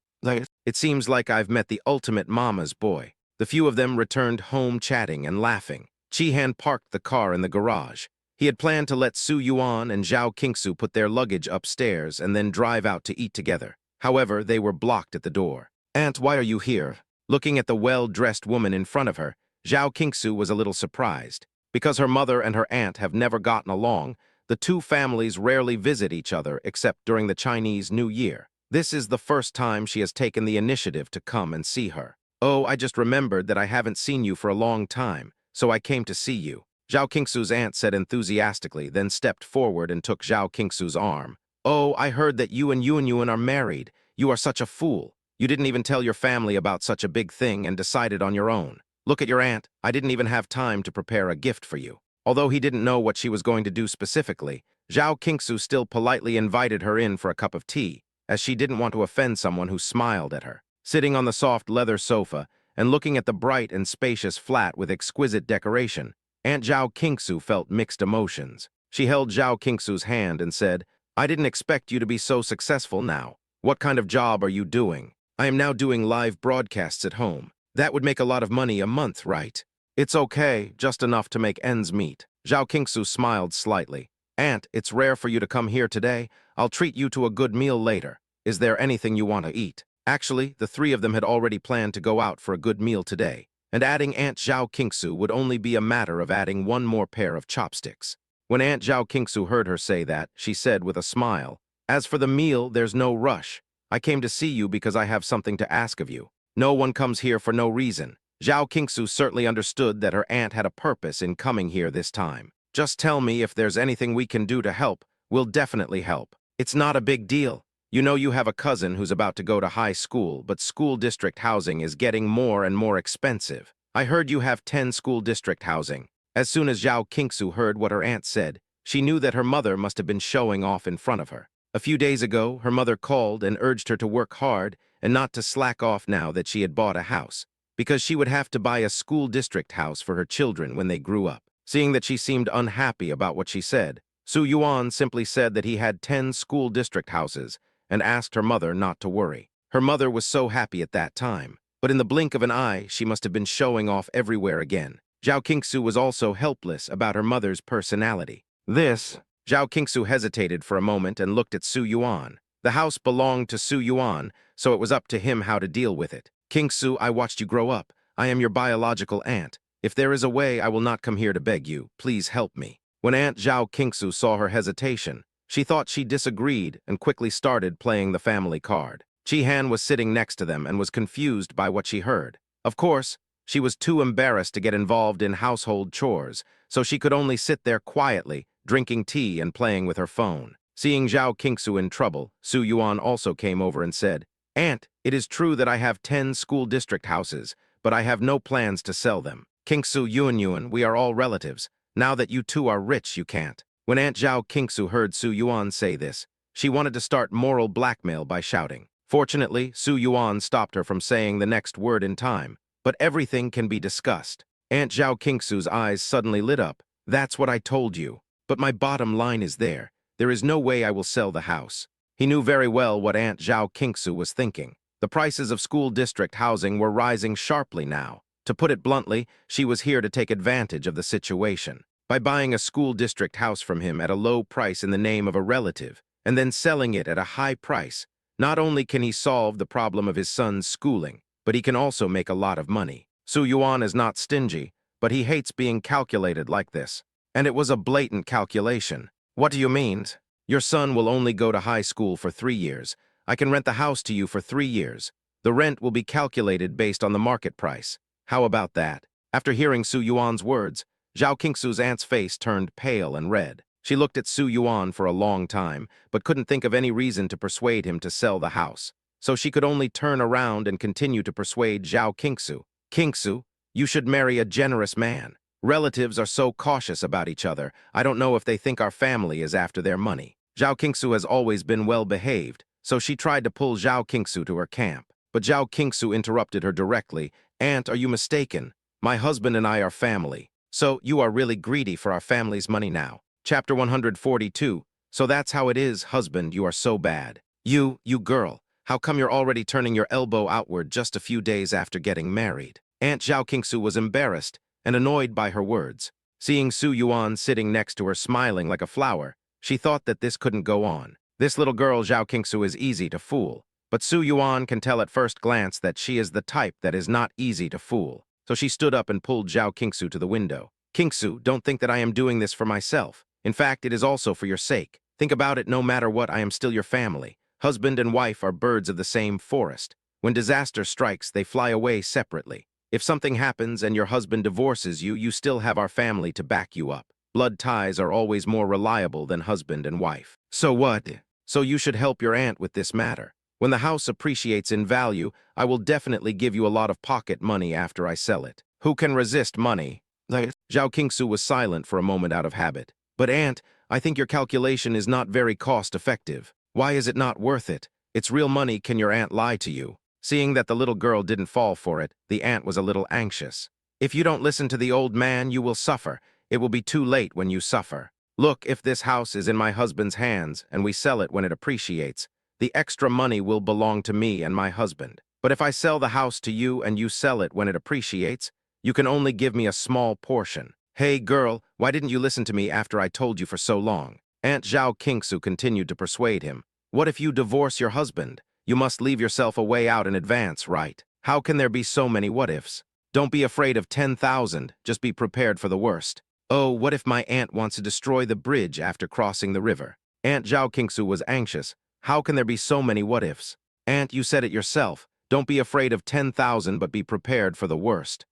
Speaker 1: It seems like I've met the ultimate mama's boy." The few of them returned home chatting and laughing. Chi Han parked the car in the garage. He had planned to let Su Yuan and Zhao Qingsu put their luggage upstairs and then drive out to eat together. However, they were blocked at the door. "Aunt, why are you here?" Looking at the well-dressed woman in front of her, Zhao Qingsu was a little surprised. Because her mother and her aunt have never gotten along, the two families rarely visit each other except during the Chinese New Year. This is the first time she has taken the initiative to come and see her. "Oh, I just remembered that I haven't seen you for a long time, so I came to see you," Zhao Qingsu's aunt said enthusiastically, then stepped forward and took Zhao Qingsu's arm. "Oh, I heard that you and Yuan are married. You are such a fool. You didn't even tell your family about such a big thing and decided on your own. Look at your aunt. I didn't even have time to prepare a gift for you." Although he didn't know what she was going to do specifically, Zhao Qingsu still politely invited her in for a cup of tea, as she didn't want to offend someone who smiled at her. Sitting on the soft leather sofa and looking at the bright and spacious flat with exquisite decoration, Aunt Zhao Qingsu felt mixed emotions. She held Zhao Qingsu's hand and said, "I didn't expect you to be so successful now. What kind of job are you doing?" "I am now doing live broadcasts at home. That would make a lot of money a month, right?" "It's okay, just enough to make ends meet." Zhao Qingsu smiled slightly. "Aunt, it's rare for you to come here today. I'll treat you to a good meal later. Is there anything you want to eat?" Actually, the three of them had already planned to go out for a good meal today, and adding Aunt Zhao Qingsu would only be a matter of adding one more pair of chopsticks. When Aunt Zhao Qingsu heard her say that, she said with a smile, "As for the meal, there's no rush. I came to see you because I have something to ask of you. No one comes here for no reason." Zhao Qingsu certainly understood that her aunt had a purpose in coming here this time. "Just tell me if there's anything we can do to help. We'll definitely help. It's not a big deal. You know you have a cousin who's about to go to high school, but school district housing is getting more and more expensive. I heard you have 10 school district housing." As soon as Zhao Qingsu heard what her aunt said, she knew that her mother must have been showing off in front of her. A few days ago, her mother called and urged her to work hard and not to slack off now that she had bought a house, because she would have to buy a school district house for her children when they grew up. Seeing that she seemed unhappy about what she said, Su Yuan simply said that he had 10 school district houses and asked her mother not to worry. Her mother was so happy at that time, but in the blink of an eye, she must have been showing off everywhere again. Zhao Qingsu was also helpless about her mother's personality. Zhao Qingsu hesitated for a moment and looked at Su Yuan. The house belonged to Su Yuan, so it was up to him how to deal with it. "Qingsu, I watched you grow up. I am your biological aunt. If there is a way, I will not come here to beg you. Please help me." When Aunt Zhao Qingsu saw her hesitation, she thought she disagreed and quickly started playing the family card. Chi-Han was sitting next to them and was confused by what she heard. Of course, she was too embarrassed to get involved in household chores, so she could only sit there quietly, drinking tea and playing with her phone. Seeing Zhao Qingsu in trouble, Su Yuan also came over and said, "Aunt, it is true that I have 10 school district houses, but I have no plans to sell them. Qingsu, Yuan, we are all relatives. Now that you two are rich, you can't." When Aunt Zhao Qingsu heard Su Yuan say this, she wanted to start moral blackmail by shouting. Fortunately, Su Yuan stopped her from saying the next word in time, but everything can be discussed. Aunt Zhao Qingsu's eyes suddenly lit up. "That's what I told you. But my bottom line is there. There is no way I will sell the house." He knew very well what Aunt Zhao Qingsu was thinking. The prices of school district housing were rising sharply now. To put it bluntly, she was here to take advantage of the situation. By buying a school district house from him at a low price in the name of a relative, and then selling it at a high price, not only can he solve the problem of his son's schooling, but he can also make a lot of money. Su Yuan is not stingy, but he hates being calculated like this. And it was a blatant calculation. "What do you mean? Your son will only go to high school for 3 years. I can rent the house to you for 3 years. The rent will be calculated based on the market price. How about that?" After hearing Su Yuan's words, Zhao Qingsu's aunt's face turned pale and red. She looked at Su Yuan for a long time, but couldn't think of any reason to persuade him to sell the house. So she could only turn around and continue to persuade Zhao Qingsu. "Qingsu, you should marry a generous man. Relatives are so cautious about each other. I don't know if they think our family is after their money." Zhao Qingsu has always been well-behaved, so she tried to pull Zhao Qingsu to her camp. But Zhao Qingsu interrupted her directly. "Aunt, are you mistaken? My husband and I are family. So you are really greedy for our family's money now." Chapter 142. "So that's how it is, husband, you are so bad. You girl, how come you're already turning your elbow outward just a few days after getting married?" Aunt Zhao Qingsu was embarrassed and annoyed by her words. Seeing Su Yuan sitting next to her smiling like a flower, she thought that this couldn't go on. This little girl Zhao Qingsu is easy to fool, But Su Yuan can tell at first glance that she is the type that is not easy to fool. So she stood up and pulled Zhao Qingsu to the window. Qingsu, don't think that I am doing this for myself. In fact, it is also for your sake. Think about it, no matter what, I am still your family. Husband and wife are birds of the same forest. When disaster strikes, they fly away separately. If something happens and your husband divorces you, you still have our family to back you up. Blood ties are always more reliable than husband and wife. So what? So you should help your aunt with this matter. When the house appreciates in value, I will definitely give you a lot of pocket money after I sell it. Who can resist money? Zhao Qingsu was silent for a moment out of habit. But aunt, I think your calculation is not very cost-effective. Why is it not worth it? It's real money, can your aunt lie to you? Seeing that the little girl didn't fall for it, the aunt was a little anxious. If you don't listen to the old man, you will suffer. It will be too late when you suffer. Look, if this house is in my husband's hands and we sell it when it appreciates, the extra money will belong to me and my husband. But if I sell the house to you and you sell it when it appreciates, you can only give me a small portion. Hey, girl, why didn't you listen to me after I told you for so long? Aunt Zhao Qingsu continued to persuade him. What if you divorce your husband? You must leave yourself a way out in advance, right? How can there be so many what-ifs? Don't be afraid of 10,000, just be prepared for the worst. Oh, what if my aunt wants to destroy the bridge after crossing the river? Aunt Zhao Qingsu was anxious. How can there be so many what-ifs? Aunt, you said it yourself. Don't be afraid of 10,000, but be prepared for the worst.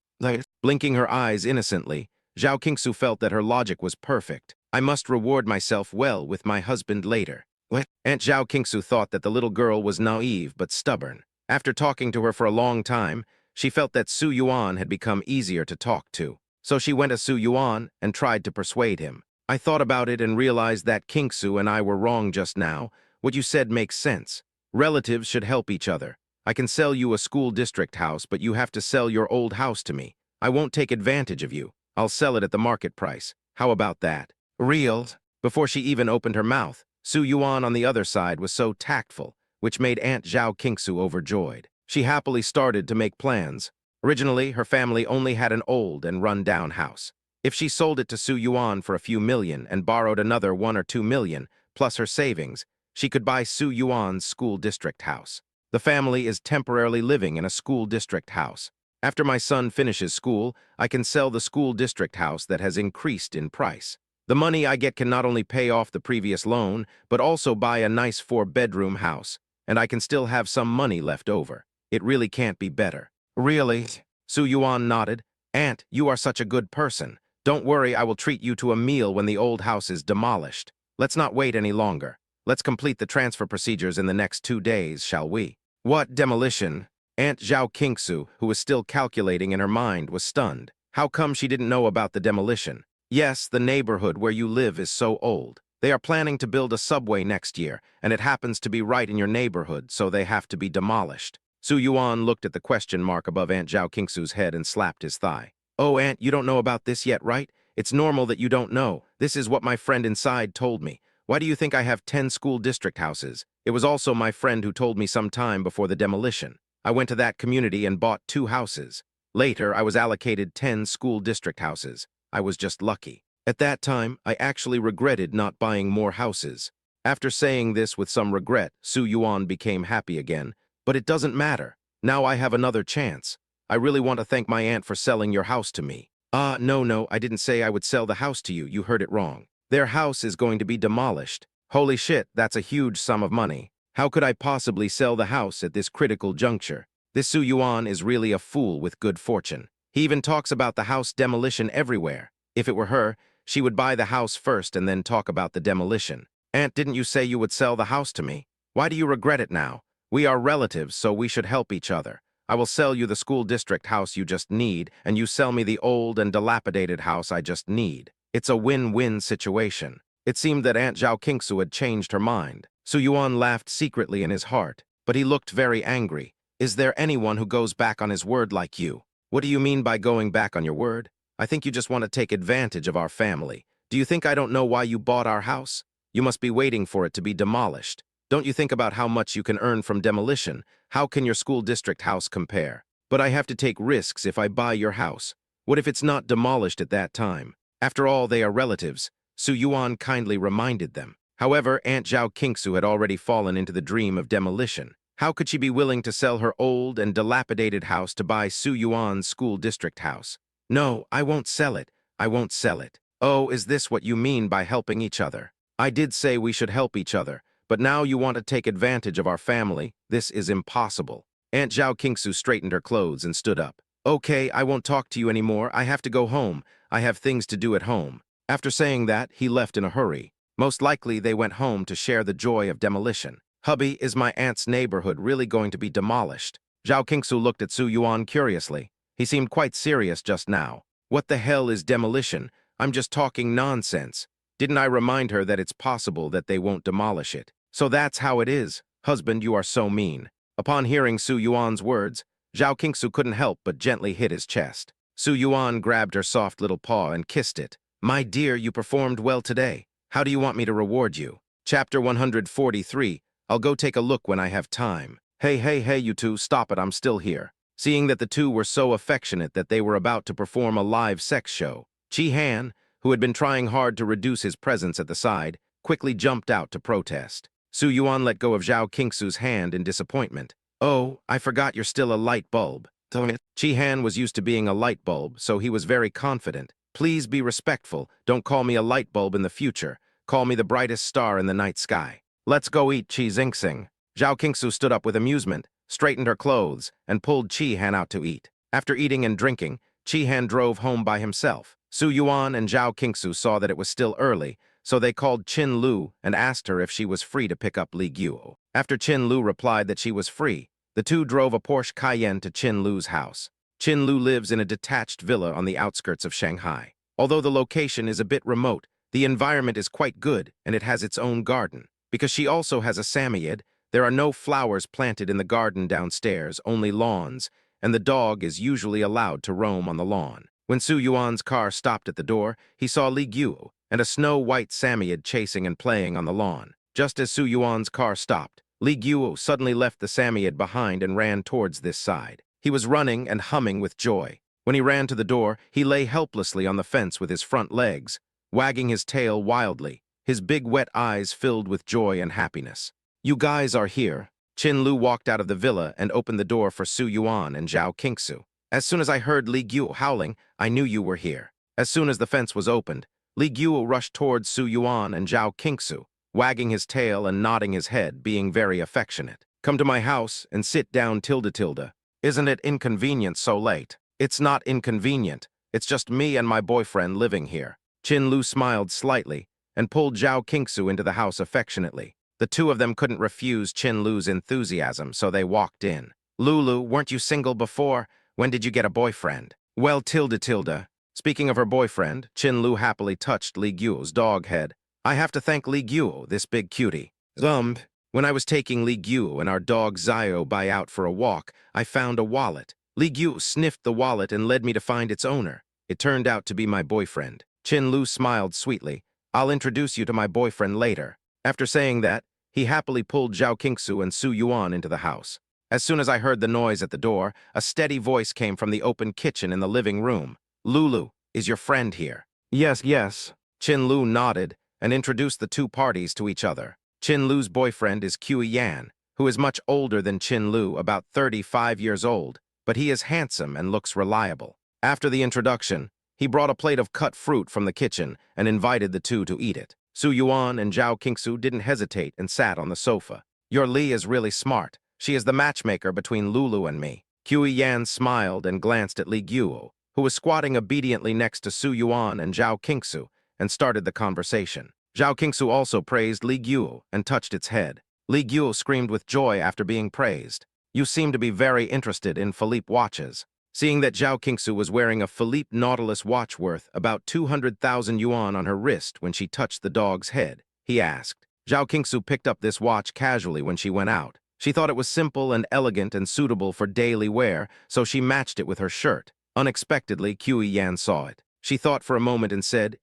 Speaker 1: Blinking her eyes innocently, Zhao Qingsu felt that her logic was perfect. I must reward myself well with my husband later. What? Aunt Zhao Qingsu thought that the little girl was naive but stubborn. After talking to her for a long time, she felt that Su Yuan had become easier to talk to. So she went to Su Yuan and tried to persuade him. I thought about it and realized that Qingsu and I were wrong just now. What you said makes sense. Relatives should help each other. I can sell you a school district house, but you have to sell your old house to me. I won't take advantage of you. I'll sell it at the market price. How about that? Real? Before she even opened her mouth, Su Yuan on the other side was so tactful, which made Aunt Zhao Qingsu overjoyed. She happily started to make plans. Originally, her family only had an old and run-down house. If she sold it to Su Yuan for a few million and borrowed another 1 or 2 million, plus her savings, she could buy Su Yuan's school district house. The family is temporarily living in a school district house. After my son finishes school, I can sell the school district house that has increased in price. The money I get can not only pay off the previous loan, but also buy a nice 4-bedroom house, and I can still have some money left over. It really can't be better. Really? Su Yuan nodded. Aunt, you are such a good person. Don't worry, I will treat you to a meal when the old house is demolished. Let's not wait any longer. Let's complete the transfer procedures in the next 2 days, shall we? What demolition? Aunt Zhao Qingsu, who was still calculating in her mind, was stunned. How come she didn't know about the demolition? Yes, the neighborhood where you live is so old. They are planning to build a subway next year, and it happens to be right in your neighborhood, so they have to be demolished. Su Yuan looked at the question mark above Aunt Zhao Qingsu's head and slapped his thigh. Oh, Aunt, you don't know about this yet, right? It's normal that you don't know. This is what my friend inside told me. Why do you think I have 10 school district houses? It was also my friend who told me some time before the demolition. I went to that community and bought 2 houses. Later, I was allocated 10 school district houses. I was just lucky. At that time, I actually regretted not buying more houses. After saying this with some regret, Su Yuan became happy again. But it doesn't matter. Now I have another chance. I really want to thank my aunt for selling your house to me. No, I didn't say I would sell the house to you. You heard it wrong. Their house is going to be demolished. Holy shit, that's a huge sum of money. How could I possibly sell the house at this critical juncture? This Su Yuan is really a fool with good fortune. He even talks about the house demolition everywhere. If it were her, she would buy the house first and then talk about the demolition. Aunt, didn't you say you would sell the house to me? Why do you regret it now? We are relatives, so we should help each other. I will sell you the school district house you just need, and you sell me the old and dilapidated house I just need. It's a win-win situation. It seemed that Aunt Zhao Qingsu had changed her mind. Su Yuan laughed secretly in his heart, but he looked very angry. Is there anyone who goes back on his word like you? What do you mean by going back on your word? I think you just want to take advantage of our family. Do you think I don't know why you bought our house? You must be waiting for it to be demolished. Don't you think about how much you can earn from demolition? How can your school district house compare? But I have to take risks if I buy your house. What if it's not demolished at that time? After all, they are relatives. Su Yuan kindly reminded them. However, Aunt Zhao Qingsu had already fallen into the dream of demolition. How could she be willing to sell her old and dilapidated house to buy Su Yuan's school district house? No, I won't sell it. I won't sell it. Oh, is this what you mean by helping each other? I did say we should help each other, but now you want to take advantage of our family. This is impossible. Aunt Zhao Qingsu straightened her clothes and stood up. Okay, I won't talk to you anymore. I have to go home. I have things to do at home. After saying that, he left in a hurry. Most likely they went home to share the joy of demolition. Hubby, is my aunt's neighborhood really going to be demolished? Zhao Qingsu looked at Su Yuan curiously. He seemed quite serious just now. What the hell is demolition? I'm just talking nonsense. Didn't I remind her that it's possible that they won't demolish it? So that's how it is. Husband, you are so mean. Upon hearing Su Yuan's words, Zhao Qingsu couldn't help but gently hit his chest. Su Yuan grabbed her soft little paw and kissed it. My dear, you performed well today. How do you want me to reward you? Chapter 143. I'll go take a look when I have time. Hey, you two, stop it, I'm still here. Seeing that the two were so affectionate that they were about to perform a live sex show, Chi Han, who had been trying hard to reduce his presence at the side, quickly jumped out to protest. Su Yuan let go of Zhao Qingsu's hand in disappointment. Oh, I forgot you're still a light bulb. Chi Han was used to being a light bulb, so he was very confident. Please be respectful. Don't call me a light bulb in the future. Call me the brightest star in the night sky. Let's go eat Chi Xingxing. Zhao Qingsu stood up with amusement, straightened her clothes, and pulled Chi Han out to eat. After eating and drinking, Chi Han drove home by himself. Su Yuan and Zhao Qingsu saw that it was still early, so they called Qin Lu and asked her if she was free to pick up Li Guo. After Qin Lu replied that she was free, the two drove a Porsche Cayenne to Qin Lu's house. Qin Lu lives in a detached villa on the outskirts of Shanghai. Although the location is a bit remote, the environment is quite good and it has its own garden. Because she also has a Samoyed, there are no flowers planted in the garden downstairs, only lawns, and the dog is usually allowed to roam on the lawn. When Su Yuan's car stopped at the door, he saw Li Guo and a snow-white Samoyed chasing and playing on the lawn. Just as Su Yuan's car stopped, Li Guo suddenly left the Samoyed behind and ran towards this side. He was running and humming with joy. When he ran to the door, he lay helplessly on the fence with his front legs, wagging his tail wildly, his big wet eyes filled with joy and happiness. You guys are here. Qin Lu walked out of the villa and opened the door for Su Yuan and Zhao Qingsu. As soon as I heard Li Guo howling, I knew you were here. As soon as the fence was opened, Li Guo rushed towards Su Yuan and Zhao Qingsu, wagging his tail and nodding his head, being very affectionate. Come to my house and sit down, tilde. Isn't it inconvenient so late? It's not inconvenient. It's just me and my boyfriend living here. Qin Lu smiled slightly and pulled Zhao Qingsu into the house affectionately. The two of them couldn't refuse Qin Lu's enthusiasm, so they walked in. Lulu, weren't you single before? When did you get a boyfriend? Well, tilde. Speaking of her boyfriend, Qin Lu happily touched Li Guo's dog head. I have to thank Li Guo, this big cutie. When I was taking Li Guo and our dog Zio by out for a walk, I found a wallet. Li Guo sniffed the wallet and led me to find its owner. It turned out to be my boyfriend. Qin Lu smiled sweetly. I'll introduce you to my boyfriend later. After saying that, he happily pulled Zhao Qingsu and Su Yuan into the house. As soon as I heard the noise at the door, a steady voice came from the open kitchen in the living room. Lulu, is your friend here? Yes. Qin Lu nodded and introduced the two parties to each other. Qin Lu's boyfriend is Kui Yan, who is much older than Qin Lu, about 35 years old, but he is handsome and looks reliable. After the introduction, he brought a plate of cut fruit from the kitchen and invited the two to eat it. Su Yuan and Zhao Qingsu didn't hesitate and sat on the sofa. Your Li is really smart. She is the matchmaker between Lulu and me. Kui Yan smiled and glanced at Li Guo, who was squatting obediently next to Su Yuan and Zhao Qingsu, and started the conversation. Zhao Qingsu also praised Li Guo and touched its head. Li Guo screamed with joy after being praised. You seem to be very interested in Philippe watches. Seeing that Zhao Qingsu was wearing a Philippe Nautilus watch worth about 200,000 yuan on her wrist when she touched the dog's head, he asked. Zhao Qingsu picked up this watch casually when she went out. She thought it was simple and elegant and suitable for daily wear, so she matched it with her shirt. Unexpectedly, Kui Yan saw it. She thought for a moment and said,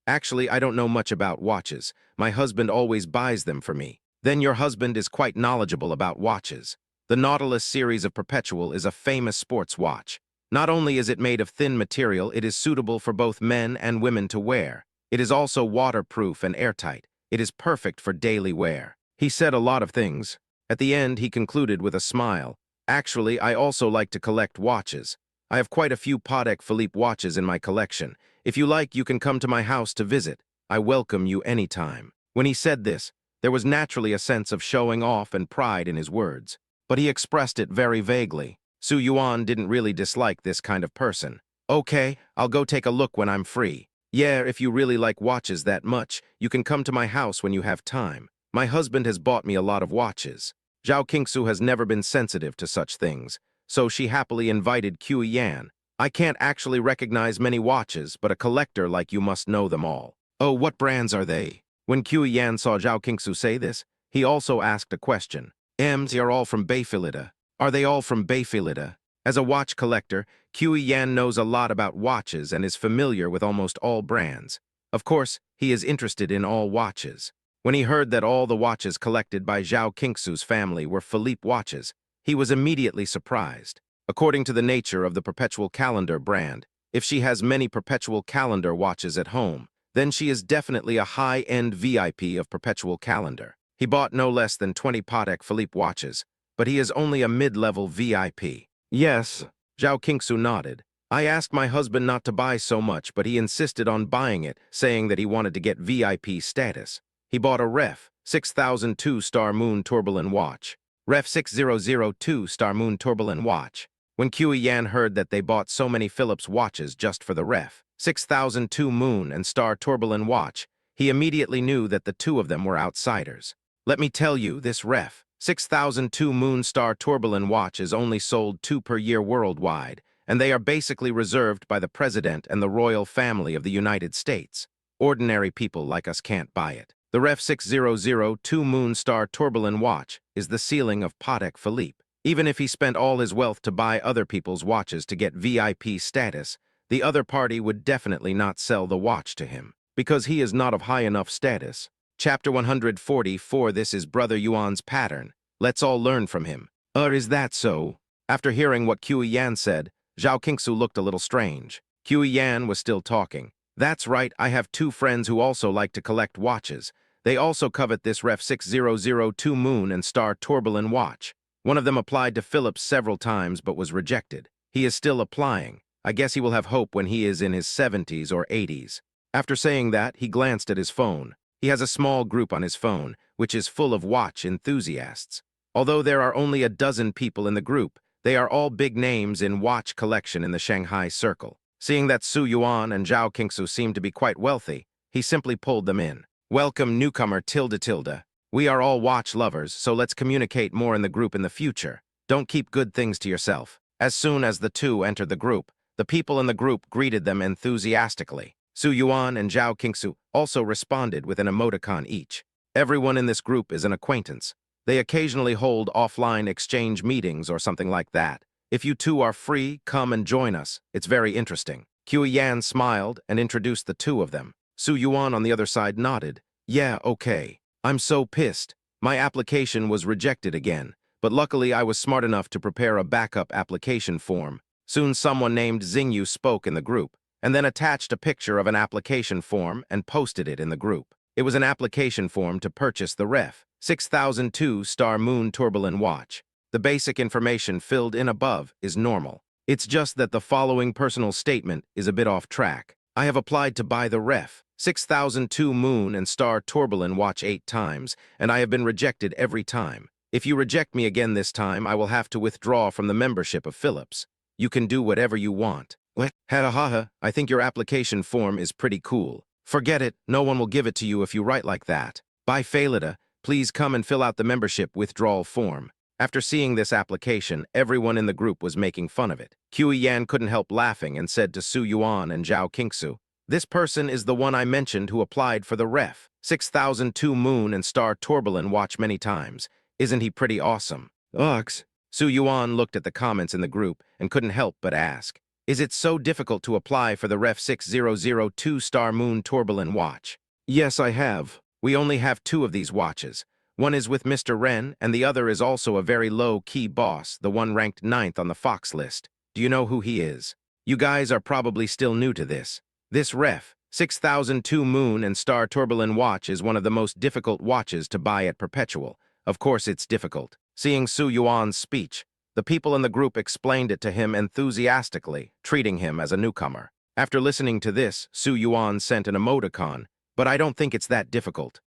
Speaker 1: Actually, I don't know much about watches. My husband always buys them for me. Then your husband is quite knowledgeable about watches. The Nautilus series of Perpetual is a famous sports watch. Not only is it made of thin material, it is suitable for both men and women to wear. It is also waterproof and airtight. It is perfect for daily wear. He said a lot of things. At the end, he concluded with a smile. Actually, I also like to collect watches. I have quite a few Patek Philippe watches in my collection. If you like, you can come to my house to visit. I welcome you anytime. When he said this, there was naturally a sense of showing off and pride in his words. But he expressed it very vaguely. Su Yuan didn't really dislike this kind of person. Okay, I'll go take a look when I'm free. Yeah, if you really like watches that much, you can come to my house when you have time. My husband has bought me a lot of watches. Zhao Qingsu has never been sensitive to such things, so she happily invited Qi Yan. I can't actually recognize many watches, but a collector like you must know them all. Oh, what brands are they? When Qi Yan saw Zhao Qingsu say this, he also asked a question. They are all from Beifilida. Are they all from Beifilida? As a watch collector, Qi Yan knows a lot about watches and is familiar with almost all brands. Of course, he is interested in all watches. When he heard that all the watches collected by Zhao Qingsu's family were Philippe watches, he was immediately surprised. According to the nature of the Perpetual Calendar brand, if she has many Perpetual Calendar watches at home, then she is definitely a high-end VIP of Perpetual Calendar. He bought no less than 20 Patek Philippe watches, but he is only a mid-level VIP. Yes, Zhao Qingsu nodded. I asked my husband not to buy so much, but he insisted on buying it, saying that he wanted to get VIP status. He bought a Ref 6002 Star Moon Tourbillon watch. Ref 6002 Star Moon Tourbillon watch. When Qi Yan heard that they bought so many Philips watches just for the Ref 6002 Moon and Star Tourbillon watch, he immediately knew that the two of them were outsiders. Let me tell you, this Ref 6002 Moon Star Tourbillon watch is only sold 2 per year worldwide, and they are basically reserved by the President and the royal family of the United States. Ordinary people like us can't buy it. The Ref 6002 Moon Star Tourbillon watch is the ceiling of Patek Philippe. Even if he spent all his wealth to buy other people's watches to get VIP status, the other party would definitely not sell the watch to him, because he is not of high enough status. Chapter 144. This is Brother Yuan's pattern. Let's all learn from him. Is that so? After hearing what Qi Yan said, Zhao Qingsu looked a little strange. Qi Yan was still talking. That's right, I have 2 friends who also like to collect watches. They also covet this Ref 6002 Moon and Star Tourbillon watch. One of them applied to Philips several times but was rejected. He is still applying. I guess he will have hope when he is in his 70s or 80s. After saying that, he glanced at his phone. He has a small group on his phone, which is full of watch enthusiasts. Although there are only a dozen people in the group, they are all big names in watch collection in the Shanghai circle. Seeing that Su Yuan and Zhao Qingsu seemed to be quite wealthy, he simply pulled them in. Welcome, newcomer tilde tilde. We are all watch lovers, so let's communicate more in the group in the future. Don't keep good things to yourself. As soon as the two entered the group, the people in the group greeted them enthusiastically. Su Yuan and Zhao Qingsu also responded with an emoticon each. Everyone in this group is an acquaintance. They occasionally hold offline exchange meetings or something like that. If you two are free, come and join us. It's very interesting. Qi Yan smiled and introduced the two of them. Su Yuan on the other side nodded. Yeah, okay. I'm so pissed. My application was rejected again, but luckily I was smart enough to prepare a backup application form. Soon someone named Xingyu spoke in the group, and then attached a picture of an application form and posted it in the group. It was an application form to purchase the Ref 6002 Star Moon Tourbillon watch. The basic information filled in above is normal. It's just that the following personal statement is a bit off track. I have applied to buy the Ref 6002 Moon and Star Tourbillon watch 8 times, and I have been rejected every time. If you reject me again this time, I will have to withdraw from the membership of Philips. You can do whatever you want. What? Ha, I think your application form is pretty cool. Forget it, no one will give it to you if you write like that. By Phaelida, please come and fill out the membership withdrawal form. After seeing this application, everyone in the group was making fun of it. Qi Yan couldn't help laughing and said to Su Yuan and Zhao Qingsu, "This person is the one I mentioned who applied for the Ref 6002 Moon and Star Tourbillon watch many times. Isn't he pretty awesome?" Ugh. Su Yuan looked at the comments in the group and couldn't help but ask, "Is it so difficult to apply for the Ref 6002 Star Moon Tourbillon watch?" Yes, I have. We only have 2 of these watches. One is with Mr. Ren, and the other is also a very low-key boss, the one ranked 9th on the Fox list. Do you know who he is? You guys are probably still new to this. This Ref 6002 Moon and Star Tourbillon watch is one of the most difficult watches to buy at Perpetual. Of course it's difficult. Seeing Su Yuan's speech, the people in the group explained it to him enthusiastically, treating him as a newcomer. After listening to this, Su Yuan sent an emoticon, but I don't think it's that difficult.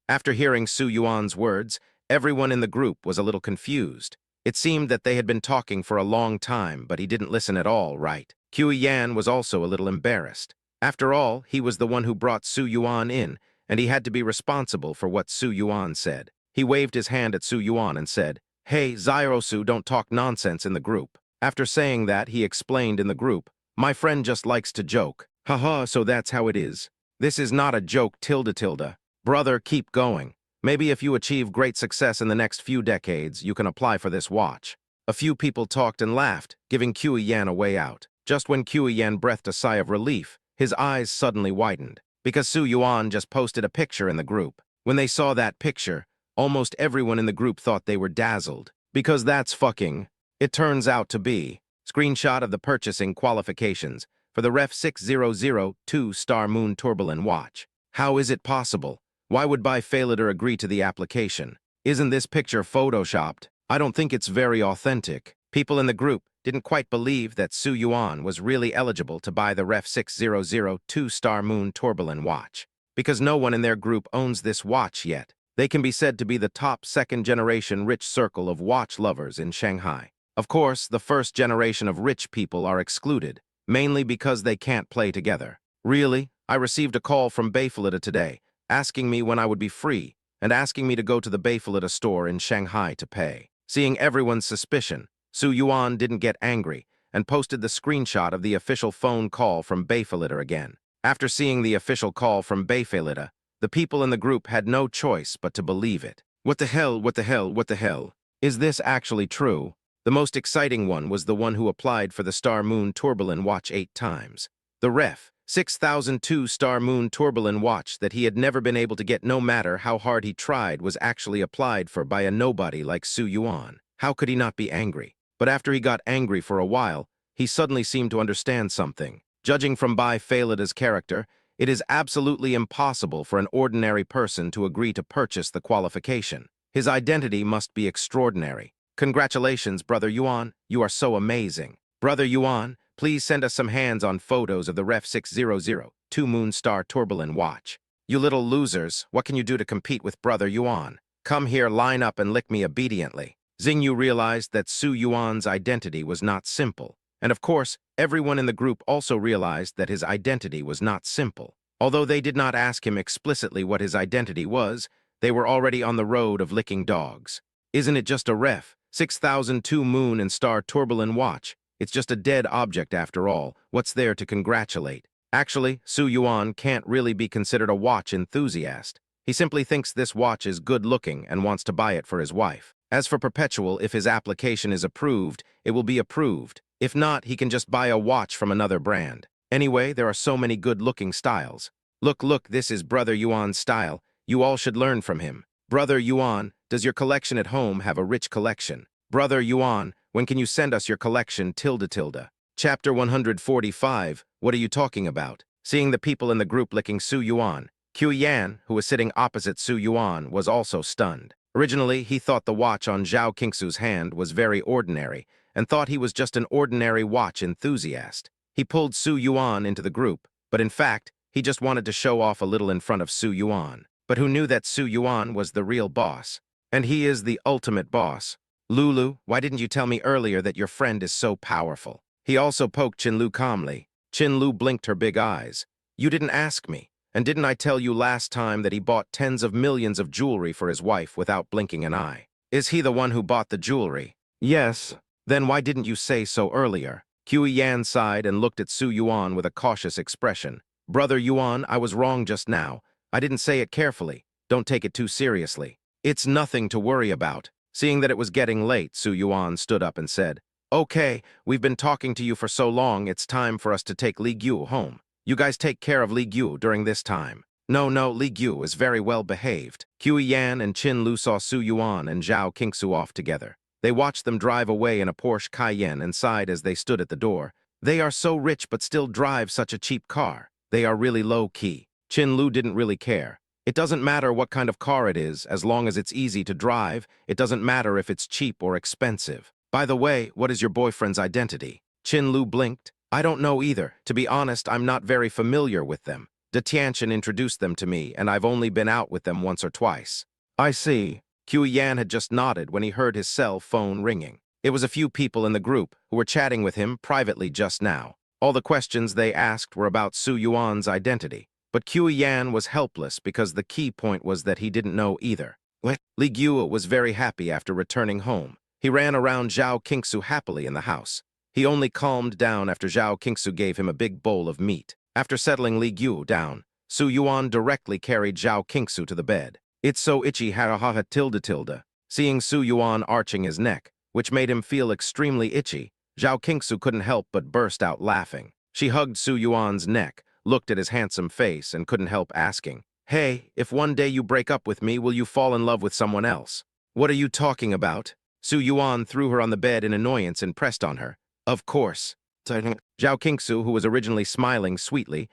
Speaker 1: After hearing Su Yuan's words, everyone in the group was a little confused. It seemed that they had been talking for a long time, but he didn't listen at all, right? Qiu Yan was also a little embarrassed. After all, he was the one who brought Su Yuan in, and he had to be responsible for what Su Yuan said. He waved his hand at Su Yuan and said, "Hey, Xiaosu, don't talk nonsense in the group." After saying that, he explained in the group, "My friend just likes to joke. Haha, so that's how it is. This is not a joke, tilde. Brother, keep going. Maybe if you achieve great success in the next few decades, you can apply for this watch." A few people talked and laughed, giving Qiu Yan a way out. Just when Qiu Yan breathed a sigh of relief, his eyes suddenly widened, because Su Yuan just posted a picture in the group. When they saw that picture, almost everyone in the group thought they were dazzled. Because that's fucking, it turns out to be. Screenshot of the purchasing qualifications for the Ref 6002 Star Moon Tourbillon watch. How is it possible? Why would Bifailiter agree to the application? Isn't this picture photoshopped? I don't think it's very authentic. People in the group didn't quite believe that Su Yuan was really eligible to buy the Ref 6002 Star Moon Tourbillon watch. Because no one in their group owns this watch yet. They can be said to be the top second-generation rich circle of watch lovers in Shanghai. Of course, the first generation of rich people are excluded, mainly because they can't play together. Really? I received a call from Bifailiter today, asking me when I would be free, and asking me to go to the Bifailiter store in Shanghai to pay. Seeing everyone's suspicion, Su Yuan didn't get angry and posted the screenshot of the official phone call from Bifailiter again. After seeing the official call from Bifailiter, the people in the group had no choice but to believe it. What the hell? Is this actually true? The most exciting one was the one who applied for the Star Moon Tourbillon watch 8 times. The Ref 6002 Star Moon Tourbillon watch that he had never been able to get no matter how hard he tried was actually applied for by a nobody like Su Yuan. How could he not be angry? But after he got angry for a while, he suddenly seemed to understand something. Judging from Bifailiter's character, it is absolutely impossible for an ordinary person to agree to purchase the qualification. His identity must be extraordinary. Congratulations, Brother Yuan. You are so amazing. Brother Yuan, please send us some hands-on photos of the Ref 6002 Moonstar Tourbillon watch. You little losers, what can you do to compete with Brother Yuan? Come here, line up and lick me obediently. Xingyu realized that Su Yuan's identity was not simple. And of course, everyone in the group also realized that his identity was not simple. Although they did not ask him explicitly what his identity was, they were already on the road of licking dogs. Isn't it just a Ref 6002 Moon and Star Tourbillon watch? It's just a dead object after all. What's there to congratulate? Actually, Su Yuan can't really be considered a watch enthusiast. He simply thinks this watch is good-looking and wants to buy it for his wife. As for Perpetual, if his application is approved, it will be approved. If not, he can just buy a watch from another brand. Anyway, there are so many good-looking styles. Look, this is Brother Yuan's style. You all should learn from him. Brother Yuan, does your collection at home have a rich collection? Brother Yuan, when can you send us your collection, tilde? Chapter 145, what are you talking about? Seeing the people in the group licking Su Yuan, Qiu Yan, who was sitting opposite Su Yuan, was also stunned. Originally, he thought the watch on Zhao Qingsu's hand was very ordinary, and thought he was just an ordinary watch enthusiast. He pulled Su Yuan into the group, but in fact, he just wanted to show off a little in front of Su Yuan. But who knew that Su Yuan was the real boss? And he is the ultimate boss. Lulu, why didn't you tell me earlier that your friend is so powerful? He also poked Qinlu calmly. Qinlu blinked her big eyes. You didn't ask me. And didn't I tell you last time that he bought tens of millions of jewelry for his wife without blinking an eye? Is he the one who bought the jewelry? Yes. Then why didn't you say so earlier? Qiu Yan sighed and looked at Su Yuan with a cautious expression. Brother Yuan, I was wrong just now. I didn't say it carefully. Don't take it too seriously. It's nothing to worry about. Seeing that it was getting late, Su Yuan stood up and said, Okay, we've been talking to you for so long, it's time for us to take Li Gu home. You guys take care of Li Gu during this time. No, Li Gu is very well behaved. Qiu Yan and Qin Lu saw Su Yuan and Zhao Qingsu off together. They watched them drive away in a Porsche Cayenne and sighed as they stood at the door. They are so rich but still drive such a cheap car. They are really low-key. Qin Lu didn't really care. It doesn't matter what kind of car it is, as long as it's easy to drive. It doesn't matter if it's cheap or expensive. By the way, what is your boyfriend's identity? Chin Lu blinked. I don't know either. To be honest, I'm not very familiar with them. De Tianchen introduced them to me, and I've only been out with them once or twice. I see. Q Yan had just nodded when he heard his cell phone ringing. It was a few people in the group who were chatting with him privately just now. All the questions they asked were about Su Yuan's identity. But Q Yan was helpless because the key point was that he didn't know either. Li Gyue was very happy after returning home. He ran around Zhao Qingsu happily in the house. He only calmed down after Zhao Qingsu gave him a big bowl of meat. After settling Li Gyue down, Su Yuan directly carried Zhao Qingsu to the bed. It's so itchy, ha tilde. Seeing Su Yuan arching his neck, which made him feel extremely itchy, Zhao Qingsu couldn't help but burst out laughing. She hugged Su Yuan's neck, looked at his handsome face, and couldn't help asking, "Hey, if one day you break up with me, will you fall in love with someone else?" "What are you talking about?" Su Yuan threw her on the bed in annoyance and pressed on her. "Of course." Zhao Qingsu, who was originally smiling sweetly,